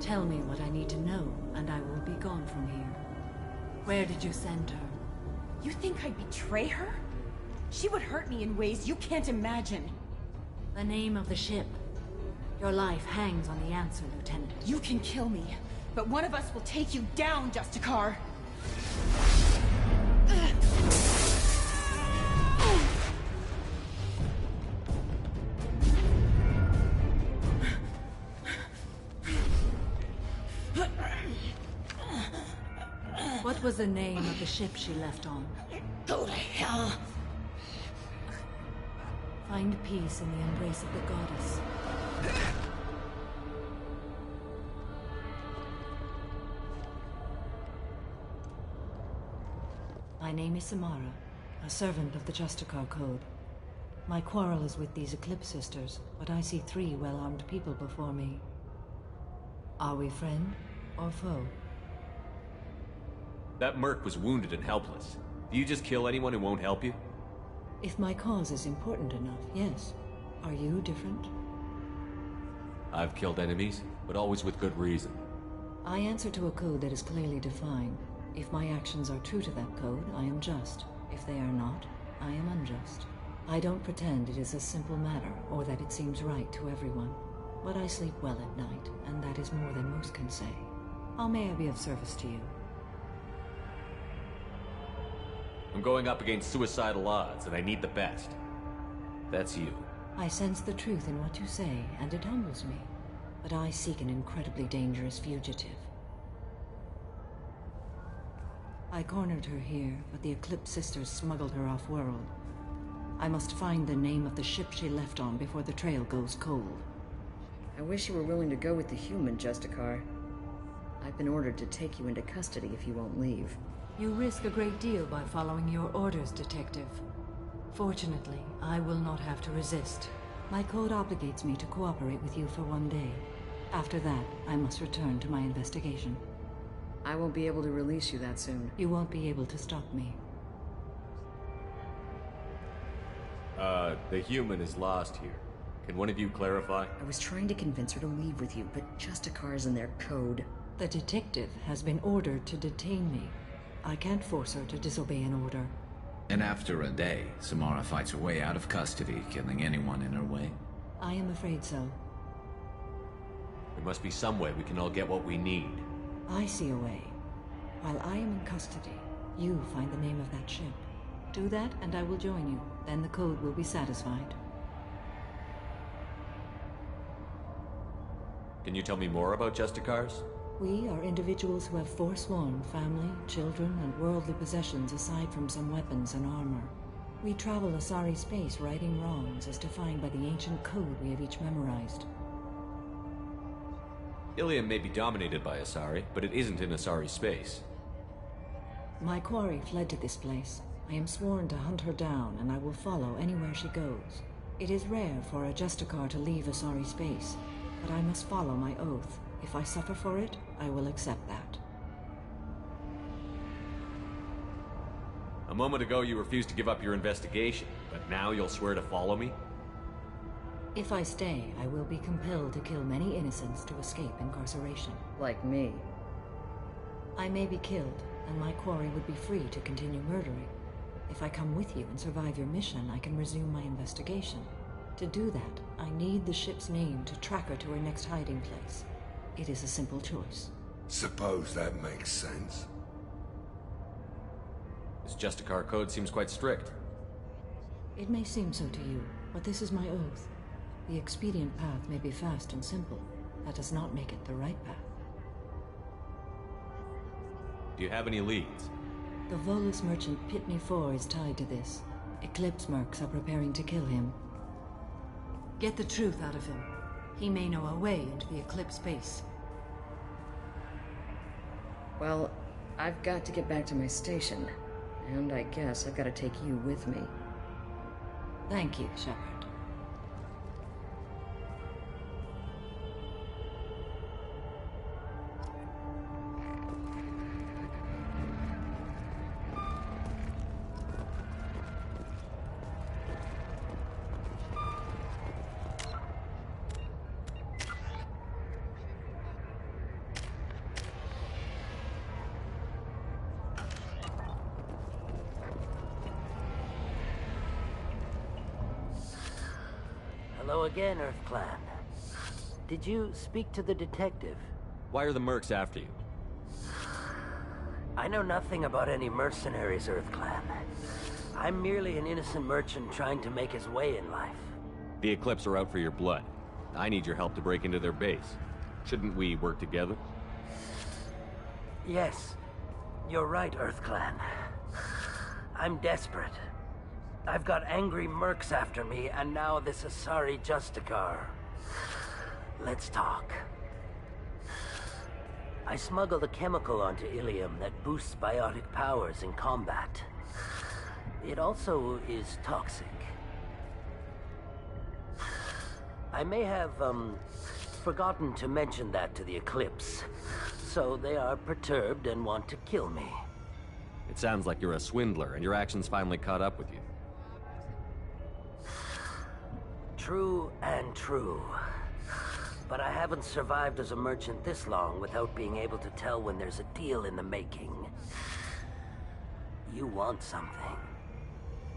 Tell me what I need to know, and I will be gone from here. Where did you send her?
You think I'd betray her? She would hurt me in ways you can't imagine.
The name of the ship. Your life hangs on the answer, Lieutenant.
You can kill me, but one of us will take you down, Justicar.
What was the name of the ship she left on?
Go to hell.
Find peace in the embrace of the goddess. My name is Samara, a servant of the Justicar Code. My quarrel is with these Eclipse Sisters, but I see 3 well-armed people before me. Are we friend or foe?
That merc was wounded and helpless. Do you just kill anyone who won't help you?
If my cause is important enough, yes. Are you different?
I've killed enemies, but always with good reason.
I answer to a code that is clearly defined. If my actions are true to that code, I am just. If they are not, I am unjust. I don't pretend it is a simple matter, or that it seems right to everyone. But I sleep well at night, and that is more than most can say. How may I be of service to you?
I'm going up against suicidal odds, and I need the best. That's you.
I sense the truth in what you say, and it humbles me. But I seek an incredibly dangerous fugitive. I cornered her here, but the Eclipse Sisters smuggled her off-world. I must find the name of the ship she left on before the trail goes cold.
I wish you were willing to go with the human, Justicar. I've been ordered to take you into custody if you won't leave.
You risk a great deal by following your orders, Detective. Fortunately, I will not have to resist. My code obligates me to cooperate with you for 1 day. After that, I must return to my investigation.
I won't be able to release you that soon.
You won't be able to stop me.
The human is lost here. Can one of you clarify?
I was trying to convince her to leave with you, but Justicar's in their code.
The detective has been ordered to detain me. I can't force her to disobey an order.
And after a day, Samara fights her way out of custody, killing anyone in her way.
I am afraid so.
There must be some way we can all get what we need.
I see a way. While I am in custody, you find the name of that ship. Do that, and I will join you. Then the code will be satisfied.
Can you tell me more about Justicars?
We are individuals who have forsworn family, children, and worldly possessions aside from some weapons and armor. We travel Asari space righting wrongs as defined by the ancient code we have each memorized.
Ilium may be dominated by Asari, but it isn't in Asari space.
My quarry fled to this place. I am sworn to hunt her down, and I will follow anywhere she goes. It is rare for a Justicar to leave Asari space, but I must follow my oath. If I suffer for it, I will accept that.
A moment ago you refused to give up your investigation, but now you'll swear to follow me?
If I stay, I will be compelled to kill many innocents to escape incarceration.
Like me.
I may be killed, and my quarry would be free to continue murdering. If I come with you and survive your mission, I can resume my investigation. To do that, I need the ship's name to track her to her next hiding place. It is a simple choice.
Suppose that makes sense.
This Justicar code seems quite strict.
It may seem so to you, but this is my oath. The expedient path may be fast and simple. That does not make it the right path.
Do you have any leads?
The Volus merchant Pitney 4 is tied to this. Eclipse mercs are preparing to kill him. Get the truth out of him. He may know a way into the Eclipse base.
Well, I've got to get back to my station. And I guess I've got to take you with me.
Thank you, Shepard.
Hello again, Earth Clan. Did you speak to the detective?
Why are the mercs after you?
I know nothing about any mercenaries, Earth Clan. I'm merely an innocent merchant trying to make his way in life.
The Eclipse are out for your blood. I need your help to break into their base. Shouldn't we work together?
Yes, you're right, Earth Clan. I'm desperate. I've got angry mercs after me, and now this Asari Justicar. Let's talk. I smuggled a chemical onto Ilium that boosts biotic powers in combat. It also is toxic. I may have, forgotten to mention that to the Eclipse, so they are perturbed and want to kill me.
It sounds like you're a swindler, and your actions finally caught up with you.
True and true. But I haven't survived as a merchant this long without being able to tell when there's a deal in the making. You want something.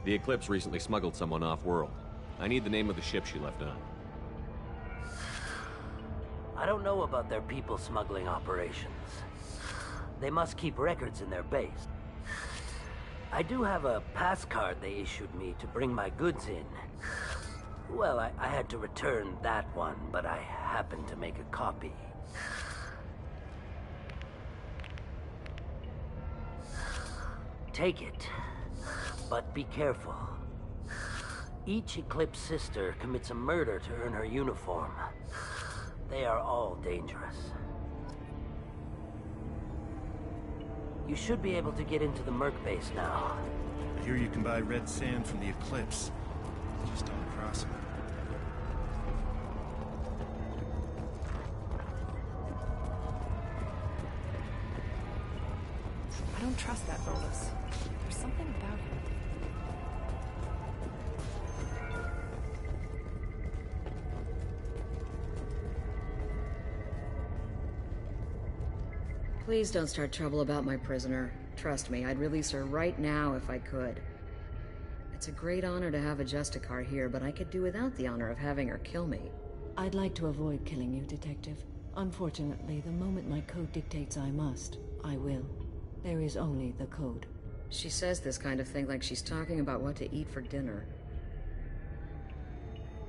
The Eclipse recently smuggled someone off-world. I need the name of the ship she left on.
I don't know about their people smuggling operations. They must keep records in their base. I do have a pass card they issued me to bring my goods in. Well, I had to return that one, but I happened to make a copy. Take it, but be careful. Each Eclipse sister commits a murder to earn her uniform. They are all dangerous. You should be able to get into the Merc base now.
I hear you can buy red sand from the Eclipse. Just don't cross them.
I don't trust that Volus. There's something about him.
Please don't start trouble about my prisoner. Trust me, I'd release her right now if I could. It's a great honor to have a Justicar here, but I could do without the honor of having her kill me.
I'd like to avoid killing you, Detective. Unfortunately, the moment my code dictates I must, I will. There is only the code.
She says this kind of thing like she's talking about what to eat for dinner.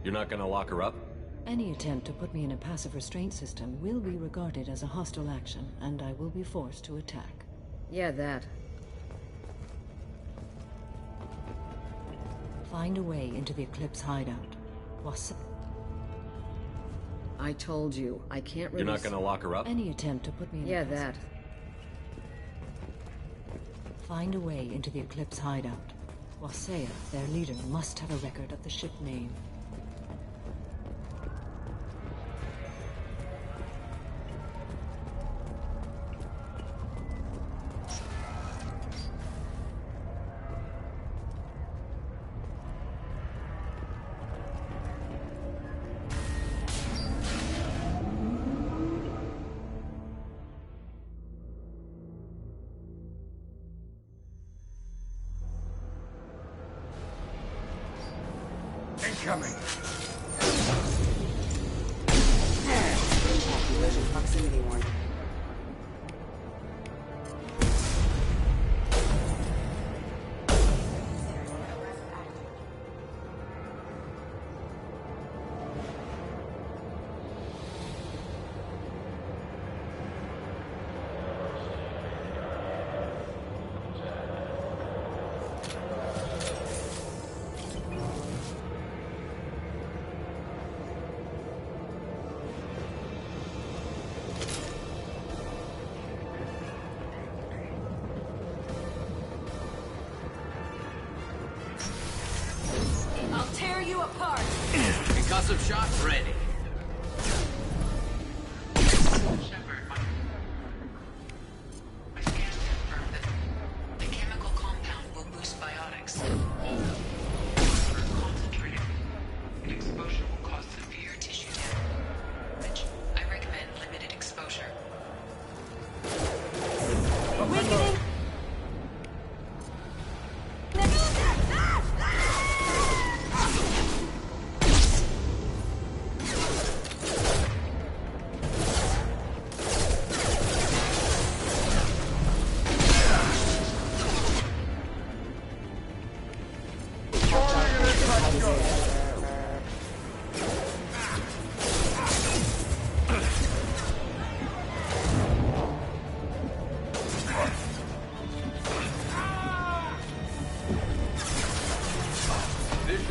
You're not gonna lock her up?
Any attempt to put me in a passive restraint system will be regarded as a hostile action, and I will be forced to attack.
Yeah, that.
Find a way into the Eclipse hideout.
I told you, I can't release...
You're not gonna lock her up?
Any attempt to put me in
Yeah,
a passive...
that.
Find a way into the Eclipse hideout. Wasea, their leader, must have a record of the ship name.
Incoming!
Population proximity warning.
I'll tear you apart!
Concussive shot ready.
Shepard, my scans confirm that the chemical compound will boost biotics. Concentrated. Exposure will cause severe tissue damage. I recommend limited exposure.
Awakening!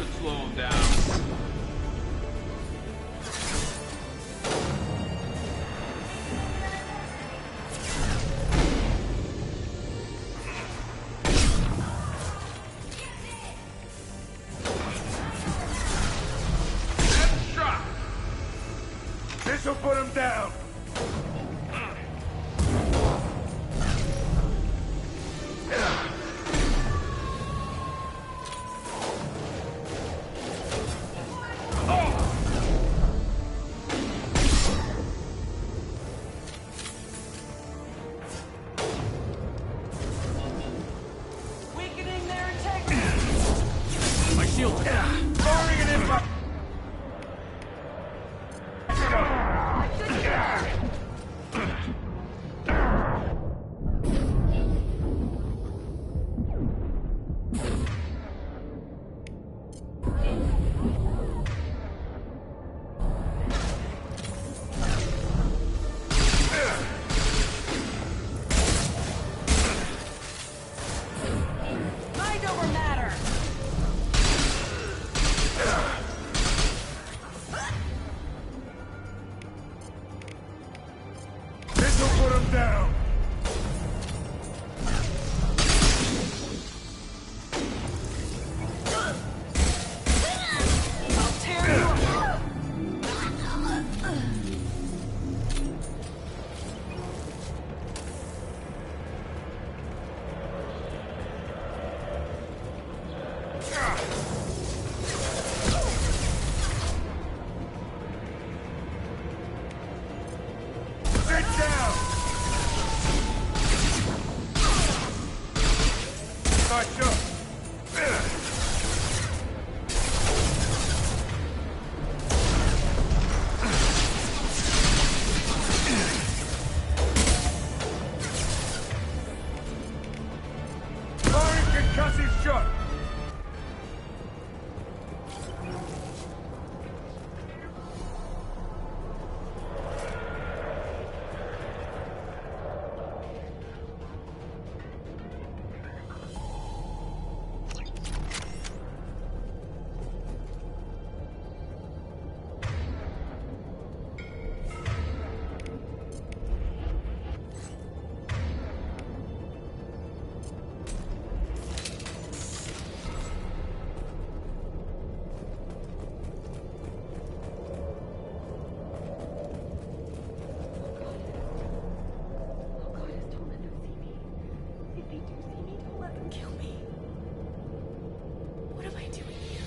should slow him down.
This'll put him down.
Weakening their integrity.
My shield.
Firing it in my...
Mind over matter.
This'll put him down.
I'll tear you apart.
Sit down. Nice shot. Firing concussive shot.
What am I doing here?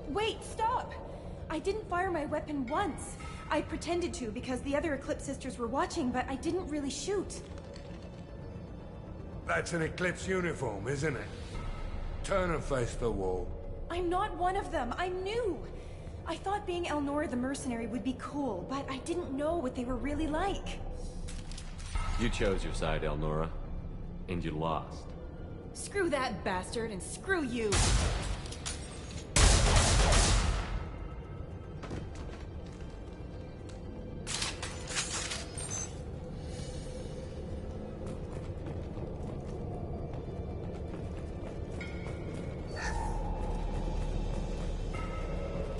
Wait, stop! I didn't fire my weapon once. I pretended to because the other Eclipse sisters were watching, but I didn't really shoot.
That's an Eclipse uniform, isn't it? Turn and face the wall.
I'm not one of them. I'm new. I thought being Elnora the mercenary would be cool, but I didn't know what they were really like.
You chose your side, Elnora. And you lost.
Screw that bastard and screw you.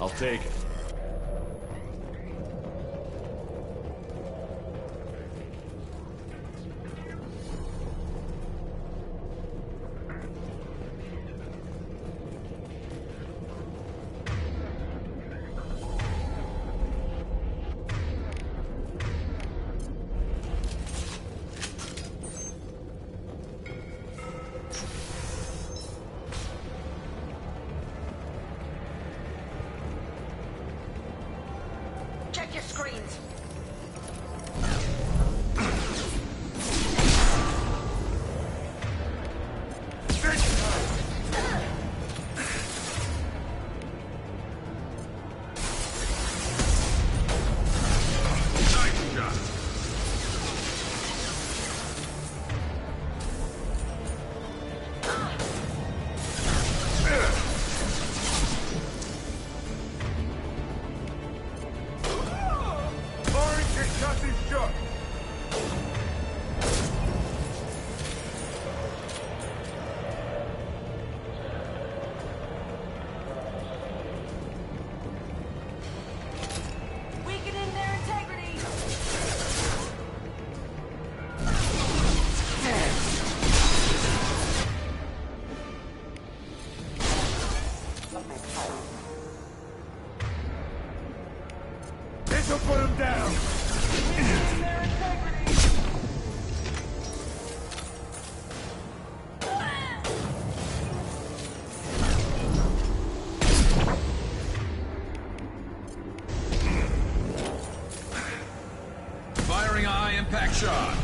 I'll take it.
shot!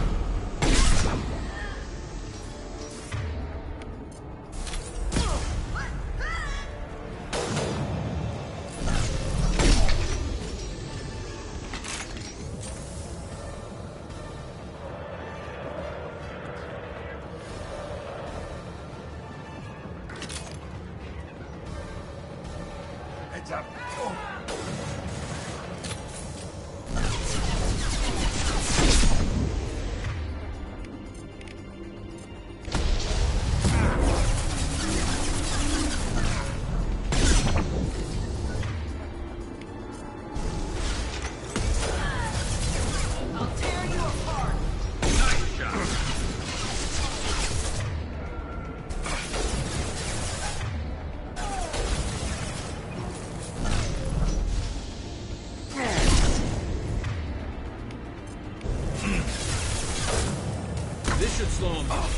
Heads up. I'll tear you apart! Nice shot! This should slow him down.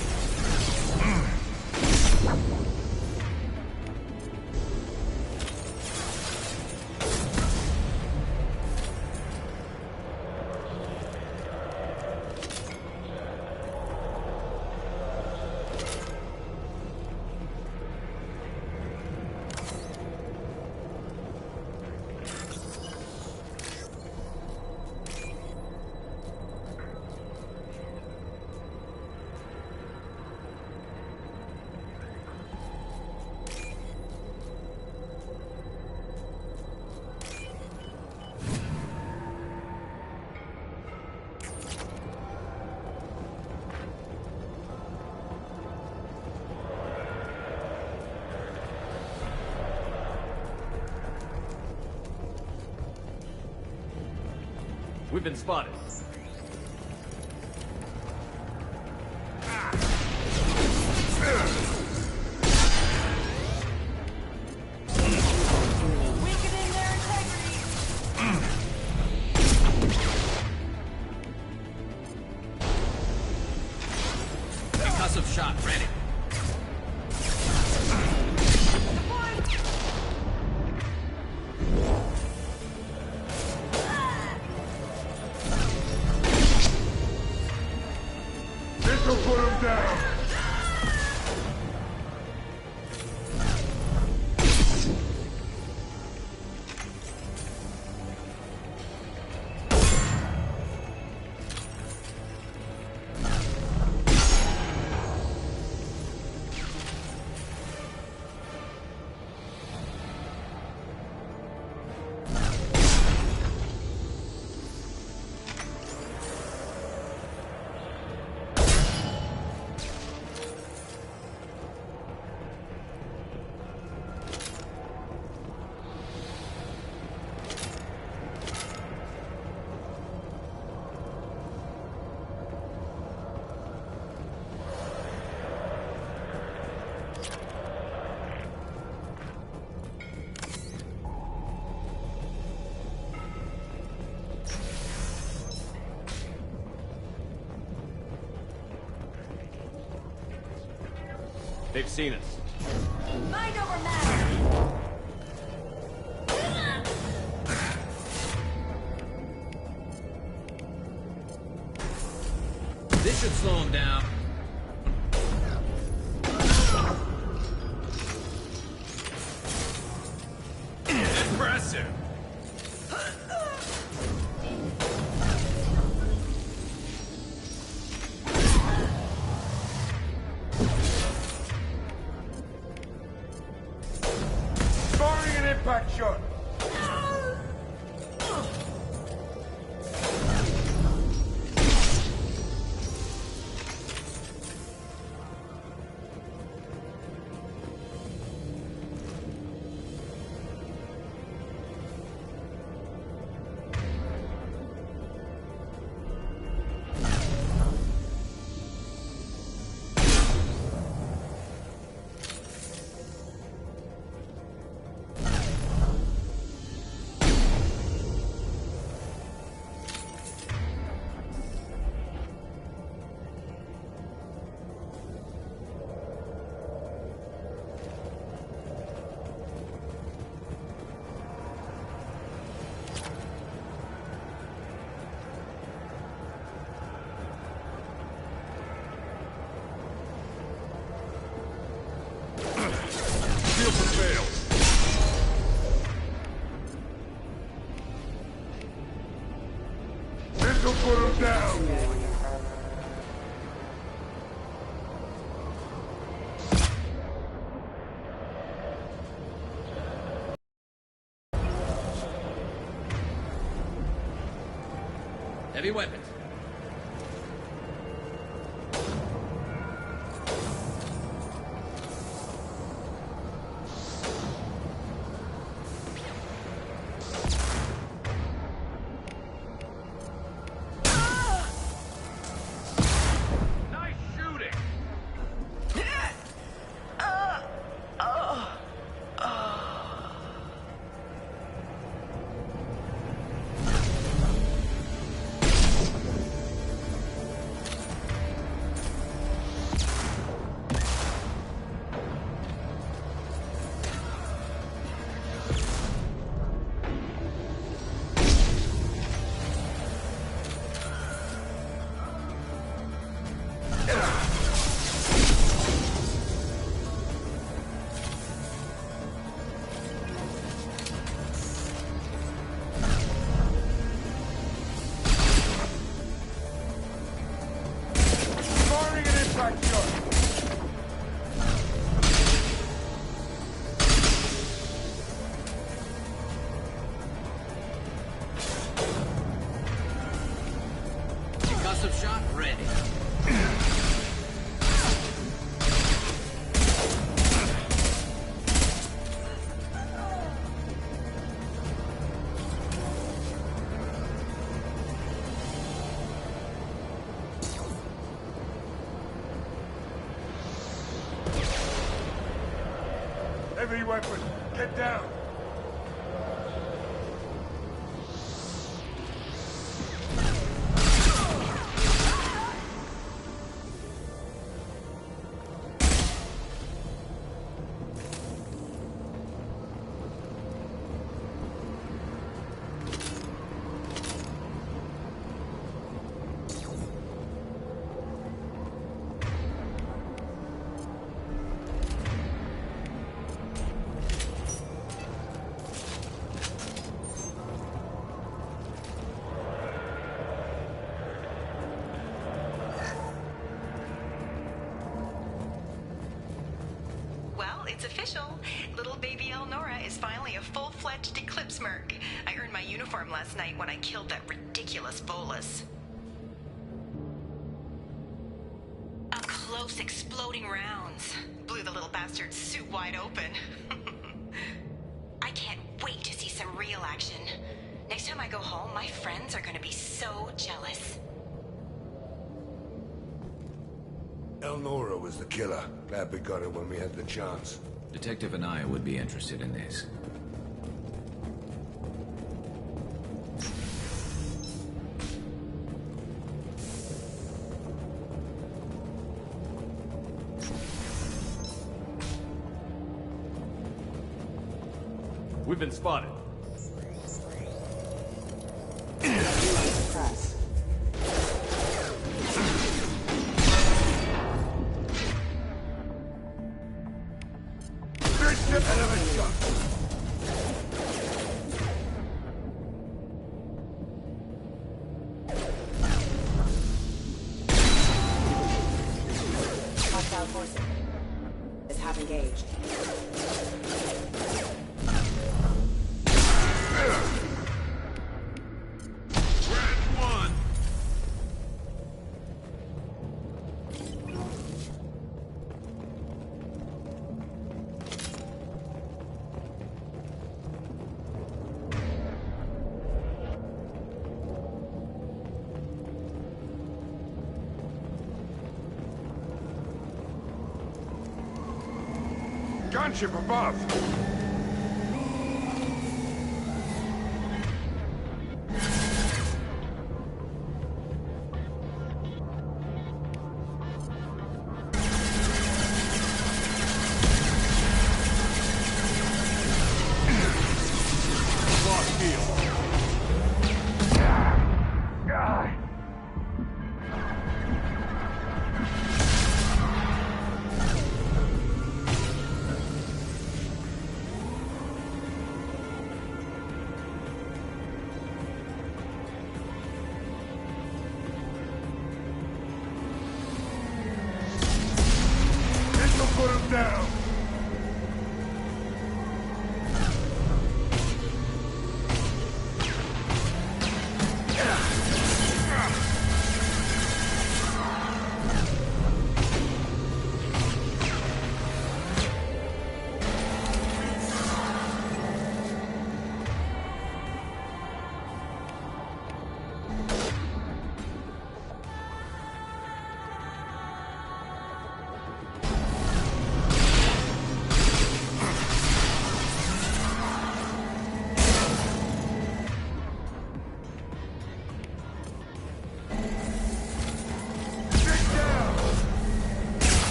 We've been spotted.
Weakening their integrity!
Concussive shot ready.
This'll put him down.
They've seen us.
Mind over matter!
This should slow him down. Impressive.
Firing an impact shot.
Heavy weapons.
Nice shooting!
Firing an impact shot.
Concussive shot ready.
Heavy weapon. Get down.
Well, it's official. Little baby Elnora is finally a full-fledged Eclipse Merc. I earned my uniform last night when I killed that ridiculous bolus. Up close, exploding rounds. Blew the little bastard's suit wide open. I can't wait to see some real action. Next time I go home, my friends are gonna be so jealous.
Elnora was the killer. Glad we got her when we had the chance.
Detective Anaya would be interested in this.
We've been spotted.
Hostile forces is half engaged.
Gunship above! Put him down!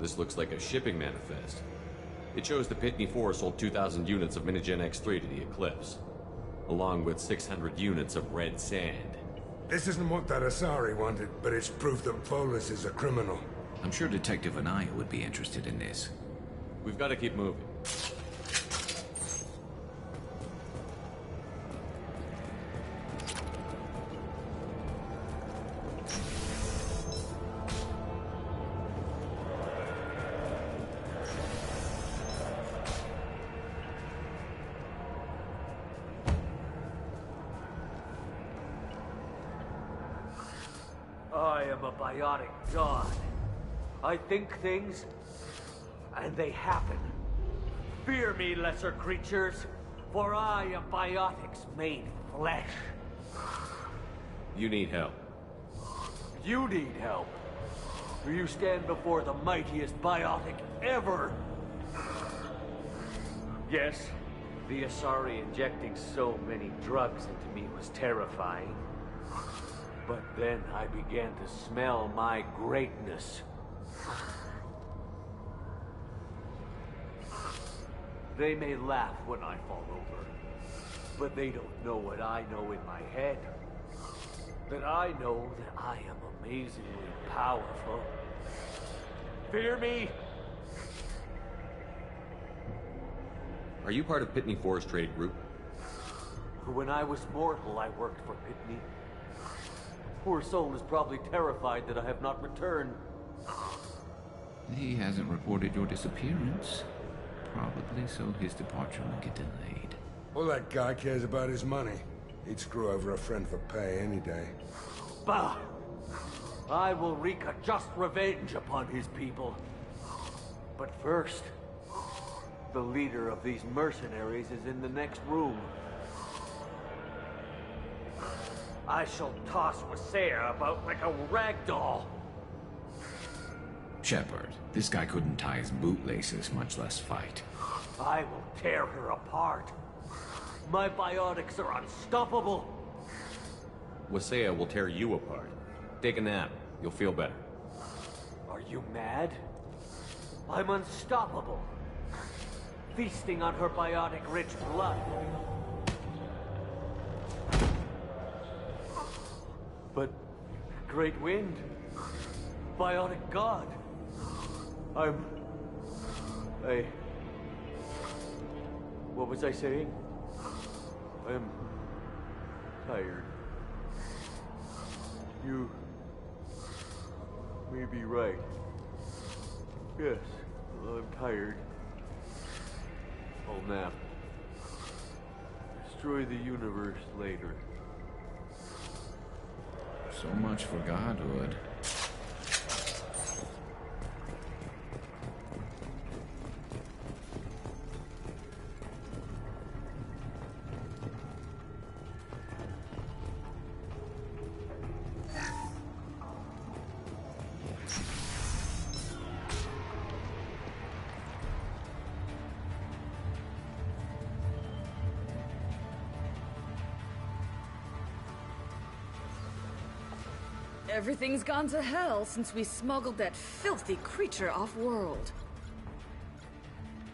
This looks like a shipping manifest. It shows the Pitney 4 sold 2,000 units of Minigen X3 to the Eclipse, along with 600 units of red sand.
This isn't what that Asari wanted, but it's proof that Volus is a criminal.
I'm sure Detective Anaya would be interested in this.
We've got to keep moving.
I am a biotic god. I think things, and they happen. Fear me, lesser creatures, for I am biotics made flesh.
You need help.
You need help. You stand before the mightiest biotic ever. Yes, the Asari injecting so many drugs into me was terrifying. But then I began to smell my greatness. They may laugh when I fall over, but they don't know what I know in my head. That I know that I am amazingly powerful. Fear me?
Are you part of Pitney 4's trade group?
When I was mortal, I worked for Pitney. Poor soul is probably terrified that I have not returned.
He hasn't reported your disappearance. Probably so his departure will get delayed.
All that guy cares about is money. He'd screw over a friend for pay any day.
Bah! I will wreak a just revenge upon his people. But first, the leader of these mercenaries is in the next room. I shall toss Wasea about like a rag doll.
Shepard, this guy couldn't tie his bootlaces, much less fight.
I will tear her apart. My biotics are unstoppable.
Wasea will tear you apart. Take a nap. You'll feel better.
Are you mad? I'm unstoppable. Feasting on her biotic-rich blood. But Great Wind, biotic god. What was I saying? I'm tired. You may be right. Yes, I'm tired. I'll nap. Destroy the universe later.
So much for godhood.
Everything's gone to hell since we smuggled that filthy creature off-world.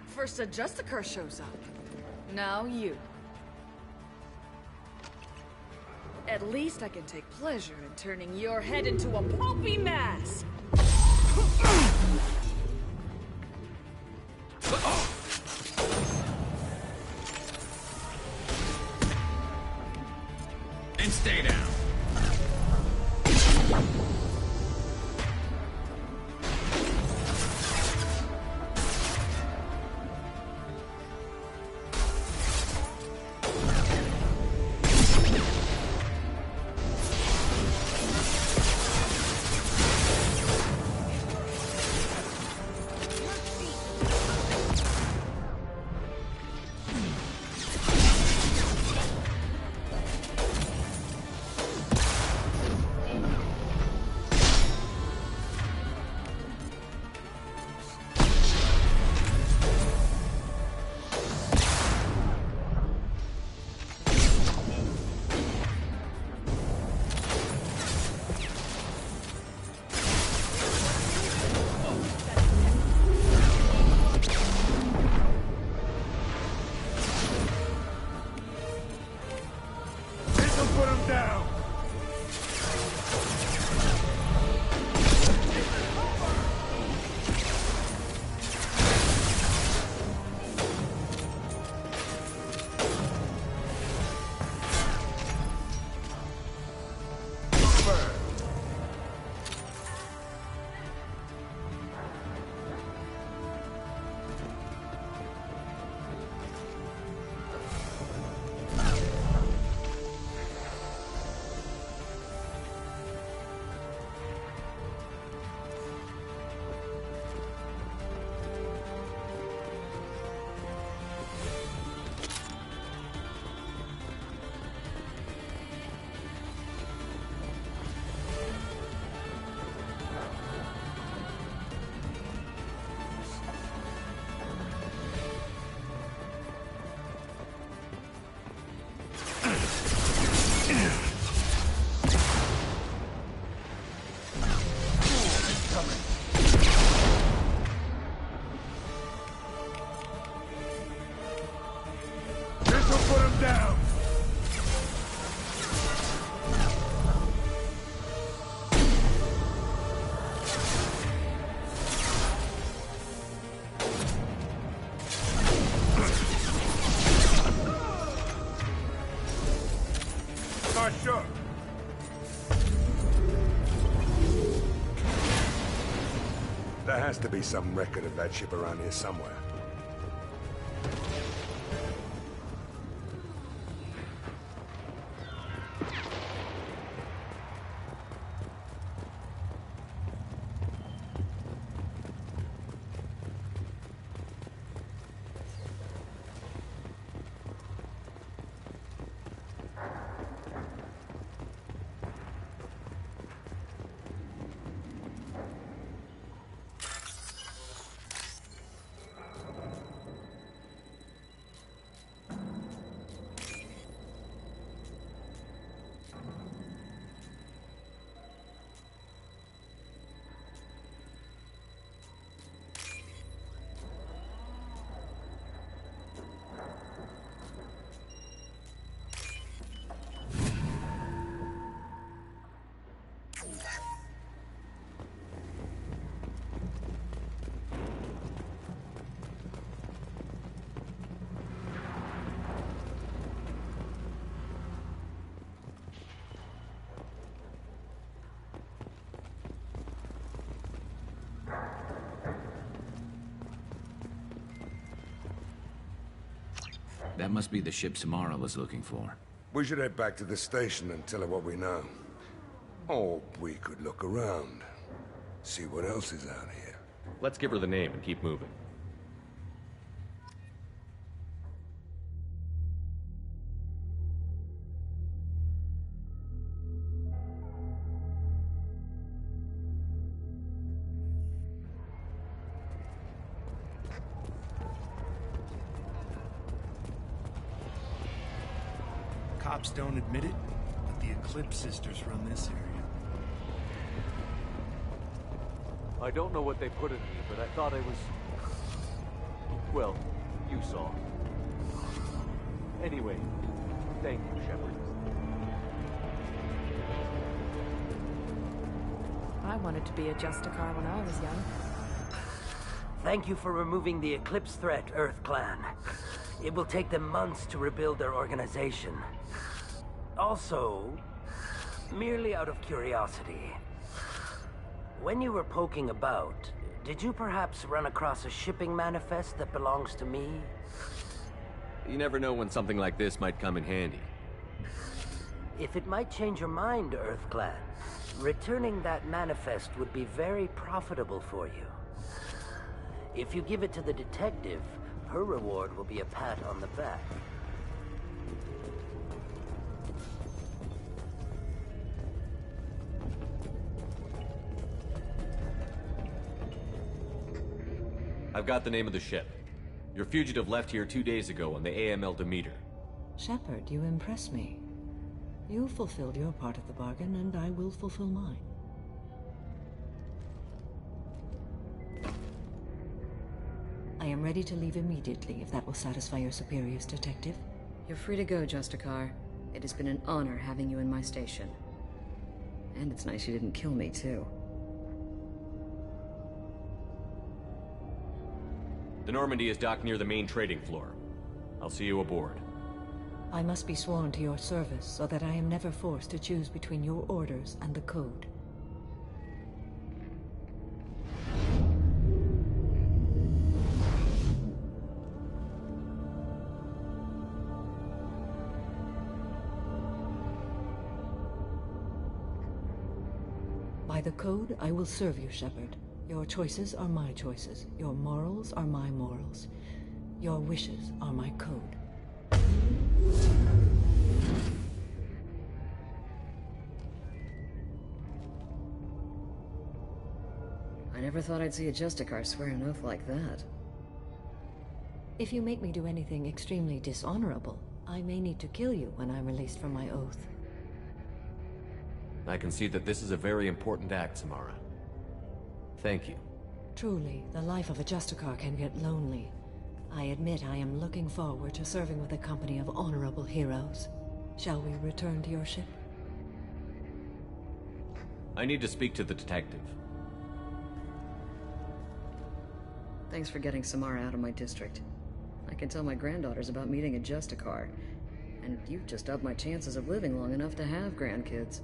First a Justicar shows up. Now you. At least I can take pleasure in turning your head into a pulpy mass!
And stay down.
There has to be some record of that ship around here somewhere.
That must be the ship Samara was looking for.
We should head back to the station and tell her what we know. Or we could look around. See what else is out here.
Let's give her the name and keep moving.
Cops don't admit it, but the Eclipse sisters run this area.
I don't know what they put in me, but I thought I was... Well, you saw. Anyway, thank you, Shepard.
I wanted to be a Justicar when I was young.
Thank you for removing the Eclipse threat, Earth Clan. It will take them months to rebuild their organization. Also, merely out of curiosity, when you were poking about, did you perhaps run across a shipping manifest that belongs to me?
You never know when something like this might come in handy.
If it might change your mind, Earth Clan, returning that manifest would be very profitable for you. If you give it to the detective, her reward will be a pat on the back.
I've got the name of the ship. Your fugitive left here 2 days ago on the AML Demeter.
Shepard, you impress me. You fulfilled your part of the bargain, and I will fulfill mine. I am ready to leave immediately, if that will satisfy your superiors, Detective.
You're free to go, Justicar. It has been an honor having you in my station. And it's nice you didn't kill me, too.
The Normandy is docked near the main trading floor. I'll see you aboard.
I must be sworn to your service, so that I am never forced to choose between your orders and the Code. By the Code, I will serve you, Shepard. Your choices are my choices. Your morals are my morals. Your wishes are my code.
I never thought I'd see a Justicar swear an oath like that.
If you make me do anything extremely dishonorable, I may need to kill you when I'm released from my oath.
I can see that this is a very important act, Samara. Thank you.
Truly, the life of a Justicar can get lonely. I admit I am looking forward to serving with a company of honorable heroes. Shall we return to your ship?
I need to speak to the detective.
Thanks for getting Samara out of my district. I can tell my granddaughters about meeting a Justicar, and you've just upped my chances of living long enough to have grandkids.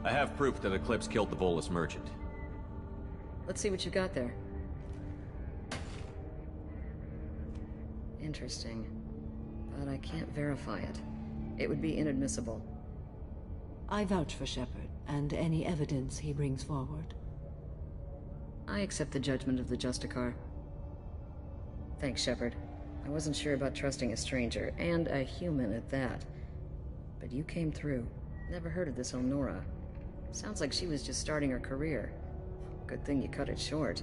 I have proof that Eclipse killed the Volus merchant.
Let's see what you got there. Interesting. But I can't verify it. It would be inadmissible.
I vouch for Shepard, and any evidence he brings forward.
I accept the judgment of the Justicar. Thanks, Shepard. I wasn't sure about trusting a stranger, and a human at that. But you came through. Never heard of this Elnora. Sounds like she was just starting her career. Good thing you cut it short.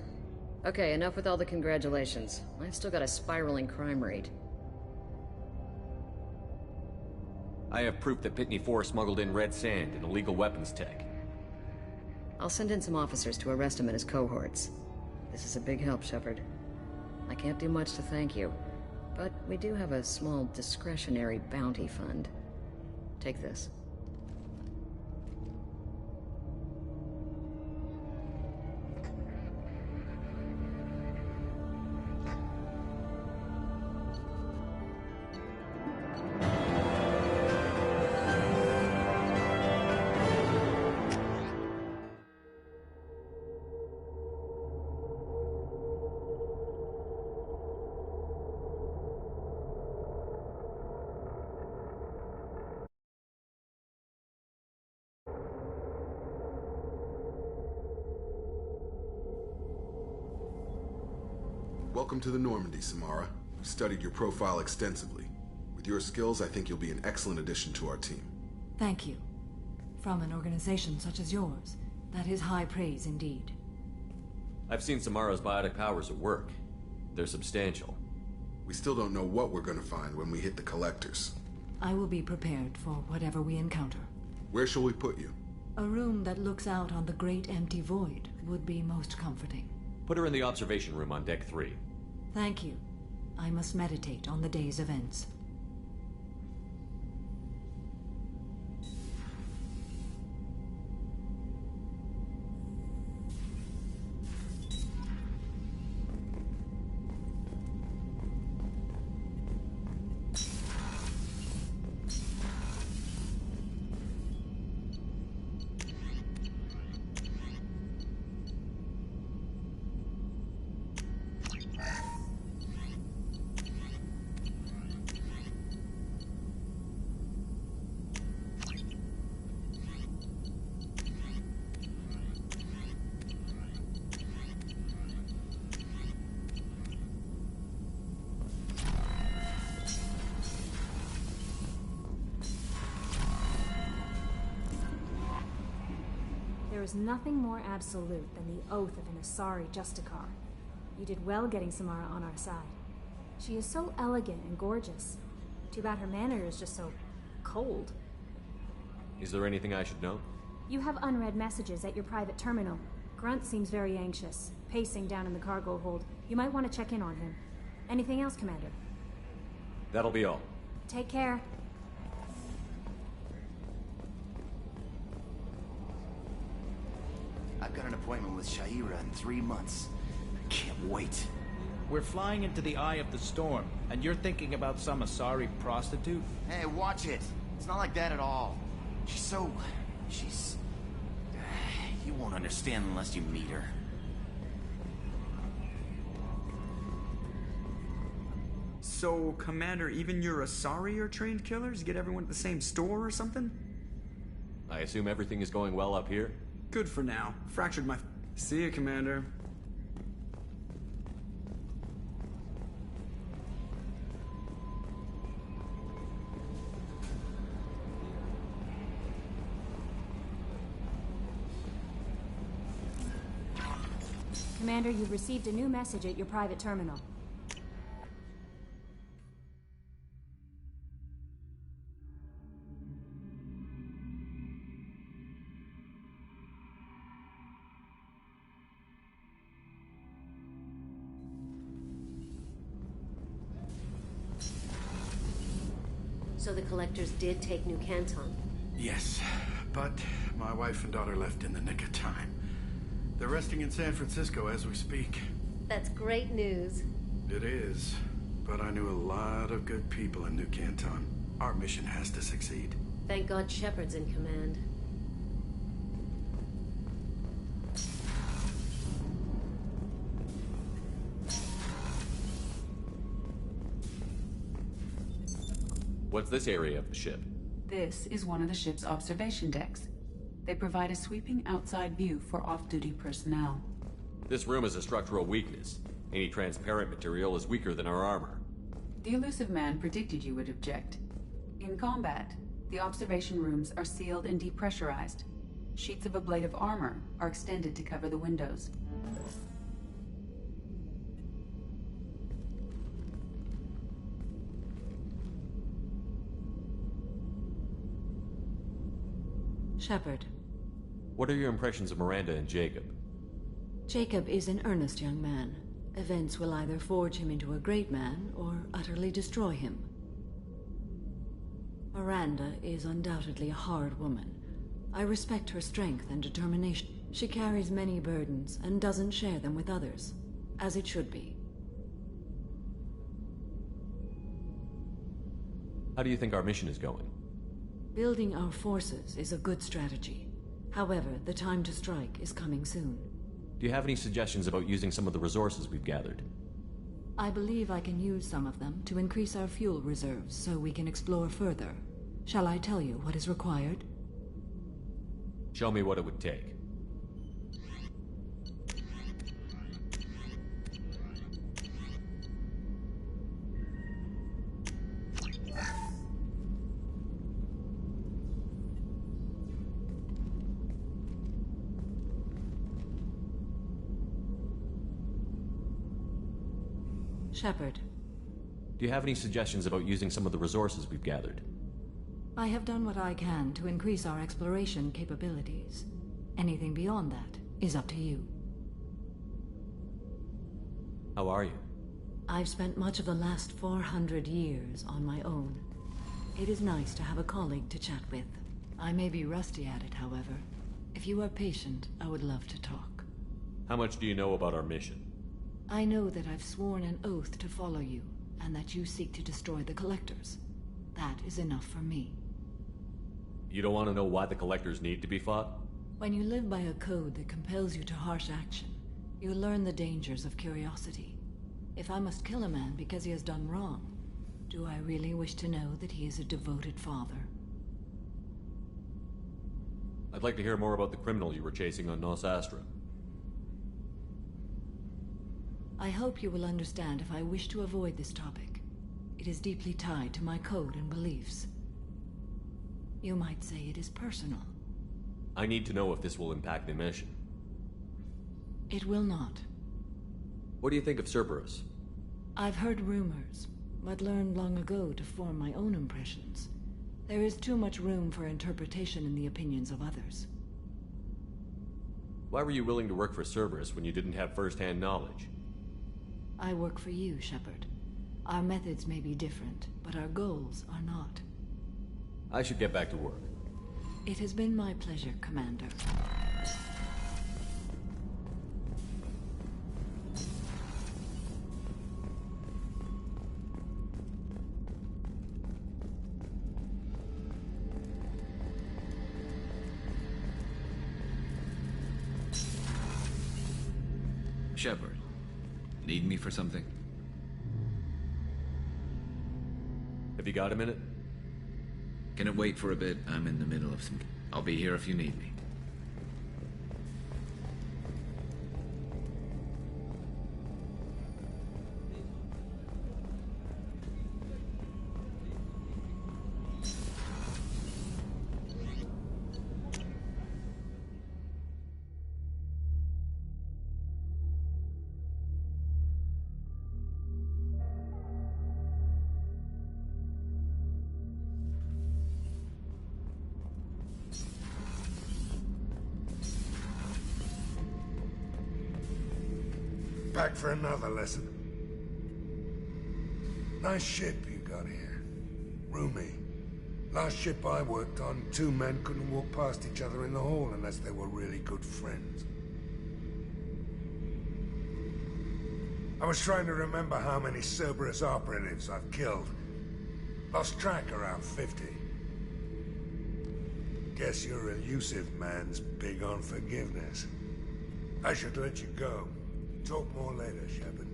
Okay, enough with all the congratulations. I've still got a spiraling crime rate.
I have proof that Pitney 4 smuggled in red sand and illegal weapons tech.
I'll send in some officers to arrest him and his cohorts. This is a big help, Shepard. I can't do much to thank you, but we do have a small discretionary bounty fund. Take this.
Welcome to the Normandy, Samara. We studied your profile extensively. With your skills, I think you'll be an excellent addition to our team.
Thank you. From an organization such as yours, that is high praise indeed.
I've seen Samara's biotic powers at work. They're substantial.
We still don't know what we're gonna find when we hit the collectors.
I will be prepared for whatever we encounter.
Where shall we put you?
A room that looks out on the great empty void would be most comforting.
Put her in the observation room on deck 3.
Thank you. I must meditate on the day's events.
There is nothing more absolute than the oath of an Asari Justicar. You did well getting Samara on our side. She is so elegant and gorgeous. Too bad her manner is just so cold.
Is there anything I should know?
You have unread messages at your private terminal. Grunt seems very anxious, pacing down in the cargo hold. You might want to check in on him. Anything else, Commander?
That'll be all.
Take care.
I've got an appointment with Shaira in 3 months. I can't wait.
We're flying into the eye of the storm, and you're thinking about some Asari prostitute?
Hey, watch it. It's not like that at all. She's... You won't understand unless you meet her.
So, Commander, even your Asari are trained killers? Get everyone at the same store or something?
I assume everything is going well up here?
Good for now. Fractured my... See ya, Commander.
Commander, you've received a new message at your private terminal.
So the collectors did take New Canton?
Yes, but my wife and daughter left in the nick of time. They're resting in San Francisco as we speak.
That's great news.
It is, but I knew a lot of good people in New Canton. Our mission has to succeed.
Thank God Shepard's in command.
What's this area of the ship?
This is one of the ship's observation decks. They provide a sweeping outside view for off-duty personnel.
This room is a structural weakness. Any transparent material is weaker than our armor.
The elusive man predicted you would object. In combat, the observation rooms are sealed and depressurized. Sheets of ablative armor are extended to cover the windows.
Shepard.
What are your impressions of Miranda and Jacob?
Jacob is an earnest young man. Events will either forge him into a great man or utterly destroy him. Miranda is undoubtedly a hard woman. I respect her strength and determination. She carries many burdens and doesn't share them with others, as it should be.
How do you think our mission is going?
Building our forces is a good strategy. However, the time to strike is coming soon.
Do you have any suggestions about using some of the resources we've gathered?
I believe I can use some of them to increase our fuel reserves so we can explore further. Shall I tell you what is required?
Show me what it would take.
Shepard.
Do you have any suggestions about using some of the resources we've gathered?
I have done what I can to increase our exploration capabilities. Anything beyond that is up to you.
How are you?
I've spent much of the last 400 years on my own. It is nice to have a colleague to chat with. I may be rusty at it, however. If you are patient, I would love to talk.
How much do you know about our mission?
I know that I've sworn an oath to follow you, and that you seek to destroy the Collectors. That is enough for me.
You don't want to know why the Collectors need to be fought?
When you live by a code that compels you to harsh action, you learn the dangers of curiosity. If I must kill a man because he has done wrong, do I really wish to know that he is a devoted father?
I'd like to hear more about the criminal you were chasing on Nos Astra.
I hope you will understand if I wish to avoid this topic. It is deeply tied to my code and beliefs. You might say it is personal.
I need to know if this will impact the mission.
It will not.
What do you think of Cerberus?
I've heard rumors, but learned long ago to form my own impressions. There is too much room for interpretation in the opinions of others.
Why were you willing to work for Cerberus when you didn't have first-hand knowledge?
I work for you, Shepard. Our methods may be different, but our goals are not.
I should get back to work.
It has been my pleasure, Commander.
Shepard, need me for something?
Have you got a minute?
Can it wait for a bit? I'm in the middle of some... I'll be here if you need me.
Back for another lesson. Nice ship you got here. Roomy. Last ship I worked on, two men couldn't walk past each other in the hall unless they were really good friends. I was trying to remember how many Cerberus operatives I've killed. Lost track around 50. Guess your elusive man's big on forgiveness. I should let you go. Talk more later, Shepard.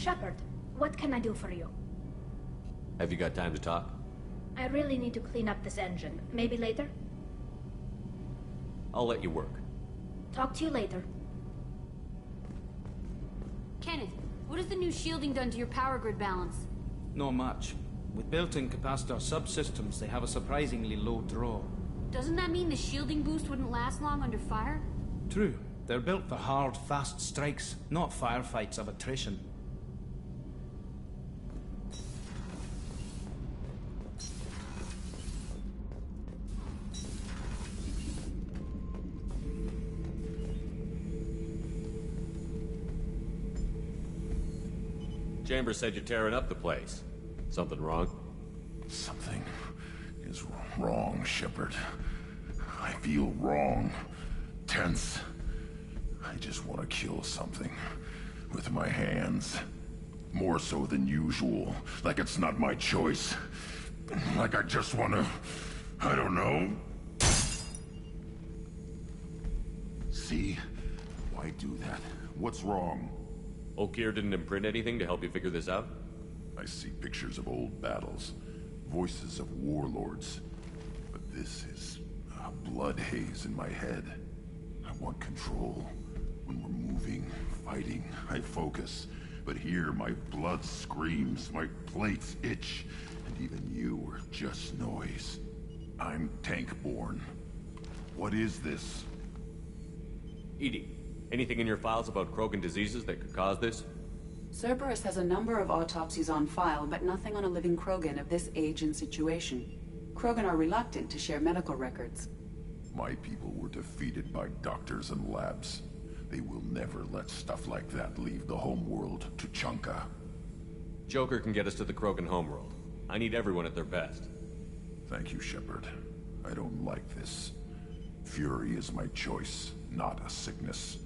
Shepard, what can I do for you?
Have you got time to talk?
I really need to clean up this engine. Maybe later?
I'll let you work.
Talk to you later.
Kenneth, what has the new shielding done to your power grid balance?
Not much. With built-in capacitor subsystems, they have a surprisingly low draw.
Doesn't that mean the shielding boost wouldn't last long under fire?
True. They're built for hard, fast strikes, not firefights of attrition.
Chambers said you're tearing up the place. Something wrong?
Something is wrong, Shepard. I feel wrong. Tense. I just want to kill something. With my hands. More so than usual. Like it's not my choice. Like I just want to... I don't know. See? Why do that? What's wrong?
Okeer didn't imprint anything to help you figure this out?
I see pictures of old battles. Voices of warlords. But this is a blood haze in my head. I want control. When we're moving, fighting, I focus. But here, my blood screams, my plates itch, and even you are just noise. I'm tank-born. What is this?
EDI, anything in your files about Krogan diseases that could cause this?
Cerberus has a number of autopsies on file, but nothing on a living Krogan of this age and situation. Krogan are reluctant to share medical records.
My people were defeated by doctors and labs. They will never let stuff like that leave the homeworld to Chunka.
Joker can get us to the Krogan homeworld. I need everyone at their best.
Thank you, Shepard. I don't like this. Fury is my choice, not a sickness.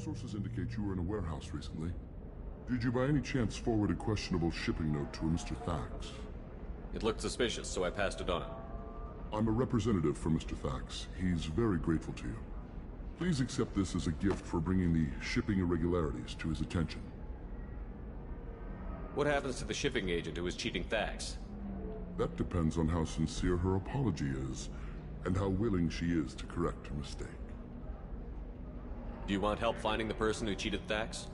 Sources indicate you were in a warehouse recently. Did you by any chance forward a questionable shipping note to a Mr. Thax?
It looked suspicious, so I passed it on.
I'm a representative for Mr. Thax. He's very grateful to you. Please accept this as a gift for bringing the shipping irregularities to his attention.
What happens to the shipping agent who was cheating Thax?
That depends on how sincere her apology is, and how willing she is to correct her mistake.
Do you want help finding the person who cheated Thax?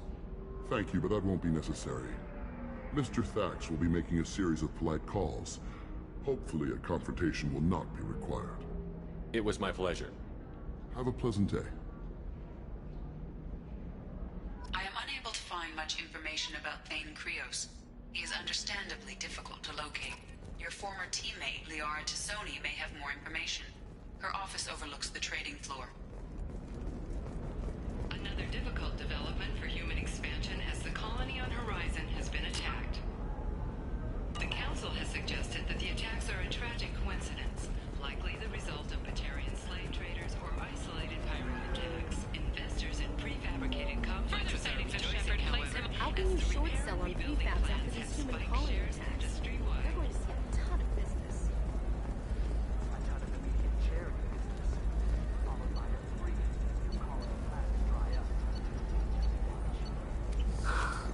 Thank you, but that won't be necessary. Mr. Thax will be making a series of polite calls. Hopefully a confrontation will not be required.
It was my pleasure.
Have a pleasant day.
I am unable to find much information about Thane Krios. He is understandably difficult to locate. Your former teammate, Liara Tassoni, may have more information. Her office overlooks the trading floor. Another difficult development for human expansion as the colony on Horizon has been attacked. The Council has suggested that the attacks are a tragic coincidence, likely the result of Batarian slave traders or isolated pirate attacks. Investors in prefabricated complexes are rejoicing, however,
how can you short sell on prefabs after these human colony attacks? They're going to see a ton of business.
A ton of immediate charity business, followed by a free new colony plan to dry up.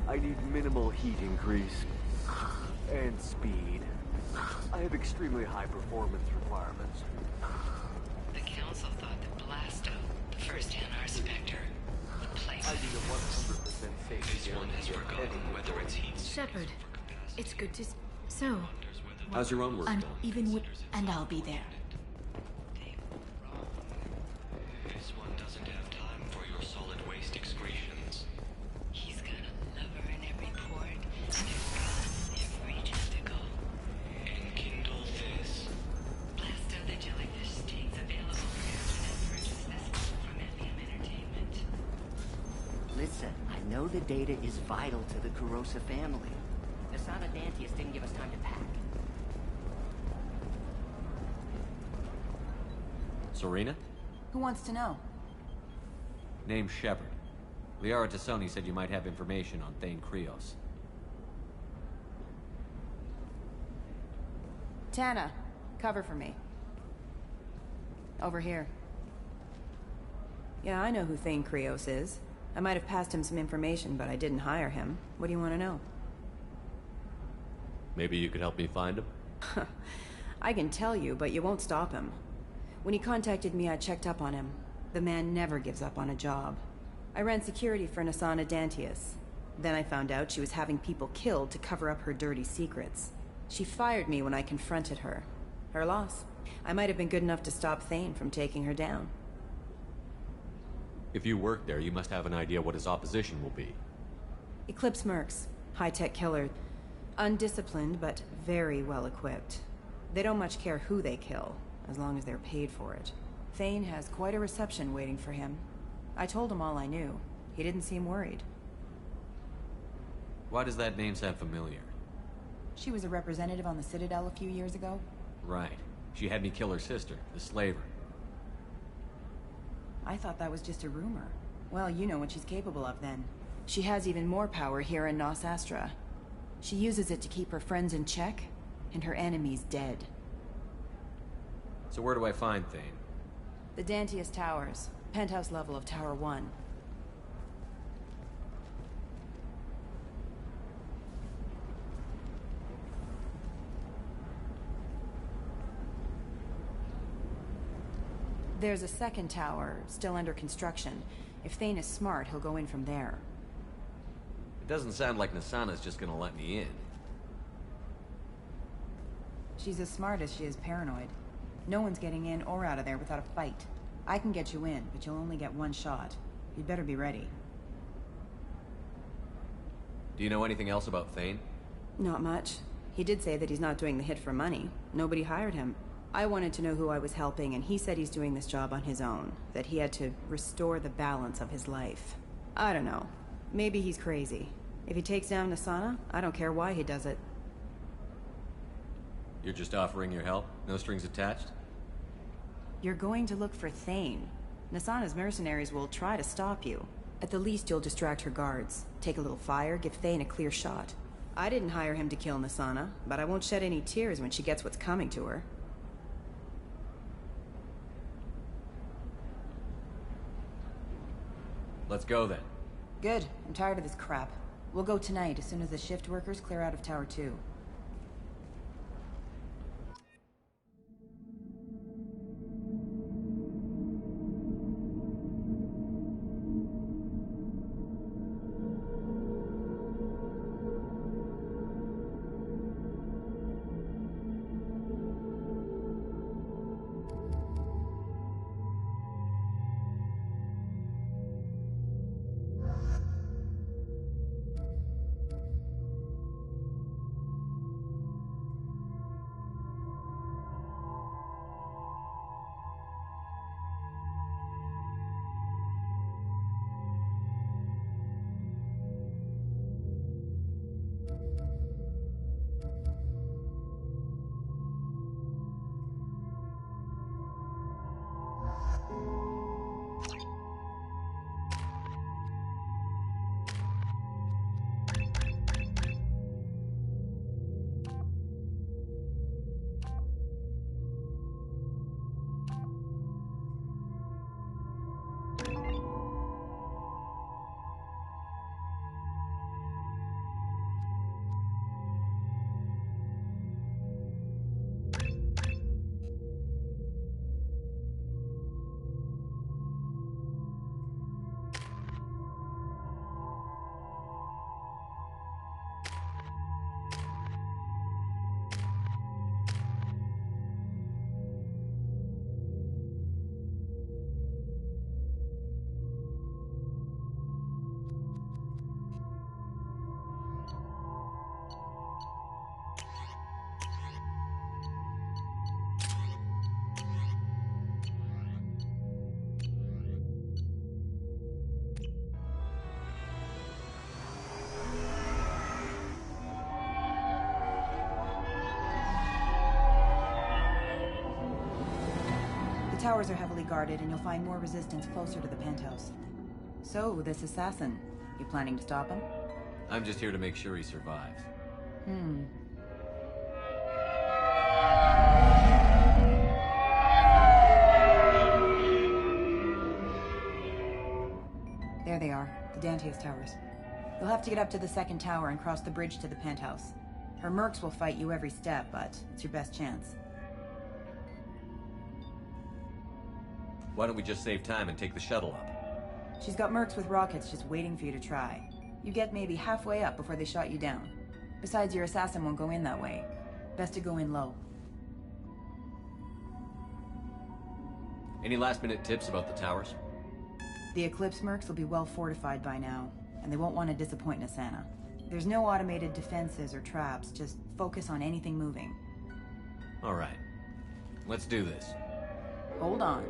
I need minimal heat increase and speed. I have extremely high performance requirements.
The Council thought that Blasto, the first NR Spectre, would place.
I need a 100% safety.
This one has forgotten whether it's heat.
Shepard, it's good to so.
How's your own work
I'm
going?
even with, and I'll be there.
Listen, I know the data is vital to the Kurosa family. Asana Dantius didn't give us time to pack.
Serena?
Who wants to know?
Name's Shepard. Liara Tassoni said you might have information on Thane Krios.
Tana, cover for me. Over here. Yeah, I know who Thane Krios is. I might have passed him some information, but I didn't hire him. What do you want to know?
Maybe you could help me find him?
I can tell you, but you won't stop him. When he contacted me, I checked up on him. The man never gives up on a job. I ran security for Nasana Dantius. Then I found out she was having people killed to cover up her dirty secrets. She fired me when I confronted her. Her loss. I might have been good enough to stop Thane from taking her down.
If you work there, you must have an idea what his opposition will be.
Eclipse mercs. High-tech killer. Undisciplined, but very well equipped. They don't much care who they kill, as long as they're paid for it. Thane has quite a reception waiting for him. I told him all I knew. He didn't seem worried.
Why does that name sound familiar?
She was a representative on the Citadel a few years ago.
Right. She had me kill her sister, the slaver.
I thought that was just a rumor. Well, you know what she's capable of then. She has even more power here in Nos Astra. She uses it to keep her friends in check, and her enemies dead.
So where do I find Thane?
The Dantius Towers. Penthouse level of Tower 1. There's a second tower, still under construction. If Thane is smart, he'll go in from there.
It doesn't sound like Nasana's just gonna let me in.
She's as smart as she is paranoid. No one's getting in or out of there without a fight. I can get you in, but you'll only get one shot. You'd better be ready.
Do you know anything else about Thane?
Not much. He did say that he's not doing the hit for money. Nobody hired him. I wanted to know who I was helping, and he said he's doing this job on his own. That he had to restore the balance of his life. I don't know. Maybe he's crazy. If he takes down Nasana, I don't care why he does it.
You're just offering your help? No strings attached?
You're going to look for Thane. Nasana's mercenaries will try to stop you. At the least, you'll distract her guards. Take a little fire, give Thane a clear shot. I didn't hire him to kill Nasana, but I won't shed any tears when she gets what's coming to her.
Let's go then.
Good. I'm tired of this crap. We'll go tonight as soon as the shift workers clear out of Tower 2. towers are heavily guarded, and you'll find more resistance closer to the penthouse. So, this assassin, you planning to stop him?
I'm just here to make sure he survives.
There they are, the Dantius towers. You'll have to get up to the second tower and cross the bridge to the penthouse. Her mercs will fight you every step, but it's your best chance.
Why don't we just save time and take the shuttle up?
She's got mercs with rockets just waiting for you to try. You get maybe halfway up before they shot you down. Besides, your assassin won't go in that way. Best to go in low.
Any last-minute tips about the towers?
The Eclipse mercs will be well fortified by now, and they won't want to disappoint Nassana. There's no automated defenses or traps, just focus on anything moving.
All right. Let's do this.
Hold on.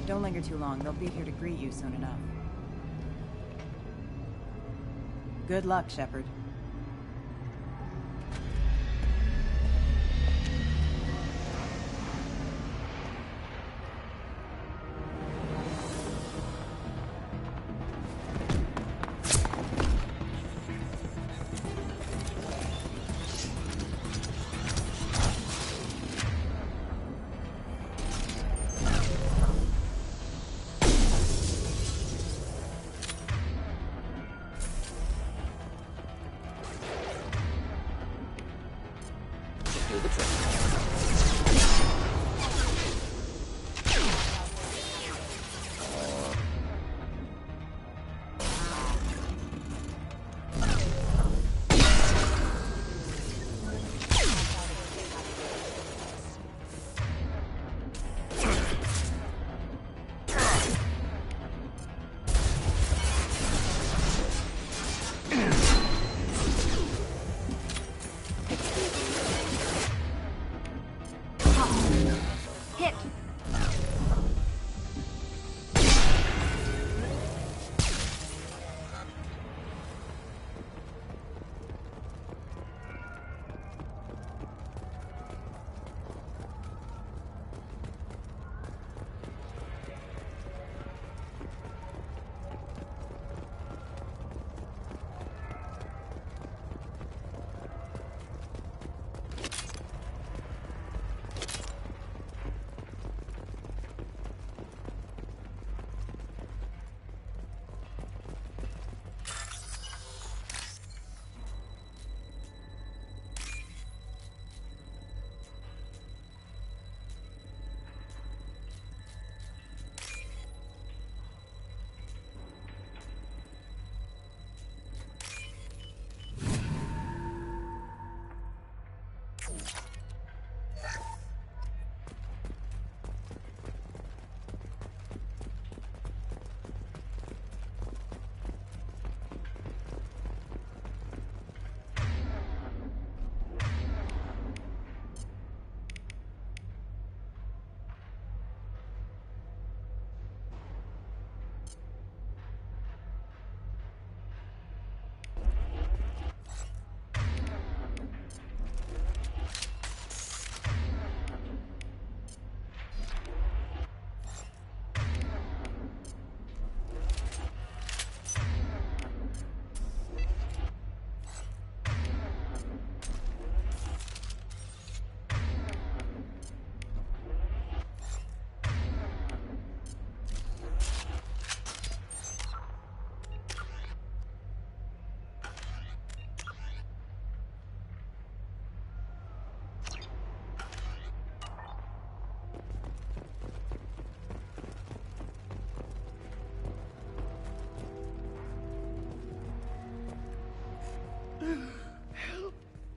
Don't linger too long. They'll be here to greet you soon enough. Good luck, Shepard.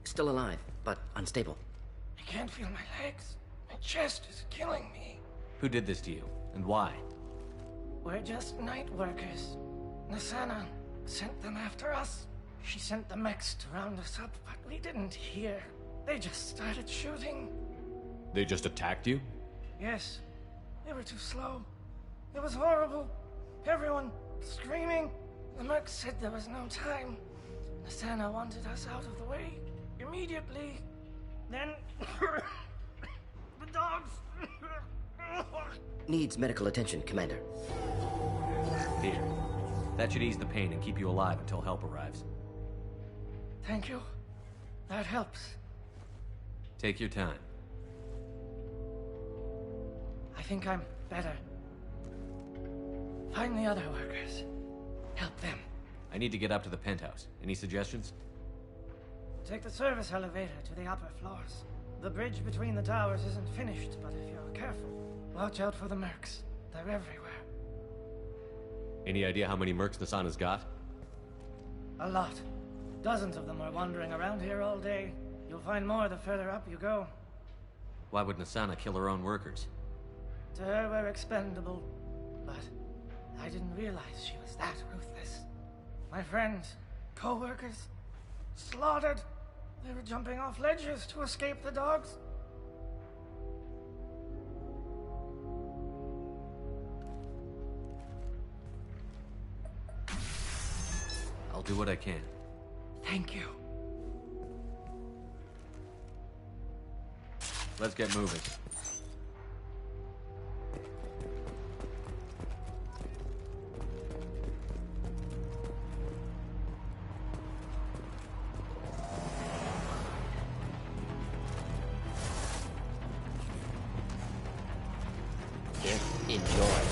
Still alive, but unstable.
I can't feel my legs. My chest is killing me.
Who did this to you, and why?
We're just night workers. Nassana sent them after us. She sent the mechs to round us up, but we didn't hear. They just started shooting.
They just attacked you?
Yes. They were too slow. It was horrible. Everyone screaming. The mercs said there was no time. Asana wanted us out of the way immediately. Then the dogs.
Needs medical attention, Commander.
Here. That should ease the pain and keep you alive until help arrives.
Thank you. That helps.
Take your time.
I think I'm better. Find the other workers. Help them.
I need to get up to the penthouse. Any suggestions?
Take the service elevator to the upper floors. The bridge between the towers isn't finished, but if you're careful, watch out for the mercs. They're everywhere.
Any idea how many mercs Nasana's got?
A lot. Dozens of them are wandering around here all day. You'll find more the further up you go.
Why would Nasana kill her own workers?
To her, we're expendable. But I didn't realize she was that ruthless. My friends, co-workers, slaughtered. They were jumping off ledges to escape the dogs.
I'll do what I can.
Thank you.
Let's get moving.
Enjoy.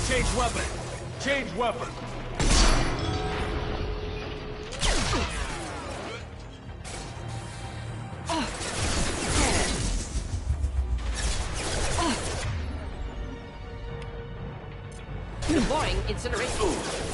Change weapon! Change weapon!
Deploying incineration.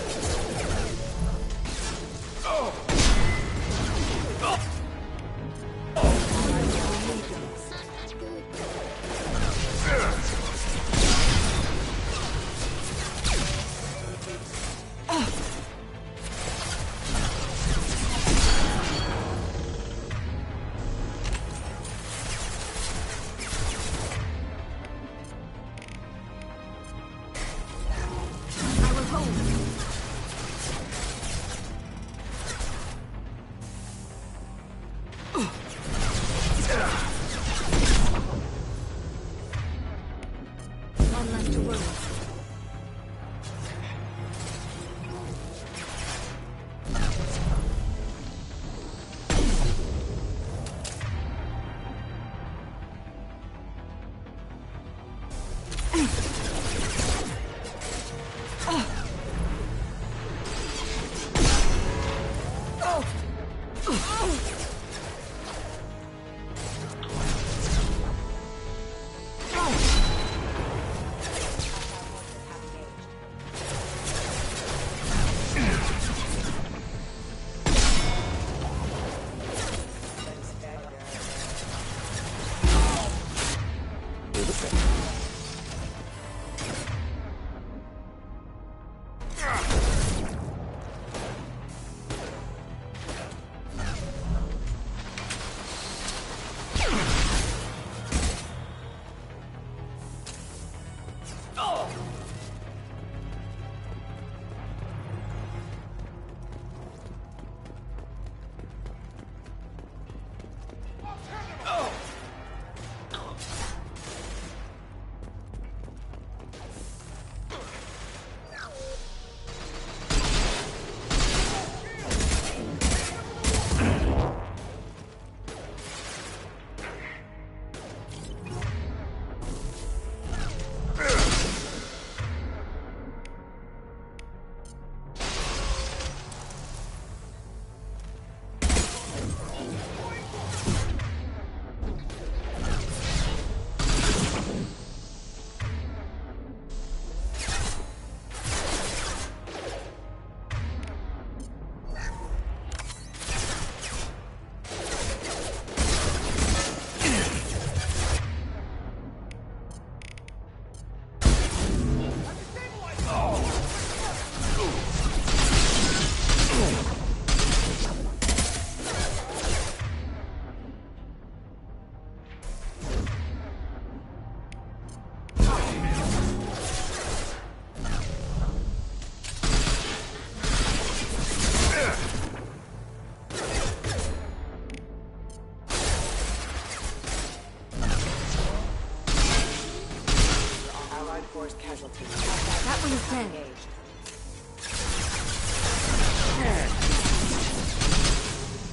Engaged.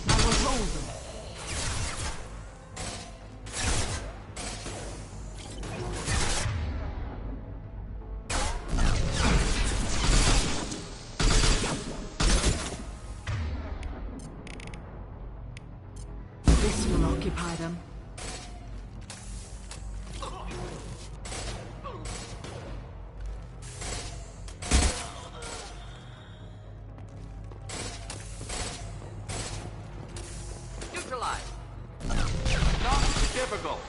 I will hold them.
This will occupy them.
Neutralize.
Not difficult.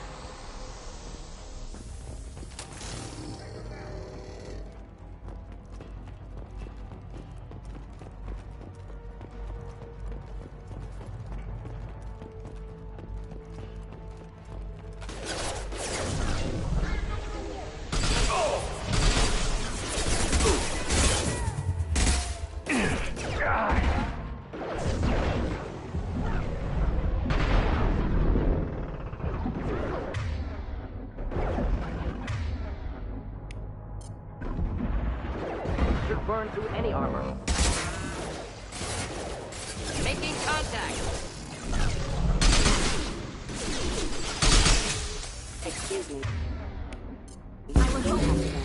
Should burn through any armor. Making contact. Excuse me. I will hold them.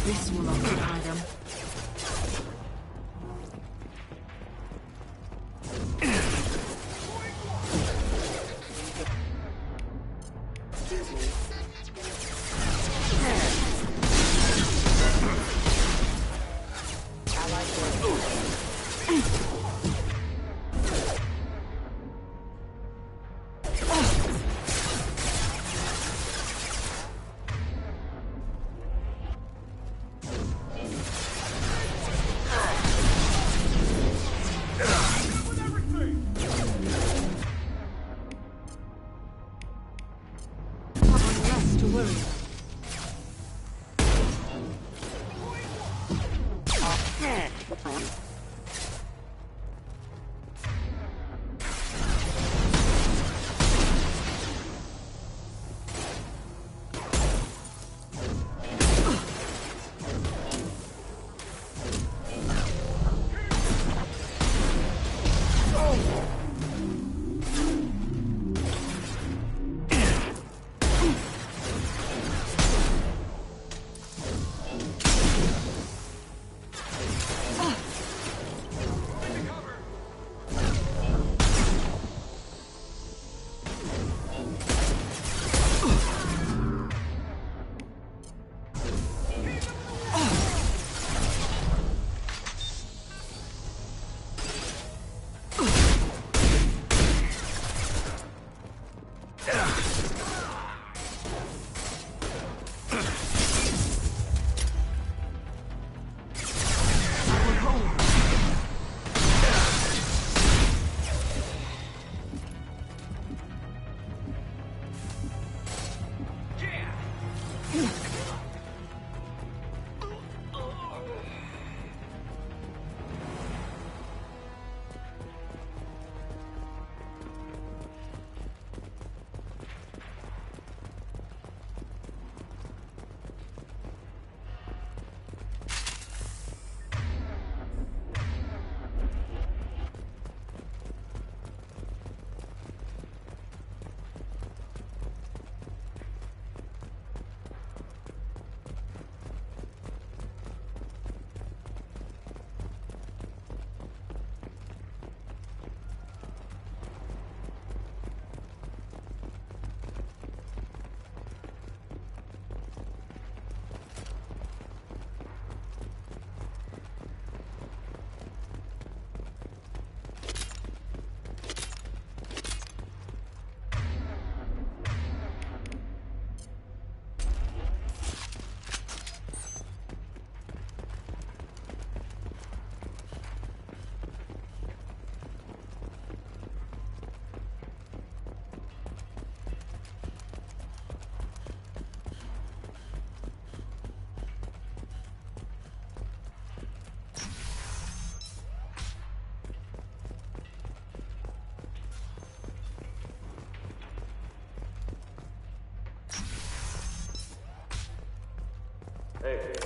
This will occupy them. Less to worry.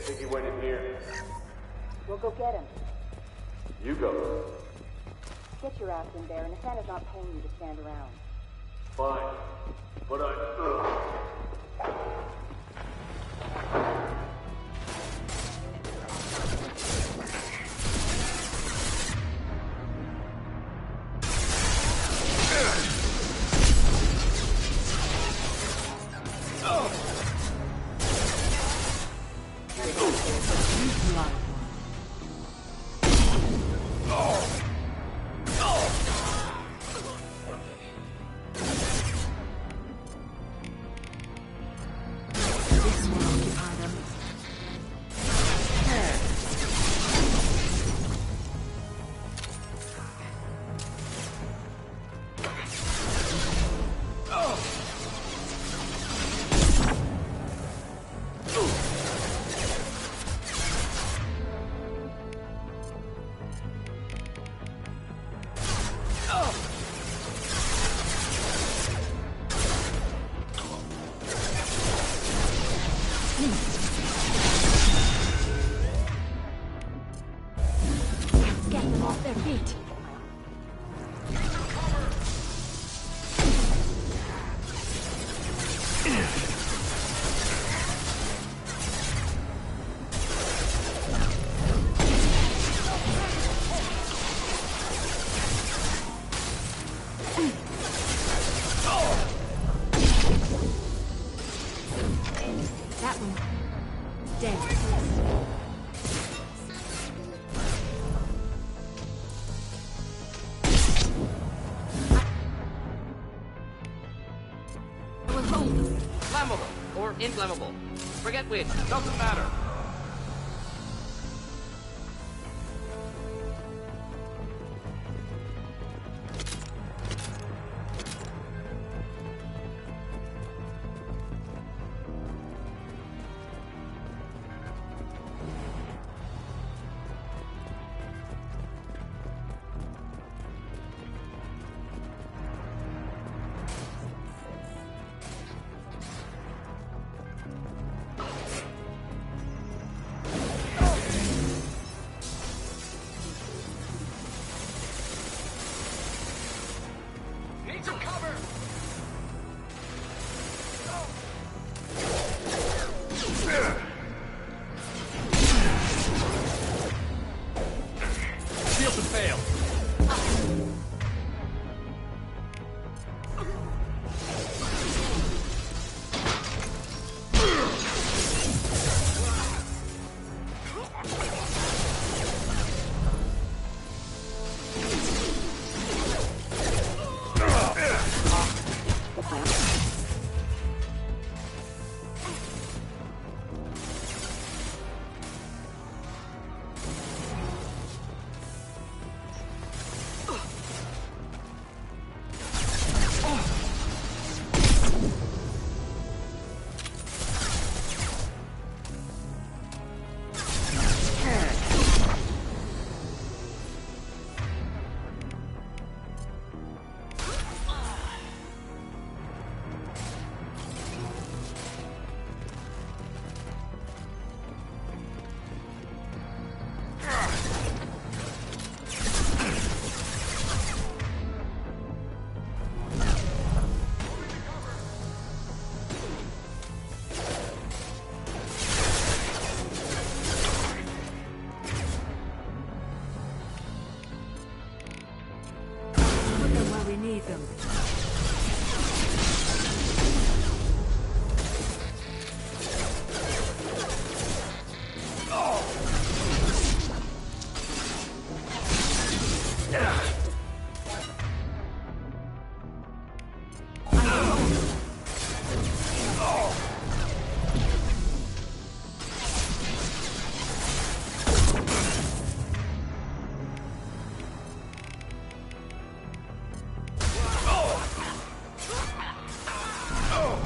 think he went in here.
We'll go get him.
You go.
Get your ass in there, and Nathana's not paying you to stand around.
Fine. But
Flammable or inflammable. Forget which. Doesn't matter.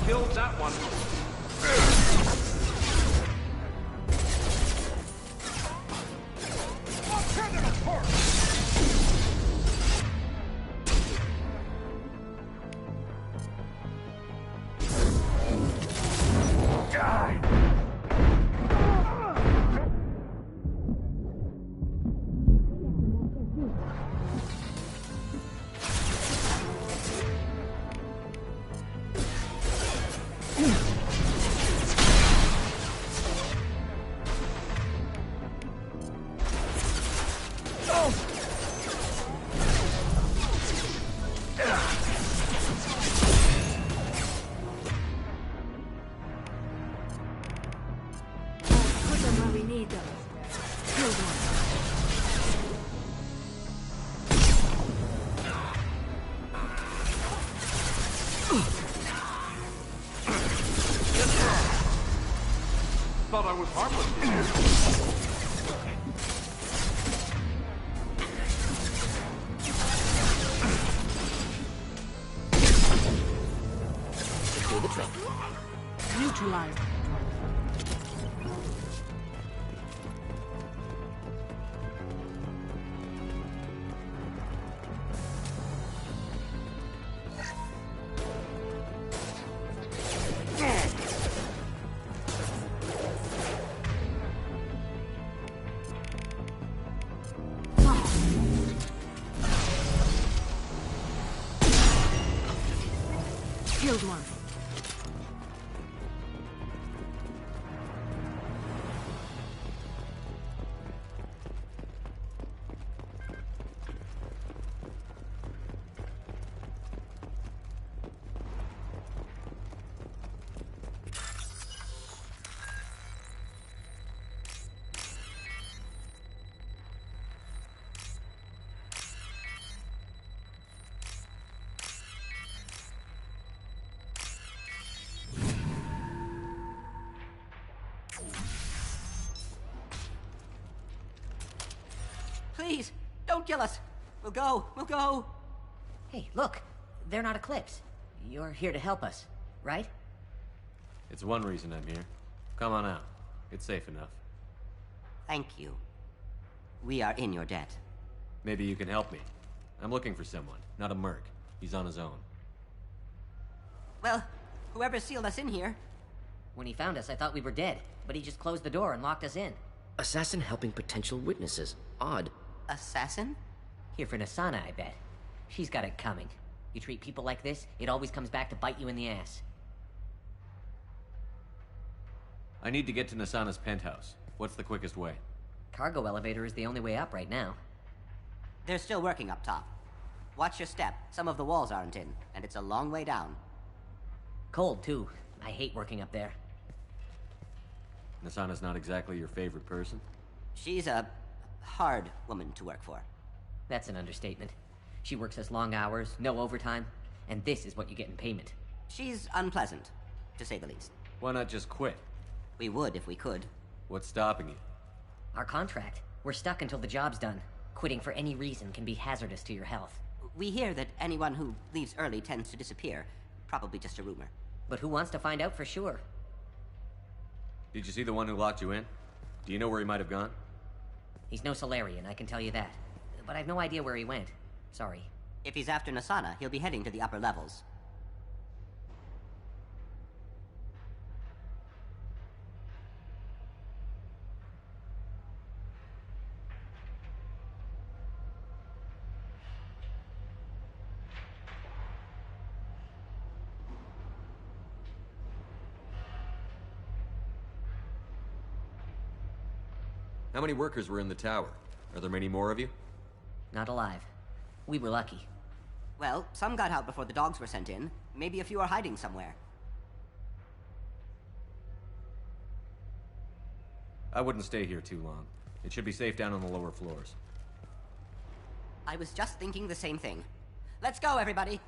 Killed that one.
Thought I was harmless.
Do the trick.
Neutralized. Killed one.
Please, don't kill us. We'll go. Hey, look. They're not Eclipse. You're here to help us, right?
It's one reason I'm here. Come on out. It's safe enough.
Thank you. We are in your debt.
Maybe you can help me. I'm looking for someone, not a merc. He's on his own.
Well, whoever sealed us in here. When he found us, I thought we were dead, but he just closed the door and locked us in.
Assassin helping potential witnesses. Odd.
Assassin? Here for Nasana, I bet. She's got it coming. You treat people like this, it always comes back to bite you in the ass.
I need to get to Nasana's penthouse. What's the quickest way?
Cargo elevator is the only way up right now. They're still working up top. Watch your step. Some of the walls aren't in, and it's a long way down. Cold, too. I hate working up there.
Nasana's not exactly your favorite person?
She's a hard woman to work for. That's an understatement. She works us long hours, no overtime, and this is what you get in payment. She's unpleasant, to say the least.
Why not just quit?
We would if we could.
What's stopping you?
Our contract. We're stuck until the job's done. Quitting for any reason can be hazardous to your health. We hear that anyone who leaves early tends to disappear. Probably just a rumor. But who wants to find out for sure?
Did you see the one who locked you in? Do you know where he might have gone?
He's no Solarian, I can tell you that. But I've no idea where he went. Sorry. If he's after Nasana, he'll be heading to the upper levels.
How many workers were in the tower? Are there many more of you?
Not alive. We were lucky. Well, some got out before the dogs were sent in. Maybe a few are hiding somewhere.
I wouldn't stay here too long. It should be safe down on the lower floors.
I was just thinking the same thing. Let's go, everybody!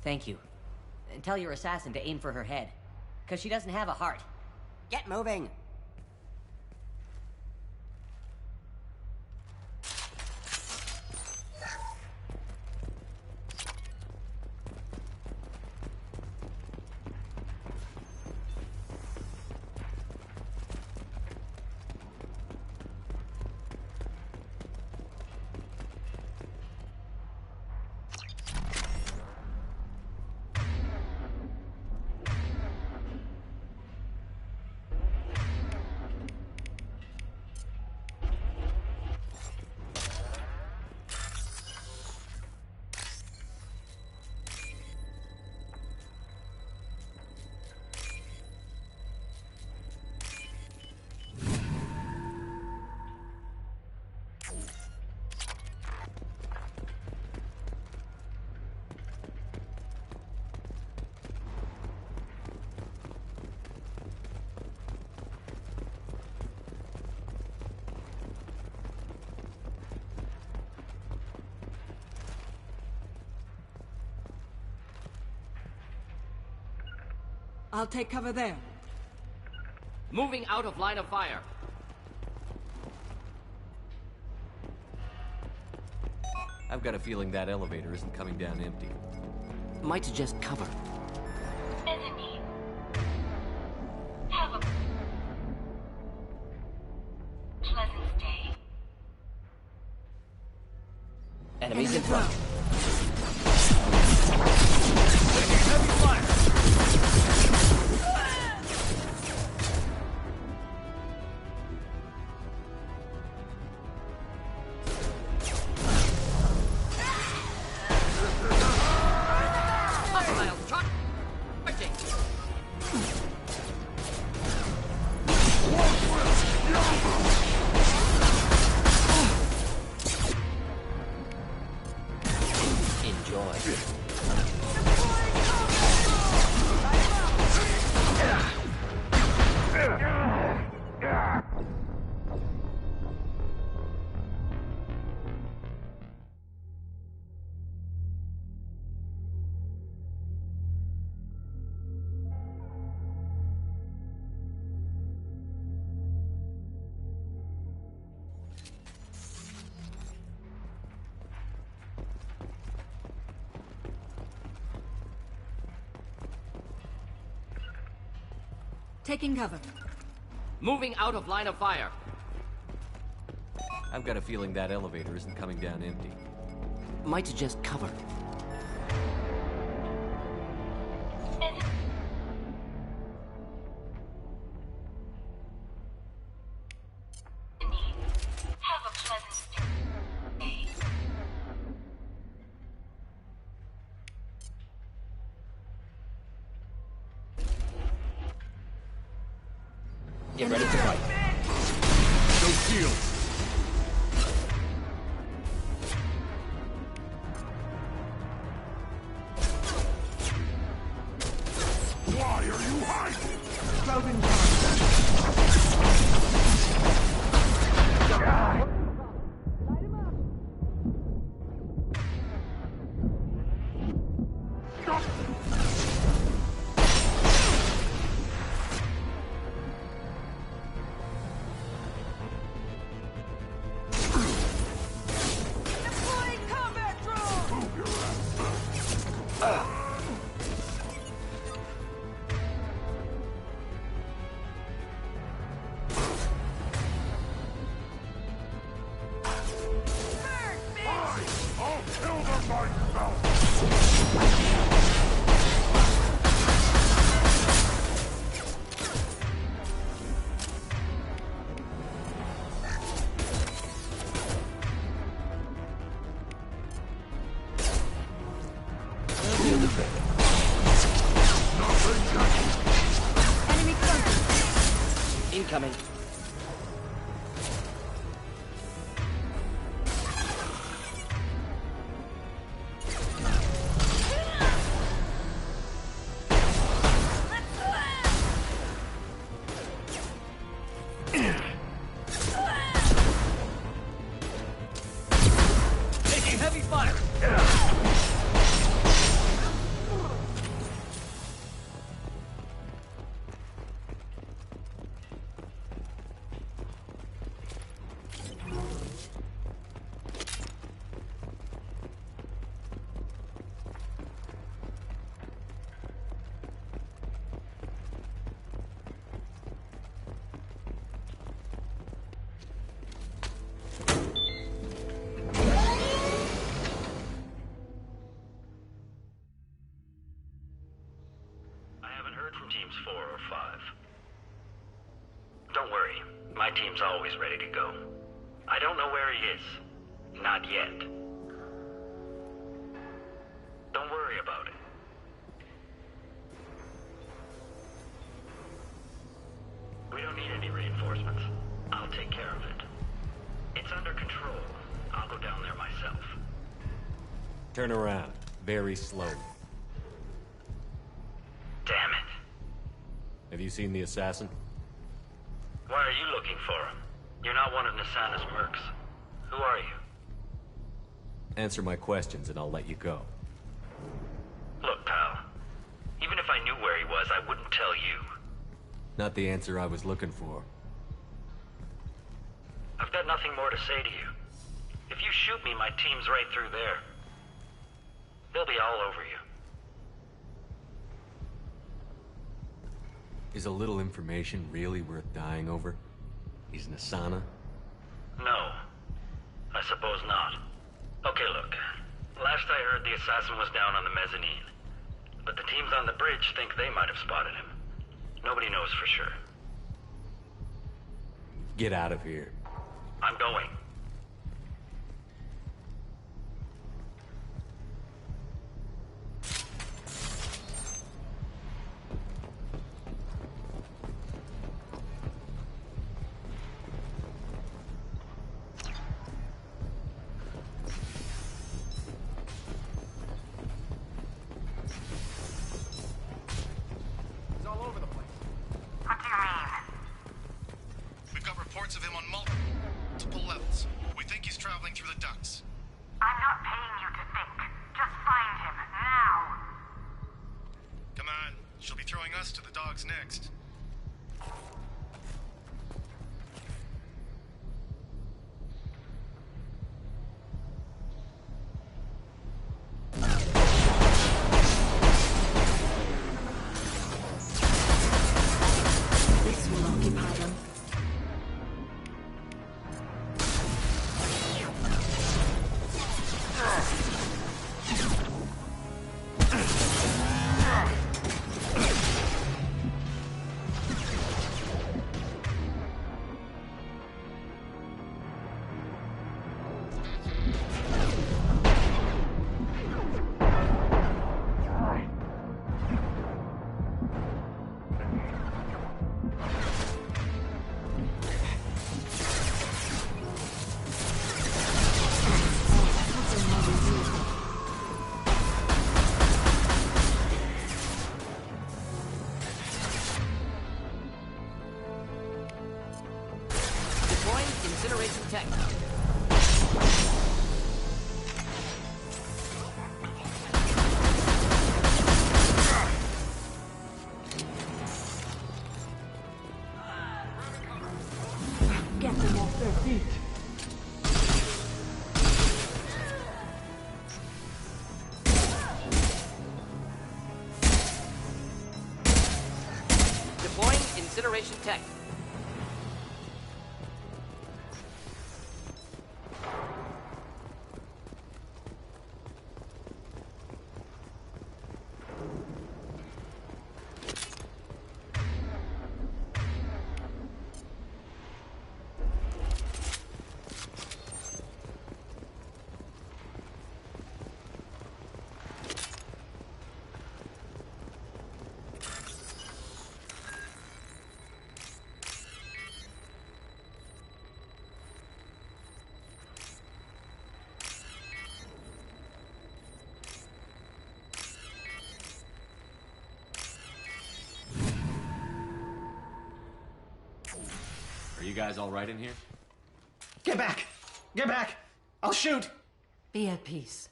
Thank you. And tell your assassin to aim for her head. 'Cause she doesn't have a heart. Get moving!
I'll take cover there.
Moving out of line of fire.
I've got a feeling that elevator isn't coming down empty.
Might suggest cover.
Enemy. Have a pleasant stay.
Enemies in front.
Heavy fire!
Taking cover.
Moving out of line of fire.
I've got a feeling that elevator isn't coming down empty.
Might suggest cover.
Have a pleasant stay.
Get ready to fight.
No shield.
Why are you hiding?
Clouding
I'll kill them myself!
Enemy close.
Incoming.
taking heavy fire.
Teams 4 or 5. Don't worry, my team's always ready to go. I don't know where he is. Not yet. Don't worry about it. We don't need any reinforcements. I'll take care of it. It's under control. I'll go down there myself.
Turn around. Very slowly.
Damn it.
Have you seen the assassin?
Why are you looking for him? You're not one of Nasana's mercs. Who are you?
Answer my questions and I'll let you go.
Look, pal. Even if I knew where he was, I wouldn't tell
Not the answer I was looking for.
I've got nothing more to say to you. If you shoot me, my team's right through there. They'll be all over you.
Is a little information really worth dying over? He's Nasana?
No. I suppose not. Okay, look. Last I heard, the assassin was down on the mezzanine. But the teams on the bridge think they might have spotted him. Nobody knows for sure.
Get out of here.
I'm going.
Of him on multiple levels. We think he's traveling through the ducts.
I'm not paying you to think. Just find him, now!
Come on. She'll be throwing us to the dogs next.
This will occupy them.
Incineration tech.
Get them off their feet.
Deploying incineration tech.
Are you guys all right in here?
Get back! Get back! I'll shoot!
Be at peace.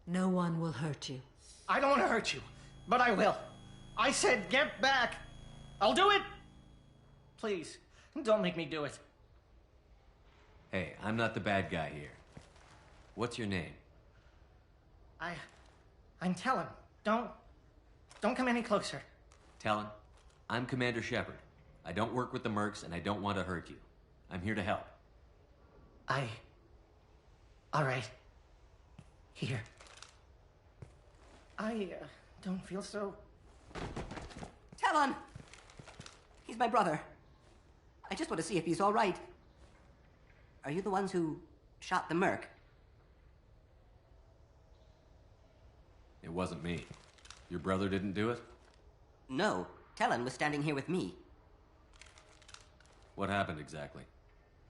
No one will hurt you.
I don't want to hurt you, but I will. I said get back! I'll do it! Please, don't make me do it.
Hey, I'm not the bad guy here. What's your name?
I'm Talon. Don't come any closer.
Talon, I'm Commander Shepard. I don't work with the mercs, and I don't want to hurt you. I'm here to help.
All right. Here. I don't feel so...
Talon! He's my brother. I just want to see if he's all right. Are you the ones who shot the merc?
It wasn't me. Your brother didn't do it?
No. Talon was standing here with me.
What happened exactly?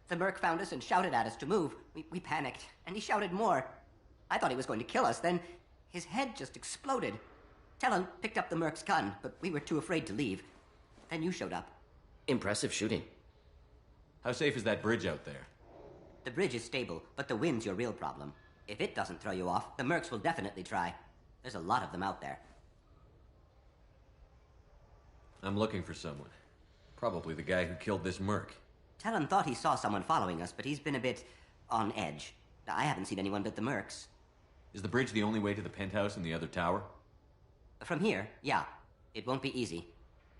The merc found us and shouted at us to move. We panicked, and he shouted more. I thought he was going to kill us, then his head just exploded. Talon picked up the merc's gun, but we were too afraid to leave. Then you showed up.
Impressive shooting.
How safe is that bridge out there?
The bridge is stable, but the wind's your real problem. If it doesn't throw you off, the mercs will definitely try. There's a lot of them out there.
I'm looking for someone. Probably the guy who killed this merc.
Talon thought he saw someone following us, but he's been a bit on edge. I haven't seen anyone but the mercs.
Is the bridge the only way to the penthouse in the other tower?
From here, yeah. It won't be easy.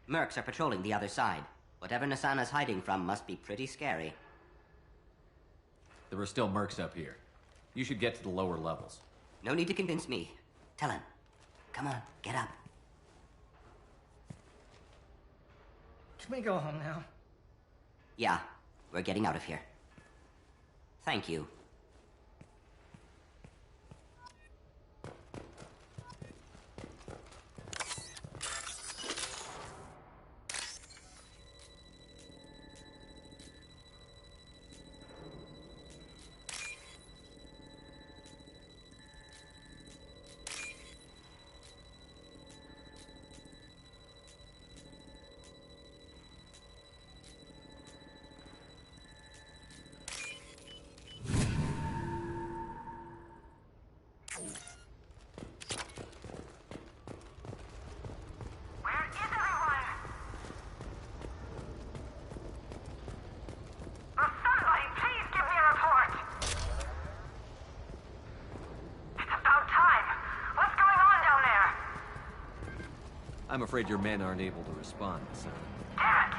Mercs are patrolling the other side. Whatever Nasana's hiding from must be pretty scary.
There are still mercs up here. You should get to the lower levels.
No need to convince me. Talon, come on, get up.
Can we go home now?
Yeah, we're getting out of here. Thank you.
I'm afraid your men aren't able to respond, son.
Damn it!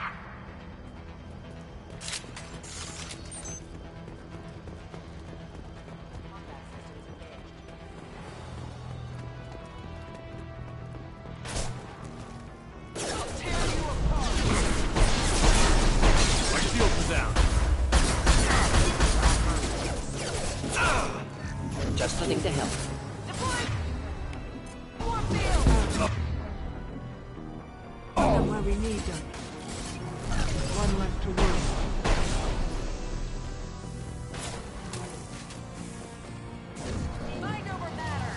My shields are down.
Just looking to help.
Where we need them. One left to work.
Mind over matter.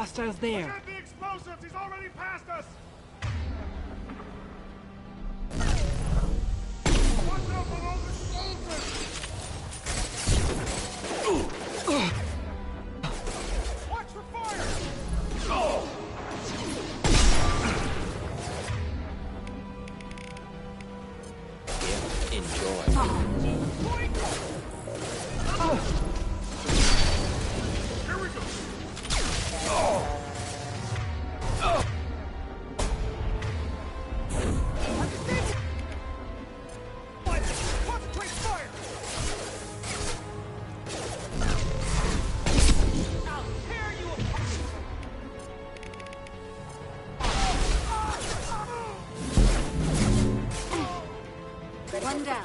Hostiles there.
Look at the explosives! He's already past us! Watch out for those explosives! Watch for fire!
Enjoy.
Here we go! Concentrate fire! I'll tear you apart!
One down.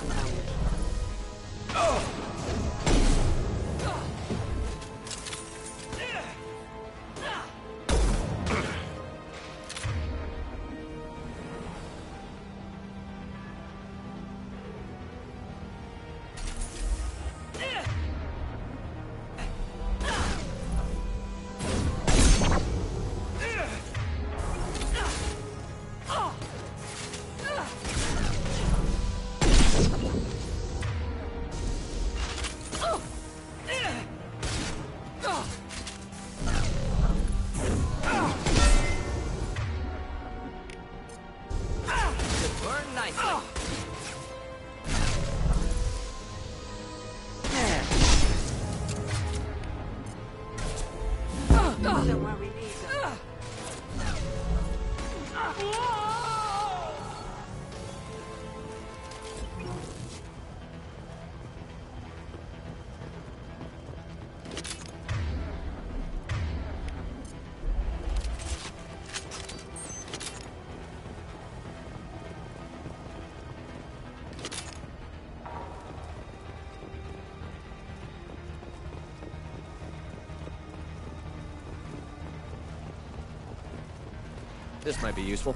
Burn nicely.
Somewhere we need them.
This might be useful.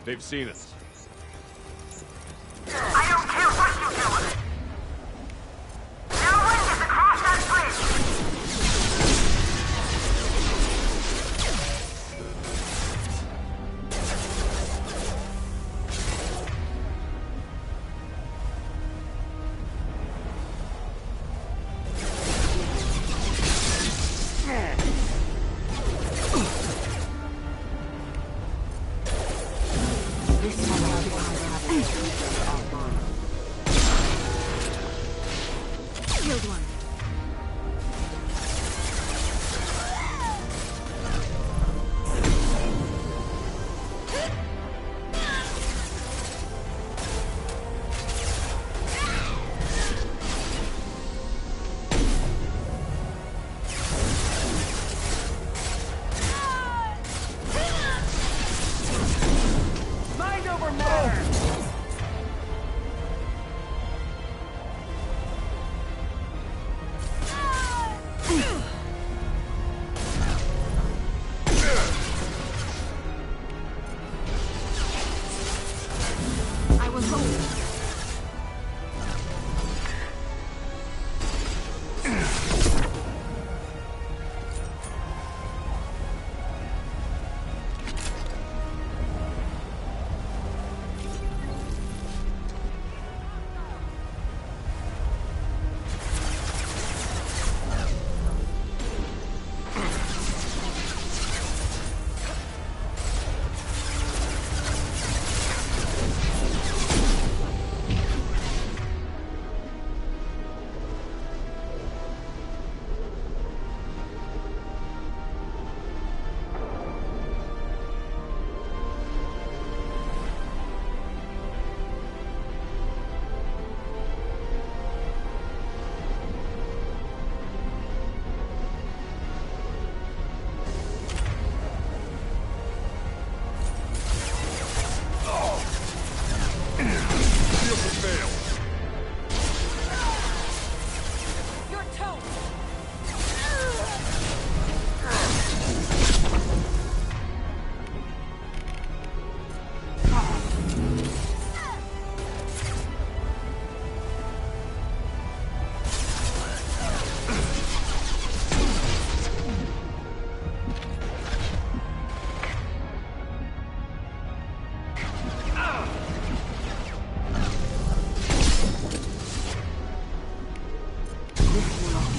They've seen us.
I don't care what you do! No one gets across that bridge!
This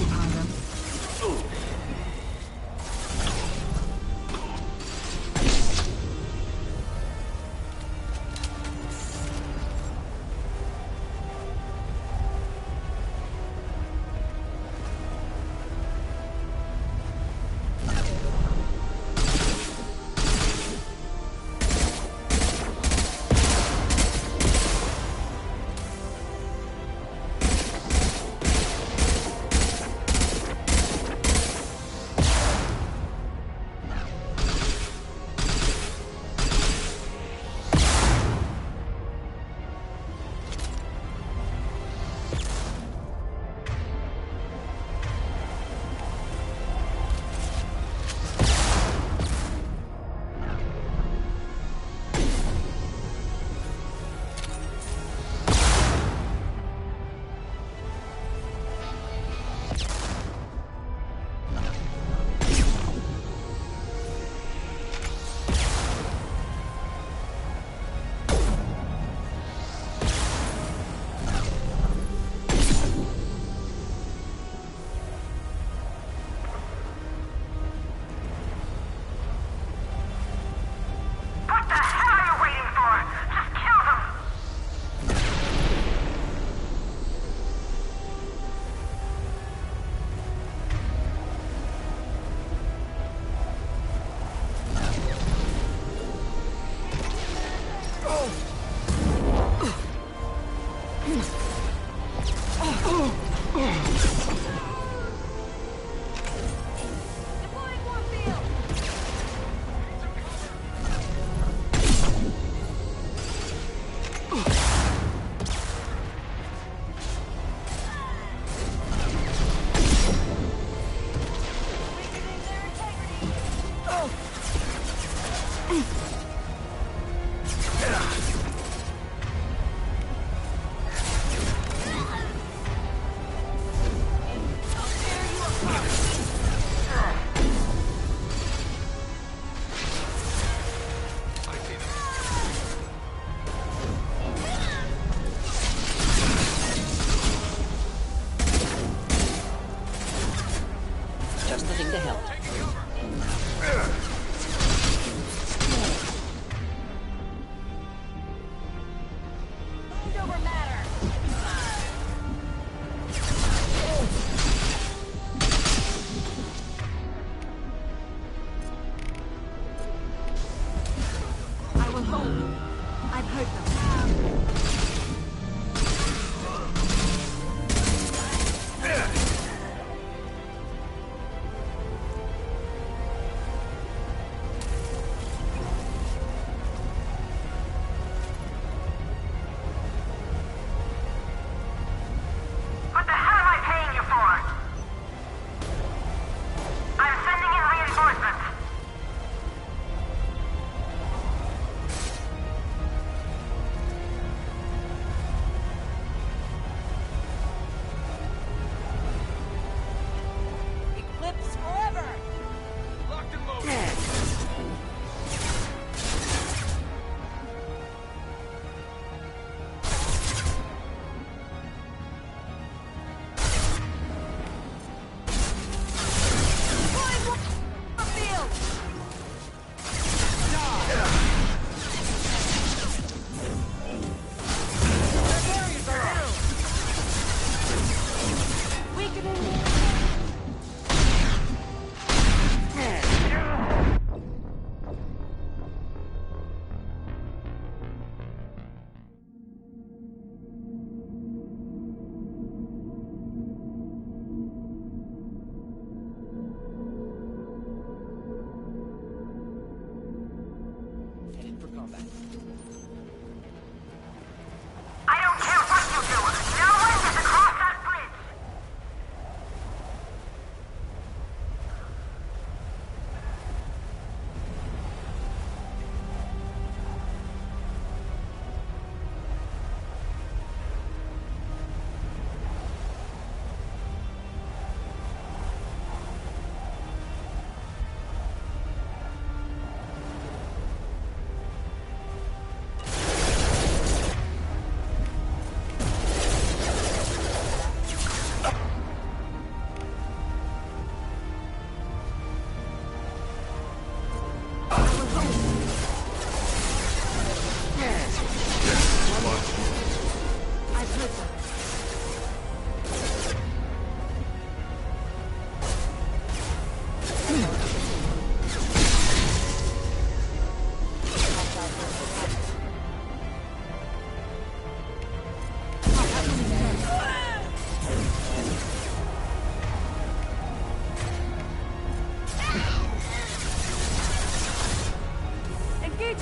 occupy them.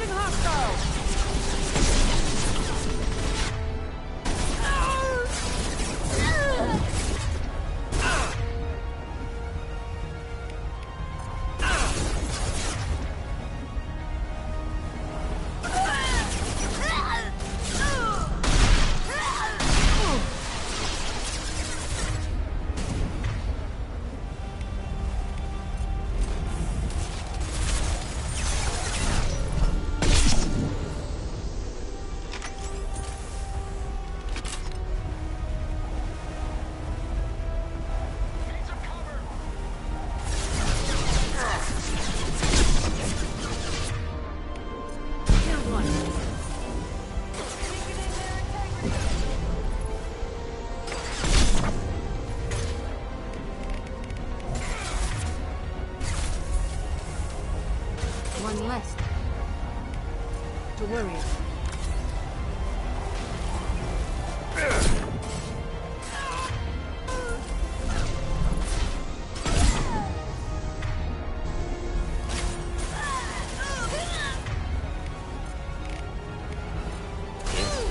Incoming hostile!
One less to worry about.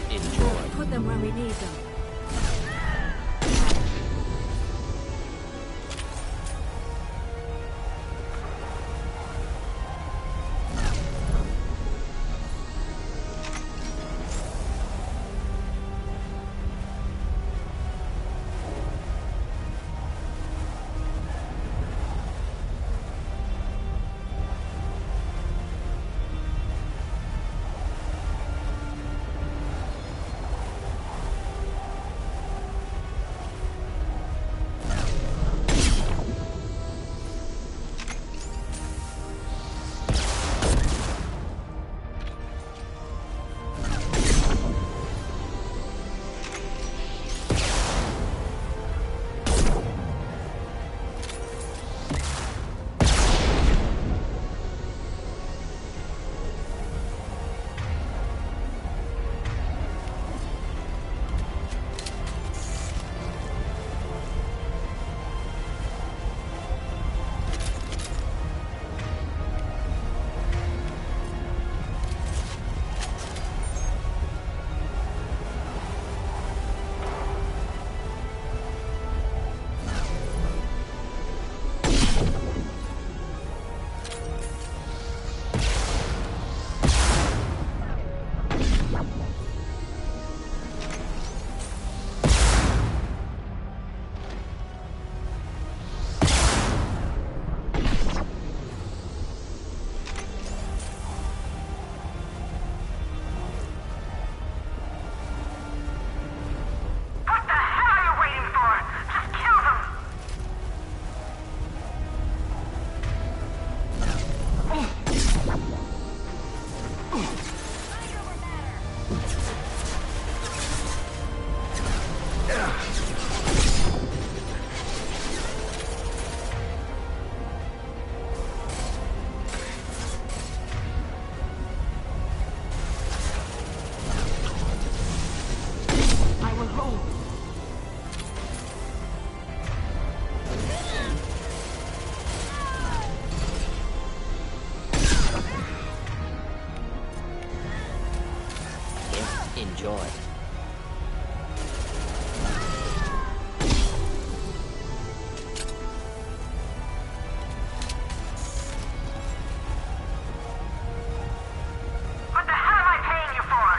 Enjoy.
Put them where we need them.
Enjoy.
What the hell am I paying you for?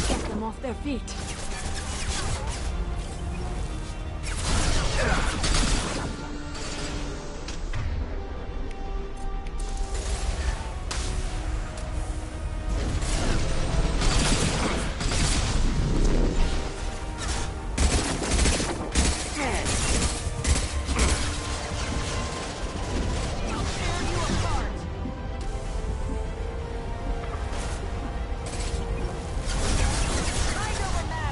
Get them off their feet.
Mind over matter.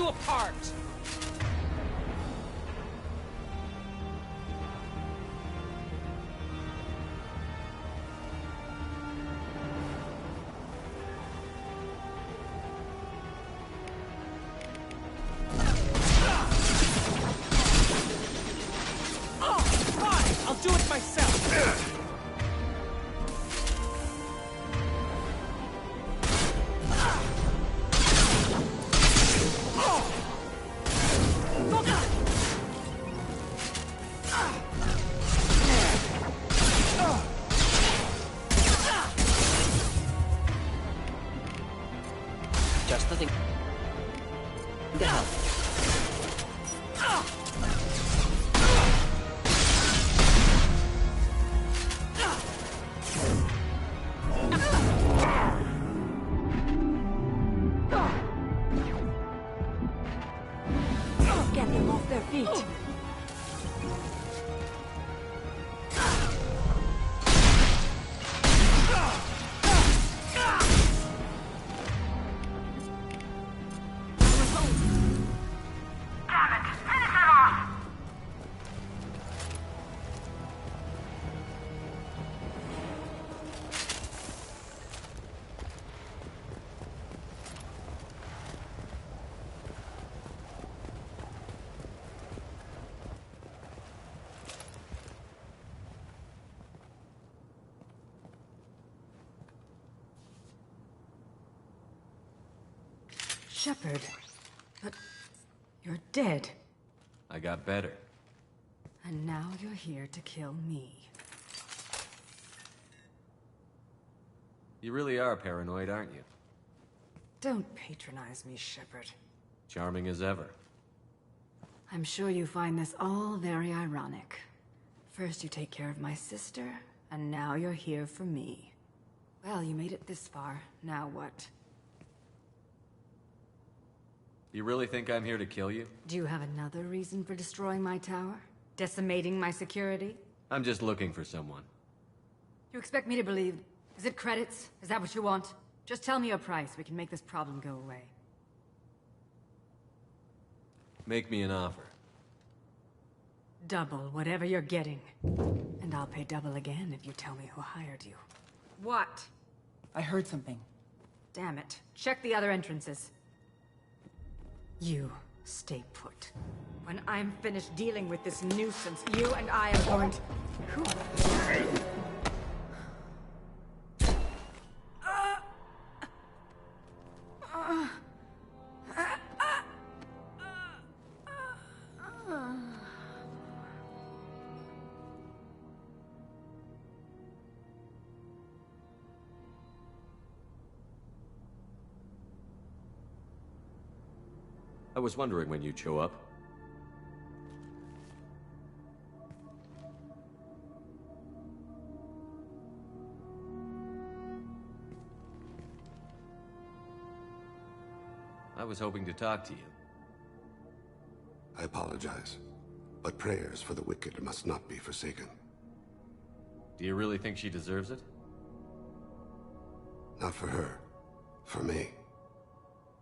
you apart! Fine, I'll do it myself!
Just the thing to help.
Get them off their feet.
Shepard, but you're dead.
I got better.
And now you're here to kill me.
You really are paranoid, aren't you?
Don't patronize me, Shepard.
Charming as ever.
I'm sure you find this all very ironic. First you take care of my sister, and now you're here for me. Well, you made it this far. Now what?
You really think I'm here to kill you?
Do you have another reason for destroying my tower? Decimating my security?
I'm just looking for someone.
You expect me to believe? Is it credits? Is that what you want? Just tell me a price. We can make this problem go away.
Make me an offer.
Double whatever you're getting. And I'll pay double again if you tell me who hired you. What?
I heard something.
Damn it. Check the other entrances. You stay put. When I'm finished dealing with this nuisance, you and I am going to...
I was wondering when you'd show up. I was hoping to talk to you.
I apologize, but prayers for the wicked must not be forsaken.
Do you really think she deserves it?
Not for her. For me.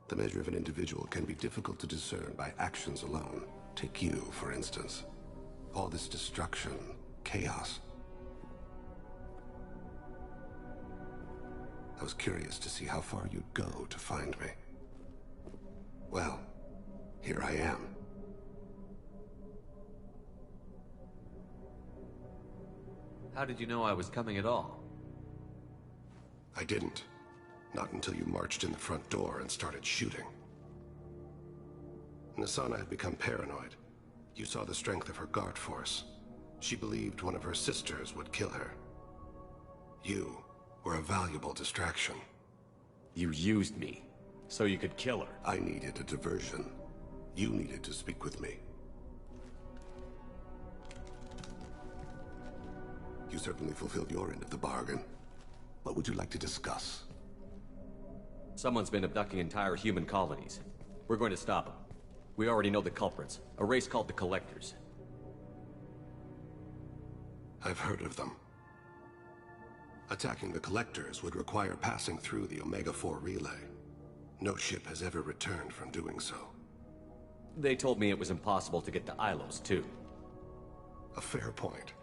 The measure of an individual can be difficult to discern by actions alone. Take you, for instance. All this destruction, chaos. I was curious to see how far you'd go to find me. Well, here I am.
How did you know I was coming at all?
I didn't. Not until you marched in the front door and started shooting. Nasana had become paranoid. You saw the strength of her guard force. She believed one of her sisters would kill her. You were a valuable distraction.
You used me, so you could kill her.
I needed a diversion. You needed to speak with me. You certainly fulfilled your end of the bargain. What would you like to discuss?
Someone's been abducting entire human colonies. We're going to stop them. We already know the culprits. A race called the Collectors.
I've heard of them. Attacking the Collectors would require passing through the Omega-4 relay. No ship has ever returned from doing so.
They told me it was impossible to get to Ilos, too.
A fair point.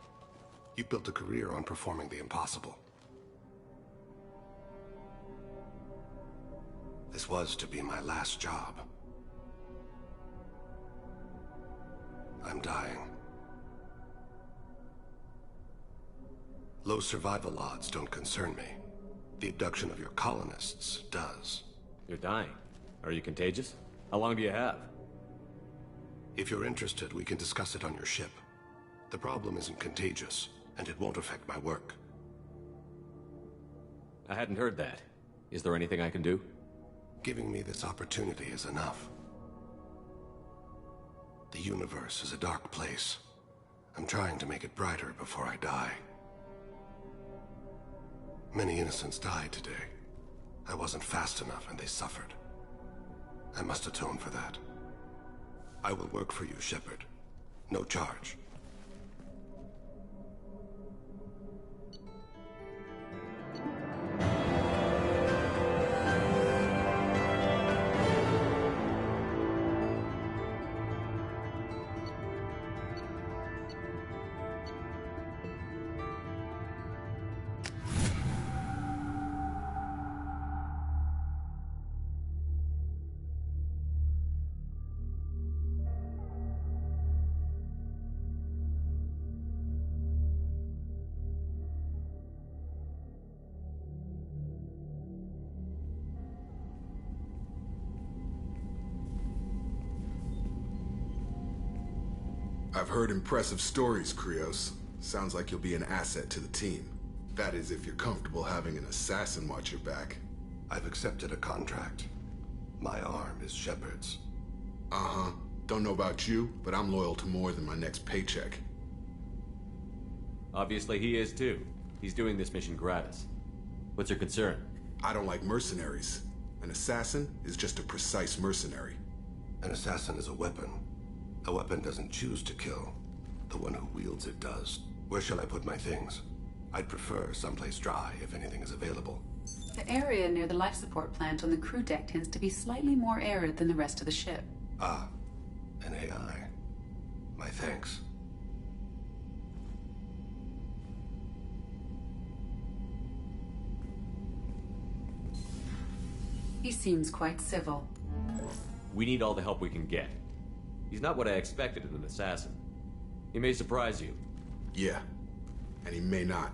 You built a career on performing the impossible. This was to be my last job. I'm dying. Low survival odds don't concern me. The abduction of your colonists does.
You're dying. Are you contagious? How long do you have?
If you're interested, we can discuss it on your ship. The problem isn't contagious, and it won't affect my work.
I hadn't heard that. Is there anything I can do?
Giving me this opportunity is enough. The universe is a dark place. I'm trying to make it brighter before I die. Many innocents died today. I wasn't fast enough and they suffered. I must atone for that. I will work for you, Shepard. No charge.
I've heard impressive stories, Krios. Sounds like you'll be an asset to the team. That is, if you're comfortable having an assassin watch your back.
I've accepted a contract. My arm is Shepard's.
Uh-huh. Don't know about you, but I'm loyal to more than my next paycheck.
Obviously he is too. He's doing this mission gratis. What's your concern?
I don't like mercenaries. An assassin is just a precise mercenary.
An assassin is a weapon. A weapon doesn't choose to kill. The one who wields it does. Where shall I put my things? I'd prefer someplace dry if anything is available.
The area near the life support plant on the crew deck tends to be slightly more arid than the rest of the ship.
Ah, an AI. My thanks.
He seems quite civil.
We need all the help we can get. He's not what I expected in an assassin. He may surprise you.
Yeah, and he may not.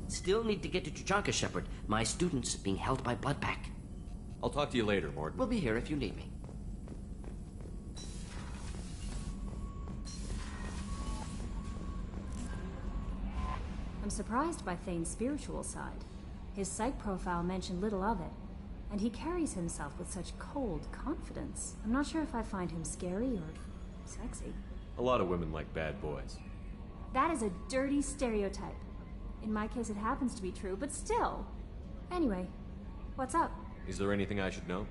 Still need to get to Tuchanka, Shepard. My student's being held by Bloodback.
I'll talk to you later, Morton.
We'll be here if you need me.
I'm surprised by Thane's spiritual side. His psych profile mentioned little of it, and he carries himself with such cold confidence. I'm not sure if I find him scary or sexy.
A lot of women like bad boys.
That is a dirty stereotype. In my case, it happens to be true, but still. Anyway, what's up?
Is there anything I should know?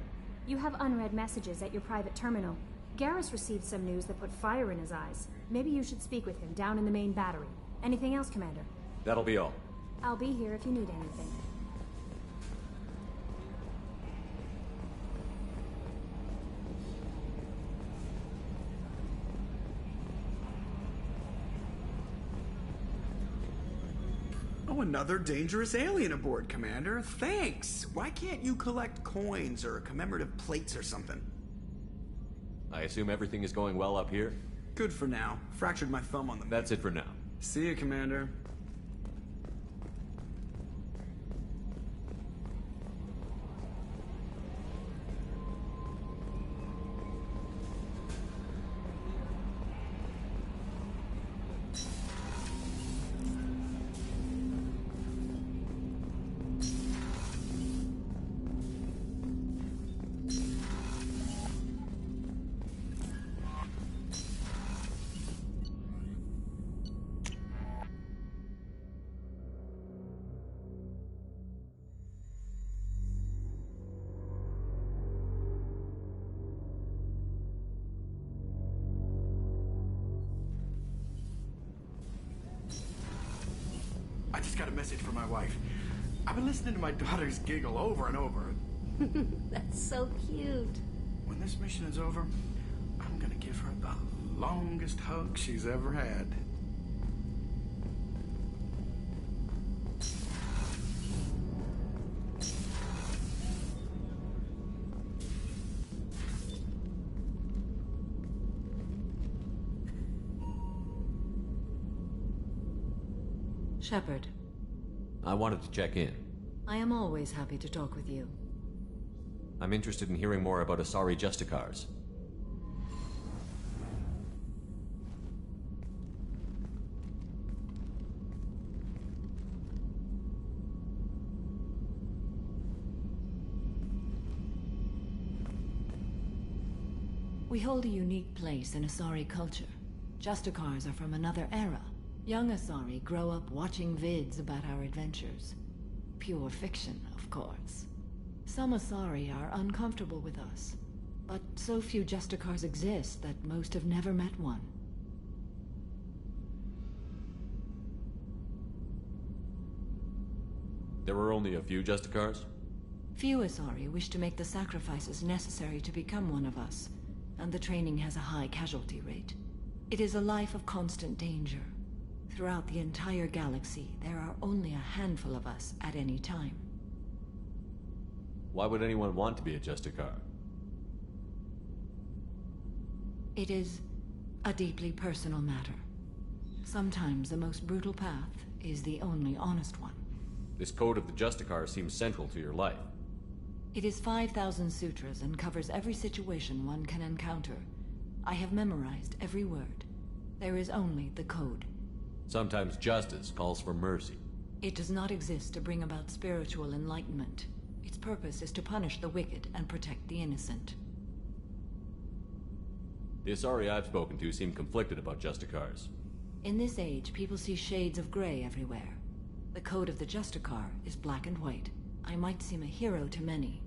You have unread messages at your private terminal. Garrus received some news that put fire in his eyes. Maybe you should speak with him down in the main battery. Anything else, Commander?
That'll be all.
I'll be here if you need anything.
Oh, another dangerous alien aboard, Commander. Thanks. Why can't you collect coins or commemorative plates or something?
I assume everything is going well up here?
Good for now. Fractured my thumb on the...
That's it for now.
See you, Commander. message from my wife. I've been listening to my daughters giggle over and over.
That's so cute.
When this mission is over, I'm gonna give her the longest hug she's ever had.
Shepard.
I wanted to check in.
I am always happy to talk with you.
I'm interested in hearing more about Asari Justicars.
We hold a unique place in Asari culture. Justicars are from another era. Young Asari grow up watching vids about our adventures. Pure fiction, of course. Some Asari are uncomfortable with us, but so few Justicars exist that most have never met one.
There were only a few Justicars?
Few Asari wish to make the sacrifices necessary to become one of us, and the training has a high casualty rate. It is a life of constant danger. Throughout the entire galaxy, there are only a handful of us at any time.
Why would anyone want to be a Justicar?
It is a deeply personal matter. Sometimes the most brutal path is the only honest one.
This code of the Justicar seems central to your life.
It is 5,000 sutras and covers every situation one can encounter. I have memorized every word. There is only the code.
Sometimes justice calls for mercy.
It does not exist to bring about spiritual enlightenment. Its purpose is to punish the wicked and protect the innocent.
The Asari I've spoken to seem conflicted about Justicars.
In this age, people see shades of gray everywhere. The code of the Justicar is black and white. I might seem a hero to many,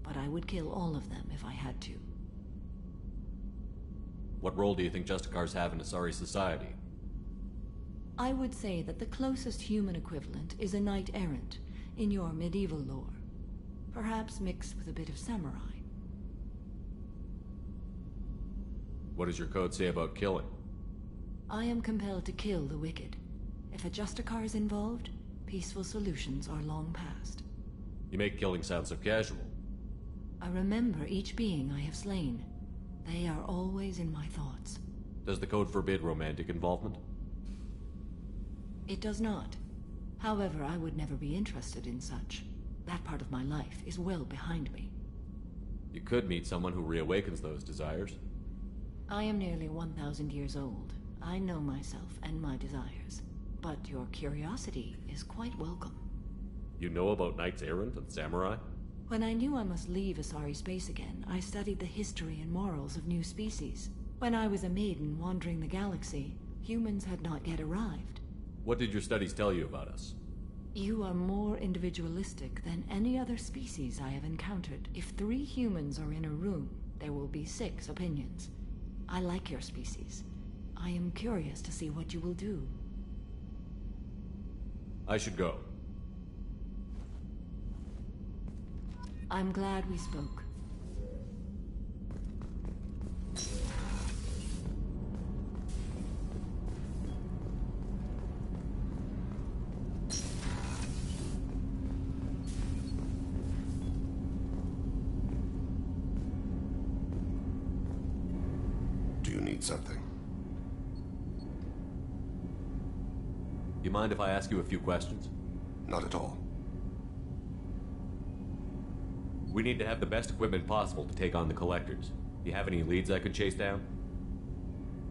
but I would kill all of them if I had to.
What role do you think Justicars have in Asari society?
I would say that the closest human equivalent is a knight-errant in your medieval lore. Perhaps mixed with a bit of samurai.
What does your code say about killing?
I am compelled to kill the wicked. If a Justicar is involved, peaceful solutions are long past.
You make killing sound so casual.
I remember each being I have slain. They are always in my thoughts.
Does the code forbid romantic involvement?
It does not. However, I would never be interested in such. That part of my life is well behind me.
You could meet someone who reawakens those desires.
I am nearly 1,000 years old. I know myself and my desires. But your curiosity is quite welcome.
You know about knights errant and samurai?
When I knew I must leave Asari space again, I studied the history and morals of new species. When I was a maiden wandering the galaxy, humans had not yet arrived.
What did your studies tell you about us?
You are more individualistic than any other species I have encountered. If 3 humans are in a room, there will be 6 opinions. I like your species. I am curious to see what you will do.
I should go.
I'm glad we spoke.
Do you need something?
You mind if I ask you a few questions?
Not at all.
We need to have the best equipment possible to take on the Collectors. Do you have any leads I could chase down?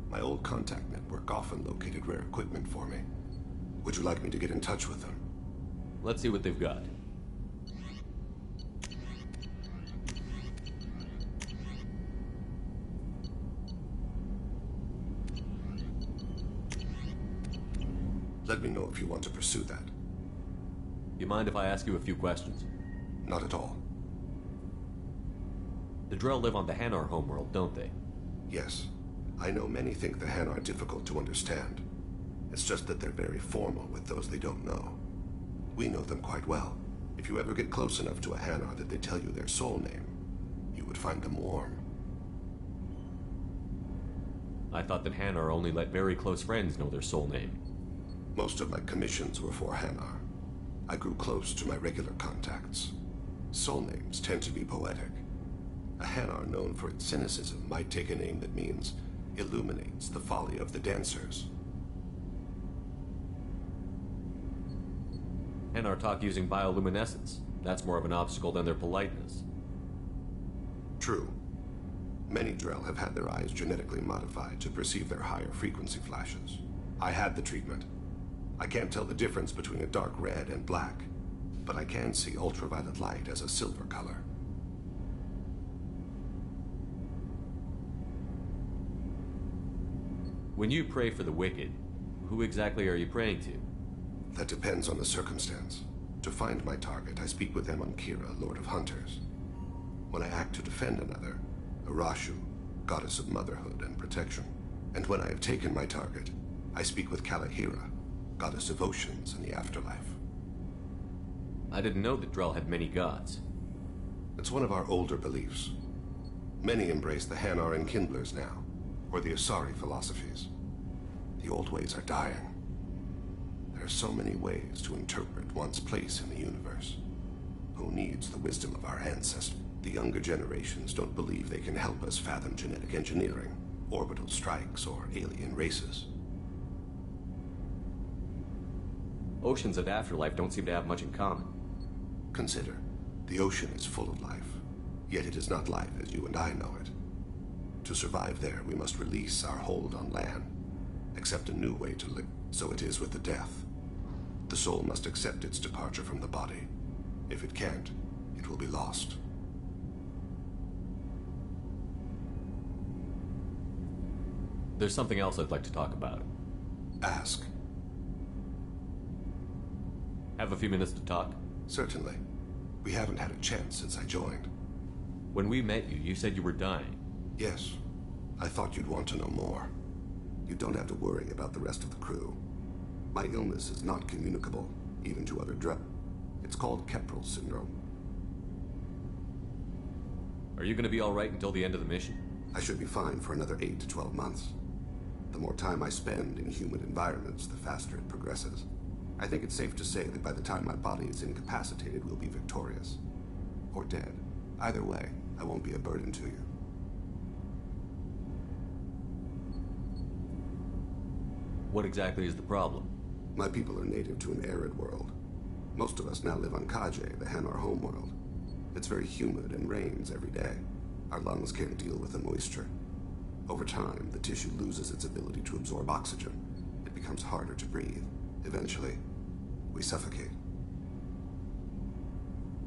My old contact network often located rare equipment for me. Would you like me to get in touch with them?
Let's see what they've got.
Let me know if you want to pursue that.
You mind if I ask you a few questions?
Not at all.
The Drell live on the Hanar homeworld, don't they?
Yes. I know many think the Han are difficult to understand. It's just that they're very formal with those they don't know. We know them quite well. If you ever get close enough to a Hanar that they tell you their soul name, you would find them warm.
I thought that Hanar only let very close friends know their soul name.
Most of my commissions were for Hanar. I grew close to my regular contacts. Soul names tend to be poetic. A Hanar known for its cynicism might take a name that means illuminates the folly of the dancers.
Hanar talk using bioluminescence. That's more of an obstacle than their politeness.
True. Many Drell have had their eyes genetically modified to perceive their higher frequency flashes. I had the treatment. I can't tell the difference between a dark red and black, but I can see ultraviolet light as a silver color.
When you pray for the wicked, who exactly are you praying to?
That depends on the circumstance. To find my target, I speak with them on Kira, Lord of Hunters. When I act to defend another, Arashu, goddess of motherhood and protection. And when I have taken my target, I speak with Kalahira, goddess of oceans and the afterlife.
I didn't know that Drell had many gods.
It's one of our older beliefs. Many embrace the Hanar and Kindlers now, or the Asari philosophies. The old ways are dying. There are so many ways to interpret one's place in the universe. Who needs the wisdom of our ancestors? The younger generations don't believe they can help us fathom genetic engineering, orbital strikes, or alien races.
Oceans and afterlife don't seem to have much in common.
Consider, the ocean is full of life, yet it is not life as you and I know it. To survive there, we must release our hold on land, accept a new way to live. So it is with the death. The soul must accept its departure from the body. If it can't, it will be lost.
There's something else I'd like to talk about.
Ask.
Have a few minutes to talk?
Certainly. We haven't had a chance since I joined.
When we met you, you said you were dying.
Yes. I thought you'd want to know more. You don't have to worry about the rest of the crew. My illness is not communicable, even to other Drell. It's called Keprel syndrome.
Are you going to be all right until the end of the mission?
I should be fine for another 8 to 12 months. The more time I spend in human environments, the faster it progresses. I think it's safe to say that by the time my body is incapacitated, we'll be victorious. Or dead. Either way, I won't be a burden to you.
What exactly is the problem?
My people are native to an arid world. Most of us now live on Kaje, the Hanar homeworld. It's very humid and rains every day. Our lungs can't deal with the moisture. Over time, the tissue loses its ability to absorb oxygen. It becomes harder to breathe. Eventually, we suffocate.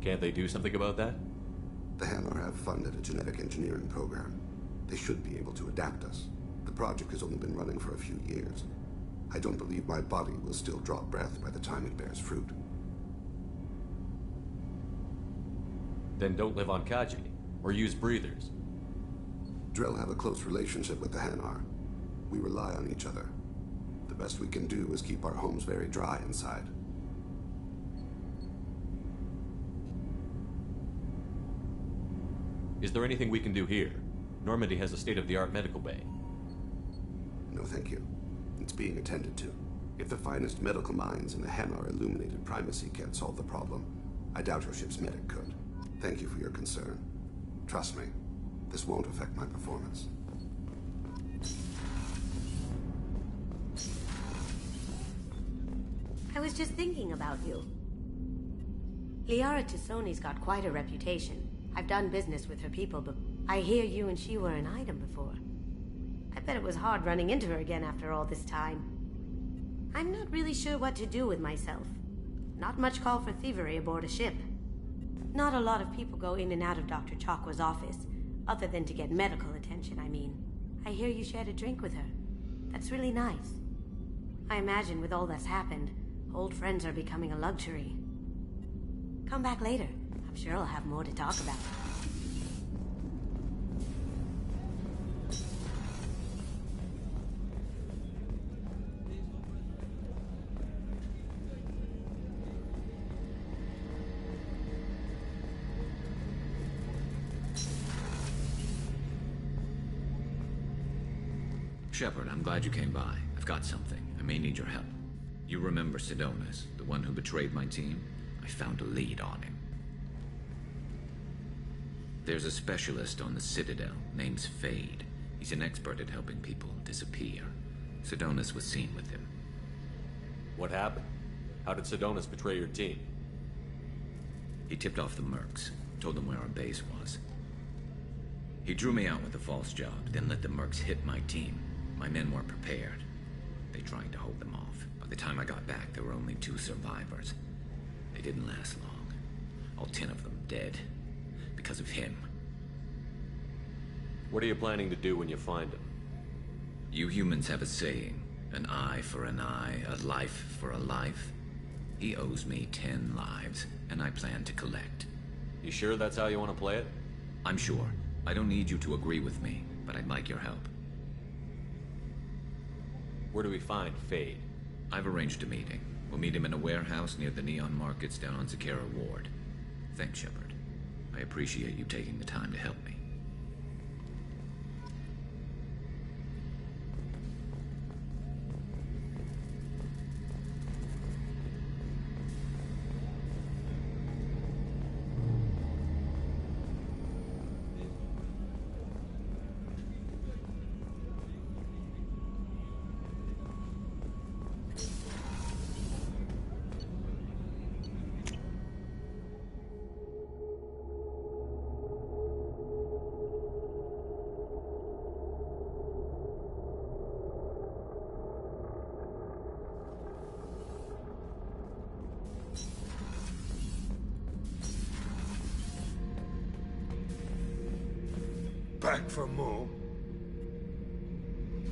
Can't they do something about that?
The Hanar have funded a genetic engineering program. They should be able to adapt us. The project has only been running for a few years. I don't believe my body will still draw breath by the time it bears fruit.
Then don't live on Kaji, or use breathers.
Drell have a close relationship with the Hanar. We rely on each other. The best we can do is keep our homes very dry inside.
Is there anything we can do here? Normandy has a state-of-the-art medical bay.
No, thank you. It's being attended to. If the finest medical minds in the Hanar illuminated primacy can't solve the problem, I doubt your ship's medic could. Thank you for your concern. Trust me, this won't affect my performance.
I was just thinking about you. Liara Tisoni's got quite a reputation. I've done business with her people, but I hear you and she were an item before. I bet it was hard running into her again after all this time. I'm not really sure what to do with myself. Not much call for thievery aboard a ship. Not a lot of people go in and out of Dr. Chakwa's office, other than to get medical attention, I mean. I hear you shared a drink with her. That's really nice. I imagine with all that's happened, old friends are becoming a luxury. Come back later. I'm sure I'll have more to talk about.
Shepard, I'm glad you came by. I've got something. I may need your help. You remember Sidonis, the one who betrayed my team? I found a lead on him. There's a specialist on the Citadel named Fade. He's an expert at helping people disappear. Sidonis was seen with him.
What happened? How did Sidonis betray your team?
He tipped off the mercs, told them where our base was. He drew me out with a false job, then let the mercs hit my team. My men weren't prepared. They tried to hold them off. By the time I got back, there were only 2 survivors. They didn't last long. All 10 of them dead. Because of him.
What are you planning to do when you find him?
You humans have a saying. An eye for an eye, a life for a life. He owes me 10 lives, and I plan to collect.
You sure that's how you want to play it?
I'm sure. I don't need you to agree with me, but I'd like your help.
Where do we find Fade?
I've arranged a meeting. We'll meet him in a warehouse near the Neon Markets down on Zakera Ward. Thanks, Shepard. I appreciate you taking the time to help me.
Back for more?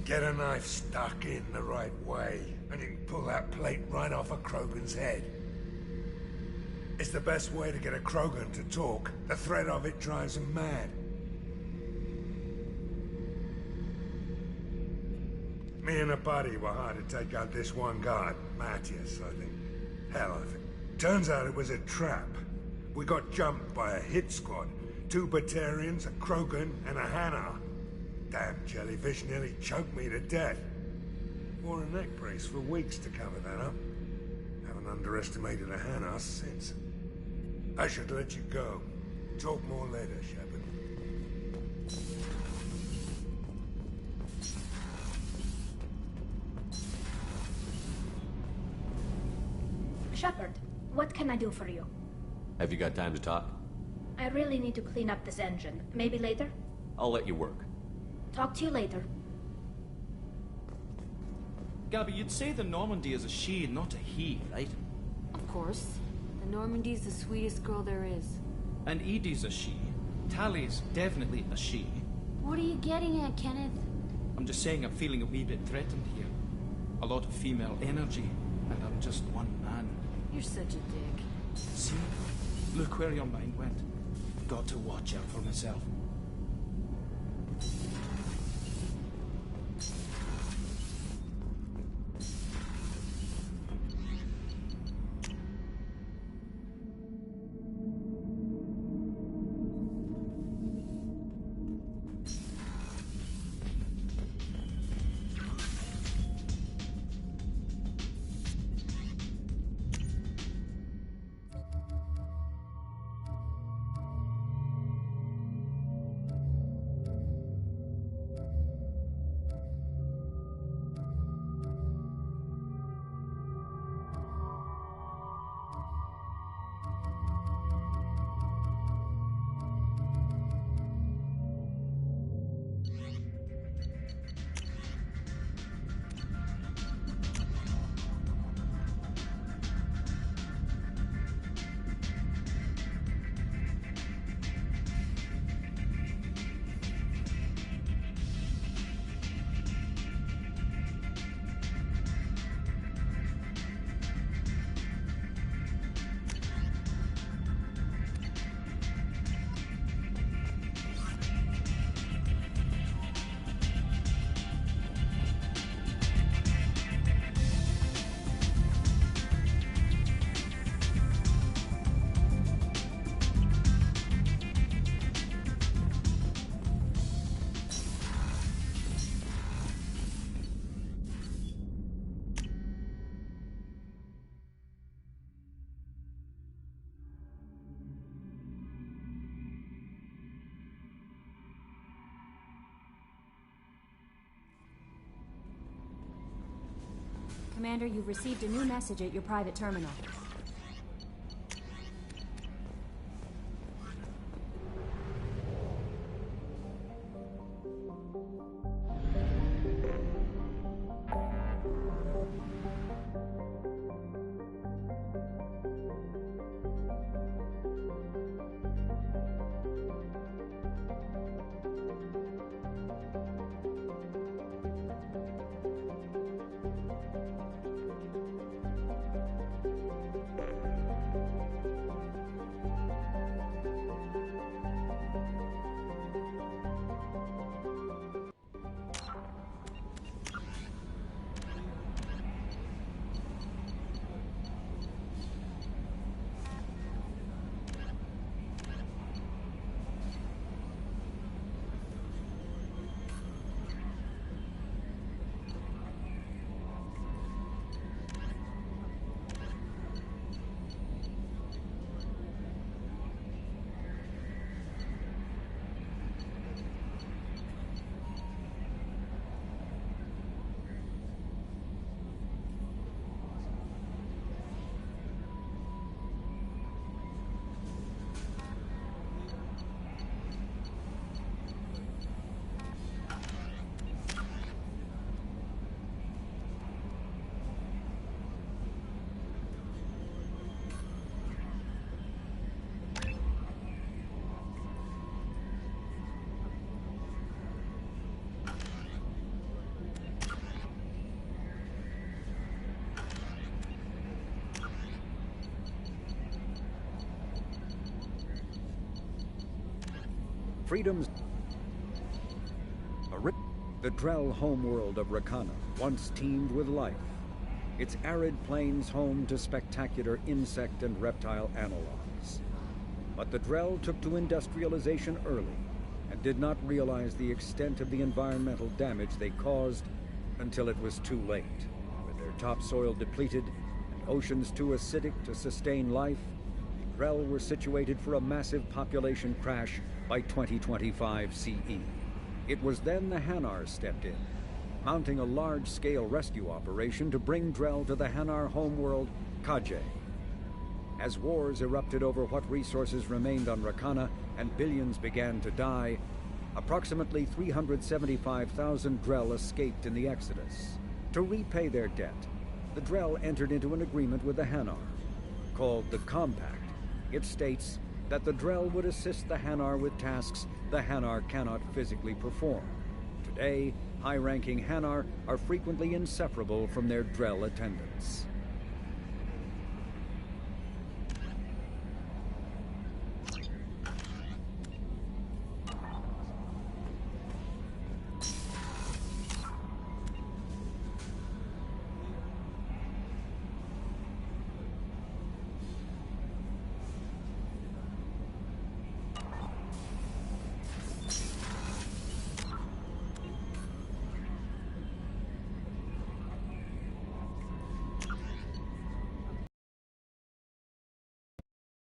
Get a knife stuck in the right way, and you can pull that plate right off a Krogan's head. It's the best way to get a Krogan to talk. The threat of it drives him mad. Me and a buddy were hired to take out this one guard, Matthias, I think. Hell, I think. Turns out it was a trap. We got jumped by a hit squad. 2 Batarians, a Krogan, and a Hanar. Damn jellyfish nearly choked me to death. Wore a neck brace for weeks to cover that up. Haven't underestimated a Hanar since. I should let you go. Talk more later, Shepard.
Shepard, what can I do for you?
Have you got time to talk?
I really need to clean up this engine. Maybe later?
I'll let you work.
Talk to you later.
Gabby, you'd say the Normandy is a she, not a he, right?
Of course. The Normandy's the sweetest girl there is.
And Edie's a she. Tally's definitely a she.
What are you getting at, Kenneth?
I'm just saying I'm feeling a wee bit threatened here. A lot of female energy, and I'm just one man.
You're such a dick.
See? Look where your mind went. Got to watch out for myself.
Commander, you've received a new message at your private terminal.
Freedom's... The Drell homeworld of Rakana once teemed with life. Its arid plains home to spectacular insect and reptile analogs. But the Drell took to industrialization early and did not realize the extent of the environmental damage they caused until it was too late. With their topsoil depleted and oceans too acidic to sustain life, the Drell were situated for a massive population crash by 2025 CE. It was then the Hanar stepped in, mounting a large-scale rescue operation to bring Drell to the Hanar homeworld, Kajay. As wars erupted over what resources remained on Rakana and billions began to die, approximately 375,000 Drell escaped in the Exodus. To repay their debt, the Drell entered into an agreement with the Hanar. Called the Compact, it states that the Drell would assist the Hanar with tasks the Hanar cannot physically perform. Today, high-ranking Hanar are frequently inseparable from their Drell attendants.